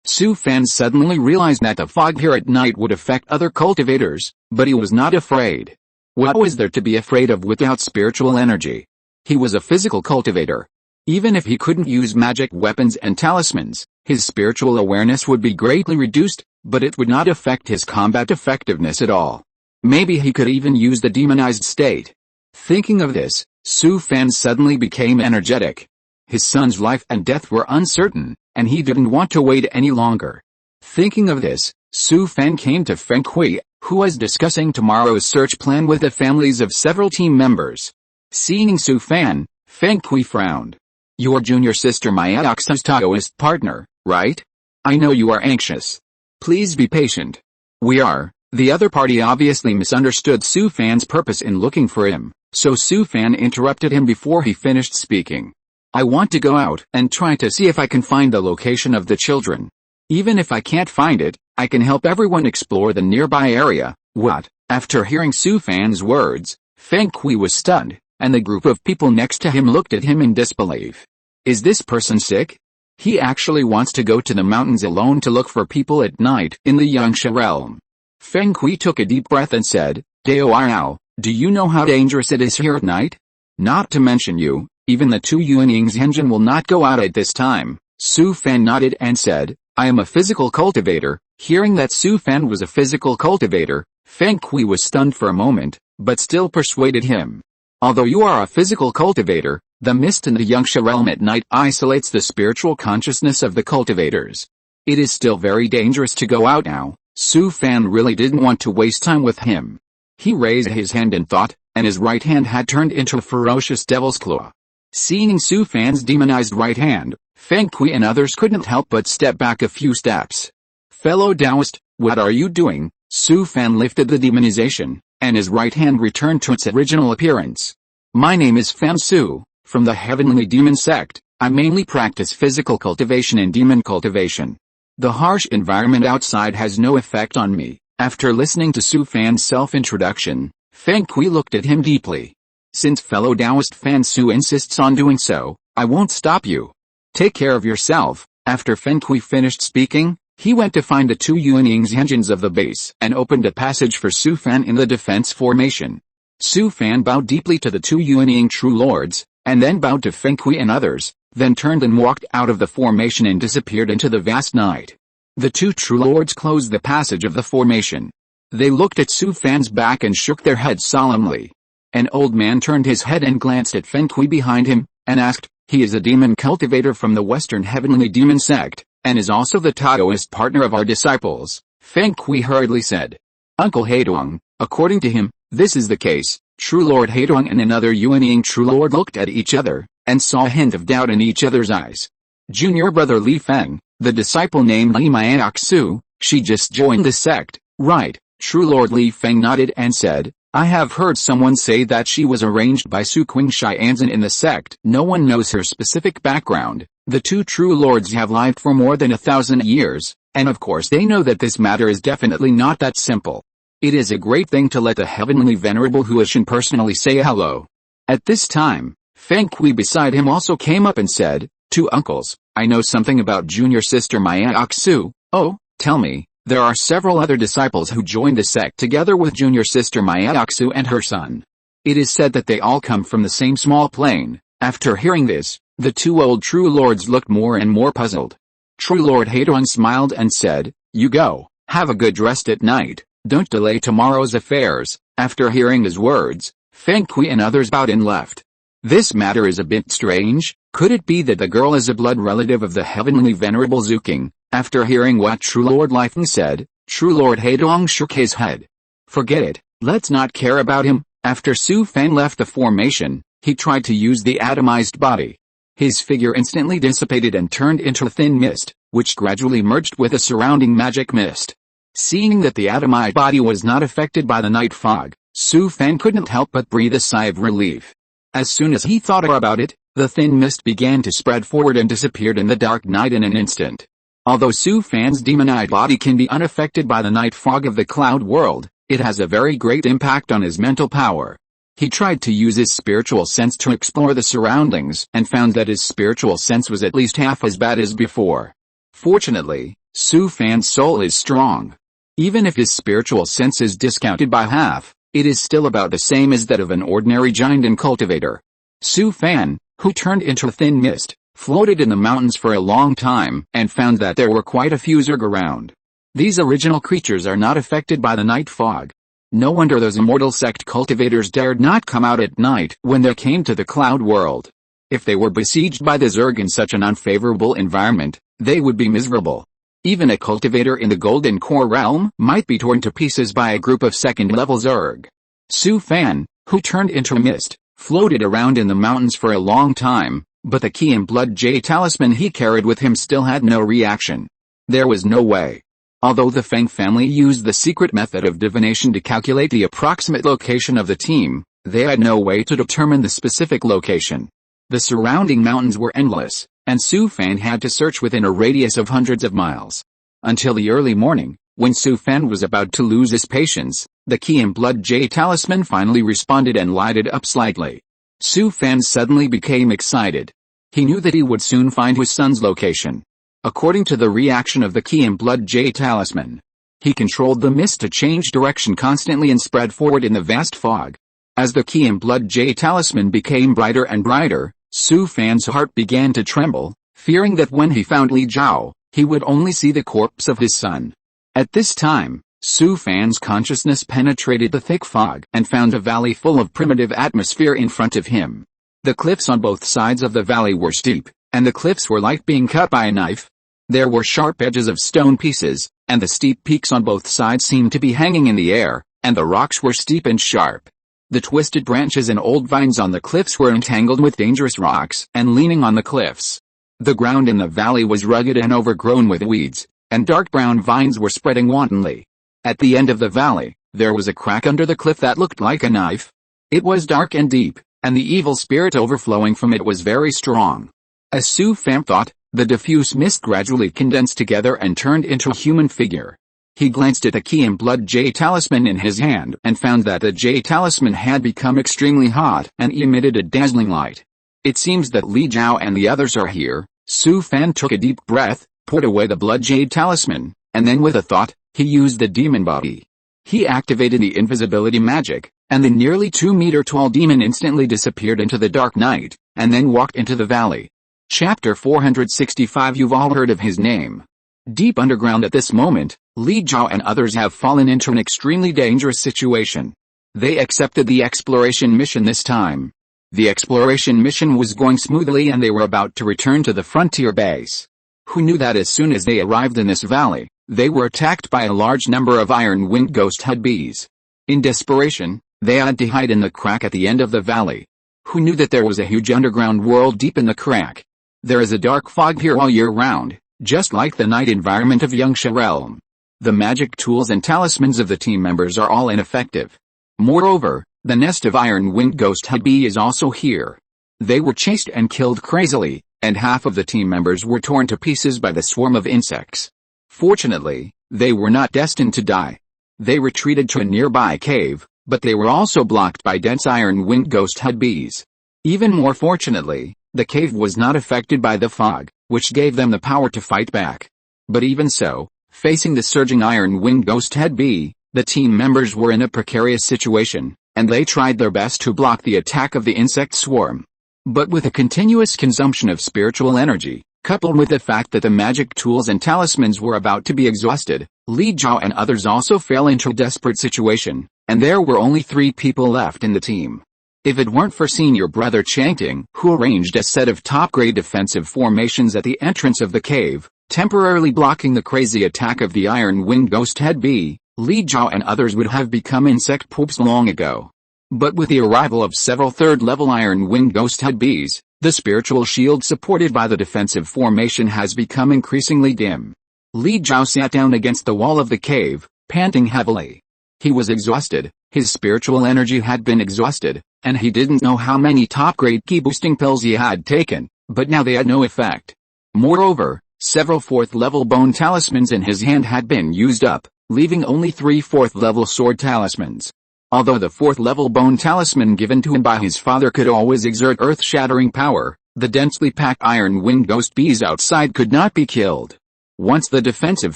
Su Fan suddenly realized that the fog here at night would affect other cultivators, but he was not afraid. What was there to be afraid of without spiritual energy? He was a physical cultivator. Even if he couldn't use magic weapons and talismans, his spiritual awareness would be greatly reduced, but it would not affect his combat effectiveness at all. Maybe he could even use the demonized state. Thinking of this, Su Fan suddenly became energetic. His son's life and death were uncertain, and he didn't want to wait any longer. Thinking of this, Su Fan came to Feng Kui, who was discussing tomorrow's search plan with the families of several team members. Seeing Su Fan, Feng Kui frowned. Your junior sister Mayaksa's Taoist partner, right? I know you are anxious. Please be patient. We are. The other party obviously misunderstood Su Fan's purpose in looking for him, so Su Fan interrupted him before he finished speaking. I want to go out and try to see if I can find the location of the children. Even if I can't find it, I can help everyone explore the nearby area. What? After hearing Su Fan's words, Feng Kui was stunned, and the group of people next to him looked at him in disbelief. Is this person sick? He actually wants to go to the mountains alone to look for people at night in the Yangsha realm. Feng Kui took a deep breath and said, Dao, do you know how dangerous it is here at night? Not to mention you, even the two Yuanying's engine will not go out at this time. Su Fan nodded and said, I am a physical cultivator. Hearing that Su Fan was a physical cultivator, Feng Kui was stunned for a moment, but still persuaded him. Although you are a physical cultivator, the mist in the Yangsha realm at night isolates the spiritual consciousness of the cultivators. It is still very dangerous to go out now. Su Fan really didn't want to waste time with him. He raised his hand in thought, and his right hand had turned into a ferocious devil's claw. Seeing Su Fan's demonized right hand, Feng Kui and others couldn't help but step back a few steps. Fellow Taoist, what are you doing? Su Fan lifted the demonization, and his right hand returned to its original appearance. My name is Fan Su, from the Heavenly Demon Sect. I mainly practice physical cultivation and demon cultivation. The harsh environment outside has no effect on me. After listening to Su Fan's self-introduction, Feng Kui looked at him deeply. Since fellow Taoist Fan Su insists on doing so, I won't stop you. Take care of yourself. After Feng Kui finished speaking, he went to find the two Yuanying's engines of the base and opened a passage for Su Fan in the defense formation. Su Fan bowed deeply to the two Yuanying true lords, and then bowed to Feng Kui and others, then turned and walked out of the formation and disappeared into the vast night. The two true lords closed the passage of the formation. They looked at Su Fan's back and shook their heads solemnly. An old man turned his head and glanced at Feng Kui behind him, and asked, "He is a demon cultivator from the Western Heavenly Demon sect, and is also the Taoist partner of our disciples," Feng Kui hurriedly said. "Uncle Haidong, according to him, this is the case." True Lord Haidong and another Yuanying True Lord looked at each other, and saw a hint of doubt in each other's eyes. Junior brother Li Feng, the disciple named Li Maiaxu, she just joined the sect, right? True Lord Li Feng nodded and said, "I have heard someone say that she was arranged by Su Qingshai Anzan in the sect. No one knows her specific background. The two true lords have lived for more than 1,000 years, and of course they know that this matter is definitely not that simple. It is a great thing to let the Heavenly Venerable Huishan personally say hello." At this time, Feng Kui beside him also came up and said, "Two uncles, I know something about junior sister Maiaxu. Oh, tell me." There are several other disciples who joined the sect together with junior sister Maiaxu and her son. It is said that they all come from the same small plane. After hearing this, the two old true lords looked more and more puzzled. True Lord Haidong smiled and said, "You go, have a good rest at night, don't delay tomorrow's affairs." After hearing his words, Feng Kui and others bowed and left. This matter is a bit strange. Could it be that the girl is a blood relative of the Heavenly Venerable Zuking? After hearing what True Lord Li Feng said, True Lord Haidong shook his head. "Forget it, let's not care about him." After Su Fan left the formation, he tried to use the atomized body. His figure instantly dissipated and turned into a thin mist, which gradually merged with a surrounding magic mist. Seeing that the atomized body was not affected by the night fog, Su Fan couldn't help but breathe a sigh of relief. As soon as he thought about it, the thin mist began to spread forward and disappeared in the dark night in an instant. Although Su Fan's demonized body can be unaffected by the night fog of the cloud world, it has a very great impact on his mental power. He tried to use his spiritual sense to explore the surroundings and found that his spiritual sense was at least half as bad as before. Fortunately, Su Fan's soul is strong. Even if his spiritual sense is discounted by half, it is still about the same as that of an ordinary giant and cultivator. Su Fan, who turned into a thin mist, floated in the mountains for a long time and found that there were quite a few Zerg around. These original creatures are not affected by the night fog. No wonder those immortal sect cultivators dared not come out at night when they came to the cloud world. If they were besieged by the Zerg in such an unfavorable environment, they would be miserable. Even a cultivator in the Golden Core realm might be torn to pieces by a group of second-level Zerg. Su Fan, who turned into a mist, floated around in the mountains for a long time, but the key and blood J talisman he carried with him still had no reaction. There was no way. Although the Feng family used the secret method of divination to calculate the approximate location of the team, they had no way to determine the specific location. The surrounding mountains were endless, and Su Fan had to search within a radius of hundreds of miles. Until the early morning, when Su Fan was about to lose his patience, the key and blood J talisman finally responded and lighted up slightly. Su Fan suddenly became excited. He knew that he would soon find his son's location. According to the reaction of the key and blood J talisman, he controlled the mist to change direction constantly and spread forward in the vast fog. As the key and blood J talisman became brighter and brighter, Su Fan's heart began to tremble, fearing that when he found Li Zhao, he would only see the corpse of his son. At this time, Su Fan's consciousness penetrated the thick fog and found a valley full of primitive atmosphere in front of him. The cliffs on both sides of the valley were steep, and the cliffs were like being cut by a knife. There were sharp edges of stone pieces, and the steep peaks on both sides seemed to be hanging in the air, and the rocks were steep and sharp. The twisted branches and old vines on the cliffs were entangled with dangerous rocks and leaning on the cliffs. The ground in the valley was rugged and overgrown with weeds, and dark brown vines were spreading wantonly. At the end of the valley, there was a crack under the cliff that looked like a knife. It was dark and deep, and the evil spirit overflowing from it was very strong. As Su Fan thought, the diffuse mist gradually condensed together and turned into a human figure. He glanced at the key and blood J talisman in his hand and found that the J talisman had become extremely hot and emitted a dazzling light. It seems that Li Jiao and the others are here. Su Fan took a deep breath, put away the blood jade talisman, and then with a thought, he used the demon body. He activated the invisibility magic, and the nearly 2-meter tall demon instantly disappeared into the dark night, and then walked into the valley. Chapter 465. You've all heard of his name. Deep underground at this moment, Li Jiao and others have fallen into an extremely dangerous situation. They accepted the exploration mission this time. The exploration mission was going smoothly and they were about to return to the frontier base. Who knew that as soon as they arrived in this valley, they were attacked by a large number of iron-winged ghost hudbees. In desperation, they had to hide in the crack at the end of the valley. Who knew that there was a huge underground world deep in the crack? There is a dark fog here all year round, just like the night environment of Yongsha Realm. The magic tools and talismans of the team members are all ineffective. Moreover, the nest of iron-winged ghost hudbee is also here. They were chased and killed crazily, and half of the team members were torn to pieces by the swarm of insects. Fortunately, they were not destined to die. They retreated to a nearby cave, but they were also blocked by dense iron-winged ghost hudbees. Even more fortunately, the cave was not affected by the fog, which gave them the power to fight back. But even so, facing the surging iron-winged ghost hudbee, the team members were in a precarious situation, and they tried their best to block the attack of the insect swarm. But with a continuous consumption of spiritual energy, coupled with the fact that the magic tools and talismans were about to be exhausted, Li Jiao and others also fell into a desperate situation, and there were only 3 people left in the team. If it weren't for senior brother Changting, who arranged a set of top-grade defensive formations at the entrance of the cave, temporarily blocking the crazy attack of the iron-winged ghost hudbee, Li Jiao and others would have become insect poops long ago. But with the arrival of several third-level iron-winged ghost hudbees, the spiritual shield supported by the defensive formation has become increasingly dim. Li Jiao sat down against the wall of the cave, panting heavily. He was exhausted, his spiritual energy had been exhausted, and he didn't know how many top-grade ki-boosting pills he had taken, but now they had no effect. Moreover, several 4th-level bone talismans in his hand had been used up, leaving only 3 4th-level sword talismans. Although the 4th-level bone talisman given to him by his father could always exert earth-shattering power, the densely packed iron-winged ghost bees outside could not be killed. Once the defensive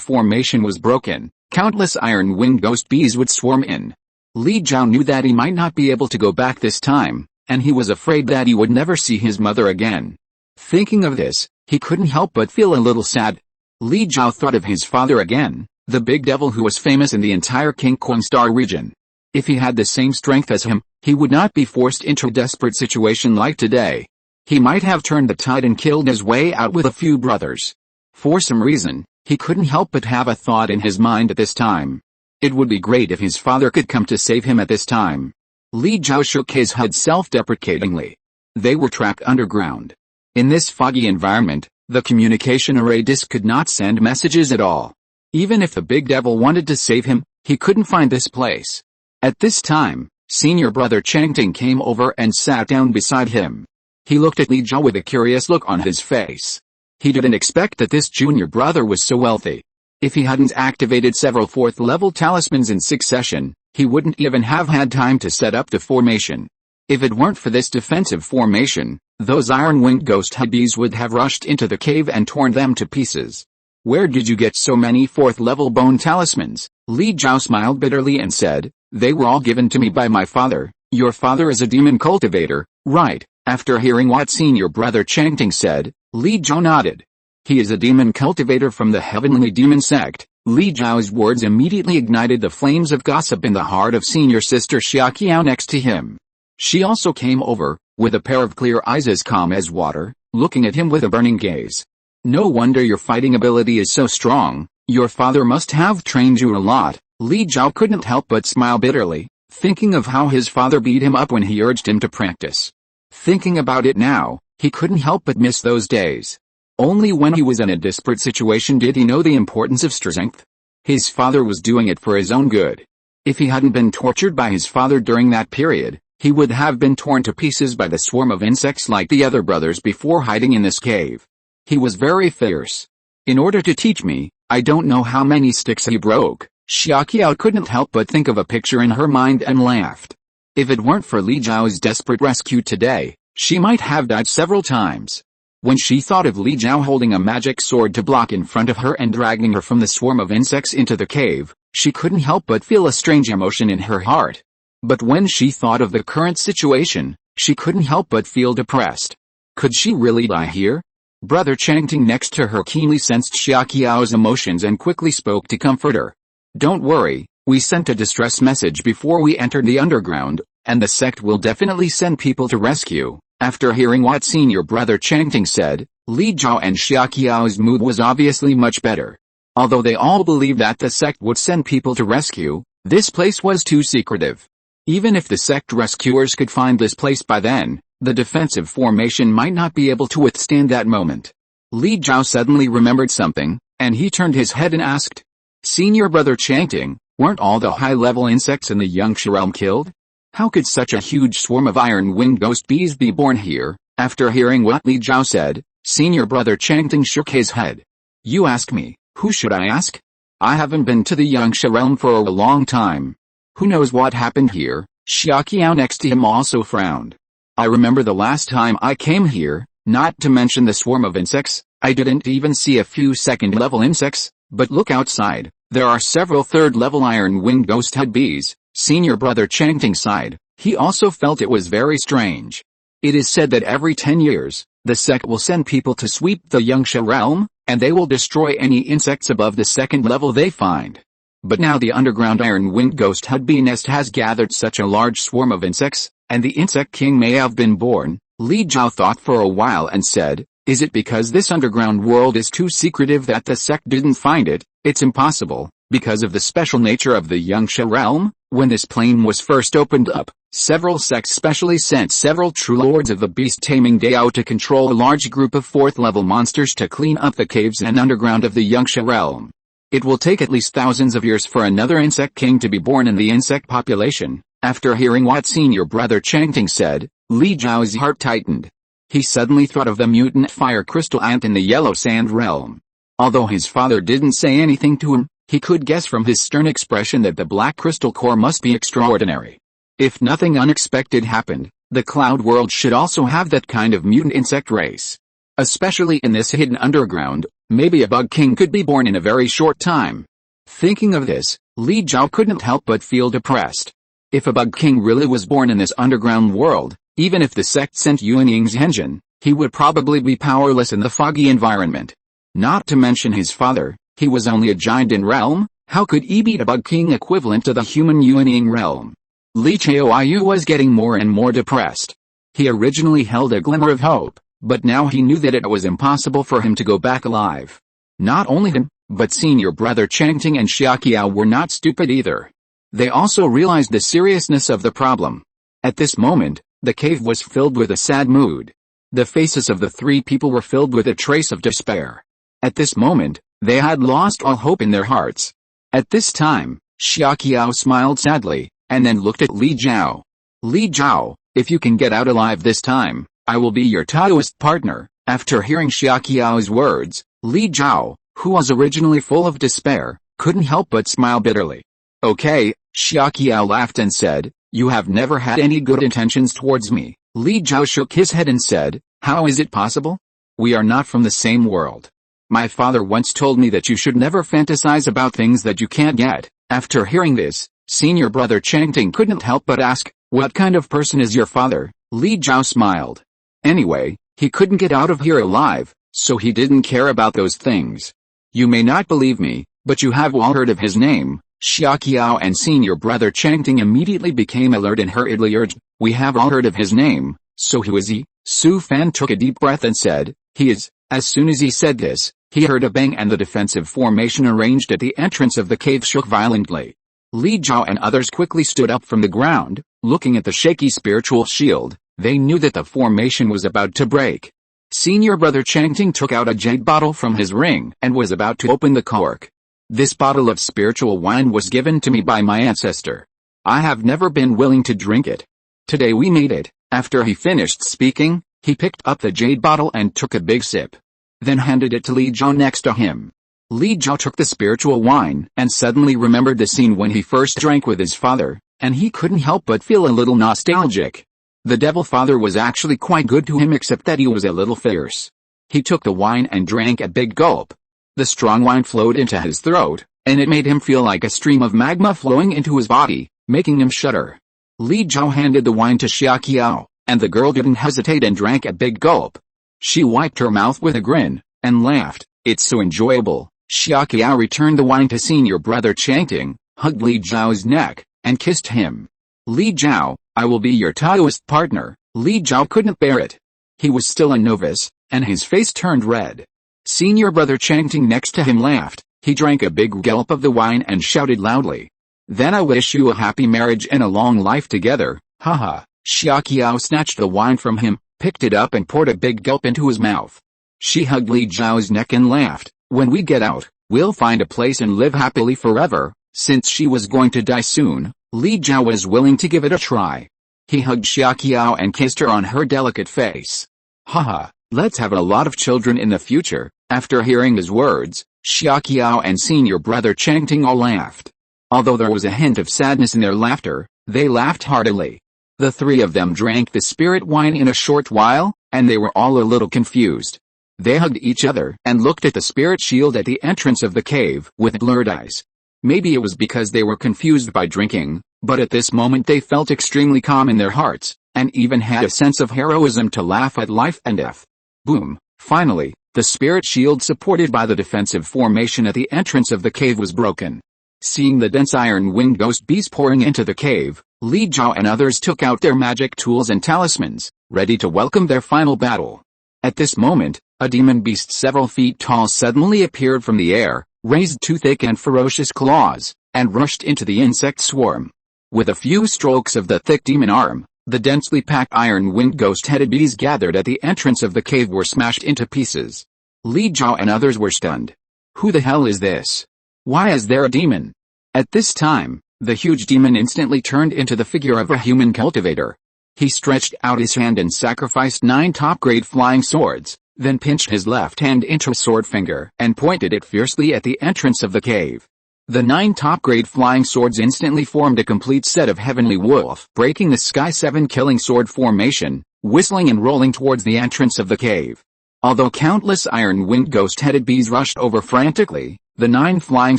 formation was broken, countless iron-winged ghost bees would swarm in. Li Jiao knew that he might not be able to go back this time, and he was afraid that he would never see his mother again. Thinking of this, he couldn't help but feel a little sad. Li Jiao thought of his father again, the big devil who was famous in the entire King Kong Star region. If he had the same strength as him, he would not be forced into a desperate situation like today. He might have turned the tide and killed his way out with a few brothers. For some reason, he couldn't help but have a thought in his mind at this time. It would be great if his father could come to save him at this time. Li Jiao shook his head self-deprecatingly. They were trapped underground. In this foggy environment, the communication array disk could not send messages at all. Even if the big devil wanted to save him, he couldn't find this place. At this time, senior brother Changting came over and sat down beside him. He looked at Li Jiao with a curious look on his face. He didn't expect that this junior brother was so wealthy. If he hadn't activated several 4th-level talismans in succession, he wouldn't even have had time to set up the formation. If it weren't for this defensive formation, those iron-winged ghost hudbees would have rushed into the cave and torn them to pieces. Where did you get so many 4th-level bone talismans? Li Jiao smiled bitterly and said, they were all given to me by my father. Your father is a demon cultivator, right? After hearing what senior brother Changting said, Li Jiao nodded. He is a demon cultivator from the heavenly demon sect. Li Jiao's words immediately ignited the flames of gossip in the heart of senior sister Xiaoqiao next to him. She also came over, with a pair of clear eyes as calm as water, looking at him with a burning gaze. No wonder your fighting ability is so strong. Your father must have trained you a lot. Li Jiao couldn't help but smile bitterly, thinking of how his father beat him up when he urged him to practice. Thinking about it now, he couldn't help but miss those days. Only when he was in a desperate situation did he know the importance of strength. His father was doing it for his own good. If he hadn't been tortured by his father during that period, he would have been torn to pieces by the swarm of insects like the other brothers before hiding in this cave. He was very fierce. In order to teach me, I don't know how many sticks he broke. Xiaoqiao couldn't help but think of a picture in her mind and laughed. If it weren't for Li Zhao's desperate rescue today, she might have died several times. When she thought of Li Zhao holding a magic sword to block in front of her and dragging her from the swarm of insects into the cave, she couldn't help but feel a strange emotion in her heart. But when she thought of the current situation, she couldn't help but feel depressed. Could she really die here? Brother Changting next to her keenly sensed Xiaoqiao's emotions and quickly spoke to comfort her. Don't worry, we sent a distress message before we entered the underground, and the sect will definitely send people to rescue. After hearing what Senior Brother Changting said, Li Zhao and Xiaoqiao's mood was obviously much better. Although they all believed that the sect would send people to rescue, this place was too secretive. Even if the sect rescuers could find this place by then, the defensive formation might not be able to withstand that moment. Li Zhao suddenly remembered something, and he turned his head and asked, Senior Brother Changting, weren't all the high-level insects in the Yangsha realm killed? How could such a huge swarm of iron-winged ghost bees be born here? After hearing what Li Zhao said, Senior Brother Changting shook his head. You ask me, who should I ask? I haven't been to the Yangsha realm for a long time. Who knows what happened here? Xiaoqiao next to him also frowned. I remember the last time I came here, not to mention the swarm of insects, I didn't even see a few second-level insects, but look outside, there are several third-level iron-winged ghost-head bees. Senior Brother Changting sighed. He also felt it was very strange. It is said that every 10 years, the sect will send people to sweep the Yangsha realm, and they will destroy any insects above the second level they find. But now the underground iron-winged ghost-head bee nest has gathered such a large swarm of insects, and the insect king may have been born. Li Zhao thought for a while and said, is it because this underground world is too secretive that the sect didn't find it? It's impossible, because of the special nature of the Yangsha realm. When this plane was first opened up, several sects specially sent several true lords of the beast-taming Dao to control a large group of fourth-level monsters to clean up the caves and underground of the Yangsha realm. It will take at least thousands of years for another insect king to be born in the insect population. After hearing what Senior Brother Changting said, Li Zhao's heart tightened. He suddenly thought of the mutant fire crystal ant in the yellow sand realm. Although his father didn't say anything to him, he could guess from his stern expression that the black crystal core must be extraordinary. If nothing unexpected happened, the cloud world should also have that kind of mutant insect race. Especially in this hidden underground, maybe a bug king could be born in a very short time. Thinking of this, Li Zhao couldn't help but feel depressed. If a bug king really was born in this underground world, even if the sect sent Yuan Ying's engine, he would probably be powerless in the foggy environment. Not to mention his father, he was only a giant in realm. How could he beat a bug king equivalent to the human Yuan Ying realm? Li Chaoyu was getting more and more depressed. He originally held a glimmer of hope, but now he knew that it was impossible for him to go back alive. Not only him, but Senior Brother Changting and Xiaoqiao were not stupid either. They also realized the seriousness of the problem. At this moment, the cave was filled with a sad mood. The faces of the three people were filled with a trace of despair. At this moment, they had lost all hope in their hearts. At this time, Xiaoqiao smiled sadly, and then looked at Li Zhao. Li Zhao, if you can get out alive this time, I will be your Taoist partner. After hearing Xiaoqiao's words, Li Zhao, who was originally full of despair, couldn't help but smile bitterly. Okay, Xiaoqiao laughed and said, you have never had any good intentions towards me. Li Zhao shook his head and said, how is it possible? We are not from the same world. My father once told me that you should never fantasize about things that you can't get. After hearing this, Senior Brother Changting couldn't help but ask, what kind of person is your father? Li Zhao smiled. Anyway, he couldn't get out of here alive, so he didn't care about those things. You may not believe me, but you have all heard of his name. Xiaoqiao and Senior Brother Changting immediately became alert and hurriedly urged, we have all heard of his name, so who is he? Su Fan took a deep breath and said, he is. As soon as he said this, he heard a bang and the defensive formation arranged at the entrance of the cave shook violently. Li Zhao and others quickly stood up from the ground, looking at the shaky spiritual shield. They knew that the formation was about to break. Senior Brother Changting took out a jade bottle from his ring and was about to open the cork. This bottle of spiritual wine was given to me by my ancestor. I have never been willing to drink it. Today we made it. After he finished speaking, he picked up the jade bottle and took a big sip. Then handed it to Li Zhao next to him. Li Jiao took the spiritual wine and suddenly remembered the scene when he first drank with his father, and he couldn't help but feel a little nostalgic. The devil father was actually quite good to him, except that he was a little fierce. He took the wine and drank a big gulp. The strong wine flowed into his throat, and it made him feel like a stream of magma flowing into his body, making him shudder. Li Jiao handed the wine to Xiaoqiao, and the girl didn't hesitate and drank a big gulp. She wiped her mouth with a grin, and laughed. "It's so enjoyable." Xiaoqiao returned the wine to senior brother Changting, hugged Li Jiao's neck, and kissed him. "Li Jiao, I will be your Taoist partner." Li Jiao couldn't bear it. He was still a novice, and his face turned red. Senior brother Changting next to him laughed. He drank a big gulp of the wine and shouted loudly, "Then I wish you a happy marriage and a long life together, haha." Xiaoqiao snatched the wine from him, picked it up and poured a big gulp into his mouth. She hugged Li Jiao's neck and laughed. "When we get out, we'll find a place and live happily forever." Since she was going to die soon, Li Jiao was willing to give it a try. He hugged Xiaoqiao and kissed her on her delicate face. "Haha, let's have a lot of children in the future." After hearing his words, Xiaoqiao and senior brother Changting all laughed. Although there was a hint of sadness in their laughter, they laughed heartily. The three of them drank the spirit wine in a short while, and they were all a little confused. They hugged each other and looked at the spirit shield at the entrance of the cave with blurred eyes. Maybe it was because they were confused by drinking, but at this moment they felt extremely calm in their hearts, and even had a sense of heroism to laugh at life and death. Boom! Finally, the spirit shield supported by the defensive formation at the entrance of the cave was broken. Seeing the dense iron-winged ghost bees pouring into the cave, Li Jiao and others took out their magic tools and talismans, ready to welcome their final battle. At this moment, a demon beast several feet tall suddenly appeared from the air, raised two thick and ferocious claws, and rushed into the insect swarm. With a few strokes of the thick demon arm, the densely packed iron-winged ghost-headed bees gathered at the entrance of the cave were smashed into pieces. Li Jiao and others were stunned. Who the hell is this? Why is there a demon? At this time, the huge demon instantly turned into the figure of a human cultivator. He stretched out his hand and sacrificed 9 top-grade flying swords, then pinched his left hand into a sword finger and pointed it fiercely at the entrance of the cave. The 9 top-grade flying swords instantly formed a complete set of heavenly wolf, breaking the Sky 7 killing sword formation, whistling and rolling towards the entrance of the cave. Although countless iron-winged ghost-headed bees rushed over frantically, the 9 flying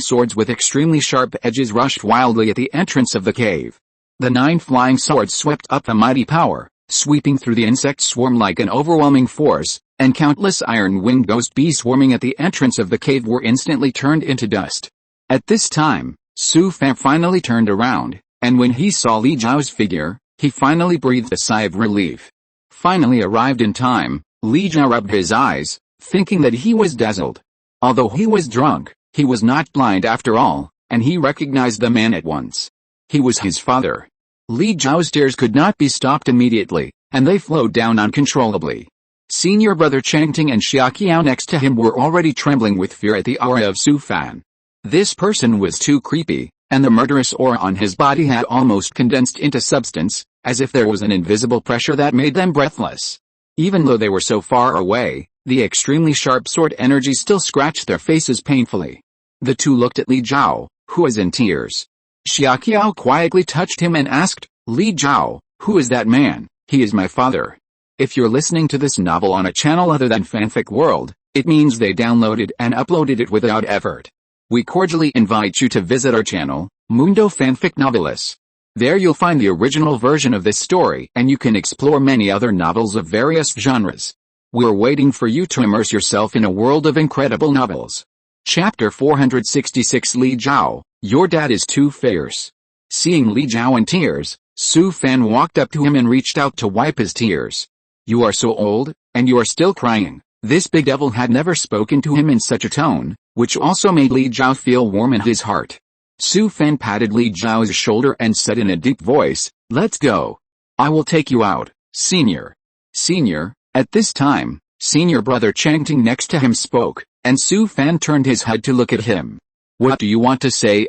swords with extremely sharp edges rushed wildly at the entrance of the cave. The 9 flying swords swept up a mighty power, sweeping through the insect swarm like an overwhelming force, and countless iron-winged ghost bees swarming at the entrance of the cave were instantly turned into dust. At this time, Su Fan finally turned around, and when he saw Li Jiao's figure, he finally breathed a sigh of relief. Finally arrived in time, Li Jiao rubbed his eyes, thinking that he was dazzled. Although he was drunk, he was not blind after all, and he recognized the man at once. He was his father. Li Jiao's tears could not be stopped immediately, and they flowed down uncontrollably. Senior brother Changting and Xiaoqiao next to him were already trembling with fear at the aura of Su Fan. This person was too creepy, and the murderous aura on his body had almost condensed into substance, as if there was an invisible pressure that made them breathless. Even though they were so far away, the extremely sharp sword energy still scratched their faces painfully. The two looked at Li Jiao, who was in tears. Xiaoqiao quietly touched him and asked, "Li Jiao, who is that man?" "He is my father." If you're listening to this novel on a channel other than Fanfic World, it means they downloaded and uploaded it without effort. We cordially invite you to visit our channel, Mundo Fanfic Novelis. There you'll find the original version of this story and you can explore many other novels of various genres. We're waiting for you to immerse yourself in a world of incredible novels. Chapter 466 Li Jiao, your dad is too fierce. Seeing Li Jiao in tears, Su Fan walked up to him and reached out to wipe his tears. "You are so old, and you are still crying." This big devil had never spoken to him in such a tone, which also made Li Jiao feel warm in his heart. Su Fan patted Li Jiao's shoulder and said in a deep voice, "Let's go. I will take you out, Senior." Senior, at this time, senior brother Changting next to him spoke, and Su Fan turned his head to look at him. "What do you want to say?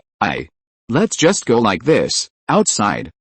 Let's just go like this, outside."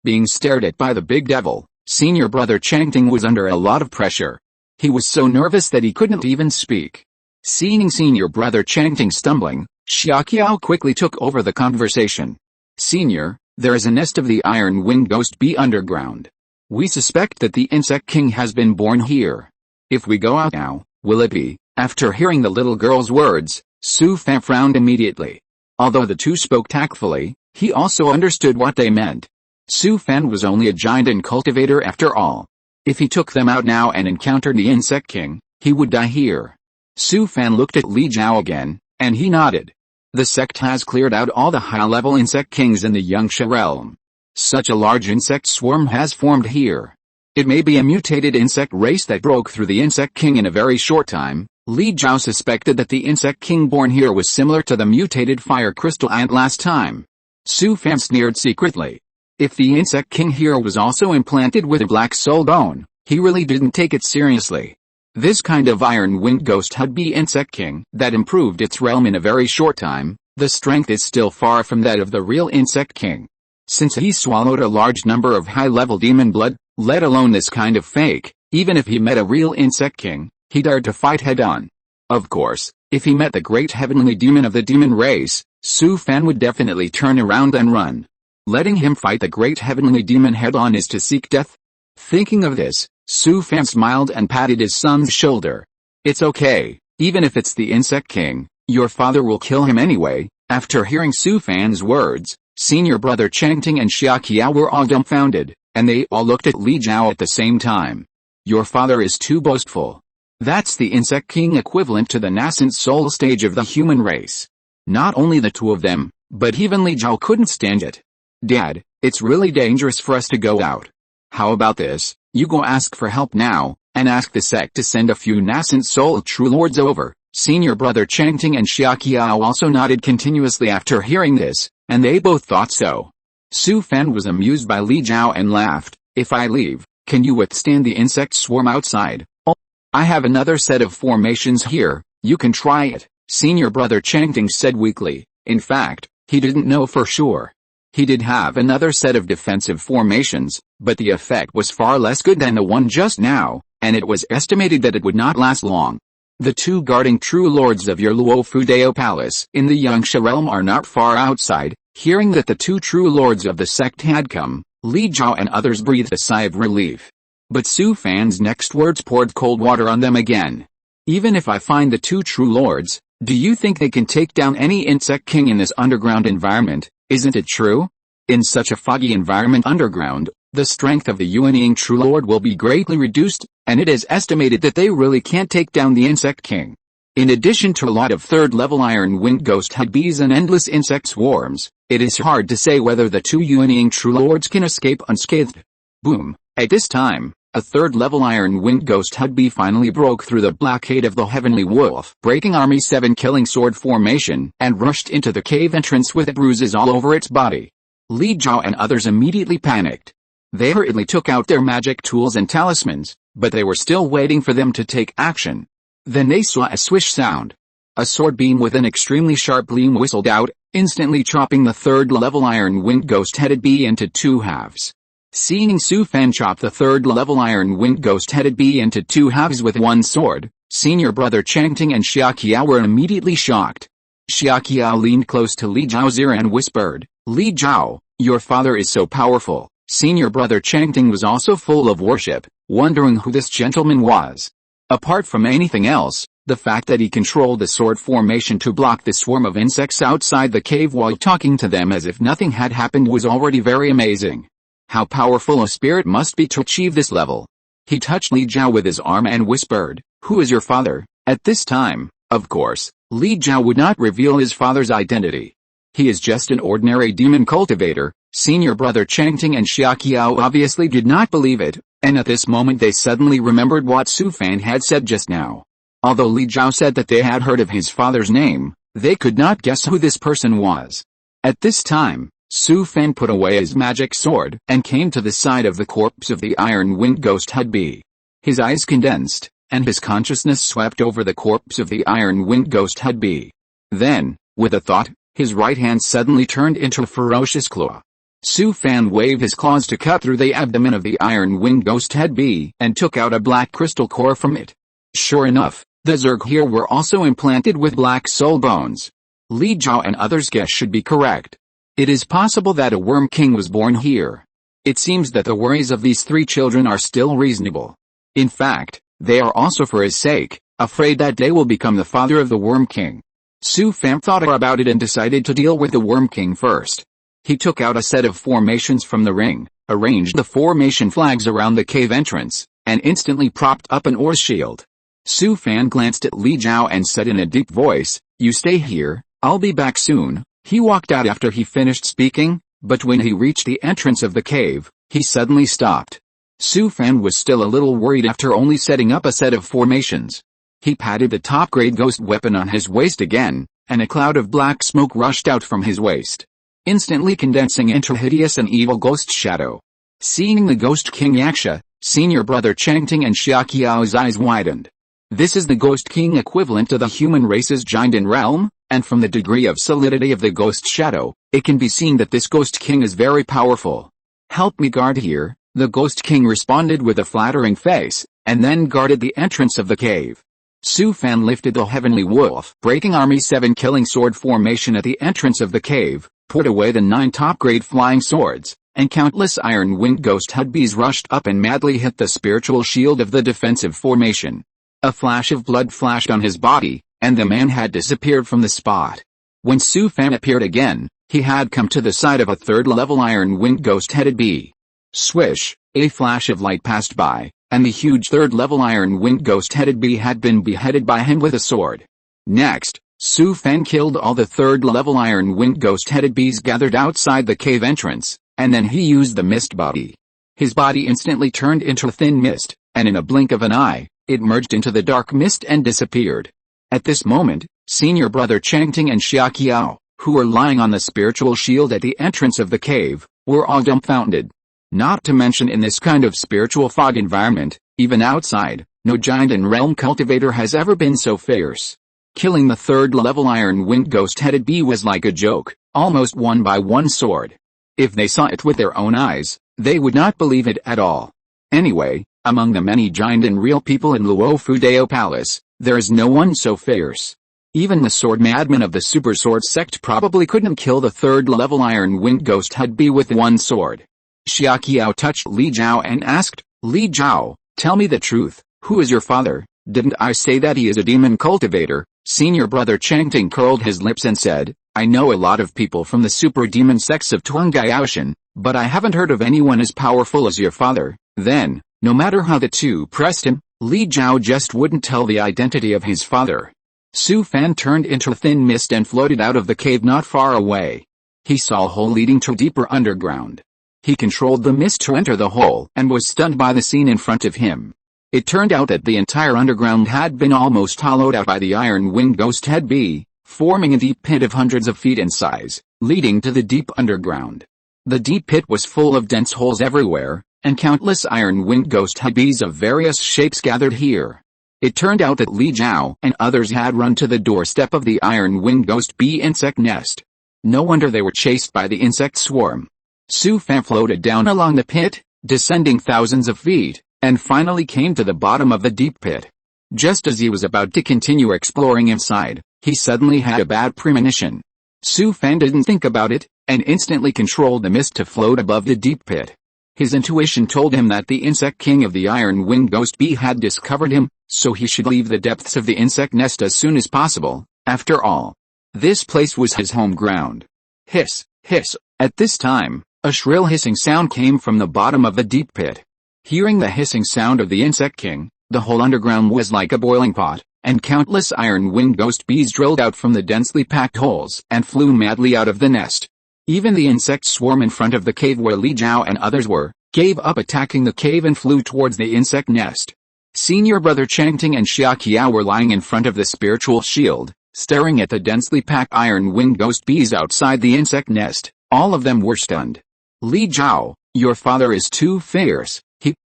Being stared at by the big devil, senior brother Changting was under a lot of pressure. He was so nervous that he couldn't even speak. Seeing senior brother Changting stumbling, Xiaoqiao quickly took over the conversation. Senior, there is a nest of the iron-winged ghost bee underground. We suspect that the insect king has been born here. If we go out now, will it be? After hearing the little girl's words, Su Fan frowned immediately. Although the two spoke tactfully, he also understood what they meant. Su Fan was only a giant and cultivator after all. If he took them out now and encountered the insect king, he would die here. Su Fan looked at Li Zhao again, and he nodded. The sect has cleared out all the high-level insect kings in the Yangsha realm. Such a large insect swarm has formed here. It may be a mutated insect race that broke through the insect king in a very short time. Li Zhao suspected that the insect king born here was similar to the mutated fire crystal ant last time. Su Fan sneered secretly. If the insect king here was also implanted with a black soul bone, he really didn't take it seriously. This kind of iron-winged ghost had be insect king that improved its realm in a very short time. The strength is still far from that of the real insect king. Since he swallowed a large number of high-level demon blood, let alone this kind of fake, even if he met a real insect king, he dared to fight head-on. Of course, if he met the great heavenly demon of the demon race, Su Fan would definitely turn around and run. Letting him fight the great heavenly demon head-on is to seek death? Thinking of this, Su Fan smiled and patted his son's shoulder. It's okay, even if it's the insect king, your father will kill him anyway. After hearing Su Fan's words, senior brother Changting and Xiaoqiao were all dumbfounded, and they all looked at Li Zhao at the same time. Your father is too boastful. That's the insect king equivalent to the nascent soul stage of the human race. Not only the two of them, but even Li Zhao couldn't stand it. Dad, it's really dangerous for us to go out. How about this, you go ask for help now, and ask the sect to send a few nascent soul true lords over. Senior brother Changting and Xiaoqiao also nodded continuously after hearing this, and they both thought so. Su Fan was amused by Li Zhao and laughed. If I leave, can you withstand the insect swarm outside? Oh, I have another set of formations here, you can try it, senior brother Changting said weakly. In fact, he didn't know for sure. He did have another set of defensive formations, but the effect was far less good than the one just now, and it was estimated that it would not last long. The two guarding true lords of your Luo Fudeo Palace in the Yangsha realm are not far outside. Hearing that the two true lords of the sect had come, Li Zhao and others breathed a sigh of relief. But Su Fan's next words poured cold water on them again. Even if I find the two true lords, do you think they can take down any insect king in this underground environment? Isn't it true? In such a foggy environment underground, the strength of the Yuanying True Lord will be greatly reduced, and it is estimated that they really can't take down the insect king. In addition to a lot of third-level iron-winged ghost head bees and endless insect swarms, it is hard to say whether the two Yuanying True Lords can escape unscathed. Boom! At this time, a third-level iron-winged ghost head bee finally broke through the blockade of the Heavenly Wolf, breaking Army 7 killing sword formation, and rushed into the cave entrance with bruises all over its body. Li Zhao and others immediately panicked. They hurriedly took out their magic tools and talismans, but they were still waiting for them to take action. Then they saw a swish sound. A sword beam with an extremely sharp gleam whistled out, instantly chopping the third-level iron-winged ghost-headed bee into two halves. Seeing Su Fan chop the third-level iron-winged ghost-headed bee into two halves with one sword, senior brother Changting and Xiaoqiao were immediately shocked. Xiaoqiao leaned close to Li Zhao's ear and whispered, Li Zhao, your father is so powerful. Senior brother Changting was also full of worship, wondering who this gentleman was. Apart from anything else, the fact that he controlled the sword formation to block the swarm of insects outside the cave while talking to them as if nothing had happened was already very amazing. How powerful a spirit must be to achieve this level. He touched Li Zhao with his arm and whispered, who is your father? At this time, of course, Li Zhao would not reveal his father's identity. He is just an ordinary demon cultivator. Senior brother Changting and Xiaoqiao obviously did not believe it, and at this moment they suddenly remembered what Su Fan had said just now. Although Li Zhao said that they had heard of his father's name, they could not guess who this person was. At this time, Su Fan put away his magic sword and came to the side of the corpse of the iron-winged ghost head bee. His eyes condensed, and his consciousness swept over the corpse of the iron-winged ghost head bee. Then, with a thought, his right hand suddenly turned into a ferocious claw. Su Fan waved his claws to cut through the abdomen of the iron-winged ghost head bee and took out a black crystal core from it. Sure enough, The Zerg here were also implanted with black soul bones. Li Jiao and others' guess should be correct. It is possible that a Worm King was born here. It seems that the worries of these three children are still reasonable. In fact, they are also for his sake, afraid that they will become the father of the Worm King. Su Fan thought about it and decided to deal with the Worm King first. He took out a set of formations from the ring, arranged the formation flags around the cave entrance, and instantly propped up an ore shield. Su Fan glanced at Li Jiao and said in a deep voice, "You stay here, I'll be back soon." He walked out after he finished speaking, but when he reached the entrance of the cave, he suddenly stopped. Su Fan was still a little worried after only setting up a set of formations. He patted the top-grade ghost weapon on his waist again, and a cloud of black smoke rushed out from his waist, instantly condensing into a hideous and evil ghost shadow. Seeing the Ghost King Yaksha, senior brother Changting and Xiaoqiao's eyes widened. This is the Ghost King equivalent to the human race's giant in realm, and from the degree of solidity of the ghost shadow, it can be seen that this Ghost King is very powerful. "Help me guard here," the Ghost King responded with a flattering face, and then guarded the entrance of the cave. Su Fan lifted the Heavenly Wolf Breaking Army 7 killing sword formation at the entrance of the cave, put away the 9 top-grade flying swords, and countless iron-winged ghost hudbees rushed up and madly hit the spiritual shield of the defensive formation. A flash of blood flashed on his body, and the man had disappeared from the spot. When Su Fan appeared again, he had come to the side of a third-level iron-winged ghost-headed bee. Swish, a flash of light passed by, and the huge third-level iron-winged ghost-headed bee had been beheaded by him with a sword. Next, Su Fan killed all the third-level iron-winged ghost-headed bees gathered outside the cave entrance, and then he used the mist body. His body instantly turned into thin mist, and in a blink of an eye, it merged into the dark mist and disappeared. At this moment, senior brother Changting and Xiaoqiao, who were lying on the spiritual shield at the entrance of the cave, were all dumbfounded. Not to mention in this kind of spiritual fog environment, even outside, no giant in realm cultivator has ever been so fierce. Killing the third-level iron-winged ghost-headed bee was like a joke, almost won by one sword. If they saw it with their own eyes, they would not believe it at all. Anyway, among the many giant and real people in Luofu Dao Palace, there is no one so fierce. Even the sword madman of the Super Sword sect probably couldn't kill the third-level iron-winged ghost hudbee with one sword. Xiaoqiao touched Li Jiao and asked, "Li Jiao, tell me the truth, who is your father? Didn't I say that he is a demon cultivator?" Senior brother Changting curled his lips and said, "I know a lot of people from the super demon sects of Tuangaotian, but I haven't heard of anyone as powerful as your father." Then, no matter how the two pressed him, Li Jiao just wouldn't tell the identity of his father. Su Fan turned into thin mist and floated out of the cave not far away. He saw a hole leading to deeper underground. He controlled the mist to enter the hole and was stunned by the scene in front of him. It turned out that the entire underground had been almost hollowed out by the iron-winged ghost-head bee, forming a deep pit of hundreds of feet in size, leading to the deep underground. The deep pit was full of dense holes everywhere, and countless iron-winged ghost-head bees of various shapes gathered here. It turned out that Li Jiao and others had run to the doorstep of the iron-winged ghost bee insect nest. No wonder they were chased by the insect swarm. Su Fan floated down along the pit, descending thousands of feet, and finally came to the bottom of the deep pit. Just as he was about to continue exploring inside, he suddenly had a bad premonition. Su Fan didn't think about it, and instantly controlled the mist to float above the deep pit. His intuition told him that the insect king of the iron-winged ghost bee had discovered him, so he should leave the depths of the insect nest as soon as possible. After all, this place was his home ground. Hiss, hiss. At this time, a shrill hissing sound came from the bottom of the deep pit. Hearing the hissing sound of the insect king, the whole underground was like a boiling pot, and countless iron-winged ghost bees drilled out from the densely packed holes and flew madly out of the nest. Even the insect swarm in front of the cave where Li Jiao and others were, gave up attacking the cave and flew towards the insect nest. Senior brother Changting and Xiaoqiao were lying in front of the spiritual shield, staring at the densely packed iron-winged ghost bees outside the insect nest. All of them were stunned. "Li Jiao, your father is too fierce.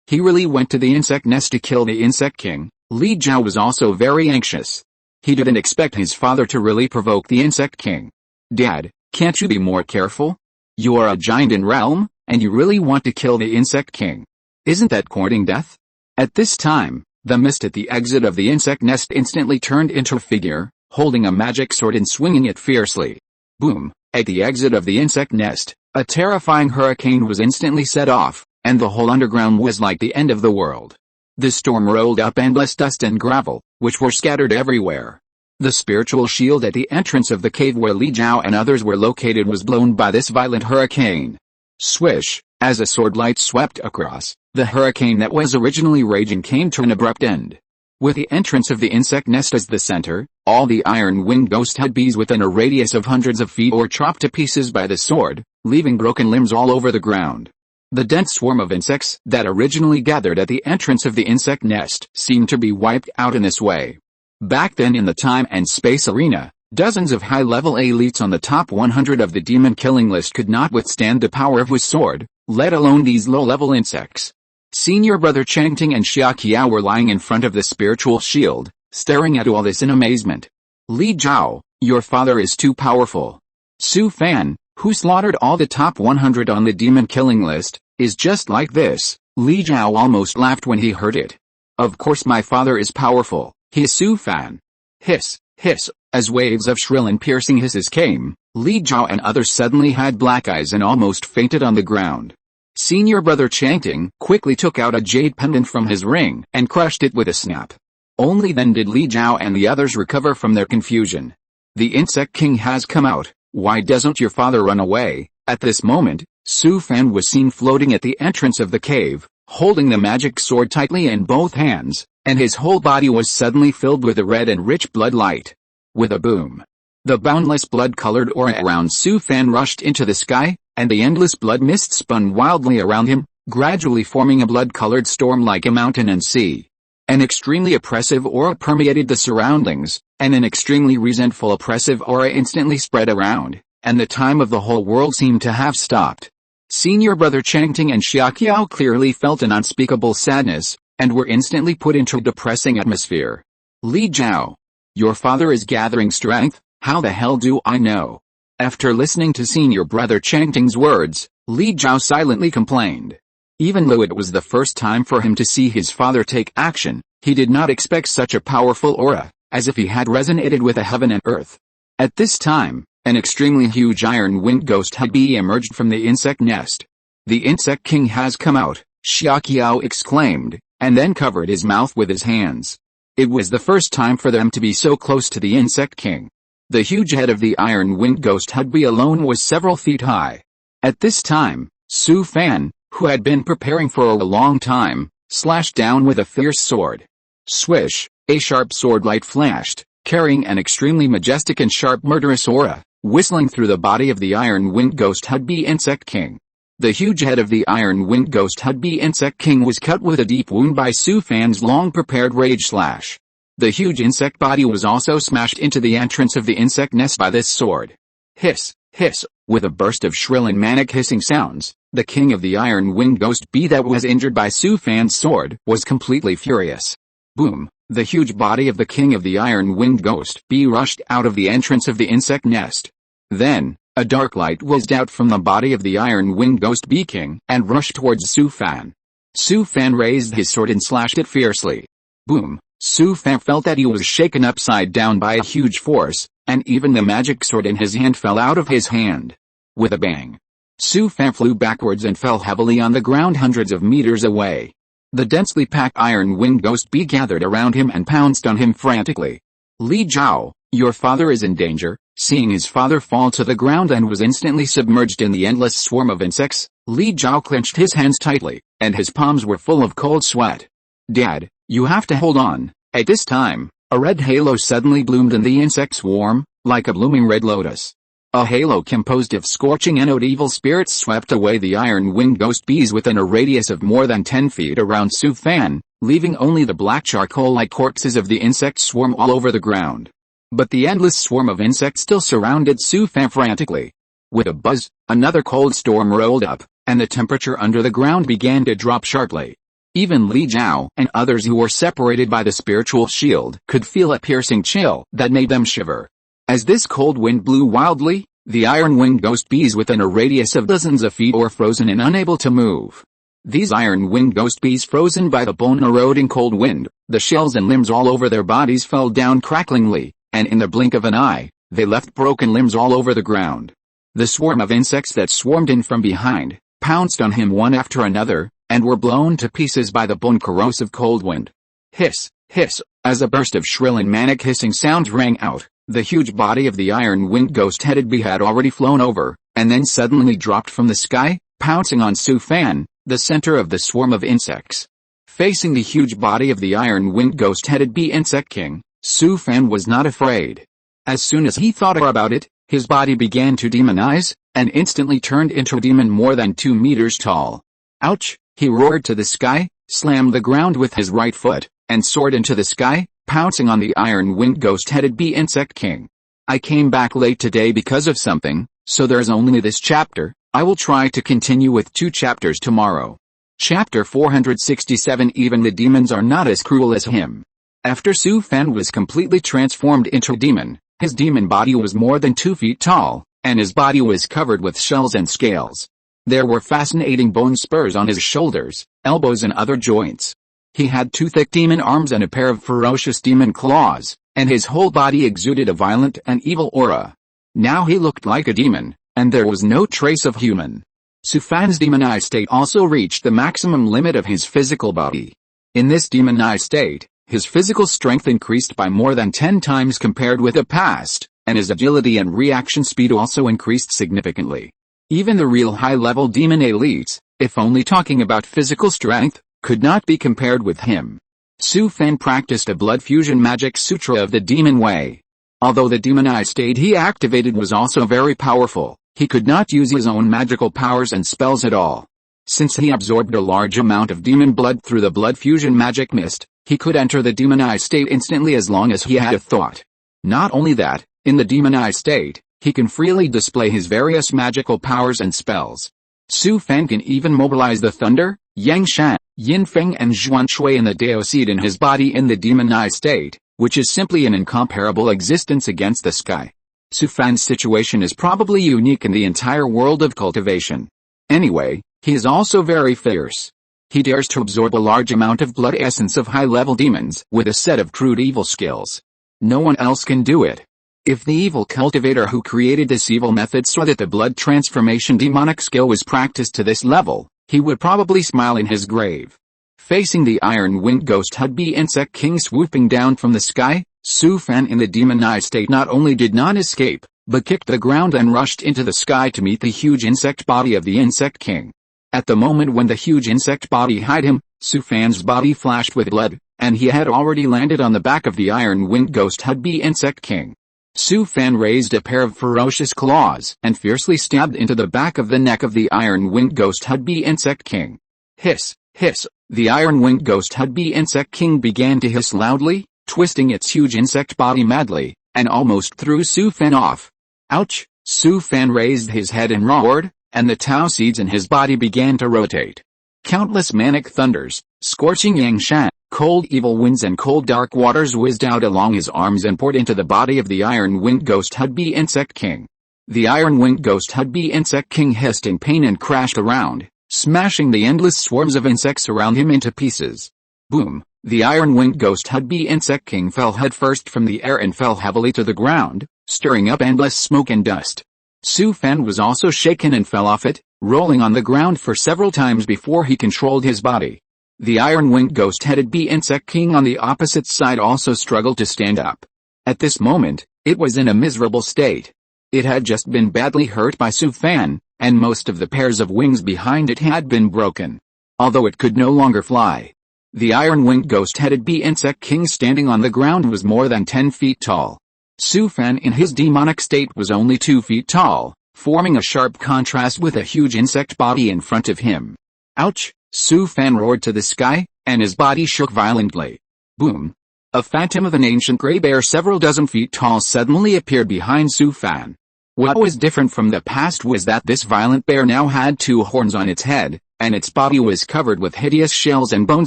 He really went to the insect nest to kill the insect king." Li Jiao was also very anxious. He didn't expect his father to really provoke the insect king. "Dad, can't you be more careful? You are a giant in realm, and you really want to kill the insect king. Isn't that courting death?" At this time, The mist at the exit of the insect nest instantly turned into a figure, holding a magic sword and swinging it fiercely. Boom! At the exit of the insect nest, a terrifying hurricane was instantly set off, and the whole underground was like the end of the world. The storm rolled up endless dust and gravel, which were scattered everywhere. The spiritual shield at the entrance of the cave where Li Jiao and others were located was blown by this violent hurricane. Swish! As a sword light swept across, the hurricane that was originally raging came to an abrupt end. With the entrance of the insect nest as the center, all the iron-winged ghost head bees within a radius of hundreds of feet were chopped to pieces by the sword, leaving broken limbs all over the ground. The dense swarm of insects that originally gathered at the entrance of the insect nest seemed to be wiped out in this way. Back then in the time and space arena, dozens of high-level elites on the top 100 of the demon killing list could not withstand the power of his sword, let alone these low-level insects. Senior brother Changting and Xiaoqiao were lying in front of the spiritual shield, staring at all this in amazement. Li Jiao, your father is too powerful. Su Fan, who slaughtered all the top 100 on the demon killing list, is just like this. Li Jiao almost laughed when he heard it. Of course my father is powerful, he is Su Fan. Hiss, hiss, as waves of shrill and piercing hisses came, Li Jiao and others suddenly had black eyes and almost fainted on the ground. Senior brother Changting quickly took out a jade pendant from his ring and crushed it with a snap. Only then did Li Jiao and the others recover from their confusion. The Insect King has come out, why doesn't your father run away? At this moment, Su Fan was seen floating at the entrance of the cave, holding the magic sword tightly in both hands, and his whole body was suddenly filled with a red and rich blood light. With a boom, the boundless blood-colored aura around Su Fan rushed into the sky, and the endless blood mist spun wildly around him, gradually forming a blood-colored storm like a mountain and sea. An extremely oppressive aura permeated the surroundings, and an extremely resentful oppressive aura instantly spread around, and the time of the whole world seemed to have stopped. Senior brother Changting and Xiaoqiao clearly felt an unspeakable sadness, and were instantly put into a depressing atmosphere. Li Jiao, your father is gathering strength, how the hell do I know? After listening to senior brother Changting's words, Li Jiao silently complained. Even though it was the first time for him to see his father take action, he did not expect such a powerful aura, as if he had resonated with a heaven and earth. At this time, an extremely huge iron-winged ghost head bee emerged from the insect nest. The Insect King has come out, Xiaoqiao exclaimed, and then covered his mouth with his hands. It was the first time for them to be so close to the Insect King. The huge head of the iron-winged ghost head bee alone was several feet high. At this time, Su Fan, who had been preparing for a long time, slashed down with a fierce sword. Swish, a sharp sword light flashed, carrying an extremely majestic and sharp murderous aura, whistling through the body of the iron-winged ghost head bee Insect King. The huge head of the iron-winged ghost head bee Insect King was cut with a deep wound by Su Fan's long-prepared rage slash. The huge insect body was also smashed into the entrance of the insect nest by this sword. Hiss, hiss, with a burst of shrill and manic hissing sounds, the king of the iron-winged ghost bee that was injured by Su Fan's sword was completely furious. Boom, the huge body of the king of the iron-winged ghost bee rushed out of the entrance of the insect nest. Then, a dark light whizzed out from the body of the iron-winged ghost bee king and rushed towards Su Fan. Su Fan raised his sword and slashed it fiercely. Boom. Su Fan felt that he was shaken upside down by a huge force, and even the magic sword in his hand fell out of his hand. With a bang, Su Fan flew backwards and fell heavily on the ground hundreds of meters away. The densely packed iron-winged ghost bee gathered around him and pounced on him frantically. Li Jiao, your father is in danger. Seeing his father fall to the ground and was instantly submerged in the endless swarm of insects, Li Jiao clenched his hands tightly, and his palms were full of cold sweat. Dad, you have to hold on. At this time, a red halo suddenly bloomed in the insect swarm, like a blooming red lotus. A halo composed of scorching and evil spirits swept away the iron-winged ghost bees within a radius of more than 10 feet around Su Fan, leaving only the black charcoal-like corpses of the insect swarm all over the ground. But the endless swarm of insects still surrounded Su Fan frantically. With a buzz, another cold storm rolled up, and the temperature under the ground began to drop sharply. Even Li Jiao and others who were separated by the spiritual shield could feel a piercing chill that made them shiver. As this cold wind blew wildly, the iron-winged ghost bees within a radius of dozens of feet were frozen and unable to move. These iron-winged ghost bees frozen by the bone-eroding cold wind The shells and limbs all over their bodies fell down cracklingly, and in the blink of an eye, they left broken limbs all over the ground. The swarm of insects that swarmed in from behind, pounced on him one after another, and were blown to pieces by the bone-corrosive cold wind. Hiss, hiss, as a burst of shrill and manic hissing sounds rang out, the huge body of the iron-winged ghost-headed bee had already flown over, and then suddenly dropped from the sky, pouncing on Su Fan, the center of the swarm of insects. Facing the huge body of the iron-winged ghost-headed bee insect king, Su Fan was not afraid. As soon as he thought about it, his body began to demonize, and instantly turned into a demon more than 2 meters tall. Ouch! He roared to the sky, slammed the ground with his right foot, and soared into the sky, pouncing on the iron-winged ghost-headed bee insect king. I came back late today because of something, so there's only this chapter. I will try to continue with 2 chapters tomorrow. Chapter 467. Even the demons are not as cruel as him. After Su Fan was completely transformed into a demon, his demon body was more than 2 feet tall, and his body was covered with shells and scales. There were fascinating bone spurs on his shoulders, elbows and other joints. He had 2 thick demon arms and a pair of ferocious demon claws, and his whole body exuded a violent and evil aura. Now he looked like a demon, and there was no trace of human. Su Fan's demonized state also reached the maximum limit of his physical body. In this demonized state, his physical strength increased by more than 10 times compared with the past, and his agility and reaction speed also increased significantly. Even the real high-level demon elites, if only talking about physical strength, could not be compared with him. Su Fan practiced a blood fusion magic sutra of the demon way. Although the demonized state he activated was also very powerful, he could not use his own magical powers and spells at all. Since he absorbed a large amount of demon blood through the blood fusion magic mist, he could enter the demonized state instantly as long as he had a thought. Not only that, in the demonized state, he can freely display his various magical powers and spells. Su Fan can even mobilize the thunder, yang shan, yin feng and zhuan shui in the Dao seed in his body in the demonized state, which is simply an incomparable existence against the sky. Su Fan's situation is probably unique in the entire world of cultivation. Anyway, he is also very fierce. He dares to absorb a large amount of blood essence of high-level demons with a set of crude evil skills. No one else can do it. If the evil cultivator who created this evil method saw that the blood transformation demonic skill was practiced to this level, he would probably smile in his grave. Facing the iron-winged ghost-headed bee insect king swooping down from the sky, Su Fan in the demonized state not only did not escape, but kicked the ground and rushed into the sky to meet the huge insect body of the insect king. At the moment when the huge insect body hid him, Su Fan's body flashed with blood, and he had already landed on the back of the iron-winged ghost-headed bee insect king. Su Fan raised a pair of ferocious claws and fiercely stabbed into the back of the neck of the iron-winged ghost-headed bee insect king. Hiss, hiss, the iron-winged ghost-headed bee insect king began to hiss loudly, twisting its huge insect body madly, and almost threw Su Fan off. Ouch! Su Fan raised his head and roared, and the Tao seeds in his body began to rotate. Countless manic thunders, scorching yang shan, cold evil winds and cold dark waters whizzed out along his arms and poured into the body of the iron-winged ghost-headed bee insect king. The iron-winged ghost-headed bee insect king hissed in pain and crashed around, smashing the endless swarms of insects around him into pieces. Boom! The iron-winged ghost-headed bee insect king fell headfirst from the air and fell heavily to the ground, stirring up endless smoke and dust. Su Fan was also shaken and fell off it, rolling on the ground for several times before he controlled his body. The iron-winged ghost-headed bee insect king on the opposite side also struggled to stand up. At this moment, it was in a miserable state. It had just been badly hurt by Su Fan, and most of the pairs of wings behind it had been broken. Although it could no longer fly. The iron-winged ghost-headed bee insect king standing on the ground was more than 10 feet tall. Su Fan in his demonic state was only 2 feet tall, forming a sharp contrast with a huge insect body in front of him. Ouch! Su Fan roared to the sky, and his body shook violently. Boom! A phantom of an ancient gray bear several dozen feet tall suddenly appeared behind Su Fan. What was different from the past was that this violent bear now had 2 horns on its head, and its body was covered with hideous shells and bone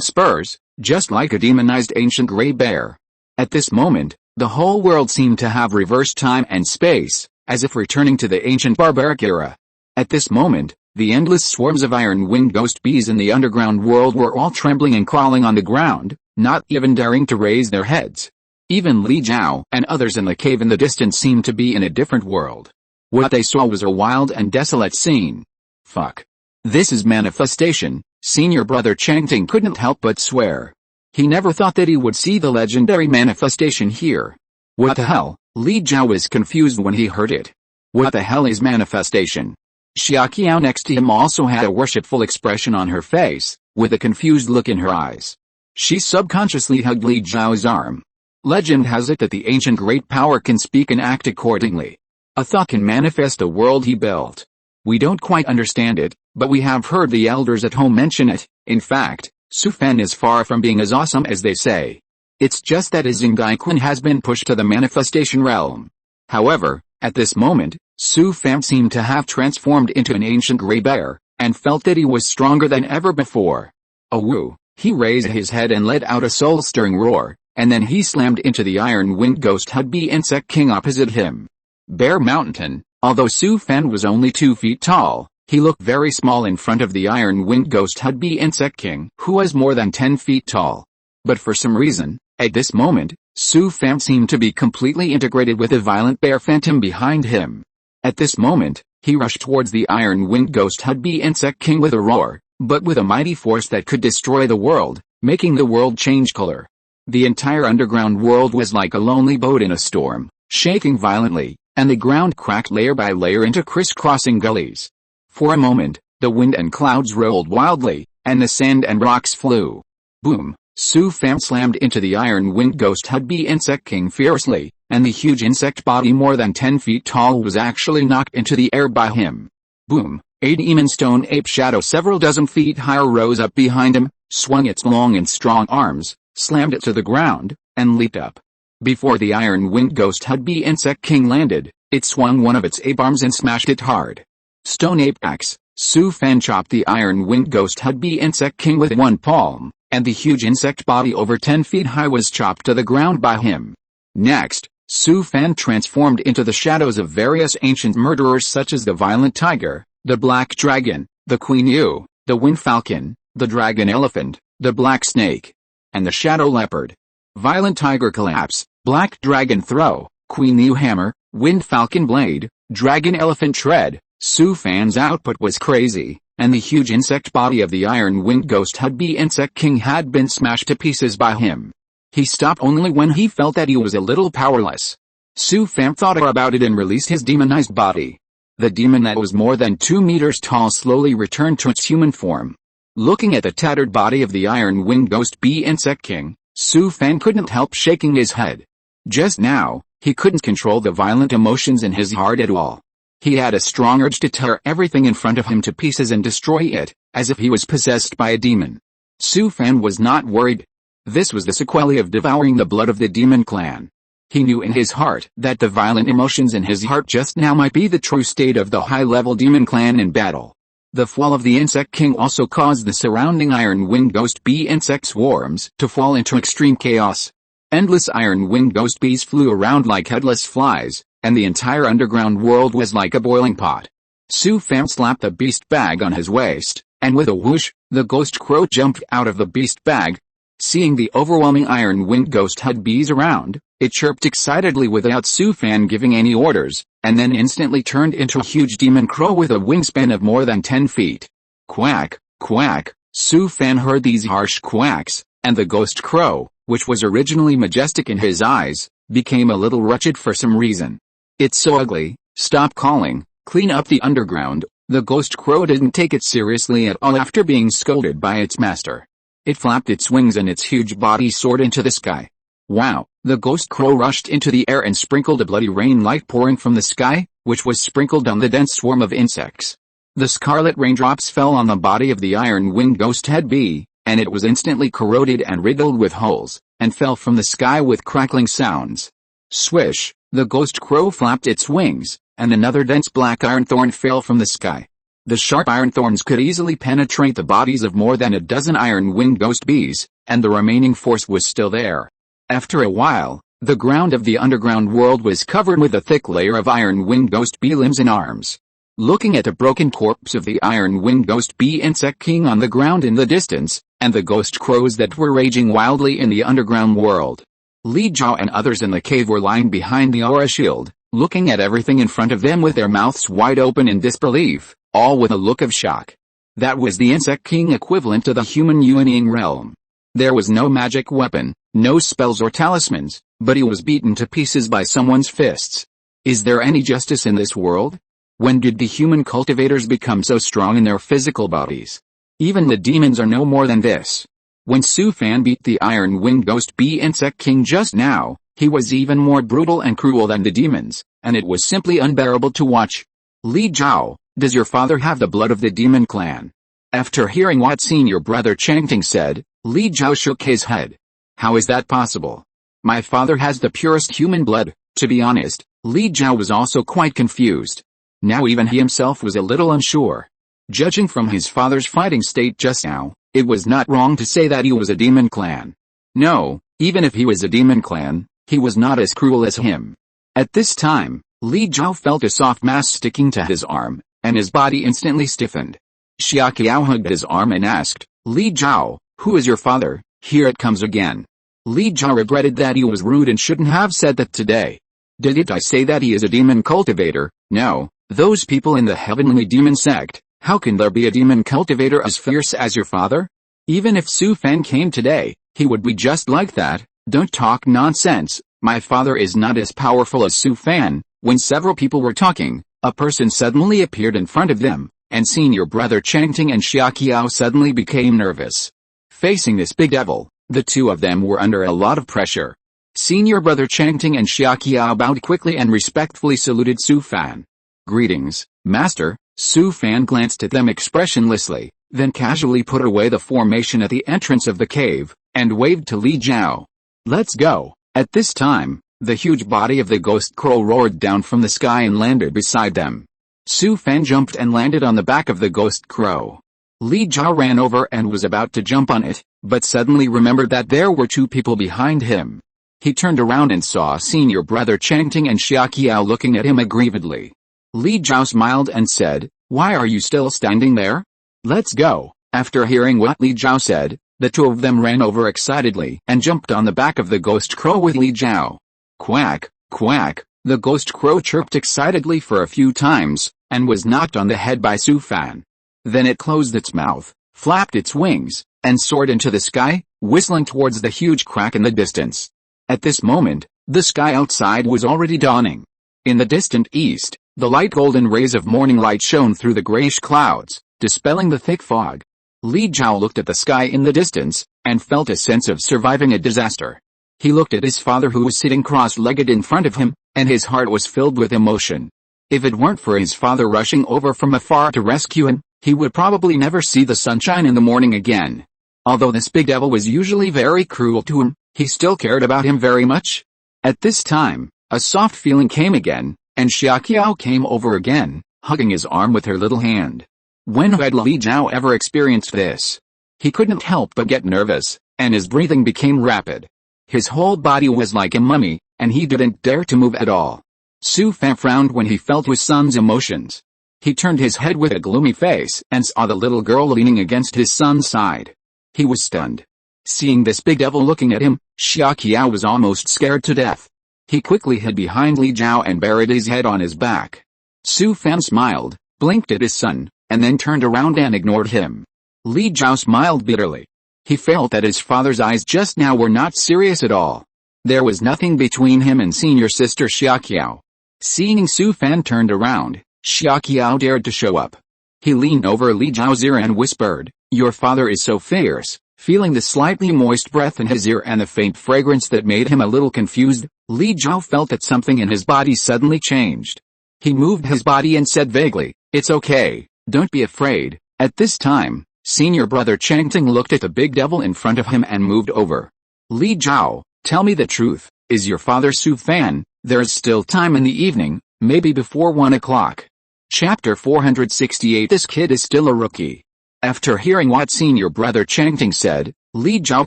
spurs, just like a demonized ancient gray bear. At this moment, the whole world seemed to have reversed time and space, as if returning to the ancient barbaric era. At this moment, the endless swarms of iron-winged ghost bees in the underground world were all trembling and crawling on the ground, not even daring to raise their heads. Even Li Jiao and others in the cave in the distance seemed to be in a different world. What they saw was a wild and desolate scene. Fuck. This is manifestation, senior brother Chang Ting couldn't help but swear. He never thought that he would see the legendary manifestation here. What the hell? Li Jiao was confused when he heard it. What the hell is manifestation? Xia Qiao next to him also had a worshipful expression on her face, with a confused look in her eyes. She subconsciously hugged Li Jiao's arm. Legend has it that the ancient great power can speak and act accordingly. A thought can manifest a world he built. We don't quite understand it, but we have heard the elders at home mention it. In fact, Su Fan is far from being as awesome as they say. It's just that his Zhongaiquan has been pushed to the manifestation realm. However, at this moment, Su Fan seemed to have transformed into an ancient gray bear, and felt that he was stronger than ever before. Oh woo, he raised his head and let out a soul-stirring roar, and then he slammed into the iron-winged ghost Hudbee Insect King opposite him. Bear Mountain, although Su Fan was only 2 feet tall, he looked very small in front of the iron-winged ghost Hudbee Insect King, who was more than 10 feet tall. But for some reason, at this moment, Su Fan seemed to be completely integrated with the violent bear phantom behind him. At this moment, he rushed towards the iron-winged ghost Hudbee Insect King with a roar, but with a mighty force that could destroy the world, making the world change color. The entire underground world was like a lonely boat in a storm, shaking violently, and the ground cracked layer by layer into crisscrossing gullies. For a moment, the wind and clouds rolled wildly, and the sand and rocks flew. Boom! Su Fan slammed into the iron-winged ghost Hudbee Insect King fiercely, and the huge insect body more than 10 feet tall was actually knocked into the air by him. Boom! A demon stone ape shadow several dozen feet higher rose up behind him, swung its long and strong arms, slammed it to the ground, and leaped up. Before the iron-winged ghost Hudbee Insect King landed, it swung one of its ape arms and smashed it hard. Stone ape axe, Su Fan chopped the iron-winged ghost Hudbee Insect King with one palm, and the huge insect body over 10 feet high was chopped to the ground by him. Next, Su Fan transformed into the shadows of various ancient murderers such as the violent tiger, the black dragon, the queen yu, the wind falcon, the dragon elephant, the black snake, and the shadow leopard. Violent tiger collapse, black dragon throw, queen yu hammer, wind falcon blade, dragon elephant tread. Su Fan's output was crazy, and the huge insect body of the iron-winged ghost Hudbee Insect King had been smashed to pieces by him. He stopped only when he felt that he was a little powerless. Su Fan thought about it and released his demonized body. The demon that was more than 2 meters tall slowly returned to its human form. Looking at the tattered body of the iron-winged ghost Bee Insect King, Su Fan couldn't help shaking his head. Just now, he couldn't control the violent emotions in his heart at all. He had a strong urge to tear everything in front of him to pieces and destroy it, as if he was possessed by a demon. Su Fan was not worried. This was the sequelae of devouring the blood of the demon clan. He knew in his heart that the violent emotions in his heart just now might be the true state of the high-level demon clan in battle. The fall of the Insect King also caused the surrounding iron-winged ghost bee insect swarms to fall into extreme chaos. Endless iron-winged ghost bees flew around like headless flies, and the entire underground world was like a boiling pot. Su Fan slapped the beast bag on his waist, and with a whoosh, the ghost crow jumped out of the beast bag. Seeing the overwhelming iron-winged ghost hud bees around, it chirped excitedly without Su Fan giving any orders, and then instantly turned into a huge demon crow with a wingspan of more than 10 feet. Quack, quack, Su Fan heard these harsh quacks, and the ghost crow, which was originally majestic in his eyes, became a little wretched for some reason. It's so ugly, stop calling, clean up the underground. The ghost crow didn't take it seriously at all after being scolded by its master. It flapped its wings and its huge body soared into the sky. Wow, the ghost crow rushed into the air and sprinkled a bloody rain like pouring from the sky, which was sprinkled on the dense swarm of insects. The scarlet raindrops fell on the body of the iron-winged ghost head bee, and it was instantly corroded and riddled with holes, and fell from the sky with crackling sounds. Swish! The ghost crow flapped its wings, and another dense black iron thorn fell from the sky. The sharp iron thorns could easily penetrate the bodies of more than a dozen iron-winged ghost bees, and the remaining force was still there. After a while, the ground of the underground world was covered with a thick layer of iron-winged ghost bee limbs and arms. looking at the broken corpse of the iron-winged ghost bee insect king on the ground in the distance, and the ghost crows that were raging wildly in the underground world. Li Jiao and others in the cave were lying behind the aura shield, looking at everything in front of them with their mouths wide open in disbelief, all with a look of shock. That was the insect king equivalent to the human Yuanying realm. There was no magic weapon, no spells or talismans, but he was beaten to pieces by someone's fists. Is there any justice in this world? When did the human cultivators become so strong in their physical bodies? Even the demons are no more than this. When Su Fan beat the iron-winged ghost bee insect king just now, he was even more brutal and cruel than the demons, and it was simply unbearable to watch. Li Jiao, does your father have the blood of the demon clan? After hearing what senior brother Changting said, Li Jiao shook his head. How is that possible? My father has the purest human blood. To be honest, Li Jiao was also quite confused. Now even he himself was a little unsure. Judging from his father's fighting state just now, it was not wrong to say that he was a demon clan. No, even if he was a demon clan, he was not as cruel as him. At this time, Li Jiao felt a soft mass sticking to his arm, and his body instantly stiffened. Xiaoqiao hugged his arm and asked, Li Jiao, who is your father? Here it comes again. Li Jiao regretted that he was rude and shouldn't have said that today. Didn't I say that he is a demon cultivator? No, those people in the heavenly demon sect, how can there be a demon cultivator as fierce as your father? Even if Su Fan came today, he would be just like that. Don't talk nonsense, my father is not as powerful as Su Fan. When several people were talking, a person suddenly appeared in front of them, and senior brother Changting and Xiaoqiao suddenly became nervous. Facing this big devil, the two of them were under a lot of pressure. Senior brother Changting and Xiaoqiao bowed quickly and respectfully saluted Su Fan. Greetings, master. Su Fan glanced at them expressionlessly, then casually put away the formation at the entrance of the cave, and waved to Li Jiao. Let's go. At this time, the huge body of the ghost crow roared down from the sky and landed beside them. Su Fan jumped and landed on the back of the ghost crow. Li Jiao ran over and was about to jump on it, but suddenly remembered that there were two people behind him. He turned around and saw senior brother Changting and Xiaoqiao looking at him aggrievedly. Li Jiao smiled and said, Why are you still standing there? Let's go. After hearing what Li Jiao said, the two of them ran over excitedly and jumped on the back of the ghost crow with Li Jiao. Quack, quack, the ghost crow chirped excitedly for a few times, and was knocked on the head by Su Fan. Then it closed its mouth, flapped its wings, and soared into the sky, whistling towards the huge crack in the distance. At this moment, the sky outside was already dawning. In the distant east, the light golden rays of morning light shone through the grayish clouds, dispelling the thick fog. Li Jiao looked at the sky in the distance, and felt a sense of surviving a disaster. He looked at his father who was sitting cross-legged in front of him, and his heart was filled with emotion. If it weren't for his father rushing over from afar to rescue him, he would probably never see the sunshine in the morning again. Although this big devil was usually very cruel to him, he still cared about him very much. At this time, a soft feeling came again, and Xiaoqiao came over again, hugging his arm with her little hand. When had Li Jiao ever experienced this? He couldn't help but get nervous, and his breathing became rapid. His whole body was like a mummy, and he didn't dare to move at all. Su Fan frowned when he felt his son's emotions. He turned his head with a gloomy face and saw the little girl leaning against his son's side. He was stunned. Seeing this big devil looking at him, Xiaoqiao was almost scared to death. He quickly hid behind Li Jiao and buried his head on his back. Su Fan smiled, blinked at his son, and then turned around and ignored him. Li Jiao smiled bitterly. He felt that his father's eyes just now were not serious at all. There was nothing between him and senior sister Xiaoqiao. Seeing Su Fan turned around, Xiaoqiao dared to show up. He leaned over Li Jiao's ear and whispered, Your father is so fierce. Feeling the slightly moist breath in his ear and the faint fragrance that made him a little confused, Li Jiao felt that something in his body suddenly changed. He moved his body and said vaguely, It's okay, don't be afraid. At this time, senior brother Changting looked at the big devil in front of him and moved over. Li Jiao, tell me the truth, is your father Su Fan? There is still time in the evening, maybe before 1 o'clock. Chapter 468 This kid is still a rookie. After hearing what senior brother Changting said, Li Jiao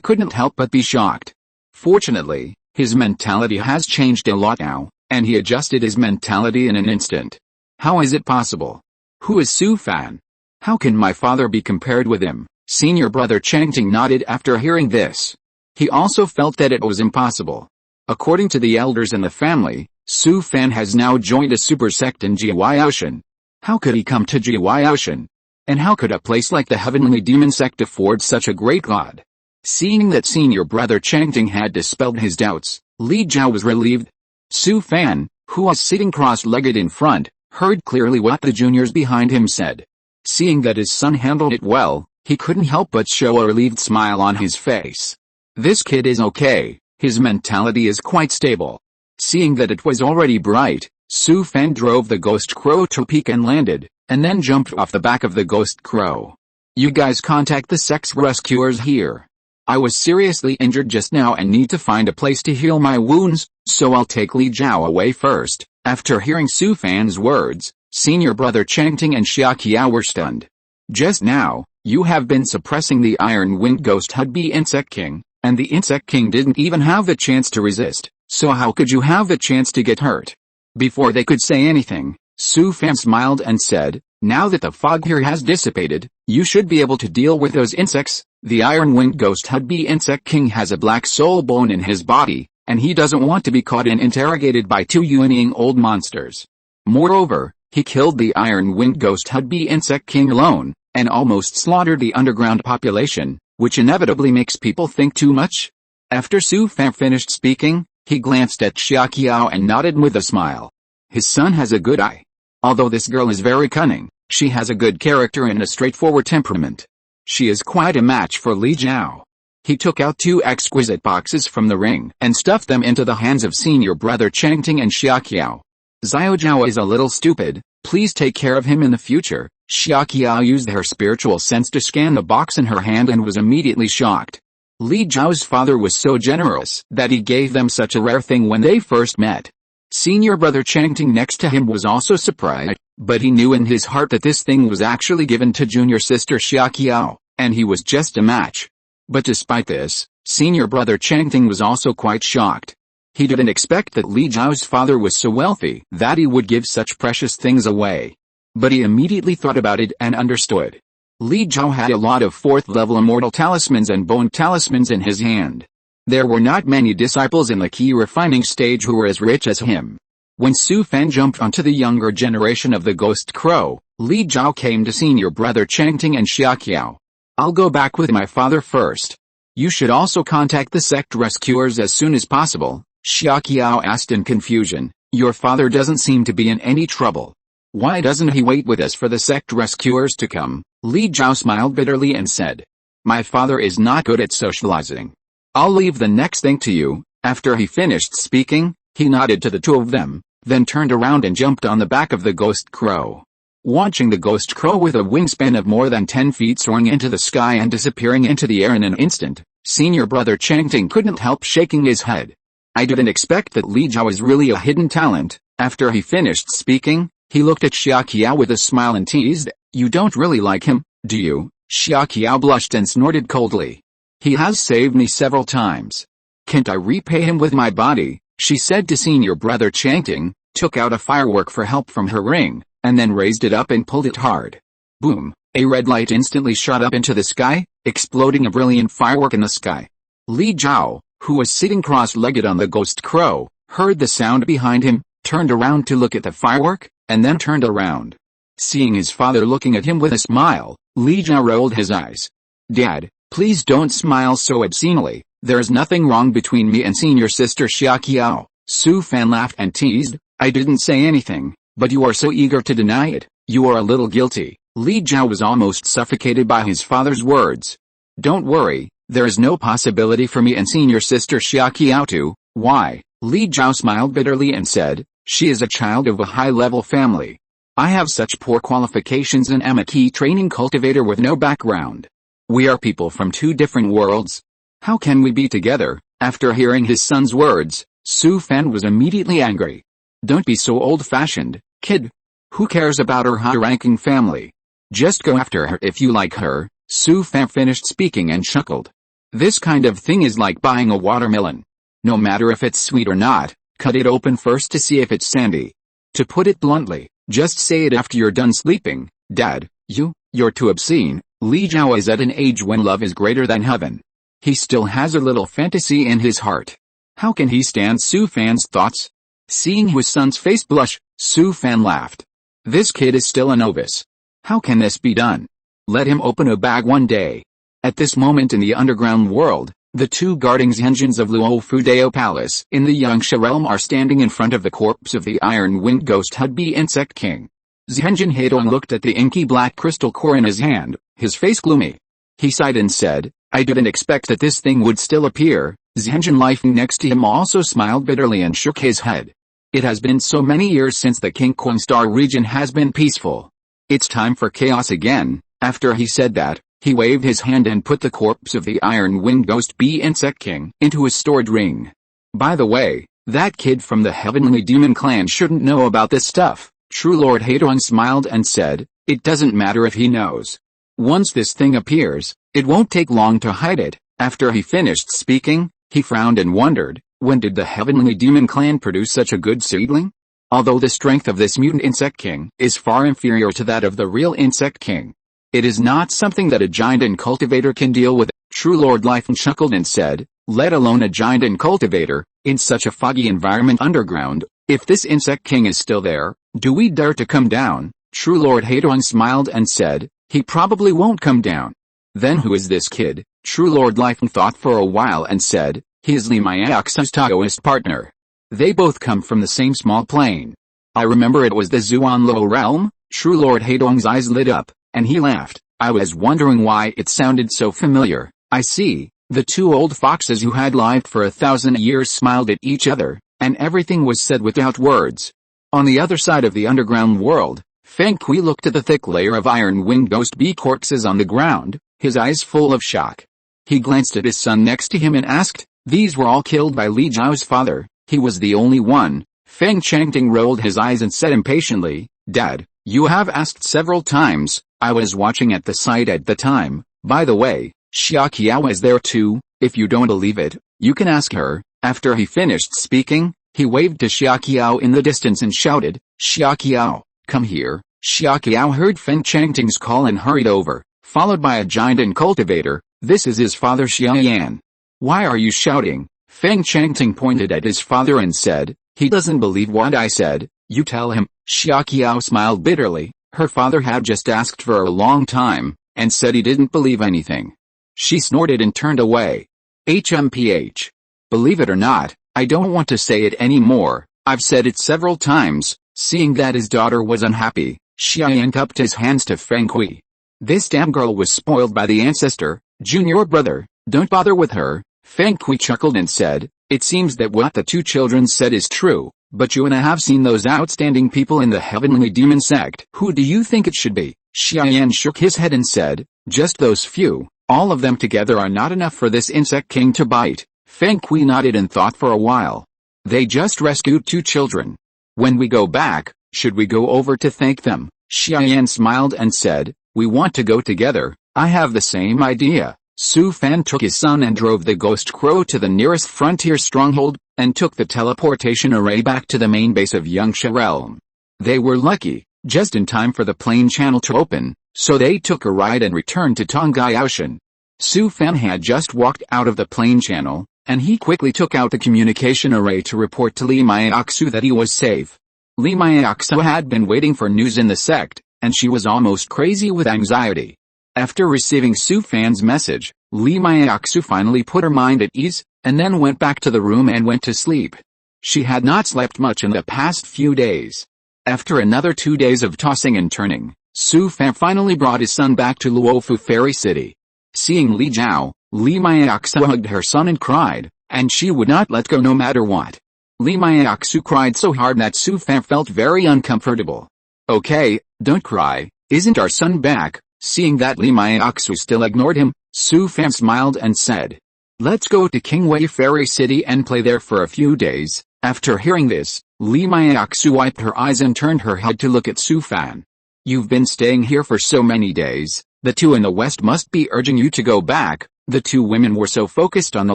couldn't help but be shocked. Fortunately, his mentality has changed a lot now, and he adjusted his mentality in an instant. How is it possible? Who is Su Fan? How can my father be compared with him? Senior brother Changting nodded after hearing this. He also felt that it was impossible. According to the elders in the family, Su Fan has now joined a super sect in Jiaotian. How could he come to Jiaotian? And how could a place like the Heavenly Demon Sect afford such a great god? Seeing that senior brother Changting had dispelled his doubts, Li Jiao was relieved. Su Fan, who was sitting cross-legged in front, heard clearly what the juniors behind him said. Seeing that his son handled it well, he couldn't help but show a relieved smile on his face. This kid is okay, his mentality is quite stable. Seeing that it was already bright, Su Fan drove the ghost crow to peak and landed, and then jumped off the back of the ghost crow. You guys contact the sect's rescuers here. I was seriously injured just now and need to find a place to heal my wounds, so I'll take Li Jiao away first. After hearing Su Fan's words, senior brother Changting and Xia Qiao were stunned. Just now, you have been suppressing the iron-winged ghost Hudbee Insect King, and the Insect King didn't even have the chance to resist, so how could you have the chance to get hurt? Before they could say anything, Su Fan smiled and said, now that the fog here has dissipated, you should be able to deal with those insects. The iron-winged ghost Hudbee Insect King has a black soul bone in his body, and he doesn't want to be caught and interrogated by two yuaning old monsters. Moreover, he killed the iron-winged ghost Hudbee Insect King alone, and almost slaughtered the underground population, which inevitably makes people think too much. After Su Fan finished speaking, he glanced at Xia Qiao and nodded with a smile. His son has a good eye. Although this girl is very cunning, she has a good character and a straightforward temperament. She is quite a match for Li Jiao. He took out 2 exquisite boxes from the ring and stuffed them into the hands of senior brother Changting and Xia Qiao. Xiao Jiao is a little stupid, please take care of him in the future. Xia Qiao used her spiritual sense to scan the box in her hand and was immediately shocked. Li Jiao's father was so generous that he gave them such a rare thing when they first met. Senior brother Changting next to him was also surprised, but he knew in his heart that this thing was actually given to junior sister Xia Qiao, and he was just a match. But despite this, senior brother Changting was also quite shocked. He didn't expect that Li Jiao's father was so wealthy that he would give such precious things away. But he immediately thought about it and understood. Li Jiao had a lot of 4th-level immortal talismans and bone talismans in his hand. There were not many disciples in the key refining stage who were as rich as him. When Su Fan jumped onto the younger generation of the ghost crow, Li Jiao came to senior brother Changting and Xia Qiao. I'll go back with my father first. You should also contact the sect rescuers as soon as possible. Xia Qiao asked in confusion. Your father doesn't seem to be in any trouble. Why doesn't he wait with us for the sect rescuers to come? Li Jiao smiled bitterly and said. My father is not good at socializing. I'll leave the next thing to you. After he finished speaking, he nodded to the 2 of them, then turned around and jumped on the back of the ghost crow. Watching the ghost crow with a wingspan of more than 10 feet soaring into the sky and disappearing into the air in an instant, senior brother Changting couldn't help shaking his head. I didn't expect that Li Jiao was really a hidden talent. After he finished speaking, he looked at Xia Qiao with a smile and teased, you don't really like him, do you? Xia Qiao blushed and snorted coldly. He has saved me several times. Can't I repay him with my body? She said to senior brother Changting, took out a firework for help from her ring, and then raised it up and pulled it hard. Boom! A red light instantly shot up into the sky, exploding a brilliant firework in the sky. Li Jiao, who was sitting cross-legged on the ghost crow, heard the sound behind him, turned around to look at the firework, and then turned around. Seeing his father looking at him with a smile, Li Jiao rolled his eyes. Dad, please don't smile so obscenely. There's nothing wrong between me and senior sister Xia Qiao. Su Fan laughed and teased, I didn't say anything, but you are so eager to deny it. You are a little guilty. Li Jiao was almost suffocated by his father's words. Don't worry, there is no possibility for me and senior sister Xia Qiao to. Why? Li Jiao smiled bitterly and said, she is a child of a high-level family. I have such poor qualifications and am a key training cultivator with no background. We are people from 2 different worlds. How can we be together? After hearing his son's words, Su Fan was immediately angry. Don't be so old-fashioned, kid. Who cares about her high-ranking family? Just go after her if you like her. Su Fan finished speaking and chuckled. This kind of thing is like buying a watermelon. No matter if it's sweet or not, cut it open first to see if it's sandy. To put it bluntly, Just say it after you're done sleeping, Dad. You're too obscene. Li Jiao is at an age when love is greater than heaven. He still has a little fantasy in his heart. How can he stand Su Fan's thoughts? Seeing his son's face blush, Su Fan laughed. This kid is still a novice. How can this be done? Let him open a bag one day. At this moment in the underground world, the two guarding engines of Luo Fudeo Palace in the Yangsha realm are standing in front of the corpse of the iron-winged ghost Hudby Insect King. Zhenjin Heidong looked at the inky black crystal core in his hand, his face gloomy. He sighed and said, I didn't expect that this thing would still appear. Zhenjin Lifeng next to him also smiled bitterly and shook his head. It has been so many years since the King Kong Star region has been peaceful. It's time for chaos again. After he said that, he waved his hand and put the corpse of the iron-winged ghost Bee Insect King into his stored ring. By the way, that kid from the Heavenly Demon Clan shouldn't know about this stuff. True Lord Heidong smiled and said, it doesn't matter if he knows. Once this thing appears, it won't take long to hide it. After he finished speaking, he frowned and wondered, when did the Heavenly Demon Clan produce such a good seedling? Although the strength of this mutant Insect King is far inferior to that of the real Insect King, it is not something that a giant and cultivator can deal with. True Lord Lifeng chuckled and said, let alone a giant and cultivator, in such a foggy environment underground, if this Insect King is still there, do we dare to come down? True Lord Heidong smiled and said, he probably won't come down. Then who is this kid? True Lord Lifeng thought for a while and said, he is Li Maiaxu's Taoist partner. They both come from the same small plane. I remember it was the Zuanluo realm. True Lord Heidong's eyes lit up, and he laughed. I was wondering why it sounded so familiar. I see. The two old foxes who had lived for 1,000 years smiled at each other, and everything was said without words. On the other side of the underground world, Feng Kui looked at the thick layer of iron-winged ghost bee corpses on the ground, his eyes full of shock. He glanced at his son next to him and asked, these were all killed by Li Jiao's father. He was the only one. Feng Changting rolled his eyes and said impatiently, Dad, you have asked several times. I was watching at the site at the time. By the way, Xia Qiao was there too. If you don't believe it, you can ask her. After he finished speaking, he waved to Xia Qiao in the distance and shouted, Xia Qiao, come here. Xia Qiao heard Feng Changting's call and hurried over, followed by a giant and cultivator. This is his father Xia Yan. Why are you shouting? Feng Changting pointed at his father and said, he doesn't believe what I said. You tell him. Xia Qiao smiled bitterly. Her father had just asked for a long time, and said he didn't believe anything. She snorted and turned away. HMPH. Believe it or not, I don't want to say it anymore. I've said it several times. Seeing that his daughter was unhappy, Xia Yan cupped his hands to Feng Kui. This damn girl was spoiled by the ancestor, junior brother. Don't bother with her. Feng Kui chuckled and said, it seems that what the two children said is true, but you and I have seen those outstanding people in the Heavenly Demon sect. Who do you think it should be? Xia Yan shook his head and said, just those few. All of them together are not enough for this Insect King to bite. Feng Kui nodded and thought for a while. They just rescued two children. When we go back, should we go over to thank them? Xia Yan smiled and said, we want to go together. I have the same idea. Su Fan took his son and drove the ghost crow to the nearest frontier stronghold, and took the teleportation array back to the main base of Yangsha realm. They were lucky, just in time for the plane channel to open, so they took a ride and returned to Tongai Ocean. Su Fan had just walked out of the plane channel, and he quickly took out the communication array to report to Li Maiaxu that he was safe. Li Maiaxu had been waiting for news in the sect, and she was almost crazy with anxiety. After receiving Su Fan's message, Li Maiaxu finally put her mind at ease, and then went back to the room and went to sleep. She had not slept much in the past few days. After another 2 days of tossing and turning, Su Fan finally brought his son back to Luofu Fairy City. Seeing Li Jiao, Li Maiaxu hugged her son and cried, and she would not let go no matter what. Li Maiaxu cried so hard that Su Fan felt very uncomfortable. Okay, don't cry, isn't our son back? Seeing that Li Maiaxu still ignored him, Su Fan smiled and said, let's go to Qingwei Fairy City and play there for a few days. After hearing this, Li Maiaxu wiped her eyes and turned her head to look at Su Fan. You've been staying here for so many days, the two in the west must be urging you to go back. The two women were so focused on the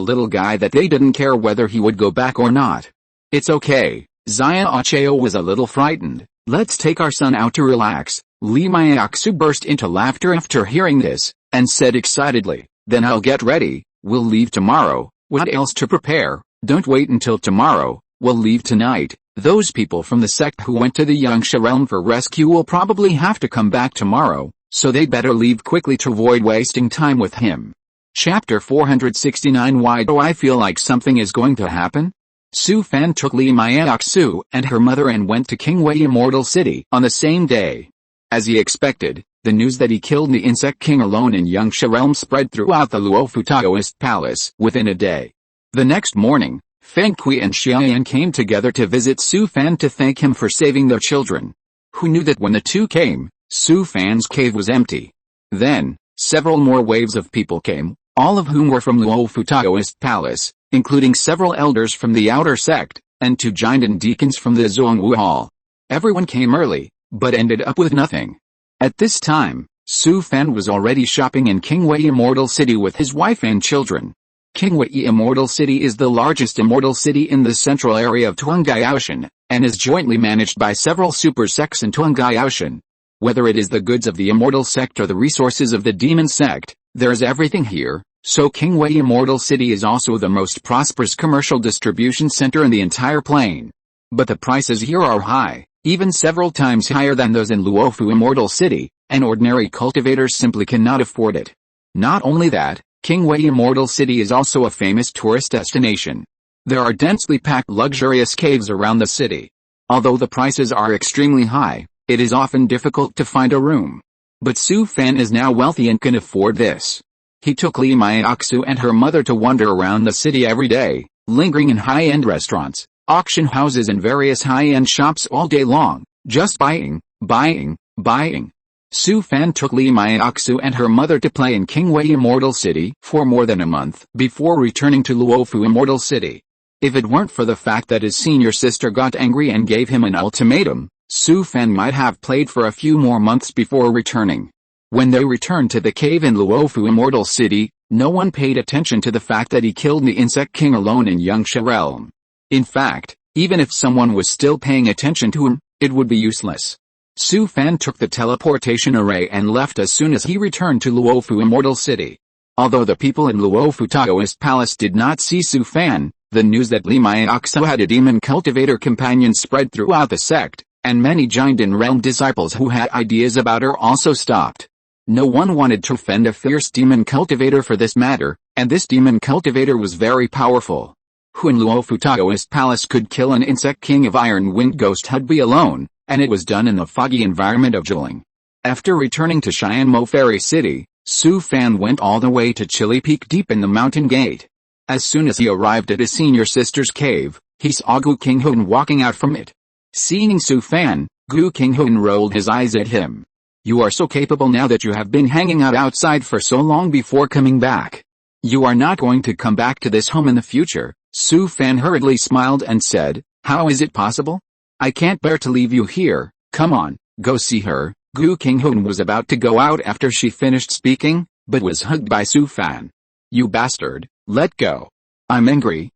little guy that they didn't care whether he would go back or not. It's okay. Xia Acheo was a little frightened. Let's take our son out to relax." Lee Myakusu burst into laughter after hearing this, and said excitedly, "Then I'll get ready, we'll leave tomorrow. What else to prepare? Don't wait until tomorrow, we'll leave tonight. Those people from the sect who went to the Yangsha realm for rescue will probably have to come back tomorrow, so they better leave quickly to avoid wasting time with him." Chapter 469. Why do I feel like something is going to happen? Su Fan took Lee Myakusu and her mother and went to Kingwei Immortal City on the same day. As he expected, the news that he killed the Insect King alone in Yangsha realm spread throughout the Luofu Taoist palace within a day. The next morning, Feng Kui and Xiaoyan came together to visit Su Fan to thank him for saving their children. Who knew that when the two came, Su Fan's cave was empty. Then, several more waves of people came, all of whom were from Luofu Taoist palace, including several elders from the outer sect, and 2 giant deacons from the Zhongwu Hall. Everyone came early, but ended up with nothing. At this time, Su Fan was already shopping in Kingwei Immortal City with his wife and children. Kingwei Immortal City is the largest immortal city in the central area of Tuangyaoshan, and is jointly managed by several super sects in Tuangyaoshan. Whether it is the goods of the immortal sect or the resources of the demon sect, there is everything here, so Kingwei Immortal City is also the most prosperous commercial distribution center in the entire plain. But the prices here are high, even several times higher than those in Luofu Immortal City, and ordinary cultivators simply cannot afford it. Not only that, Kingwei Immortal City is also a famous tourist destination. There are densely packed luxurious caves around the city. Although the prices are extremely high, it is often difficult to find a room. But Su Fan is now wealthy and can afford this. He took Lee Myakusu and her mother to wander around the city every day, lingering in high-end restaurants, auction houses and various high-end shops all day long, just buying, buying, buying. Su Fan took Lee Myakusu and her mother to play in Kingwei Immortal City for more than a month before returning to Luofu Immortal City. If it weren't for the fact that his senior sister got angry and gave him an ultimatum, Su Fan might have played for a few more months before returning. When they returned to the cave in Luofu Immortal City, no one paid attention to the fact that he killed the Insect King alone in Yangsha realm. In fact, even if someone was still paying attention to him, it would be useless. Su Fan took the teleportation array and left as soon as he returned to Luofu Immortal City. Although the people in Luofu Taoist Palace did not see Su Fan, the news that Lee Myakusu had a demon cultivator companion spread throughout the sect, and many Jinden realm disciples who had ideas about her also stopped. No one wanted to offend a fierce demon cultivator for this matter, and this demon cultivator was very powerful. Who in Luofu Taoist Palace could kill an Insect King of Iron Wind Ghost Hudby alone, and it was done in the foggy environment of Jiling. After returning to Xianmo Fairy City, Su Fan went all the way to Chili Peak deep in the mountain gate. As soon as he arrived at his senior sister's cave, he saw Gu Qinghuan walking out from it. Seeing Su Fan, Gu Qinghuan rolled his eyes at him. "You are so capable now that you have been hanging out outside for so long before coming back. You are not going to come back to this home in the future." Su Fan hurriedly smiled and said, "How is it possible? I can't bear to leave you here. Come on, go see her." Gu Qinghuan was about to go out after she finished speaking, but was hugged by Su Fan. "You bastard, let go. I'm angry."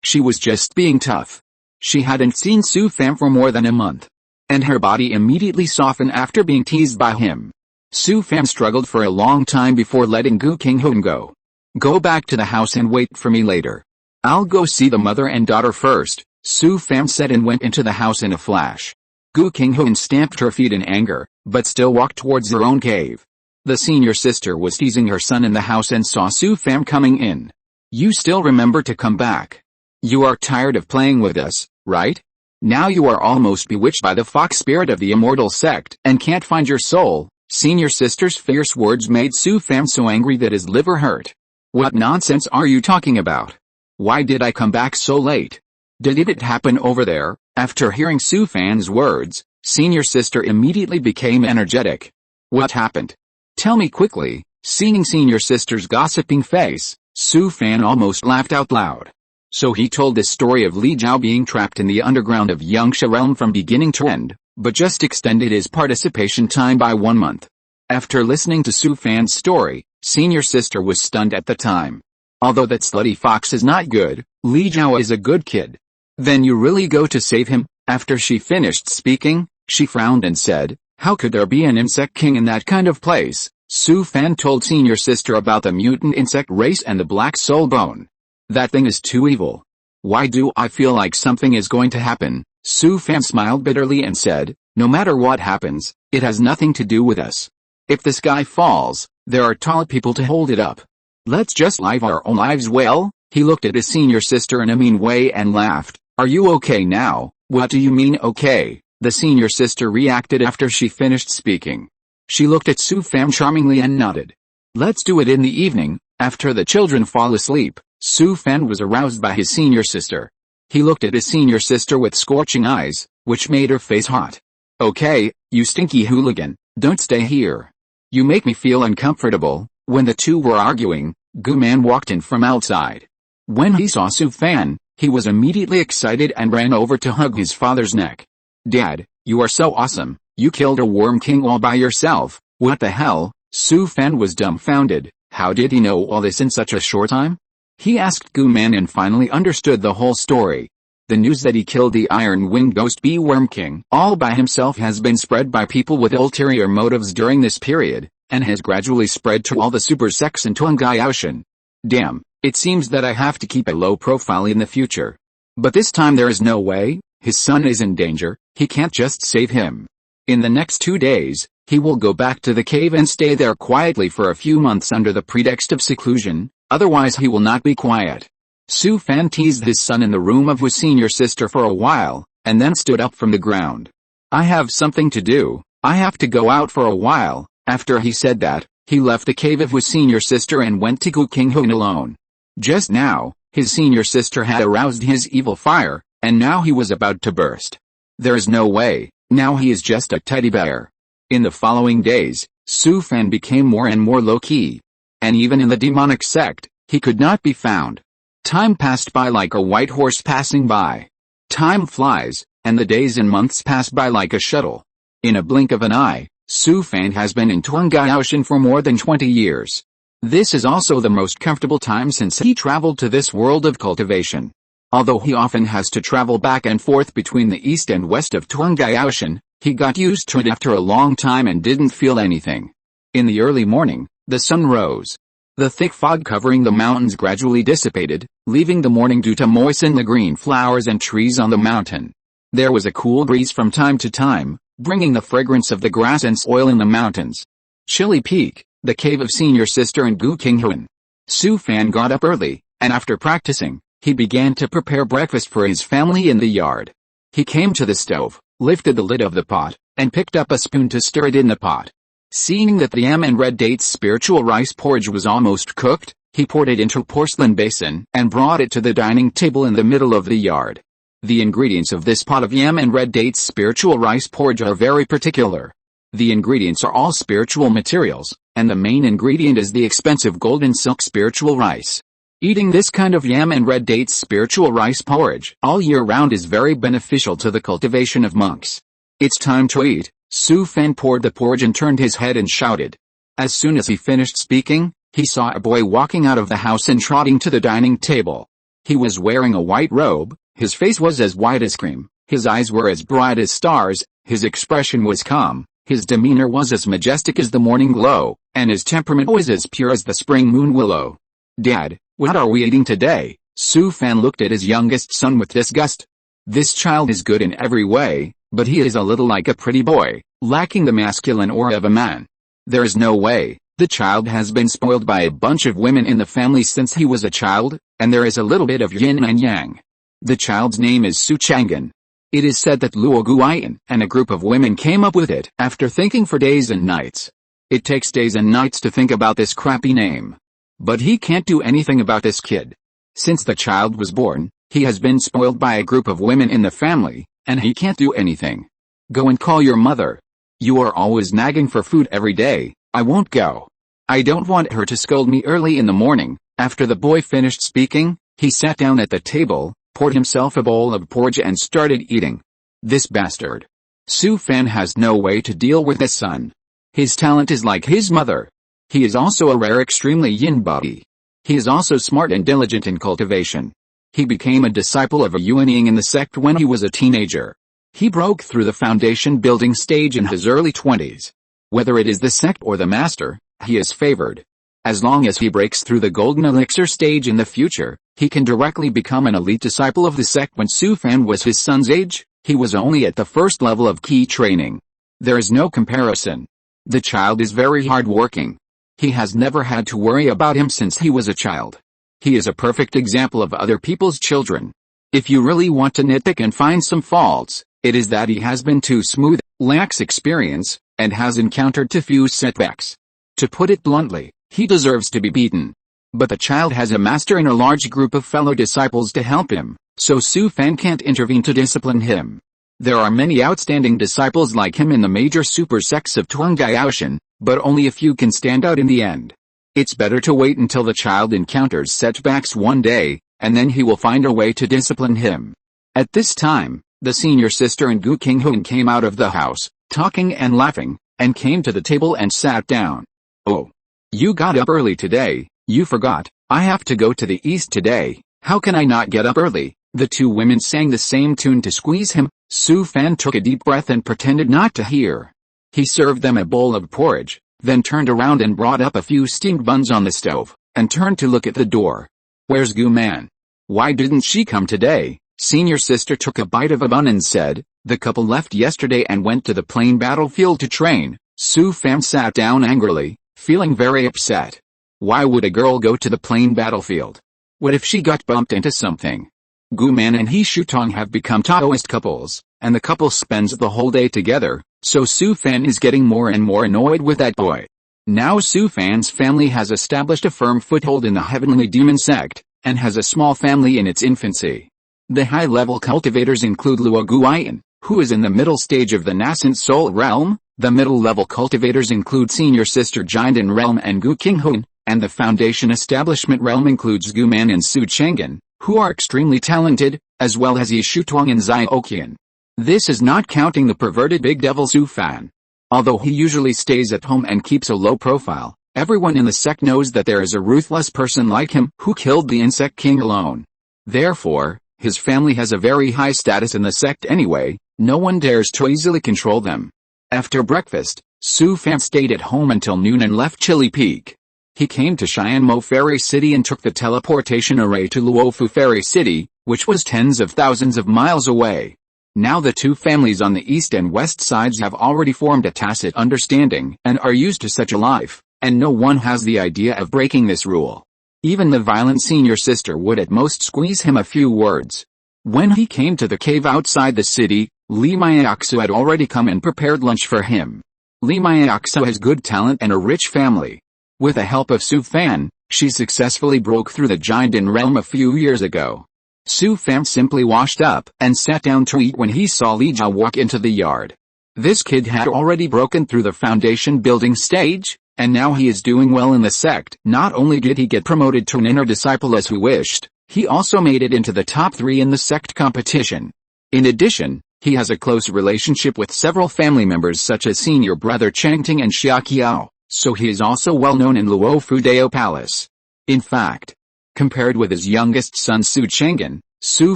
She was just being tough. She hadn't seen Su Fan for more than a month, and her body immediately softened after being teased by him. Su Fan struggled for a long time before letting Gu Qinghuan go. "Go back to the house and wait for me later. I'll go see the mother and daughter first," Su Fan said and went into the house in a flash. Gu Qinghuan stamped her feet in anger, but still walked towards her own cave. The senior sister was teasing her son in the house and saw Su Fan coming in. "You still remember to come back? You are tired of playing with us, right? Now you are almost bewitched by the fox spirit of the immortal sect and can't find your soul." Senior sister's fierce words made Su Fan so angry that his liver hurt. "What nonsense are you talking about? Why did I come back so late? Did it happen over there?" After hearing Su Fan's words, senior sister immediately became energetic. "What happened? Tell me quickly." Seeing senior sister's gossiping face, Su Fan almost laughed out loud. So he told the story of Li Jiao being trapped in the underground of Yangsha realm from beginning to end, but just extended his participation time by 1 month. After listening to Su Fan's story, senior sister was stunned at the time. "Although that slutty fox is not good, Li Jiao is a good kid. Then you really go to save him?" After she finished speaking, She frowned and said, "How could there be an insect king in that kind of place?" Su Fan told senior sister about the mutant insect race and the black soul bone. "That thing is too evil. Why do I feel like something is going to happen?" Su Fan smiled bitterly and said, "No matter what happens, it has nothing to do with us. If the sky falls, there are tall people to hold it up. Let's just live our own lives well." He looked at his senior sister in a mean way and laughed. "Are you okay now?" "What do you mean okay?" the senior sister reacted after she finished speaking. She looked at Su Fan charmingly and nodded. "Let's do it in the evening, after the children fall asleep." Su Fan was aroused by his senior sister. He looked at his senior sister with scorching eyes, which made her face hot. "Okay, you stinky hooligan, don't stay here. You make me feel uncomfortable." When the two were arguing, Gu Man walked in from outside. When he saw Su Fan, he was immediately excited and ran over to hug his father's neck. "Dad, you are so awesome, you killed a worm king all by yourself." "What the hell?" Su Fan was dumbfounded. How did he know all this in such a short time? He asked Gu Man and finally understood the whole story. The news that he killed the iron-winged ghost bee worm king all by himself has been spread by people with ulterior motives during this period, and has gradually spread to all the super sects in Tuangaotian. Damn, it seems that I have to keep a low profile in the future. But this time there is no way. His son is in danger, he can't just save him. In the next 2 days, he will go back to the cave and stay there quietly for a few months under the pretext of seclusion, otherwise he will not be quiet. Su Fan teased his son in the room of his senior sister for a while, and then stood up from the ground. "I have something to do, I have to go out for a while." After he said that, he left the cave of his senior sister and went to Gu Qinghuan alone. Just now, his senior sister had aroused his evil fire, and now he was about to burst. There is no way, now he is just a teddy bear. In the following days, Su Fan became more and more low-key. And even in the demonic sect, he could not be found. Time passed by like a white horse passing by. Time flies, and the days and months pass by like a shuttle. In a blink of an eye, Su Fan has been in Tuangaotian for more than 20 years. This is also the most comfortable time since he traveled to this world of cultivation. Although he often has to travel back and forth between the east and west of Tuangaotian, he got used to it after a long time and didn't feel anything. In the early morning, the sun rose. The thick fog covering the mountains gradually dissipated, leaving the morning dew to moisten the green flowers and trees on the mountain. There was a cool breeze from time to time, bringing the fragrance of the grass and soil in the mountains. Chili Peak, the cave of senior sister and Gu Qinghuan. Su Fan got up early, and after practicing, he began to prepare breakfast for his family in the yard. He came to the stove, lifted the lid of the pot, and picked up a spoon to stir it in the pot. Seeing that the yam and red dates spiritual rice porridge was almost cooked, he poured it into a porcelain basin and brought it to the dining table in the middle of the yard. The ingredients of this pot of yam and red dates spiritual rice porridge are very particular. The ingredients are all spiritual materials, and the main ingredient is the expensive golden silk spiritual rice. Eating this kind of yam and red dates spiritual rice porridge all year round is very beneficial to the cultivation of monks. "It's time to eat." Su Fan poured the porridge and turned his head and shouted. As soon as he finished speaking, he saw a boy walking out of the house and trotting to the dining table. He was wearing a white robe, his face was as white as cream, his eyes were as bright as stars, his expression was calm, his demeanor was as majestic as the morning glow, and his temperament was as pure as the spring moon willow. "Dad, what are we eating today?" Su Fan looked at his youngest son with disgust. "This child is good in every way, but he is a little like a pretty boy, lacking the masculine aura of a man. There is no way. The child has been spoiled by a bunch of women in the family since he was a child, and there is a little bit of yin and yang. The child's name is Su Chang'an. It is said that Luo Guiyan and a group of women came up with it after thinking for days and nights. It takes days and nights to think about this crappy name. But he can't do anything about this kid. Since the child was born, he has been spoiled by a group of women in the family, and he can't do anything. Go and call your mother. You are always nagging for food every day." "I won't go. I don't want her to scold me early in the morning." After the boy finished speaking, he sat down at the table, poured himself a bowl of porridge and started eating. This bastard. Su Fan has no way to deal with his son. His talent is like his mother. He is also a rare extremely yin body. He is also smart and diligent in cultivation. He became a disciple of a Yuanying in the sect when he was a teenager. He broke through the foundation building stage in his early 20s. Whether it is the sect or the master, he is favored. As long as he breaks through the golden elixir stage in the future, he can directly become an elite disciple of the sect. When Su Fan was his son's age, he was only at the first level of key training. There is no comparison. The child is very hardworking. He has never had to worry about him since he was a child. He is a perfect example of other people's children. If you really want to nitpick and find some faults, it is that he has been too smooth, lacks experience, and has encountered too few setbacks. To put it bluntly, he deserves to be beaten. But the child has a master and a large group of fellow disciples to help him, so Su Fan can't intervene to discipline him. There are many outstanding disciples like him in the major super sects of Tuangaoshan, but only a few can stand out in the end. It's better to wait until the child encounters setbacks one day, and then he will find a way to discipline him. At this time, the senior sister and Gu Qinghuan came out of the house, talking and laughing, and came to the table and sat down. "Oh. You got up early today, you forgot, I have to go to the east today, how can I not get up early?" The two women sang the same tune to squeeze him. Su Fan took a deep breath and pretended not to hear. He served them a bowl of porridge, then turned around and brought up a few steamed buns on the stove, and turned to look at the door. "Where's Gu Man? Why didn't she come today?" Senior sister took a bite of a bun and said, "The couple left yesterday and went to the plain battlefield to train." Su Fan sat down angrily, feeling very upset. Why would a girl go to the plain battlefield? What if she got bumped into something? Gu Man and He Shutong have become Taoist couples, and the couple spends the whole day together, so Su Fan is getting more and more annoyed with that boy. Now Su Fan's family has established a firm foothold in the Heavenly Demon sect, and has a small family in its infancy. The high-level cultivators include Luo Guiyan, who is in the middle stage of the nascent soul realm. The middle-level cultivators include Senior Sister Jinden realm and Gu Qinghuan, and the Foundation Establishment realm includes Gu Man and Su Chenggan, who are extremely talented, as well as Yi Shutuang and Zai Oqian. This is not counting the perverted big devil Su Fan. Although he usually stays at home and keeps a low profile, everyone in the sect knows that there is a ruthless person like him who killed the insect king alone. Therefore, his family has a very high status in the sect anyway, no one dares to easily control them. After breakfast, Su Fan stayed at home until noon and left Chili Peak. He came to Xianmo Ferry City and took the teleportation array to Luofu Ferry City, which was tens of thousands of miles away. Now the two families on the east and west sides have already formed a tacit understanding and are used to such a life, and no one has the idea of breaking this rule. Even the violent senior sister would at most squeeze him a few words. When he came to the cave outside the city, Li Maiaxu had already come and prepared lunch for him. Li Maiaxu has good talent and a rich family. With the help of Su Fan, she successfully broke through the Jinden realm a few years ago. Su Fan simply washed up and sat down to eat when he saw Li Jiao walk into the yard. This kid had already broken through the foundation building stage, and now he is doing well in the sect. Not only did he get promoted to an inner disciple as he wished, he also made it into the top 3 in the sect competition. In addition, he has a close relationship with several family members such as senior brother Changting and Xia Qiao, so he is also well known in Luofu Dao Palace. In fact, compared with his youngest son Su Chenggan, Su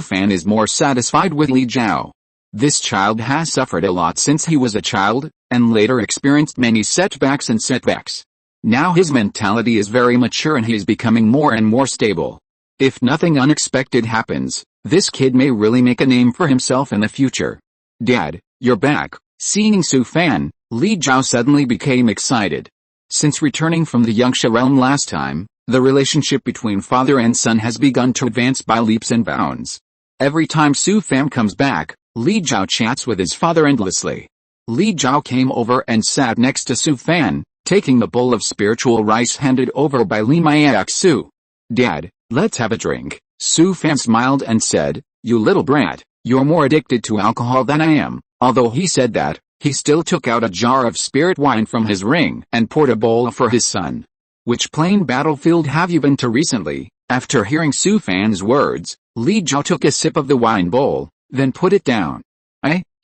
Fan is more satisfied with Li Jiao. This child has suffered a lot since he was a child, and later experienced many setbacks. Now his mentality is very mature and he is becoming more and more stable. If nothing unexpected happens, this kid may really make a name for himself in the future. "Dad, you're back." Seeing Su Fan, Li Jiao suddenly became excited. Since returning from the Yangsha realm last time, the relationship between father and son has begun to advance by leaps and bounds. Every time Su Fan comes back, Li Jiao chats with his father endlessly. Li Jiao came over and sat next to Su Fan, taking the bowl of spiritual rice handed over by Li Maiaxu. "Dad, let's have a drink." Su Fan smiled and said, "You little brat, you're more addicted to alcohol than I am." Although he said that, he still took out a jar of spirit wine from his ring and poured a bowl for his son. "Which plain battlefield have you been to recently?" After hearing Su Fan's words, Li Jiao took a sip of the wine bowl, then put it down.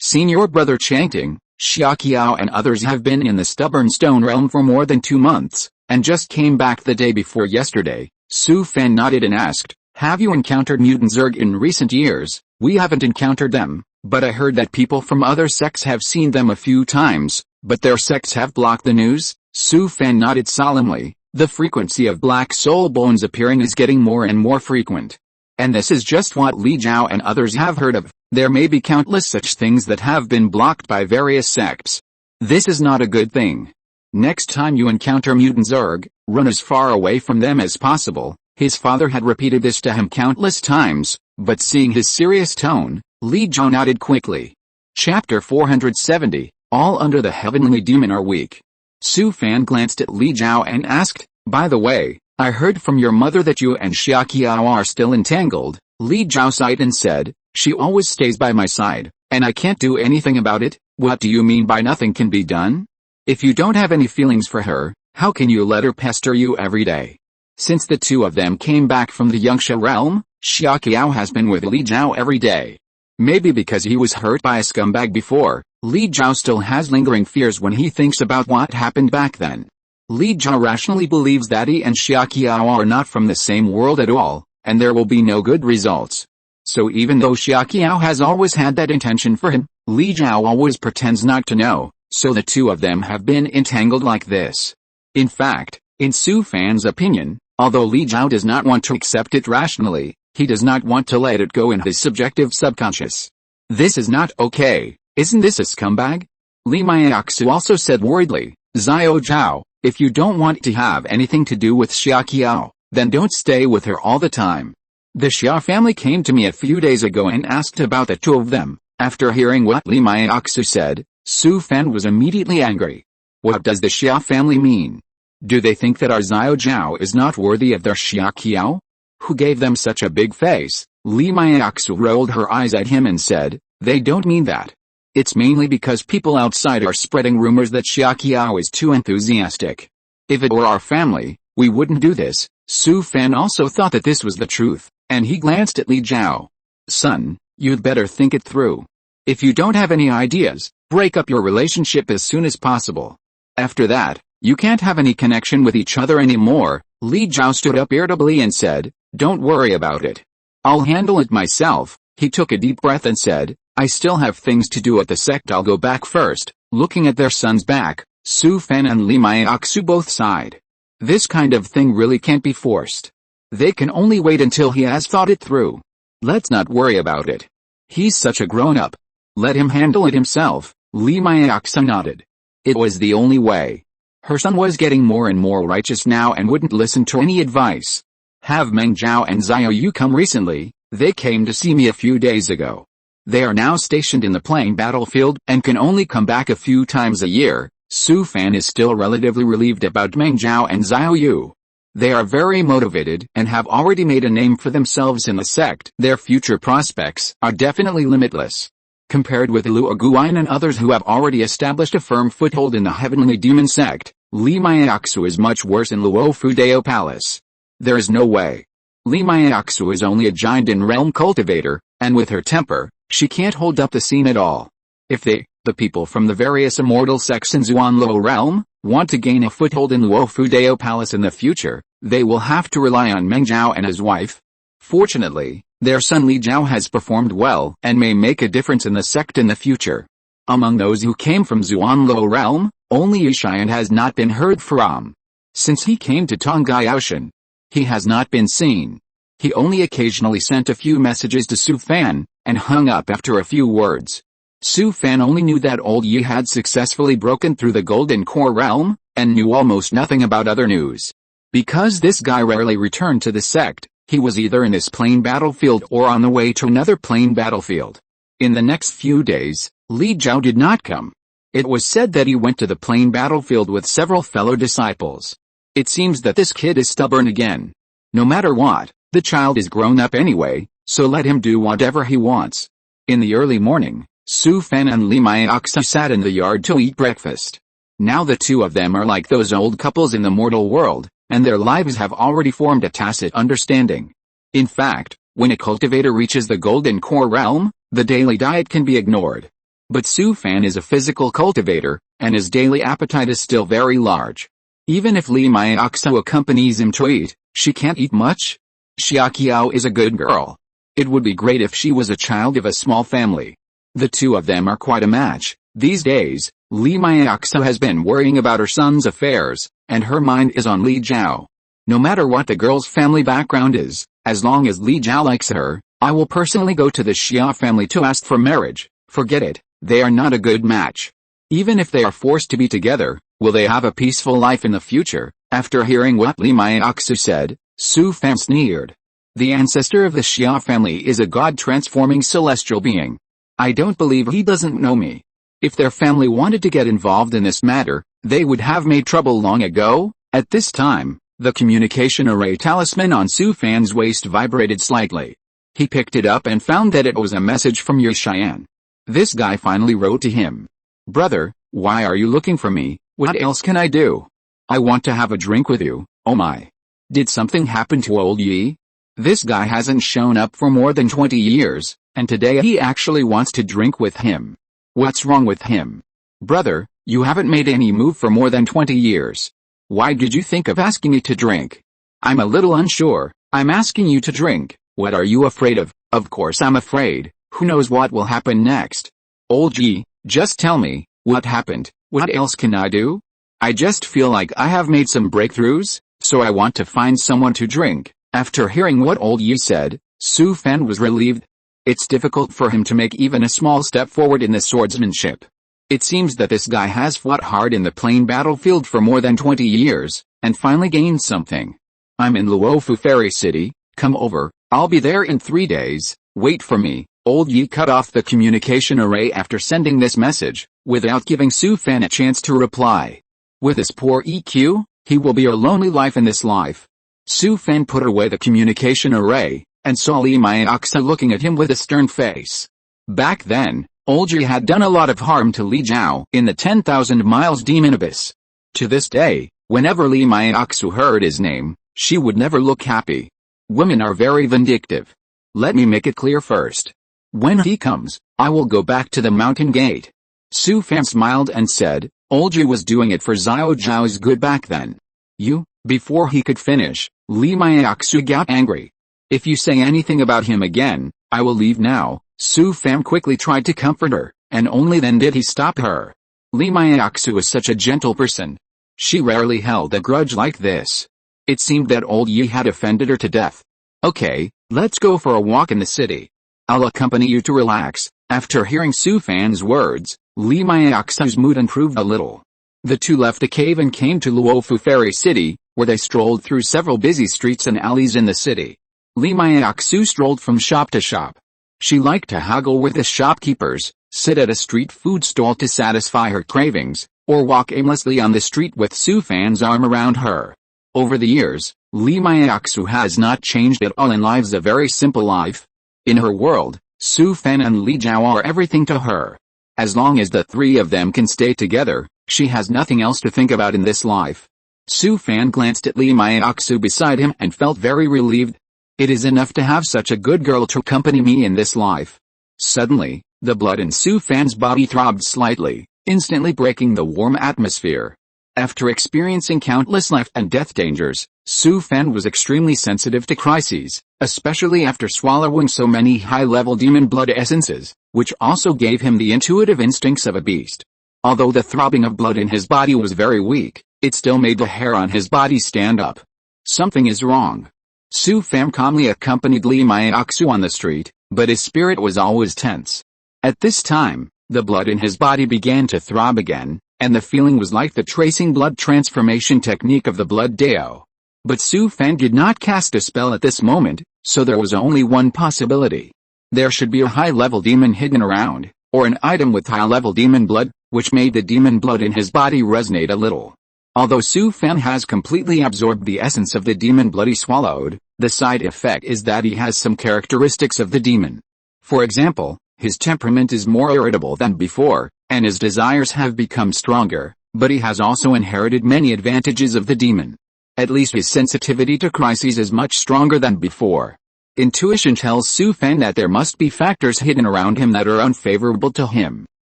Senior brother Changting, Xia Qiao and others have been in the stubborn stone realm for more than 2 months, and just came back the day before yesterday." Su Fan nodded and asked, "Have you encountered mutant Zerg in recent years?" "We haven't encountered them, But I heard that people from other sects have seen them a few times, but their sects have blocked the news." Su Fan nodded solemnly. "The frequency of black soul bones appearing is getting more and more frequent. And this is just what Li Jiao and others have heard of. There may be countless such things that have been blocked by various sects. This is not a good thing. Next time you encounter mutant Zerg, run as far away from them as possible." His father had repeated this to him countless times, but seeing his serious tone, Li Jiao nodded quickly. Chapter 470, All Under the Heavenly Demon Are Weak. Su Fan glanced at Li Jiao and asked, "By the way, I heard from your mother that you and Xiaoqiao are still entangled." Li Jiao sighed and said, "She always stays by my side, and I can't do anything about it." "What do you mean by nothing can be done? If you don't have any feelings for her, how can you let her pester you every day?" Since the two of them came back from the Yangtze realm, Xiaoqiao has been with Li Jiao every day. Maybe because he was hurt by a scumbag before, Li Jiao still has lingering fears when he thinks about what happened back then. Li Jiao rationally believes that he and Xiaoqiao are not from the same world at all, and there will be no good results. So even though Xiaoqiao has always had that intention for him, Li Jiao always pretends not to know, so the two of them have been entangled like this. In fact, in Su Fan's opinion, although Li Jiao does not want to accept it rationally, he does not want to let it go in his subjective subconscious. "This is not okay, isn't this a scumbag?" Li Maiaxu also said worriedly. "Xiao Zhao, if you don't want to have anything to do with Xiaoqiao, then don't stay with her all the time. The Xia family came to me a few days ago and asked about the two of them." After hearing what Li Maiaxu said, Su Fan was immediately angry. What does the Xia family mean? Do they think that our Xiao Zhao is not worthy of their Xiaoqiao? Who gave them such a big face? Li Maiaxu rolled her eyes at him and said, "They don't mean that. It's mainly because people outside are spreading rumors that Xiaoqiao is too enthusiastic. If it were our family, we wouldn't do this." Su Fan also thought that this was the truth, and he glanced at Li Jiao. "Son, you'd better think it through. If you don't have any ideas, break up your relationship as soon as possible. After that, you can't have any connection with each other anymore." Li Jiao stood up irritably and said, "Don't worry about it. I'll handle it myself." He took a deep breath and said, "I still have things to do at the sect. I'll go back first." Looking at their son's back, Su Fan and Li Maiaxu both sighed. This kind of thing really can't be forced. They can only wait until he has thought it through. Let's not worry about it. He's such a grown-up. Let him handle it himself. Li Maiaxu nodded. It was the only way. Her son was getting more and more righteous now and wouldn't listen to any advice. "Have Meng Zhao and Xiao Yu come recently?" "They came to see me a few days ago. They are now stationed in the playing battlefield and can only come back a few times a year." Su Fan is still relatively relieved about Meng Zhao and Xiao Yu. They are very motivated and have already made a name for themselves in the sect. Their future prospects are definitely limitless. Compared with Luo Guan and others who have already established a firm foothold in the Heavenly Demon sect, Li Maiaxu is much worse in Luo Fudao Palace. There is no way. Li Maiaxu is only a giant in realm cultivator, and with her temper, she can't hold up the scene at all. If they, the people from the various immortal sects in Zuanluo realm, want to gain a foothold in Luo Fudao Palace in the future, they will have to rely on Meng Zhao and his wife. Fortunately, their son Li Jiao has performed well and may make a difference in the sect in the future. Among those who came from Zuanluo realm, only Yishian has not been heard from. Since he came to Tongai Ocean, he has not been seen. He only occasionally sent a few messages to Su Fan, and hung up after a few words. Su Fan only knew that old Yi had successfully broken through the Golden Core realm, and knew almost nothing about other news. Because this guy rarely returned to the sect, he was either in this plain battlefield or on the way to another plain battlefield. In the next few days, Li Jiao did not come. It was said that he went to the plain battlefield with several fellow disciples. It seems that this kid is stubborn again. No matter what, the child is grown up anyway, so let him do whatever he wants. In the early morning, Su Fan and Li Maiaxu sat in the yard to eat breakfast. Now the two of them are like those old couples in the mortal world, and their lives have already formed a tacit understanding. In fact, when a cultivator reaches the Golden Core realm, the daily diet can be ignored. But Su Fan is a physical cultivator, and his daily appetite is still very large. Even if Li Maiaxu accompanies him to eat, she can't eat much. Xiaoqiao is a good girl. It would be great if she was a child of a small family. The two of them are quite a match. These days, Li Maiaxu has been worrying about her son's affairs, and her mind is on Li Jiao. No matter what the girl's family background is, as long as Li Jiao likes her, I will personally go to the Xia family to ask for marriage. Forget it, they are not a good match. Even if they are forced to be together, will they have a peaceful life in the future? After hearing what Li Maiaxu said, Su Fan sneered. The ancestor of the Xia family is a god-transforming celestial being. I don't believe he doesn't know me. If their family wanted to get involved in this matter, they would have made trouble long ago. At this time, the communication array talisman on Su Fan's waist vibrated slightly. He picked it up and found that it was a message from Yu Xian. This guy finally wrote to him. Brother, why are you looking for me? What else can I do? I want to have a drink with you. Oh my. Did something happen to old Yi? This guy hasn't shown up for more than 20 years, and today he actually wants to drink with him. What's wrong with him? Brother, you haven't made any move for more than 20 years. Why did you think of asking me to drink? I'm a little unsure. I'm asking you to drink. What are you afraid of? Of course I'm afraid. Who knows what will happen next? Old Yi, just tell me, what happened? What else can I do? I just feel like I have made some breakthroughs, so I want to find someone to drink. After hearing what old Yi said, Su Fan was relieved. It's difficult for him to make even a small step forward in the swordsmanship. It seems that this guy has fought hard in the plain battlefield for more than 20 years, and finally gained something. I'm in Luofu Fairy City, come over, I'll be there in 3 days, wait for me. Old Yi cut off the communication array after sending this message, without giving Su Fan a chance to reply. With his poor EQ, he will be a lonely life in this life. Su Fan put away the communication array, and saw Li Maiaxu looking at him with a stern face. Back then, old Yi had done a lot of harm to Li Jiao in the 10,000 miles demon abyss. To this day, whenever Li Maiaxu heard his name, she would never look happy. Women are very vindictive. Let me make it clear first. When he comes, I will go back to the mountain gate. Su Fan smiled and said, old Yi was doing it for Xiao Zhao's good back then. You, before he could finish, Li Maiaxu got angry. If you say anything about him again, I will leave now. Su Fan quickly tried to comfort her, and only then did he stop her. Li Maiaxu was such a gentle person. She rarely held a grudge like this. It seemed that old Yi had offended her to death. Okay, let's go for a walk in the city. I'll accompany you to relax. After hearing Su Fan's words, Li Maiaxu's mood improved a little. The two left the cave and came to Luofu Fairy City, where they strolled through several busy streets and alleys in the city. Li Maiaxu strolled from shop to shop. She liked to haggle with the shopkeepers, sit at a street food stall to satisfy her cravings, or walk aimlessly on the street with Su Fan's arm around her. Over the years, Li Maiaxu has not changed at all and lives a very simple life. In her world, Su Fan and Li Jiao are everything to her. As long as the three of them can stay together, she has nothing else to think about in this life. Su Fan glanced at Li Maiaxu beside him and felt very relieved. It is enough to have such a good girl to accompany me in this life. Suddenly, the blood in Su Fan's body throbbed slightly, instantly breaking the warm atmosphere. After experiencing countless life and death dangers, Su Fan was extremely sensitive to crises, especially after swallowing so many high-level demon blood essences, which also gave him the intuitive instincts of a beast. Although the throbbing of blood in his body was very weak, it still made the hair on his body stand up. Something is wrong. Su Fan calmly accompanied Li Maiaxu on the street, but his spirit was always tense. At this time, the blood in his body began to throb again, and the feeling was like the tracing blood transformation technique of the blood Dao. But Su Fan did not cast a spell at this moment, so there was only one possibility. There should be a high-level demon hidden around, or an item with high-level demon blood, which made the demon blood in his body resonate a little. Although Su Fan has completely absorbed the essence of the demon blood he swallowed, the side effect is that he has some characteristics of the demon. For example, his temperament is more irritable than before, and his desires have become stronger, but he has also inherited many advantages of the demon. At least his sensitivity to crises is much stronger than before. Intuition tells Su Fan that there must be factors hidden around him that are unfavorable to him.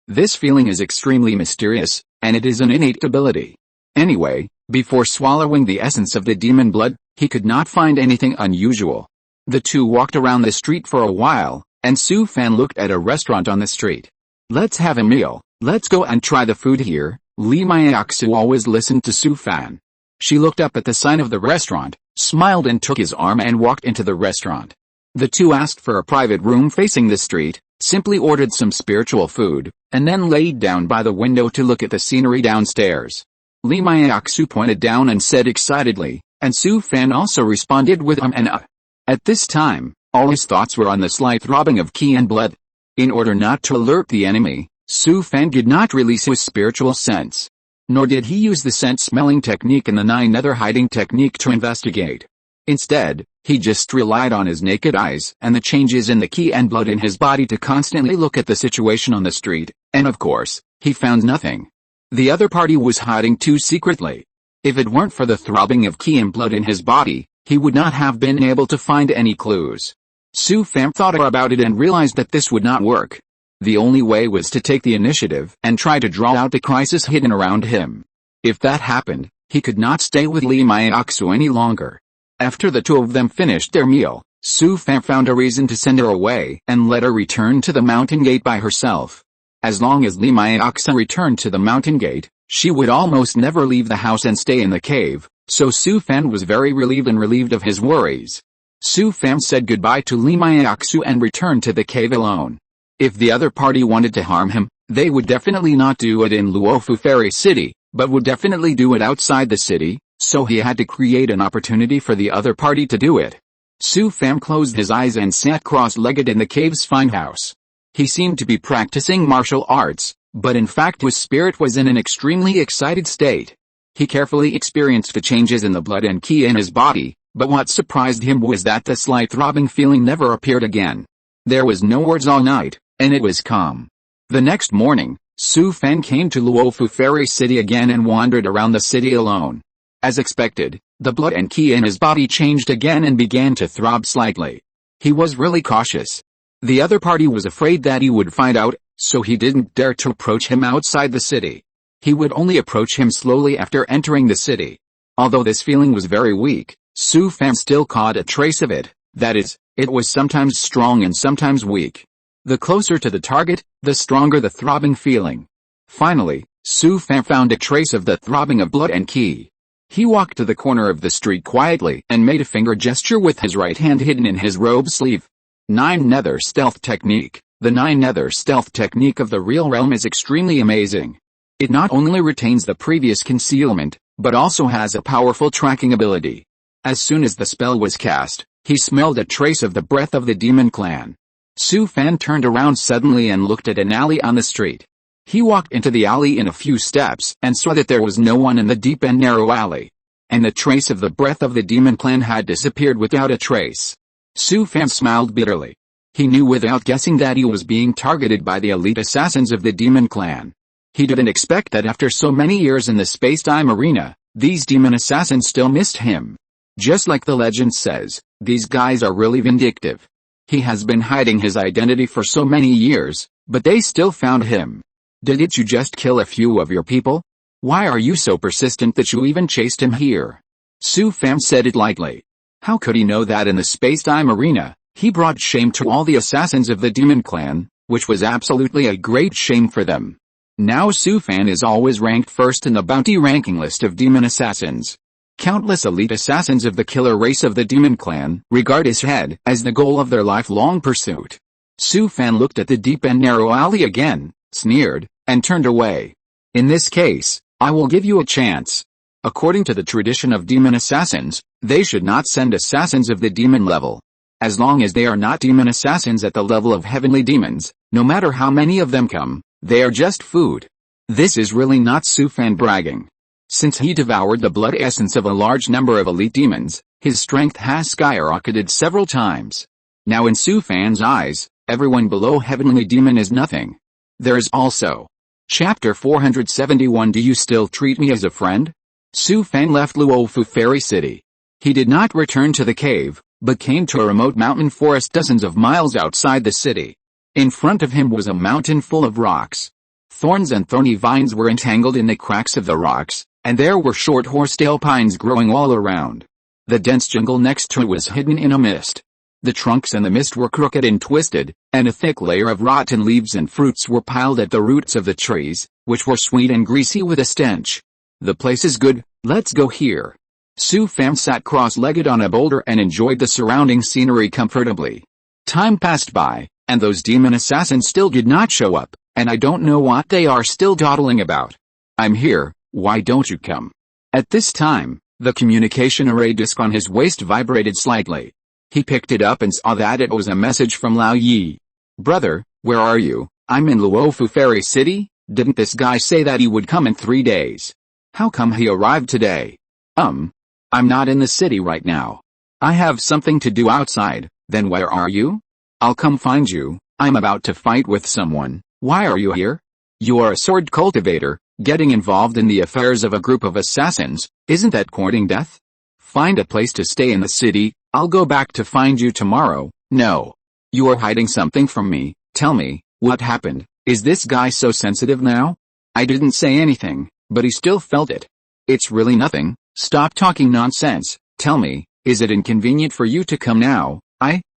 This feeling is extremely mysterious, and it is an innate ability. Anyway, before swallowing the essence of the demon blood, he could not find anything unusual. The two walked around the street for a while, and Su Fan looked at a restaurant on the street. Let's have a meal, let's go and try the food here. Lee Myakusu always listened to Su Fan. She looked up at the sign of the restaurant, smiled and took his arm and walked into the restaurant. The two asked for a private room facing the street, simply ordered some spiritual food, and then laid down by the window to look at the scenery downstairs. Lee Myakusu pointed down and said excitedly, and Su Fan also responded with and At this time, all his thoughts were on the slight throbbing of ki and blood. In order not to alert the enemy, Su Fan did not release his spiritual sense. Nor did he use the scent-smelling technique and the 9 nether hiding technique to investigate. Instead, he just relied on his naked eyes and the changes in the ki and blood in his body to constantly look at the situation on the street, and of course, he found nothing. The other party was hiding too secretly. If it weren't for the throbbing of ki and blood in his body, he would not have been able to find any clues. Su Fan thought about it and realized that this would not work. The only way was to take the initiative and try to draw out the crisis hidden around him. If that happened, he could not stay with Lee Myakusu any longer. After the two of them finished their meal, Su Fan found a reason to send her away and let her return to the mountain gate by herself. As long as Lee Myakusu returned to the mountain gate, she would almost never leave the house and stay in the cave, so Su Fan was very relieved of his worries. Su Fan said goodbye to Lee Myakusu and returned to the cave alone. If the other party wanted to harm him, they would definitely not do it in Luofu Fairy City, but would definitely do it outside the city, so he had to create an opportunity for the other party to do it. Su Fan closed his eyes and sat cross-legged in the cave's fine house. He seemed to be practicing martial arts, but in fact his spirit was in an extremely excited state. He carefully experienced the changes in the blood and ki in his body, but what surprised him was that the slight throbbing feeling never appeared again. There was no words all night, and it was calm. The next morning, Su Fan came to Luofu Fairy City again and wandered around the city alone. As expected, the blood and ki in his body changed again and began to throb slightly. He was really cautious. The other party was afraid that he would find out, so he didn't dare to approach him outside the city. He would only approach him slowly after entering the city. Although this feeling was very weak, Su Fan still caught a trace of it, that is, it was sometimes strong and sometimes weak. The closer to the target, the stronger the throbbing feeling. Finally, Su Fan found a trace of the throbbing of blood and ki. He walked to the corner of the street quietly and made a finger gesture with his right hand hidden in his robe sleeve. 9 Nether Stealth Technique. The 9 Nether Stealth Technique of the real realm is extremely amazing. It not only retains the previous concealment, but also has a powerful tracking ability. As soon as the spell was cast, he smelled a trace of the breath of the demon clan. Su Fan turned around suddenly and looked at an alley on the street. He walked into the alley in a few steps and saw that there was no one in the deep and narrow alley. And the trace of the breath of the demon clan had disappeared without a trace. Su Fan smiled bitterly. He knew without guessing that he was being targeted by the elite assassins of the demon clan. He didn't expect that after so many years in the space-time arena, these demon assassins still missed him. Just like the legend says, these guys are really vindictive. He has been hiding his identity for so many years, but they still found him. Didn't you just kill a few of your people? Why are you so persistent that you even chased him here? Su Fan said it lightly. How could he know that in the space-time arena, he brought shame to all the assassins of the demon clan, which was absolutely a great shame for them. Now Su Fan is always ranked first in the bounty ranking list of demon assassins. Countless elite assassins of the killer race of the demon clan regard his head as the goal of their lifelong pursuit. Su Fan looked at the deep and narrow alley again, sneered, and turned away. In this case, I will give you a chance. According to the tradition of demon assassins, they should not send assassins of the demon level. As long as they are not demon assassins at the level of heavenly demons, no matter how many of them come, they are just food. This is really not Su Fan bragging. Since he devoured the blood essence of a large number of elite demons, his strength has skyrocketed several times. Now in Su Fan's eyes, everyone below heavenly demon is nothing. There is also Chapter 471. Do you still treat me as a friend? Su Fan left Luofu Fairy City. He did not return to the cave, but came to a remote mountain forest dozens of miles outside the city. In front of him was a mountain full of rocks. Thorns and thorny vines were entangled in the cracks of the rocks, and there were short horsetail pines growing all around. The dense jungle next to it was hidden in a mist. The trunks and the mist were crooked and twisted, and a thick layer of rotten leaves and fruits were piled at the roots of the trees, which were sweet and greasy with a stench. The place is good, let's go here. Su Fan sat cross-legged on a boulder and enjoyed the surrounding scenery comfortably. Time passed by, and those demon assassins still did not show up, and I don't know what they are still dawdling about. I'm here, why don't you come? At this time, the communication array disc on his waist vibrated slightly. He picked it up and saw that it was a message from Lao Yi. Brother, where are you? I'm in Luofu Fairy City. Didn't this guy say that he would come in 3 days? How come he arrived today? I'm not in the city right now. I have something to do outside. Then where are you? I'll come find you. I'm about to fight with someone. Why are you here? You are a sword cultivator, getting involved in the affairs of a group of assassins. Isn't that courting death? Find a place to stay in the city. I'll go back to find you tomorrow. No. You are hiding something from me. Tell me, what happened? Is this guy so sensitive now? I didn't say anything, but he still felt it. It's really nothing. Stop talking nonsense. Tell me, is it inconvenient for you to come now?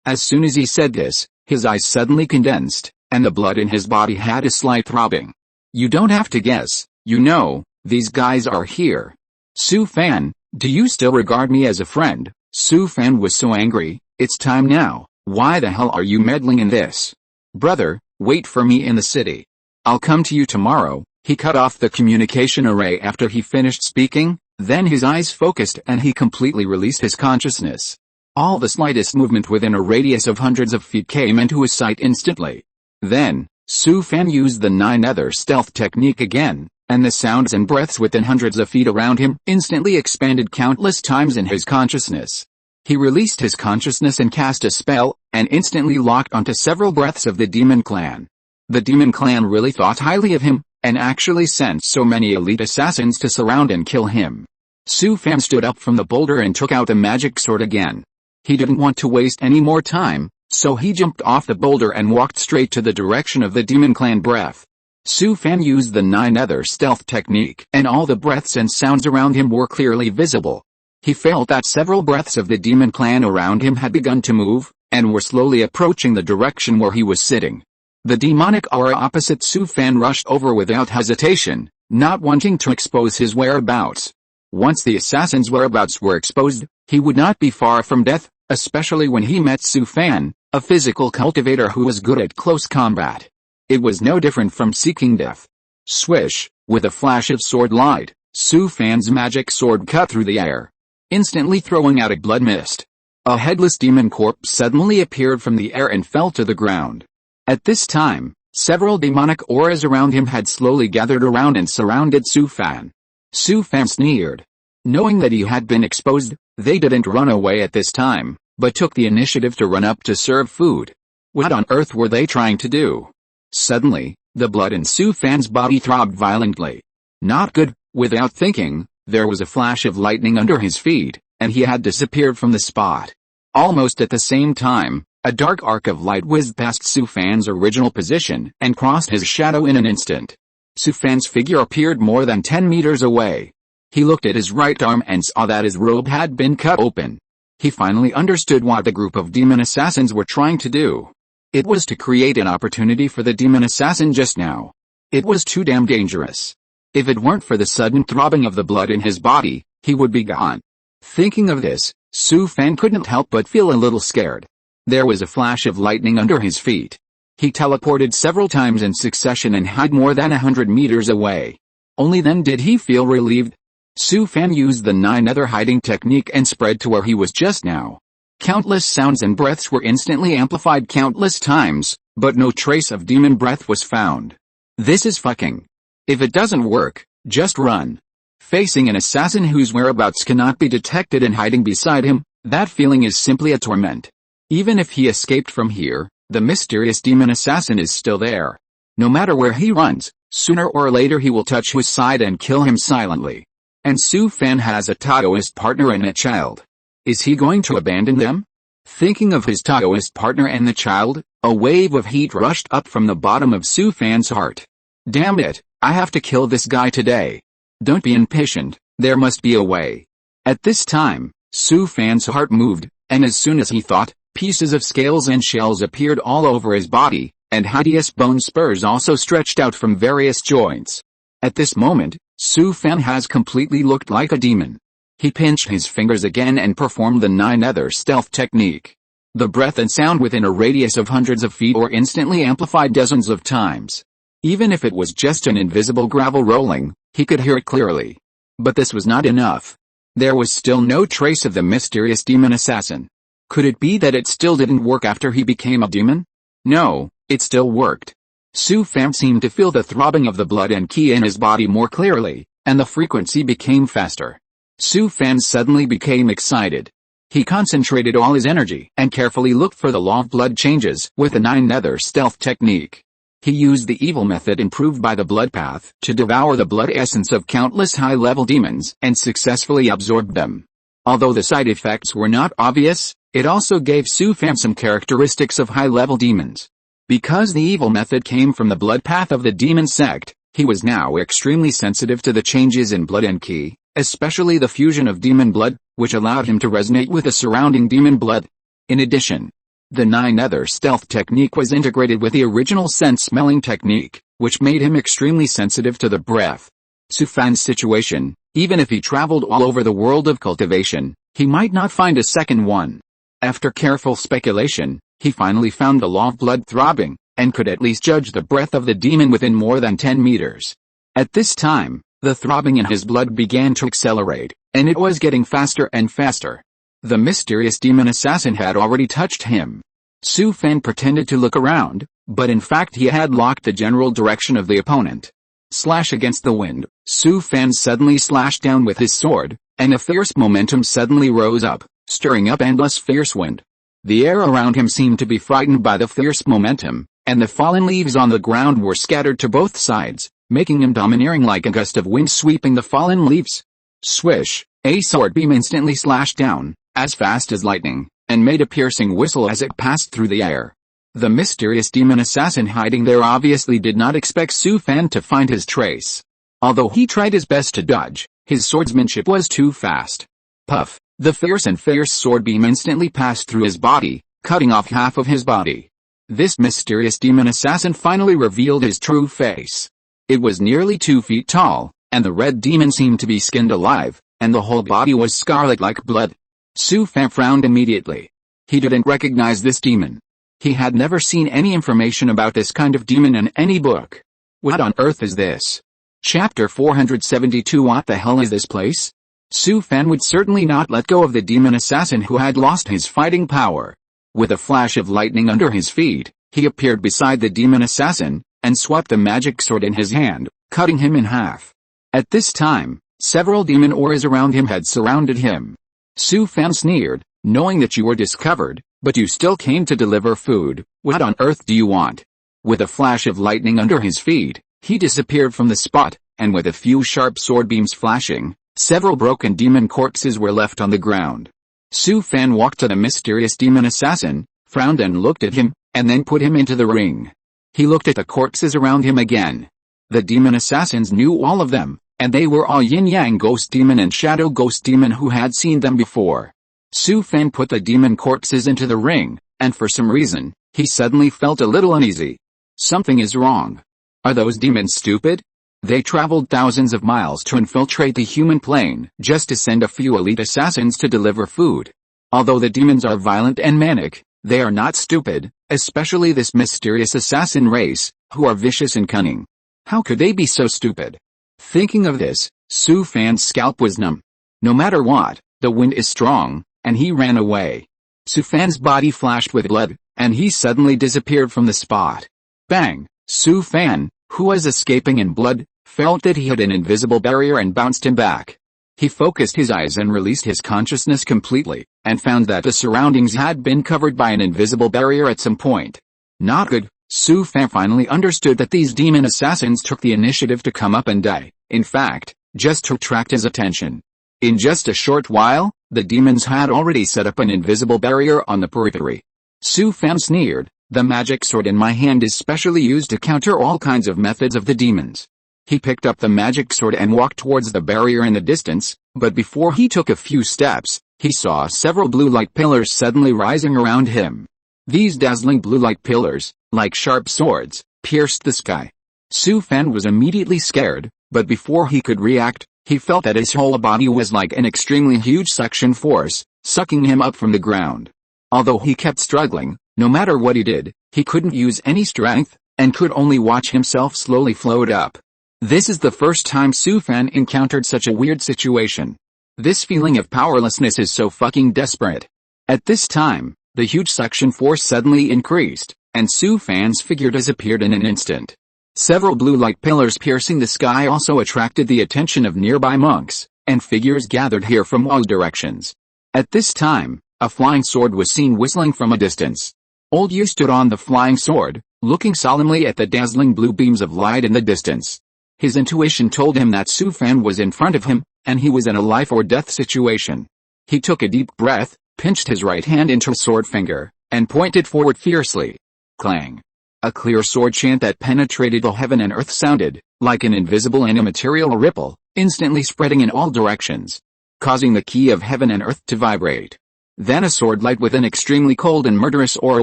As soon as he said this, his eyes suddenly condensed, and the blood in his body had a slight throbbing. You don't have to guess, you know, these guys are here. Su Fan, do you still regard me as a friend? Su Fan was so angry. It's time now. Why the hell are you meddling in this? Brother, wait for me in the city. I'll come to you tomorrow. He cut off the communication array after he finished speaking, then his eyes focused and he completely released his consciousness. All the slightest movement within a radius of hundreds of feet came into his sight instantly. Then, Su Fan used the 9-ether stealth technique again, and the sounds and breaths within hundreds of feet around him instantly expanded countless times in his consciousness. He released his consciousness and cast a spell, and instantly locked onto several breaths of the demon clan. The demon clan really thought highly of him, and actually sent so many elite assassins to surround and kill him. Su Fan stood up from the boulder and took out the magic sword again. He didn't want to waste any more time, so he jumped off the boulder and walked straight to the direction of the demon clan breath. Su Fan used the 9-ether stealth technique, and all the breaths and sounds around him were clearly visible. He felt that several breaths of the demon clan around him had begun to move, and were slowly approaching the direction where he was sitting. The demonic aura opposite Su Fan rushed over without hesitation, not wanting to expose his whereabouts. Once the assassin's whereabouts were exposed, he would not be far from death, especially when he met Su Fan, a physical cultivator who was good at close combat. It was no different from seeking death. Swish, with a flash of sword light, Su Fan's magic sword cut through the air, instantly throwing out a blood mist. A headless demon corpse suddenly appeared from the air and fell to the ground. At this time, several demonic auras around him had slowly gathered around and surrounded Su Fan. Su Fan sneered. Knowing that he had been exposed, they didn't run away at this time, but took the initiative to run up to serve food. What on earth were they trying to do? Suddenly, the blood in Su Fan's body throbbed violently. Not good. Without thinking, there was a flash of lightning under his feet, and he had disappeared from the spot. Almost at the same time, a dark arc of light whizzed past Su Fan's original position and crossed his shadow in an instant. Su Fan's figure appeared more than 10 meters away. He looked at his right arm and saw that his robe had been cut open. He finally understood what the group of demon assassins were trying to do. It was to create an opportunity for the demon assassin just now. It was too damn dangerous. If it weren't for the sudden throbbing of the blood in his body, he would be gone. Thinking of this, Su Fan couldn't help but feel a little scared. There was a flash of lightning under his feet. He teleported several times in succession and hid more than 100 meters away. Only then did he feel relieved. Su Fan used the 9-ether hiding technique and spread to where he was just now. Countless sounds and breaths were instantly amplified countless times, but no trace of demon breath was found. This is fucking. If it doesn't work, just run. Facing an assassin whose whereabouts cannot be detected and hiding beside him, that feeling is simply a torment. Even if he escaped from here, the mysterious demon assassin is still there. No matter where he runs, sooner or later he will touch his side and kill him silently. And Su Fan has a Taoist partner and a child. Is he going to abandon them? Thinking of his Taoist partner and the child, a wave of heat rushed up from the bottom of Su Fan's heart. Damn it, I have to kill this guy today. Don't be impatient, there must be a way. At this time, Su Fan's heart moved, and as soon as he thought, Pieces of scales and shells appeared all over his body, and hideous bone spurs also stretched out from various joints. At this moment, Su Fan has completely looked like a demon. He pinched his fingers again and performed the 9-nether stealth technique. The breath and sound within a radius of hundreds of feet were instantly amplified dozens of times. Even if it was just an invisible gravel rolling, he could hear it clearly. But this was not enough. There was still no trace of the mysterious demon assassin. Could it be that it still didn't work after he became a demon? No, it still worked. Su Fan seemed to feel the throbbing of the blood and qi in his body more clearly, and the frequency became faster. Su Fan suddenly became excited. He concentrated all his energy and carefully looked for the law of blood changes with the 9-nether stealth technique. He used the evil method improved by the blood path to devour the blood essence of countless high-level demons and successfully absorbed them. Although the side effects were not obvious, it also gave Su Fan some characteristics of high-level demons. Because the evil method came from the blood path of the demon sect, he was now extremely sensitive to the changes in blood and qi, especially the fusion of demon blood, which allowed him to resonate with the surrounding demon blood. In addition, the 9-nether stealth technique was integrated with the original scent-smelling technique, which made him extremely sensitive to the breath. Su Fan's situation, even if he traveled all over the world of cultivation, he might not find a second one. After careful speculation, he finally found the law of blood throbbing, and could at least judge the breath of the demon within more than 10 meters. At this time, the throbbing in his blood began to accelerate, and it was getting faster and faster. The mysterious demon assassin had already touched him. Su Fan pretended to look around, but in fact he had locked the general direction of the opponent. Slash against the wind, Su Fan suddenly slashed down with his sword, and a fierce momentum suddenly rose up, stirring up endless fierce wind. The air around him seemed to be frightened by the fierce momentum, and the fallen leaves on the ground were scattered to both sides, making him domineering like a gust of wind sweeping the fallen leaves. Swish, a sword beam instantly slashed down, as fast as lightning, and made a piercing whistle as it passed through the air. The mysterious demon assassin hiding there obviously did not expect Su Fan to find his trace. Although he tried his best to dodge, his swordsmanship was too fast. Puff, the fierce sword beam instantly passed through his body, cutting off half of his body. This mysterious demon assassin finally revealed his true face. It was nearly 2 feet tall, and the red demon seemed to be skinned alive, and the whole body was scarlet like blood. Su Fan frowned immediately. He didn't recognize this demon. He had never seen any information about this kind of demon in any book. What on earth is this? Chapter 472. What the hell is this place? Su Fan would certainly not let go of the demon assassin who had lost his fighting power. With a flash of lightning under his feet, he appeared beside the demon assassin, and swept the magic sword in his hand, cutting him in half. At this time, several demon auras around him had surrounded him. Su Fan sneered, knowing that you were discovered, but you still came to deliver food. What on earth do you want? With a flash of lightning under his feet, he disappeared from the spot, and with a few sharp sword beams flashing, several broken demon corpses were left on the ground. Su Fan walked to the mysterious demon assassin, frowned and looked at him, and then put him into the ring. He looked at the corpses around him again. The demon assassins knew all of them, and they were all yin-yang ghost demon and shadow ghost demon who had seen them before. Su Fan put the demon corpses into the ring, and for some reason, he suddenly felt a little uneasy. Something is wrong. Are those demons stupid? They traveled thousands of miles to infiltrate the human plane just to send a few elite assassins to deliver food. Although the demons are violent and manic, they are not stupid, especially this mysterious assassin race, who are vicious and cunning. How could they be so stupid? Thinking of this, Su Fan's scalp was numb. No matter what, the wind is strong, and he ran away. Su Fan's body flashed with blood, and he suddenly disappeared from the spot. Bang! Su Fan, who was escaping in blood, felt that he had an invisible barrier and bounced him back. He focused his eyes and released his consciousness completely, and found that the surroundings had been covered by an invisible barrier at some point. Not good. Su Fan finally understood that these demon assassins took the initiative to come up and die, in fact, just to attract his attention. In just a short while, the demons had already set up an invisible barrier on the periphery. Su Fan sneered, the magic sword in my hand is specially used to counter all kinds of methods of the demons. He picked up the magic sword and walked towards the barrier in the distance, but before he took a few steps, he saw several blue light pillars suddenly rising around him. These dazzling blue light pillars, like sharp swords, pierced the sky. Su Fan was immediately scared, but before he could react, he felt that his whole body was like an extremely huge suction force, sucking him up from the ground. Although he kept struggling, no matter what he did, he couldn't use any strength, and could only watch himself slowly float up. This is the first time Su Fan encountered such a weird situation. This feeling of powerlessness is so fucking desperate. At this time, the huge suction force suddenly increased, and Su Fan's figure disappeared in an instant. Several blue light pillars piercing the sky also attracted the attention of nearby monks, and figures gathered here from all directions. At this time, a flying sword was seen whistling from a distance. Old Yu stood on the flying sword, looking solemnly at the dazzling blue beams of light in the distance. His intuition told him that Su Fan was in front of him, and he was in a life or death situation. He took a deep breath, pinched his right hand into a sword finger, and pointed forward fiercely. Clang! A clear sword chant that penetrated the heaven and earth sounded, like an invisible and immaterial ripple, instantly spreading in all directions, causing the key of heaven and earth to vibrate. Then a sword light with an extremely cold and murderous aura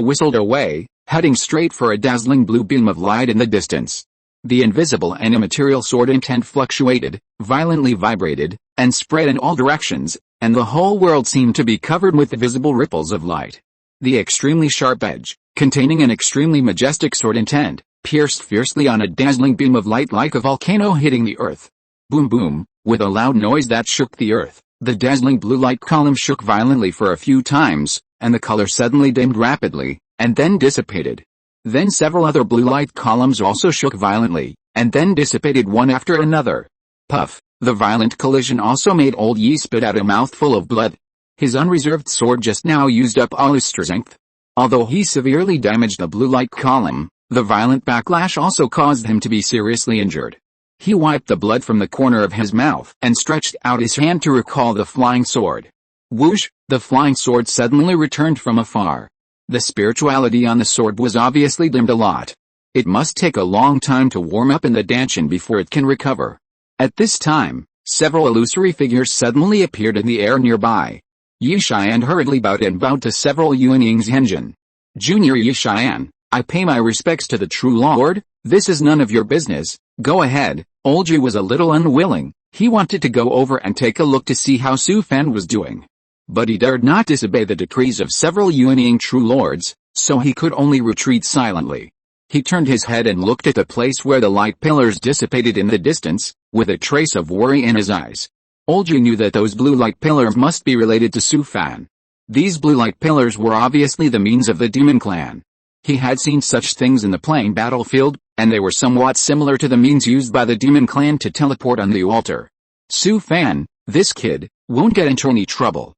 whistled away, heading straight for a dazzling blue beam of light in the distance. The invisible and immaterial sword intent fluctuated, violently vibrated, and spread in all directions, and the whole world seemed to be covered with visible ripples of light. The extremely sharp edge, containing an extremely majestic sword intent, pierced fiercely on a dazzling beam of light like a volcano hitting the earth. Boom boom, with a loud noise that shook the earth, the dazzling blue light column shook violently for a few times, and the color suddenly dimmed rapidly, and then dissipated. Then several other blue light columns also shook violently, and then dissipated one after another. Puff, the violent collision also made Old Yi spit out a mouthful of blood. His unreserved sword just now used up all his strength. Although he severely damaged the blue light column, the violent backlash also caused him to be seriously injured. He wiped the blood from the corner of his mouth and stretched out his hand to recall the flying sword. Whoosh, the flying sword suddenly returned from afar. The spirituality on the sword was obviously dimmed a lot. It must take a long time to warm up in the danchin before it can recover. At this time, several illusory figures suddenly appeared in the air nearby. Yi Xian hurriedly bowed to several Yuanying's engine. Junior Yi Xian, I pay my respects to the true lord, this is none of your business, go ahead. Old Yu was a little unwilling, he wanted to go over and take a look to see how Su Fan was doing. But he dared not disobey the decrees of several Yuanying true lords, so he could only retreat silently. He turned his head and looked at the place where the light pillars dissipated in the distance, with a trace of worry in his eyes. Old Yu knew that those blue light pillars must be related to Su Fan. These blue light pillars were obviously the means of the demon clan. He had seen such things in the plain battlefield, and they were somewhat similar to the means used by the demon clan to teleport on the altar. Su Fan, this kid, won't get into any trouble.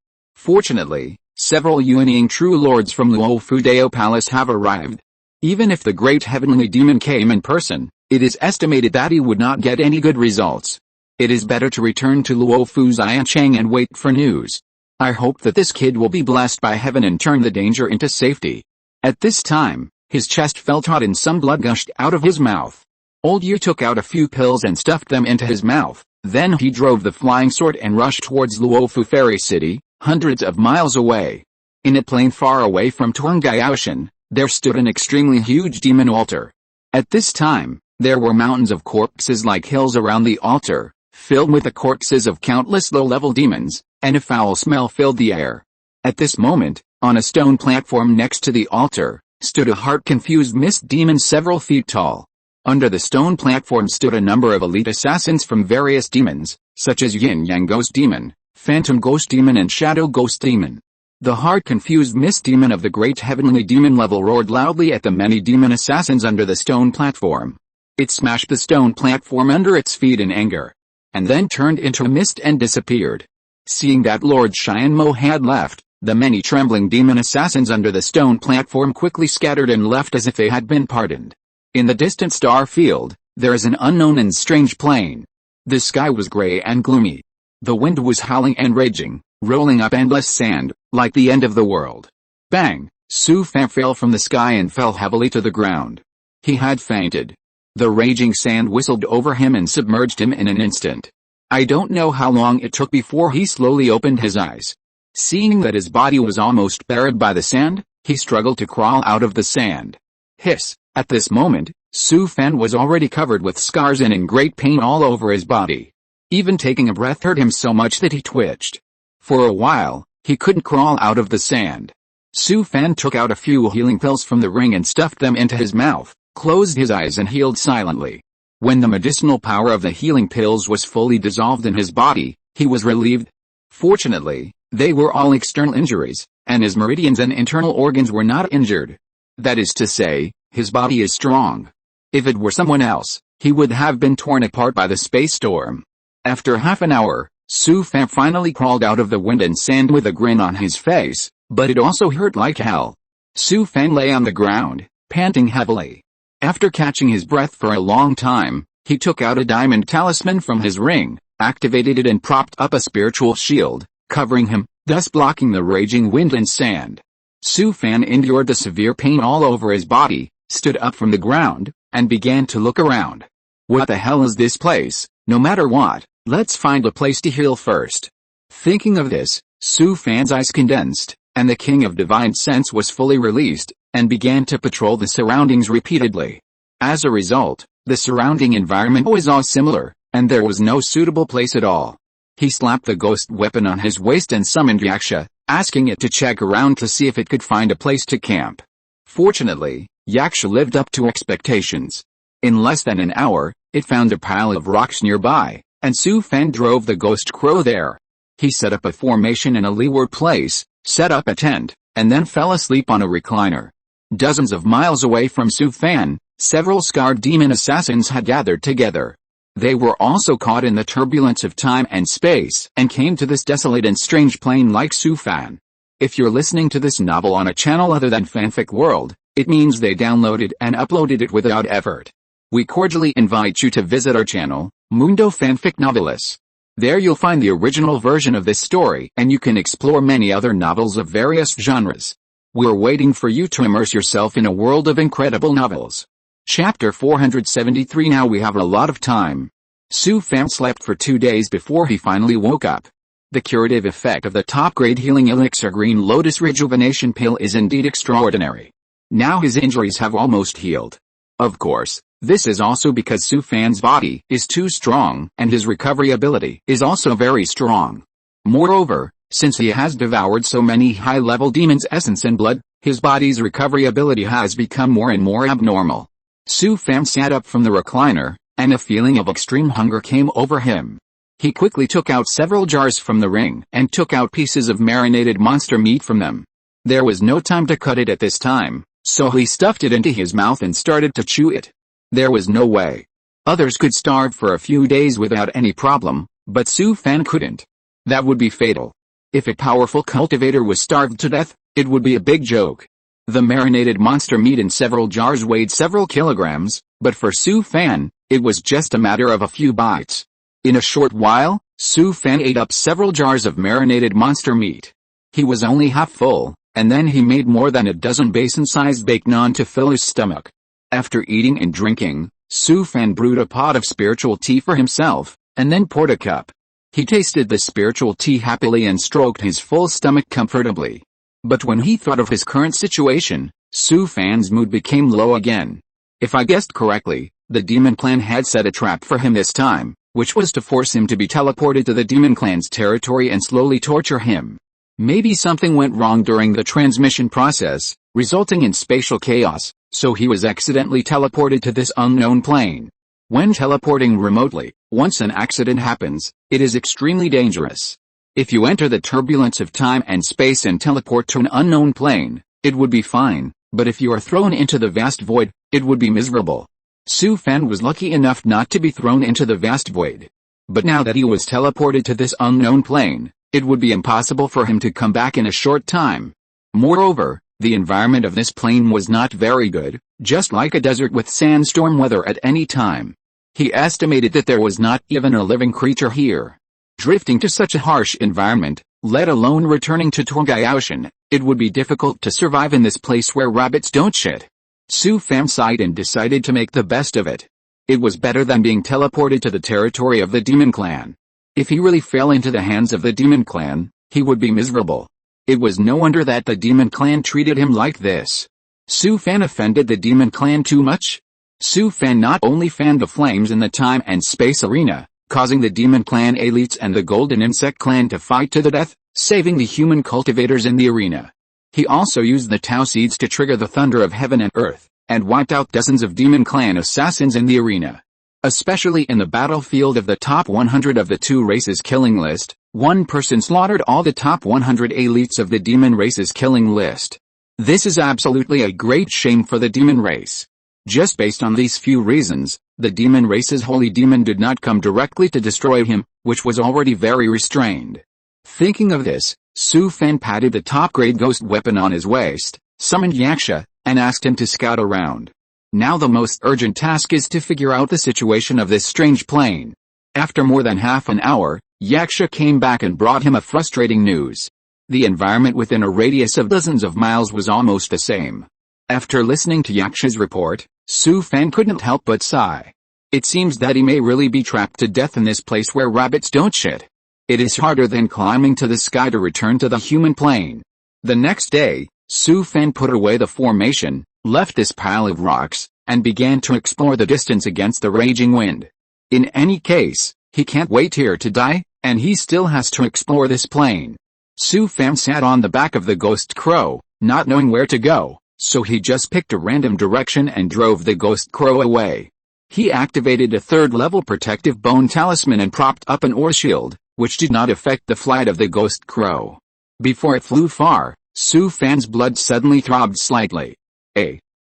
Fortunately, several Yuanying true lords from Luo Fudao Palace have arrived. Even if the great heavenly demon came in person, it is estimated that he would not get any good results. It is better to return to Luo Fu Xiancheng and wait for news. I hope that this kid will be blessed by heaven and turn the danger into safety. At this time, his chest felt hot and some blood gushed out of his mouth. Old Yu took out a few pills and stuffed them into his mouth, then he drove the flying sword and rushed towards Luofu Fairy City, hundreds of miles away. In a plain far away from Tuangyaoshan, there stood an extremely huge demon altar. At this time, there were mountains of corpses like hills around the altar, filled with the corpses of countless low-level demons, and a foul smell filled the air. At this moment, on a stone platform next to the altar, stood a heart-confused mist demon several feet tall. Under the stone platform stood a number of elite assassins from various demons, such as Yin-Yang Ghost Demon, Phantom Ghost Demon and Shadow Ghost Demon. The heart-confused mist demon of the great heavenly demon level roared loudly at the many demon assassins under the stone platform. It smashed the stone platform under its feet in anger, and then turned into a mist and disappeared. Seeing that Lord Xianmo had left, the many trembling demon assassins under the stone platform quickly scattered and left as if they had been pardoned. In the distant star field, there is an unknown and strange plain. The sky was gray and gloomy. The wind was howling and raging, rolling up endless sand, like the end of the world. Bang! Su Fan fell from the sky and fell heavily to the ground. He had fainted. The raging sand whistled over him and submerged him in an instant. I don't know how long it took before he slowly opened his eyes. Seeing that his body was almost buried by the sand, he struggled to crawl out of the sand. Hiss! At this moment, Su Fan was already covered with scars and in great pain all over his body. Even taking a breath hurt him so much that he twitched. For a while, he couldn't crawl out of the sand. Su Fan took out a few healing pills from the ring and stuffed them into his mouth, closed his eyes and healed silently. When the medicinal power of the healing pills was fully dissolved in his body, he was relieved. Fortunately, they were all external injuries, and his meridians and internal organs were not injured. That is to say, his body is strong. If it were someone else, he would have been torn apart by the space storm. After half an hour, Su Fan finally crawled out of the wind and sand with a grin on his face, but it also hurt like hell. Su Fan lay on the ground, panting heavily. After catching his breath for a long time, he took out a diamond talisman from his ring, activated it and propped up a spiritual shield, covering him, thus blocking the raging wind and sand. Su Fan endured the severe pain all over his body, stood up from the ground, and began to look around. What the hell is this place? No matter what, let's find a place to heal first. Thinking of this, Su Fan's eyes condensed, and the King of Divine Sense was fully released, and began to patrol the surroundings repeatedly. As a result, the surrounding environment was all similar, and there was no suitable place at all. He slapped the ghost weapon on his waist and summoned Yaksha, asking it to check around to see if it could find a place to camp. Fortunately, Yaksha lived up to expectations. In less than an hour, it found a pile of rocks nearby, and Su Fan drove the ghost crow there. He set up a formation in a leeward place, set up a tent, and then fell asleep on a recliner. Dozens of miles away from Su Fan, several scarred demon assassins had gathered together. They were also caught in the turbulence of time and space and came to this desolate and strange plane like Su Fan. If you're listening to this novel on a channel other than Fanfic World, it means they downloaded and uploaded it without effort. We cordially invite you to visit our channel, Mundo Fanfic Novelis. There you'll find the original version of this story and you can explore many other novels of various genres. We're waiting for you to immerse yourself in a world of incredible novels. Chapter 473. Now we have a lot of time. Su Fan slept for 2 days before he finally woke up. The curative effect of the top-grade healing elixir Green Lotus Rejuvenation Pill is indeed extraordinary. Now his injuries have almost healed. Of course, this is also because Su Fan's body is too strong and his recovery ability is also very strong. Moreover, since he has devoured so many high-level demons' essence and blood, his body's recovery ability has become more and more abnormal. Su Fan sat up from the recliner, and a feeling of extreme hunger came over him. He quickly took out several jars from the ring and took out pieces of marinated monster meat from them. There was no time to cut it at this time, so he stuffed it into his mouth and started to chew it. There was no way. Others could starve for a few days without any problem, but Su Fan couldn't. That would be fatal. If a powerful cultivator was starved to death, it would be a big joke. The marinated monster meat in several jars weighed several kilograms, but for Su Fan, it was just a matter of a few bites. In a short while, Su Fan ate up several jars of marinated monster meat. He was only half full, and then he made more than a dozen basin-sized baked naan to fill his stomach. After eating and drinking, Su Fan brewed a pot of spiritual tea for himself, and then poured a cup. He tasted the spiritual tea happily and stroked his full stomach comfortably. But when he thought of his current situation, Su Fan's mood became low again. If I guessed correctly, the demon clan had set a trap for him this time, which was to force him to be teleported to the demon clan's territory and slowly torture him. Maybe something went wrong during the transmission process, resulting in spatial chaos, so he was accidentally teleported to this unknown plane. When teleporting remotely, once an accident happens, it is extremely dangerous. If you enter the turbulence of time and space and teleport to an unknown plane, it would be fine, but if you are thrown into the vast void, it would be miserable. Su Fan was lucky enough not to be thrown into the vast void. But now that he was teleported to this unknown plane, it would be impossible for him to come back in a short time. Moreover, the environment of this plane was not very good, just like a desert with sandstorm weather at any time. He estimated that there was not even a living creature here. Drifting to such a harsh environment, let alone returning to Torgai Ocean, it would be difficult to survive in this place where rabbits don't shit. Su Fan sighed and decided to make the best of it. It was better than being teleported to the territory of the demon clan. If he really fell into the hands of the demon clan, He would be miserable. It was no wonder that the demon clan treated him like this. Su Fan offended the demon clan too much? Su Fan not only fanned the flames in the time and space arena, causing the demon clan elites and the golden insect clan to fight to the death, saving the human cultivators in the arena. He also used the Tau seeds to trigger the thunder of heaven and earth, and wiped out dozens of demon clan assassins in the arena. Especially in the battlefield of the top 100 of the two races killing list, one person slaughtered all the top 100 elites of the demon race's killing list. This is absolutely a great shame for the demon race. Just based on these few reasons, the demon race's holy demon did not come directly to destroy him, which was already very restrained. Thinking of this, Su Fan patted the top-grade ghost weapon on his waist, summoned Yaksha, and asked him to scout around. Now the most urgent task is to figure out the situation of this strange plane. After more than half an hour, Yaksha came back and brought him a frustrating news. The environment within a radius of dozens of miles was almost the same. After listening to Yaksha's report, Su Fan couldn't help but sigh. It seems that he may really be trapped to death in this place where rabbits don't shit. It is harder than climbing to the sky to return to the human plane. The next day, Su Fan put away the formation, left this pile of rocks, and began to explore the distance against the raging wind. In any case, he can't wait here to die, and he still has to explore this plane. Su Fan sat on the back of the ghost crow, not knowing where to go, so he just picked a random direction and drove the ghost crow away. He activated a third-level protective bone talisman and propped up an ore shield, which did not affect the flight of the ghost crow. Before it flew far, Su Fan's blood suddenly throbbed slightly.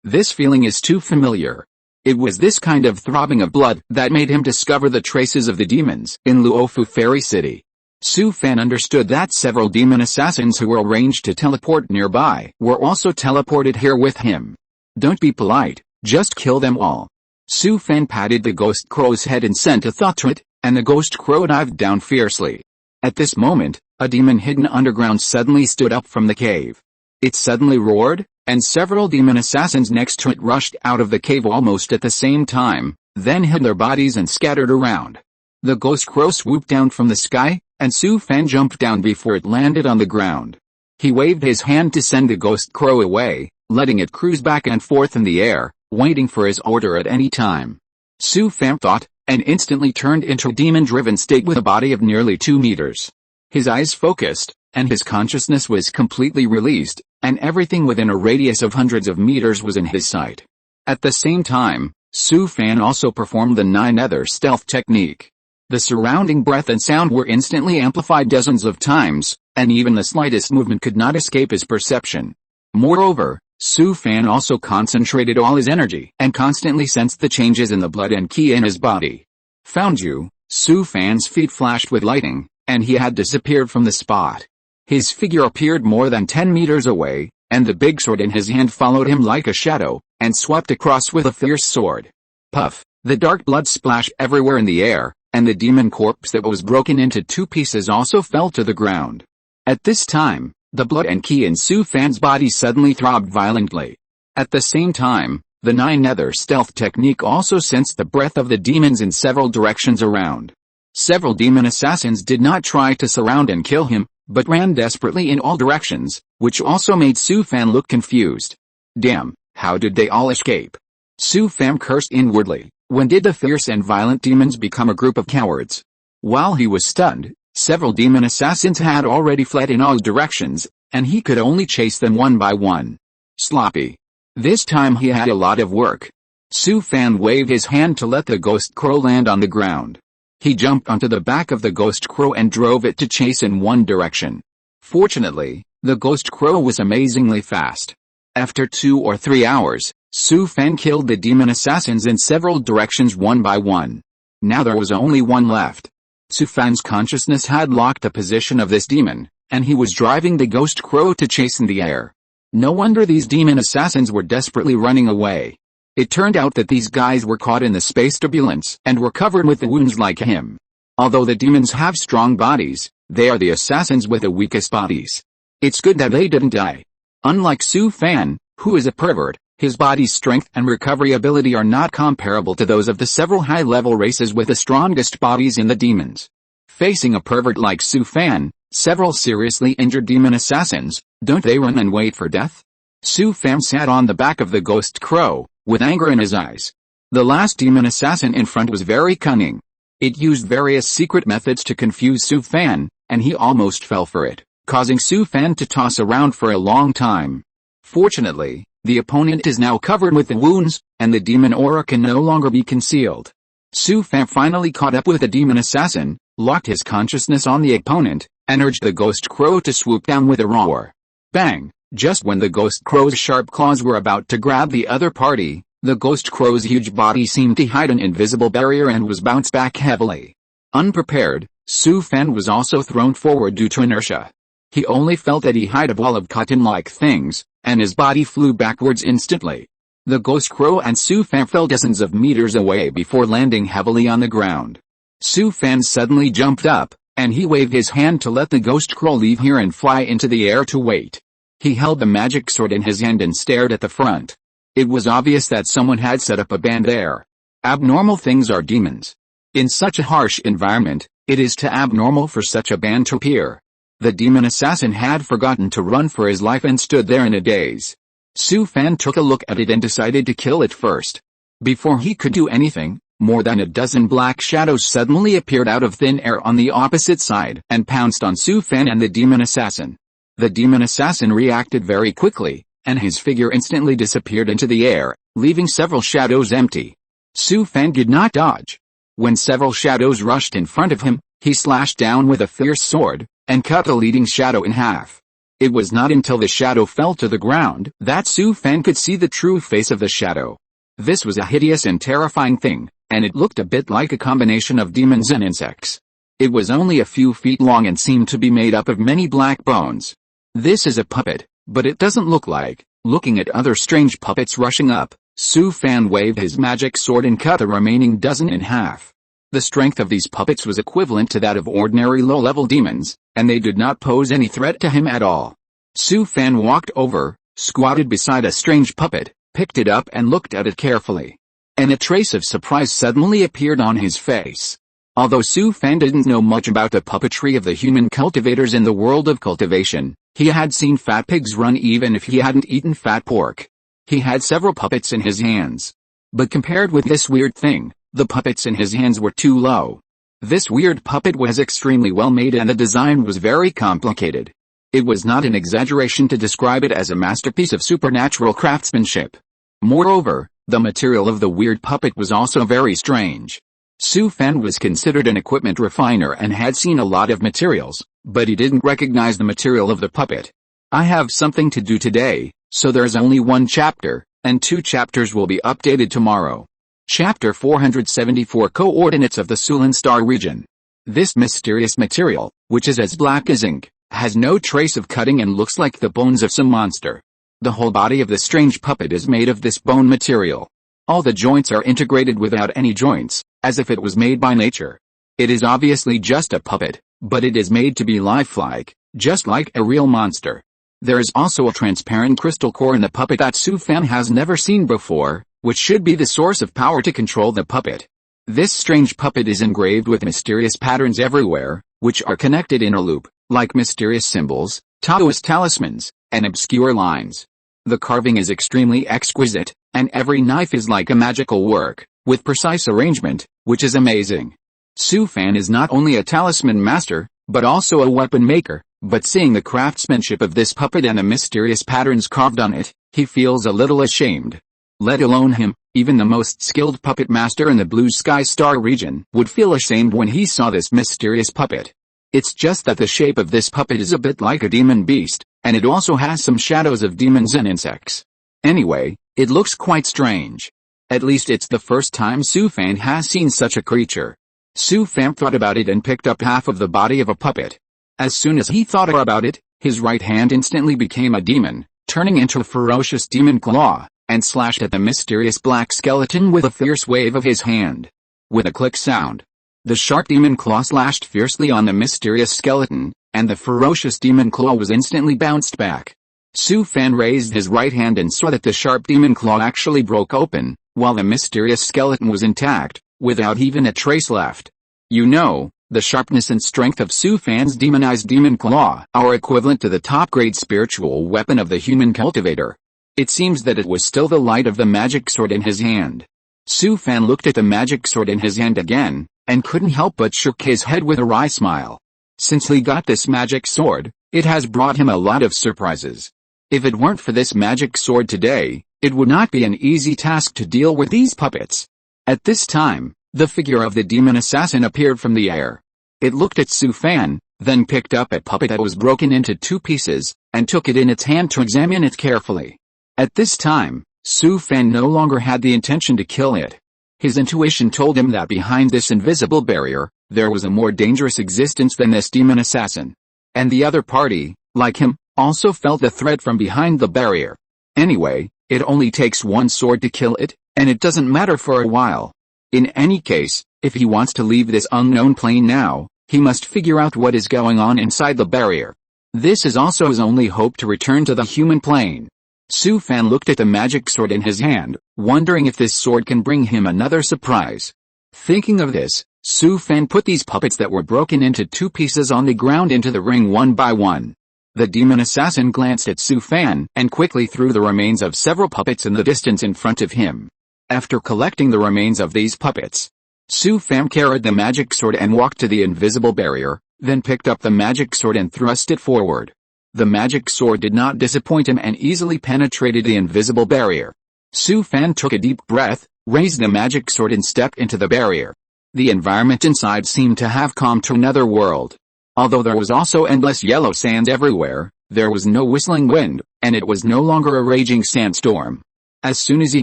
This feeling is too familiar. It was this kind of throbbing of blood that made him discover the traces of the demons in Luofu Fairy City. Su Fan understood that several demon assassins who were arranged to teleport nearby were also teleported here with him. Don't be polite, just kill them all. Su Fan patted the ghost crow's head and sent a thought to it, and the ghost crow dived down fiercely. At this moment, a demon hidden underground suddenly stood up from the cave. It suddenly roared, and several demon assassins next to it rushed out of the cave almost at the same time, then hid their bodies and scattered around. The ghost crow swooped down from the sky, and Su Fan jumped down before it landed on the ground. He waved his hand to send the ghost crow away, letting it cruise back and forth in the air, waiting for his order at any time. Su Fan thought, and instantly turned into a demon-driven state with a body of nearly 2 meters. His eyes focused, and his consciousness was completely released, and everything within a radius of hundreds of meters was in his sight. At the same time, Su Fan also performed the 9-ether stealth technique. The surrounding breath and sound were instantly amplified dozens of times, and even the slightest movement could not escape his perception. Moreover, Su Fan also concentrated all his energy and constantly sensed the changes in the blood and ki in his body. Found you, Su Fan's feet flashed with lightning, and he had disappeared from the spot. His figure appeared more than 10 meters away, and the big sword in his hand followed him like a shadow, and swept across with a fierce sword. Puff! The dark blood splashed everywhere in the air, and the demon corpse that was broken into 2 pieces also fell to the ground. At this time, the blood and ki in Su Fan's body suddenly throbbed violently. At the same time, the 9-ether stealth technique also sensed the breath of the demons in several directions around. Several demon assassins did not try to surround and kill him, but ran desperately in all directions, which also made Su Fan look confused. Damn, how did they all escape? Su Fan cursed inwardly. When did the fierce and violent demons become a group of cowards? While he was stunned, several demon assassins had already fled in all directions, and he could only chase them one by one. Sloppy. This time he had a lot of work. Su Fan waved his hand to let the ghost crow land on the ground. He jumped onto the back of the ghost crow and drove it to chase in one direction. Fortunately, the ghost crow was amazingly fast. After 2 or 3 hours, Su Fan killed the demon assassins in several directions one by one. Now there was only one left. Su Fan's consciousness had locked the position of this demon, and he was driving the ghost crow to chase in the air. No wonder these demon assassins were desperately running away. It turned out that these guys were caught in the space turbulence and were covered with wounds like him. Although the demons have strong bodies, they are the assassins with the weakest bodies. It's good that they didn't die. Unlike Su Fan, who is a pervert, his body's strength and recovery ability are not comparable to those of the several high-level races with the strongest bodies in the demons. Facing a pervert like Su Fan, Several seriously injured demon assassins, don't they run and wait for death? Su Fan sat on the back of the ghost crow, with anger in his eyes. The last demon assassin in front was very cunning. It used various secret methods to confuse Su Fan, and he almost fell for it, causing Su Fan to toss around for a long time. Fortunately, the opponent is now covered with the wounds, and the demon aura can no longer be concealed. Su Fan finally caught up with the demon assassin, locked his consciousness on the opponent, and urged the ghost crow to swoop down with a roar. Bang! Just when the ghost crow's sharp claws were about to grab the other party, the ghost crow's huge body seemed to hide an invisible barrier and was bounced back heavily. Unprepared, Su Fan was also thrown forward due to inertia. He only felt that he hid a ball of cotton-like things, and his body flew backwards instantly. The ghost crow and Su Fan fell dozens of meters away before landing heavily on the ground. Su Fan suddenly jumped up, and he waved his hand to let the ghost crow leave here and fly into the air to wait. He held the magic sword in his hand and stared at the front. It was obvious that someone had set up a band there. Abnormal things are demons. In such a harsh environment, it is too abnormal for such a band to appear. The demon assassin had forgotten to run for his life and stood there in a daze. Su Fan took a look at it and decided to kill it first. Before he could do anything, more than a dozen black shadows suddenly appeared out of thin air on the opposite side and pounced on Su Fan and the demon assassin. The demon assassin reacted very quickly, and his figure instantly disappeared into the air, leaving several shadows empty. Su Fan did not dodge. When several shadows rushed in front of him, he slashed down with a fierce sword, and cut the leading shadow in half. It was not until the shadow fell to the ground that Su Fan could see the true face of the shadow. This was a hideous and terrifying thing, and it looked a bit like a combination of demons and insects. It was only a few feet long and seemed to be made up of many black bones. This is a puppet, but it doesn't look like. Looking at other strange puppets rushing up, Su Fan waved his magic sword and cut the remaining dozen in half. The strength of these puppets was equivalent to that of ordinary low-level demons, and they did not pose any threat to him at all. Su Fan walked over, squatted beside a strange puppet, picked it up and looked at it carefully. And a trace of surprise suddenly appeared on his face. Although Su Fan didn't know much about the puppetry of the human cultivators in the world of cultivation, he had seen fat pigs run even if he hadn't eaten fat pork. He had several puppets in his hands. But compared with this weird thing, the puppets in his hands were too low. This weird puppet was extremely well made and the design was very complicated. It was not an exaggeration to describe it as a masterpiece of supernatural craftsmanship. Moreover, the material of the weird puppet was also very strange. Su Fan was considered an equipment refiner and had seen a lot of materials, but he didn't recognize the material of the puppet. I have something to do today, so there's only one chapter, and 2 chapters will be updated tomorrow. Chapter 474 Coordinates of the Sulan Star Region. This mysterious material, which is as black as ink, has no trace of cutting and looks like the bones of some monster. The whole body of the strange puppet is made of this bone material. All the joints are integrated without any joints, as if it was made by nature. It is obviously just a puppet, but it is made to be lifelike, just like a real monster. There is also a transparent crystal core in the puppet that Su Fan has never seen before, which should be the source of power to control the puppet. This strange puppet is engraved with mysterious patterns everywhere, which are connected in a loop, like mysterious symbols, Taoist talismans, and obscure lines. The carving is extremely exquisite, and every knife is like a magical work, with precise arrangement, which is amazing. Su Fan is not only a talisman master, but also a weapon maker, but seeing the craftsmanship of this puppet and the mysterious patterns carved on it, he feels a little ashamed. Let alone him, even the most skilled puppet master in the Blue Sky Star region would feel ashamed when he saw this mysterious puppet. It's just that the shape of this puppet is a bit like a demon beast, and it also has some shadows of demons and insects. Anyway, it looks quite strange. At least it's the first time Su Fan has seen such a creature. Su Fan thought about it and picked up half of the body of a puppet. As soon as he thought about it, his right hand instantly became a demon, turning into a ferocious demon claw, and slashed at the mysterious black skeleton with a fierce wave of his hand. With a click sound, the sharp demon claw slashed fiercely on the mysterious skeleton, and the ferocious demon claw was instantly bounced back. Su Fan raised his right hand and saw that the sharp demon claw actually broke open, while the mysterious skeleton was intact, without even a trace left. You know, The sharpness and strength of Su Fan's demonized demon claw are equivalent to the top-grade spiritual weapon of the human cultivator. It seems that it was still the light of the magic sword in his hand. Su Fan looked at the magic sword in his hand again, and couldn't help but shook his head with a wry smile. Since he got this magic sword, it has brought him a lot of surprises. If it weren't for this magic sword today, it would not be an easy task to deal with these puppets. At this time, the figure of the demon assassin appeared from the air. It looked at Su Fan, then picked up a puppet that was broken into 2 pieces, and took it in its hand to examine it carefully. At this time, Su Fan no longer had the intention to kill it. His intuition told him that behind this invisible barrier, there was a more dangerous existence than this demon assassin. And the other party, like him, also felt the threat from behind the barrier. Anyway, it only takes one sword to kill it, and it doesn't matter for a while. In any case, if he wants to leave this unknown plane now, he must figure out what is going on inside the barrier. This is also his only hope to return to the human plane. Su Fan looked at the magic sword in his hand, wondering if this sword can bring him another surprise. Thinking of this, Su Fan put these puppets that were broken into 2 pieces on the ground into the ring one by one. The demon assassin glanced at Su Fan and quickly threw the remains of several puppets in the distance in front of him. After collecting the remains of these puppets, Su Fan carried the magic sword and walked to the invisible barrier, then picked up the magic sword and thrust it forward. The magic sword did not disappoint him and easily penetrated the invisible barrier. Su Fan took a deep breath, raised the magic sword and stepped into the barrier. The environment inside seemed to have calmed to another world. Although there was also endless yellow sand everywhere, there was no whistling wind, and it was no longer a raging sandstorm. As soon as he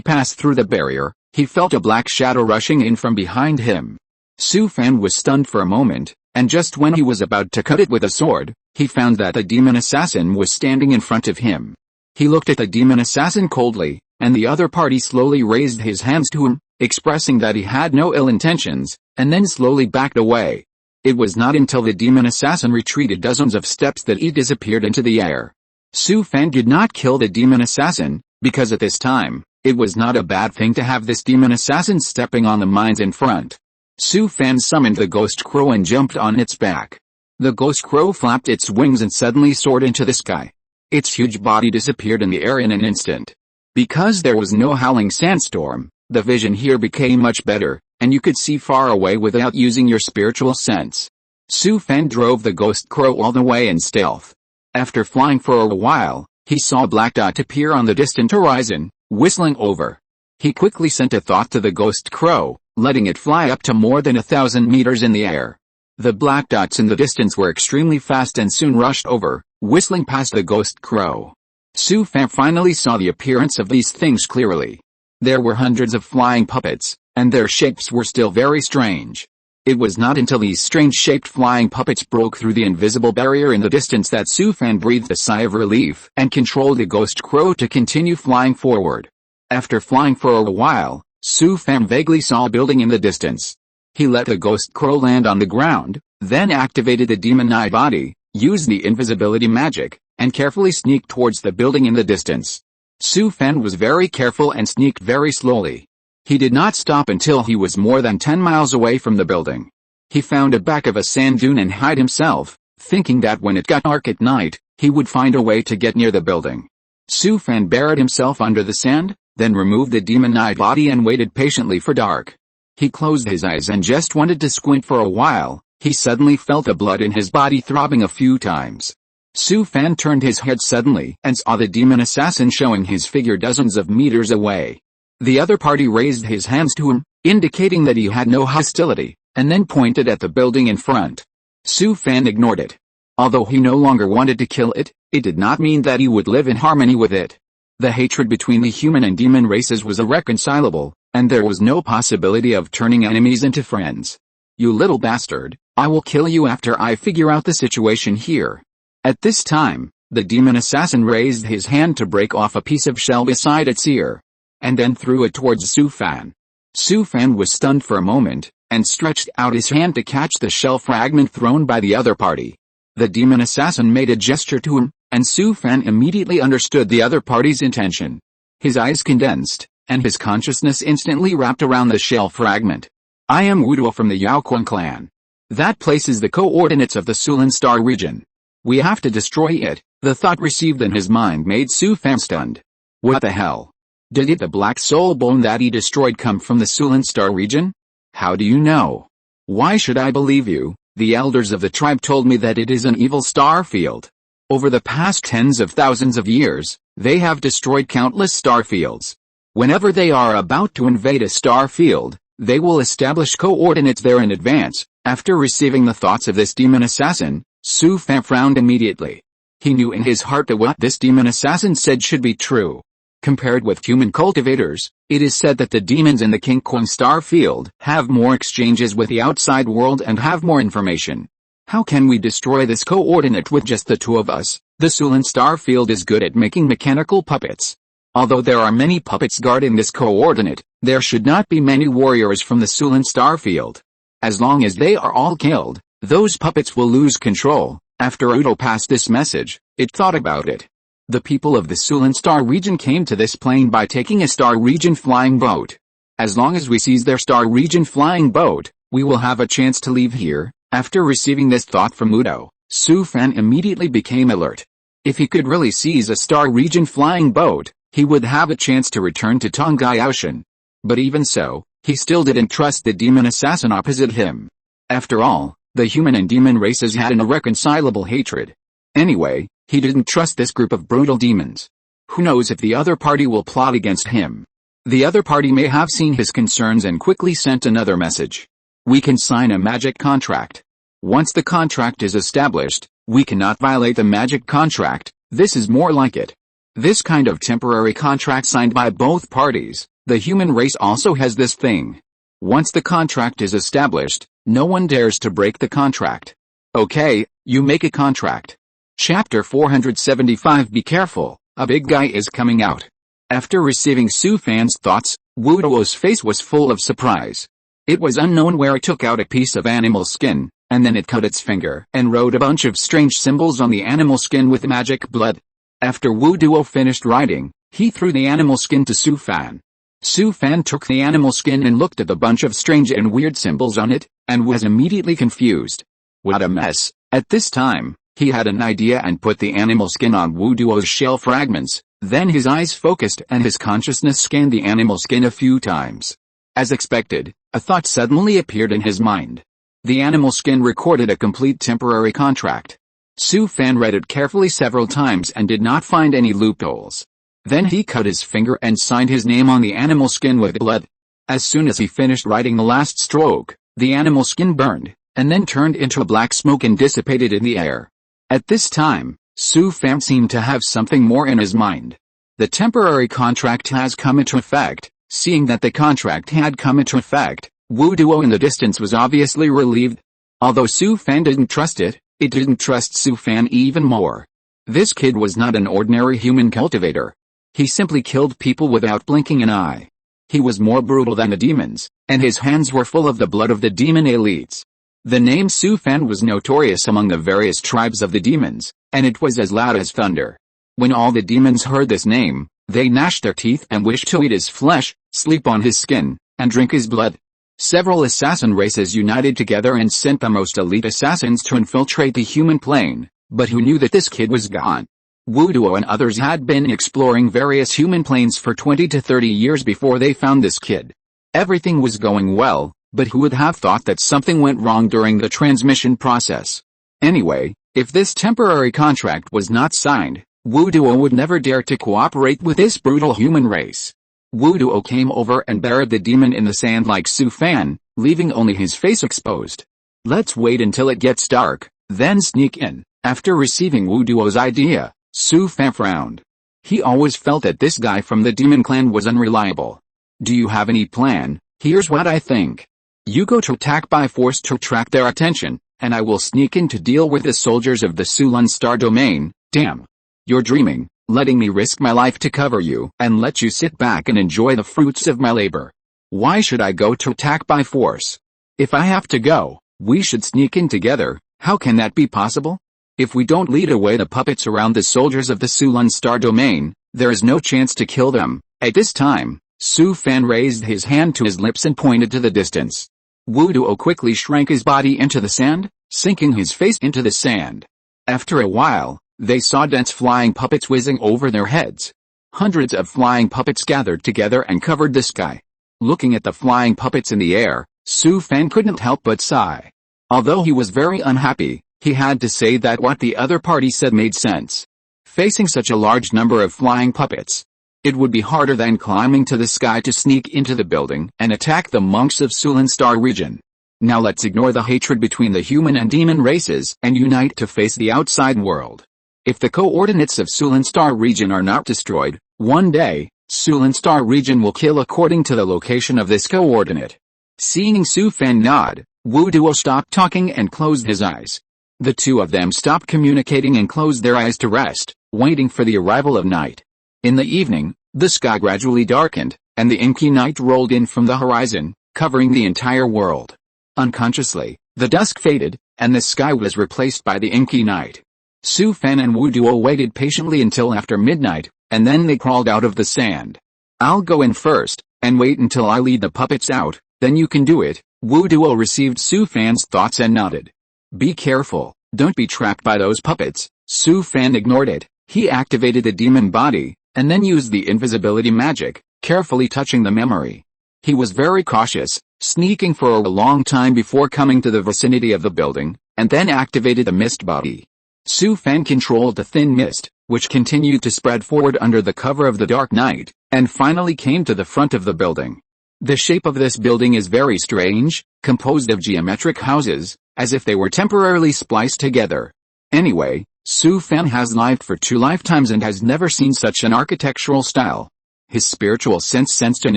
passed through the barrier, he felt a black shadow rushing in from behind him. Su Fan was stunned for a moment, and just when he was about to cut it with a sword, he found that the demon assassin was standing in front of him. He looked at the demon assassin coldly, and the other party slowly raised his hands to him, expressing that he had no ill intentions, and then slowly backed away. It was not until the demon assassin retreated dozens of steps that he disappeared into the air. Su Fan did not kill the demon assassin, because at this time, it was not a bad thing to have this demon assassin stepping on the mines in front. Su Fan summoned the ghost crow and jumped on its back. The ghost crow flapped its wings and suddenly soared into the sky. Its huge body disappeared in the air in an instant. Because there was no howling sandstorm, the vision here became much better, and you could see far away without using your spiritual sense. Su Fan drove the ghost crow all the way in stealth. After flying for a while, he saw a black dot appear on the distant horizon, whistling over. He quickly sent a thought to the ghost crow, letting it fly up to more than 1,000 meters in the air. The black dots in the distance were extremely fast and soon rushed over, whistling past the ghost crow. Su Fan finally saw the appearance of these things clearly. There were hundreds of flying puppets, and their shapes were still very strange. It was not until these strange-shaped flying puppets broke through the invisible barrier in the distance that Su Fan breathed a sigh of relief and controlled the ghost crow to continue flying forward. After flying for a while, Su Fan vaguely saw a building in the distance. He let the ghost crow land on the ground, then activated the demon eye body, used the invisibility magic, and carefully sneaked towards the building in the distance. Su Fan was very careful and sneaked very slowly. He did not stop until he was more than 10 miles away from the building. He found a back of a sand dune and hid himself, thinking that when it got dark at night, he would find a way to get near the building. Su Fan buried himself under the sand, then removed the demon eye body and waited patiently for dark. He closed his eyes and just wanted to squint for a while. He suddenly felt the blood in his body throbbing a few times. Su Fan turned his head suddenly and saw the demon assassin showing his figure dozens of meters away. The other party raised his hands to him, indicating that he had no hostility, and then pointed at the building in front. Su Fan ignored it. Although he no longer wanted to kill it, it did not mean that he would live in harmony with it. The hatred between the human and demon races was irreconcilable, and there was no possibility of turning enemies into friends. "You little bastard, I will kill you after I figure out the situation here." At this time, the demon assassin raised his hand to break off a piece of shell beside its ear, and then threw it towards Su Fan. Su Fan was stunned for a moment, and stretched out his hand to catch the shell fragment thrown by the other party. The demon assassin made a gesture to him, and Su Fan immediately understood the other party's intention. His eyes condensed, and his consciousness instantly wrapped around the shell fragment. "I am Wuduo from the Yaoquan clan. That place is the coordinates of the Sulan star region. We have to destroy it. The thought received in his mind made Su Fan stunned. What the hell? Did the black soul bone that he destroyed come from the Sulan star region? How do you know? Why should I believe you? The elders of the tribe told me that it is an evil star field. Over the past tens of thousands of years, they have destroyed countless star fields. Whenever they are about to invade a star field, they will establish coordinates there in advance. After receiving the thoughts of this demon assassin, Su Fan frowned immediately. He knew in his heart that what this demon assassin said should be true. Compared with human cultivators, it is said that the demons in the King Kong star field have more exchanges with the outside world and have more information. How can we destroy this coordinate with just the two of us? The Sulan star field is good at making mechanical puppets. Although there are many puppets guarding this coordinate, there should not be many warriors from the Sulan star field. As long as they are all killed, those puppets will lose control. After Udo passed this message, it thought about it. The people of the Sulan star region came to this plane by taking a star region flying boat. As long as we seize their star region flying boat, we will have a chance to leave here. After receiving this thought from Udo, Su Fan immediately became alert. If he could really seize a star region flying boat, he would have a chance to return to Tongai Ocean. But even so, he still didn't trust the demon assassin opposite him. After all, the human and demon races had an irreconcilable hatred. Anyway, he didn't trust this group of brutal demons. Who knows if the other party will plot against him? The other party may have seen his concerns and quickly sent another message. We can sign a magic contract. Once the contract is established, we cannot violate the magic contract. This is more like it. This kind of temporary contract signed by both parties. The human race also has this thing. Once the contract is established, no one dares to break the contract. Okay, you make a contract. Chapter 475. Be careful, a big guy is coming out. After receiving Su Fan's thoughts, Wu Duo's face was full of surprise. It was unknown where it took out a piece of animal skin, and then it cut its finger and wrote a bunch of strange symbols on the animal skin with magic blood. After Wu Duo finished writing, he threw the animal skin to Su Fan. Su Fan took the animal skin and looked at the bunch of strange and weird symbols on it, and was immediately confused. What a mess. At this time, he had an idea and put the animal skin on Wu Duo's shell fragments. Then his eyes focused and his consciousness scanned the animal skin a few times. As expected, a thought suddenly appeared in his mind. The animal skin recorded a complete temporary contract. Su Fan read it carefully several times and did not find any loopholes. Then he cut his finger and signed his name on the animal skin with blood. As soon as he finished writing the last stroke, the animal skin burned, and then turned into a black smoke and dissipated in the air. At this time, Su Fan seemed to have something more in his mind. The temporary contract has come into effect. Seeing that the contract had come into effect, Wu Duo in the distance was obviously relieved. Although Su Fan didn't trust it, it didn't trust Su Fan even more. This kid was not an ordinary human cultivator. He simply killed people without blinking an eye. He was more brutal than the demons, and his hands were full of the blood of the demon elites. The name Su Fan was notorious among the various tribes of the demons, and it was as loud as thunder. When all the demons heard this name, they gnashed their teeth and wished to eat his flesh, sleep on his skin, and drink his blood. Several assassin races united together and sent the most elite assassins to infiltrate the human plane, but who knew that this kid was gone? Wu Duo and others had been exploring various human planes for 20 to 30 years before they found this kid. Everything was going well, but who would have thought that something went wrong during the transmission process? Anyway, if this temporary contract was not signed, Wu Duo would never dare to cooperate with this brutal human race. Wu Duo came over and buried the demon in the sand like Su Fan, leaving only his face exposed. Let's wait until it gets dark, then sneak in. After receiving Wu Duo's idea, Su Fan frowned. He always felt that this guy from the demon clan was unreliable. Do you have any plan? Here's what I think. You go to attack by force to attract their attention, and I will sneak in to deal with the soldiers of the Sulan Star domain. Damn. You're dreaming, letting me risk my life to cover you and let you sit back and enjoy the fruits of my labor. Why should I go to attack by force? If I have to go, we should sneak in together. How can that be possible? If we don't lead away the puppets around the soldiers of the Sulan Star domain, there is no chance to kill them. At this time, Su Fan raised his hand to his lips and pointed to the distance. Wu Duo quickly shrank his body into the sand, sinking his face into the sand. After a while, they saw dense flying puppets whizzing over their heads. Hundreds of flying puppets gathered together and covered the sky. Looking at the flying puppets in the air, Su Fan couldn't help but sigh. Although he was very unhappy, he had to say that what the other party said made sense. Facing such a large number of flying puppets, it would be harder than climbing to the sky to sneak into the building and attack the monks of Sulan Star region. Now let's ignore the hatred between the human and demon races and unite to face the outside world. If the coordinates of Sulan Star region are not destroyed, one day, Sulan Star region will kill according to the location of this coordinate. Seeing Su Fan nod, Wu Duo stopped talking and closed his eyes. The two of them stopped communicating and closed their eyes to rest, waiting for the arrival of night. In the evening, the sky gradually darkened, and the inky night rolled in from the horizon, covering the entire world. Unconsciously, the dusk faded, and the sky was replaced by the inky night. Su Fan and Wu Duo waited patiently until after midnight, and then they crawled out of the sand. I'll go in first, and wait until I lead the puppets out, then you can do it. Wu Duo received Su Fan's thoughts and nodded. Be careful, don't be trapped by those puppets. Su Fan ignored it. He activated the demon body, and then used the invisibility magic, carefully touching the memory. He was very cautious, sneaking for a long time before coming to the vicinity of the building, and then activated the mist body. Su Fan controlled the thin mist, which continued to spread forward under the cover of the dark night, and finally came to the front of the building. The shape of this building is very strange, composed of geometric houses, as if they were temporarily spliced together. Anyway, Su Fan has lived for 2 lifetimes and has never seen such an architectural style. His spiritual sense sensed an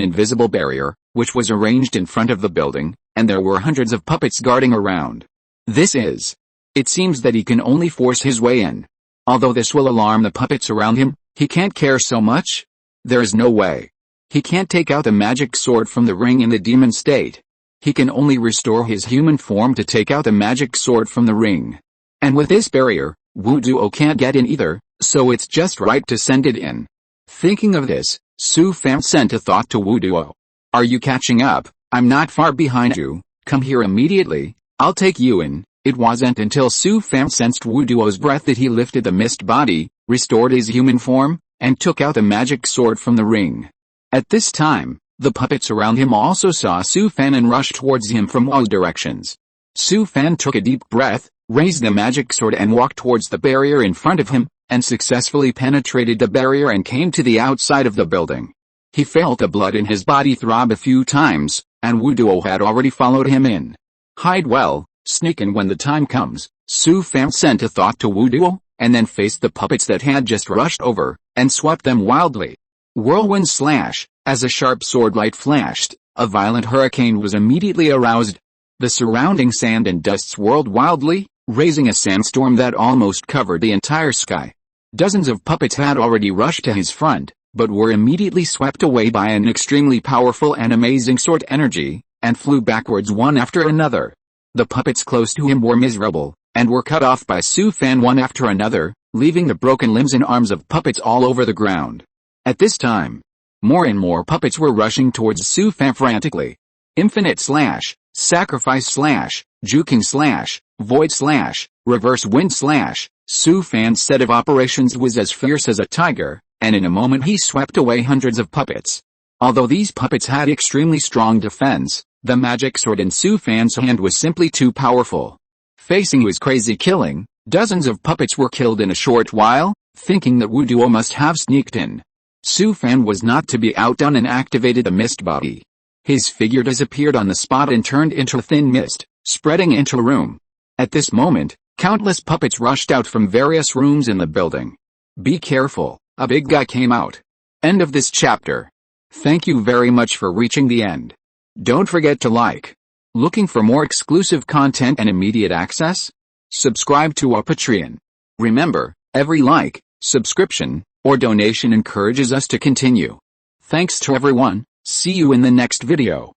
invisible barrier, which was arranged in front of the building, and there were hundreds of puppets guarding around. It seems that he can only force his way in. Although this will alarm the puppets around him, he can't care so much. There is no way. He can't take out the magic sword from the ring in the demon state. He can only restore his human form to take out the magic sword from the ring. And with this barrier, Wu Duo can't get in either, so it's just right to send it in. Thinking of this, Su Fan sent a thought to Wu Duo. Are you catching up? I'm not far behind you. Come here immediately. I'll take you in. It wasn't until Su Fan sensed Wu Duo's breath that he lifted the mist body, restored his human form, and took out the magic sword from the ring. At this time, the puppets around him also saw Su Fan and rushed towards him from all directions. Su Fan took a deep breath, raised the magic sword and walked towards the barrier in front of him, and successfully penetrated the barrier and came to the outside of the building. He felt the blood in his body throb a few times, and Wu Duo had already followed him in. Hide well, sneak in when the time comes. Su Fan sent a thought to Wu Duo, and then faced the puppets that had just rushed over, and swept them wildly. Whirlwind slash, as a sharp sword light flashed, a violent hurricane was immediately aroused. The surrounding sand and dust swirled wildly, raising a sandstorm that almost covered the entire sky. Dozens of puppets had already rushed to his front, but were immediately swept away by an extremely powerful and amazing sword energy, and flew backwards one after another. The puppets close to him were miserable, and were cut off by Su Fan one after another, leaving the broken limbs and arms of puppets all over the ground. At this time, more and more puppets were rushing towards Su Fan frantically. Infinite slash, sacrifice slash, juking slash, void slash, reverse wind slash. Su Fan's set of operations was as fierce as a tiger, and in a moment he swept away hundreds of puppets. Although these puppets had extremely strong defense, the magic sword in Su Fan's hand was simply too powerful. Facing his crazy killing, dozens of puppets were killed in a short while, thinking that Wu Duo must have sneaked in. Su Fan was not to be outdone and activated the mist body. His figure disappeared on the spot and turned into thin mist, spreading into a room. At this moment, countless puppets rushed out from various rooms in the building. Be careful, a big guy came out. End of this chapter. Thank you very much for reaching the end. Don't forget to like. Looking for more exclusive content and immediate access? Subscribe to our Patreon. Remember, every like, subscription, or donation encourages us to continue. Thanks to everyone. See you in the next video.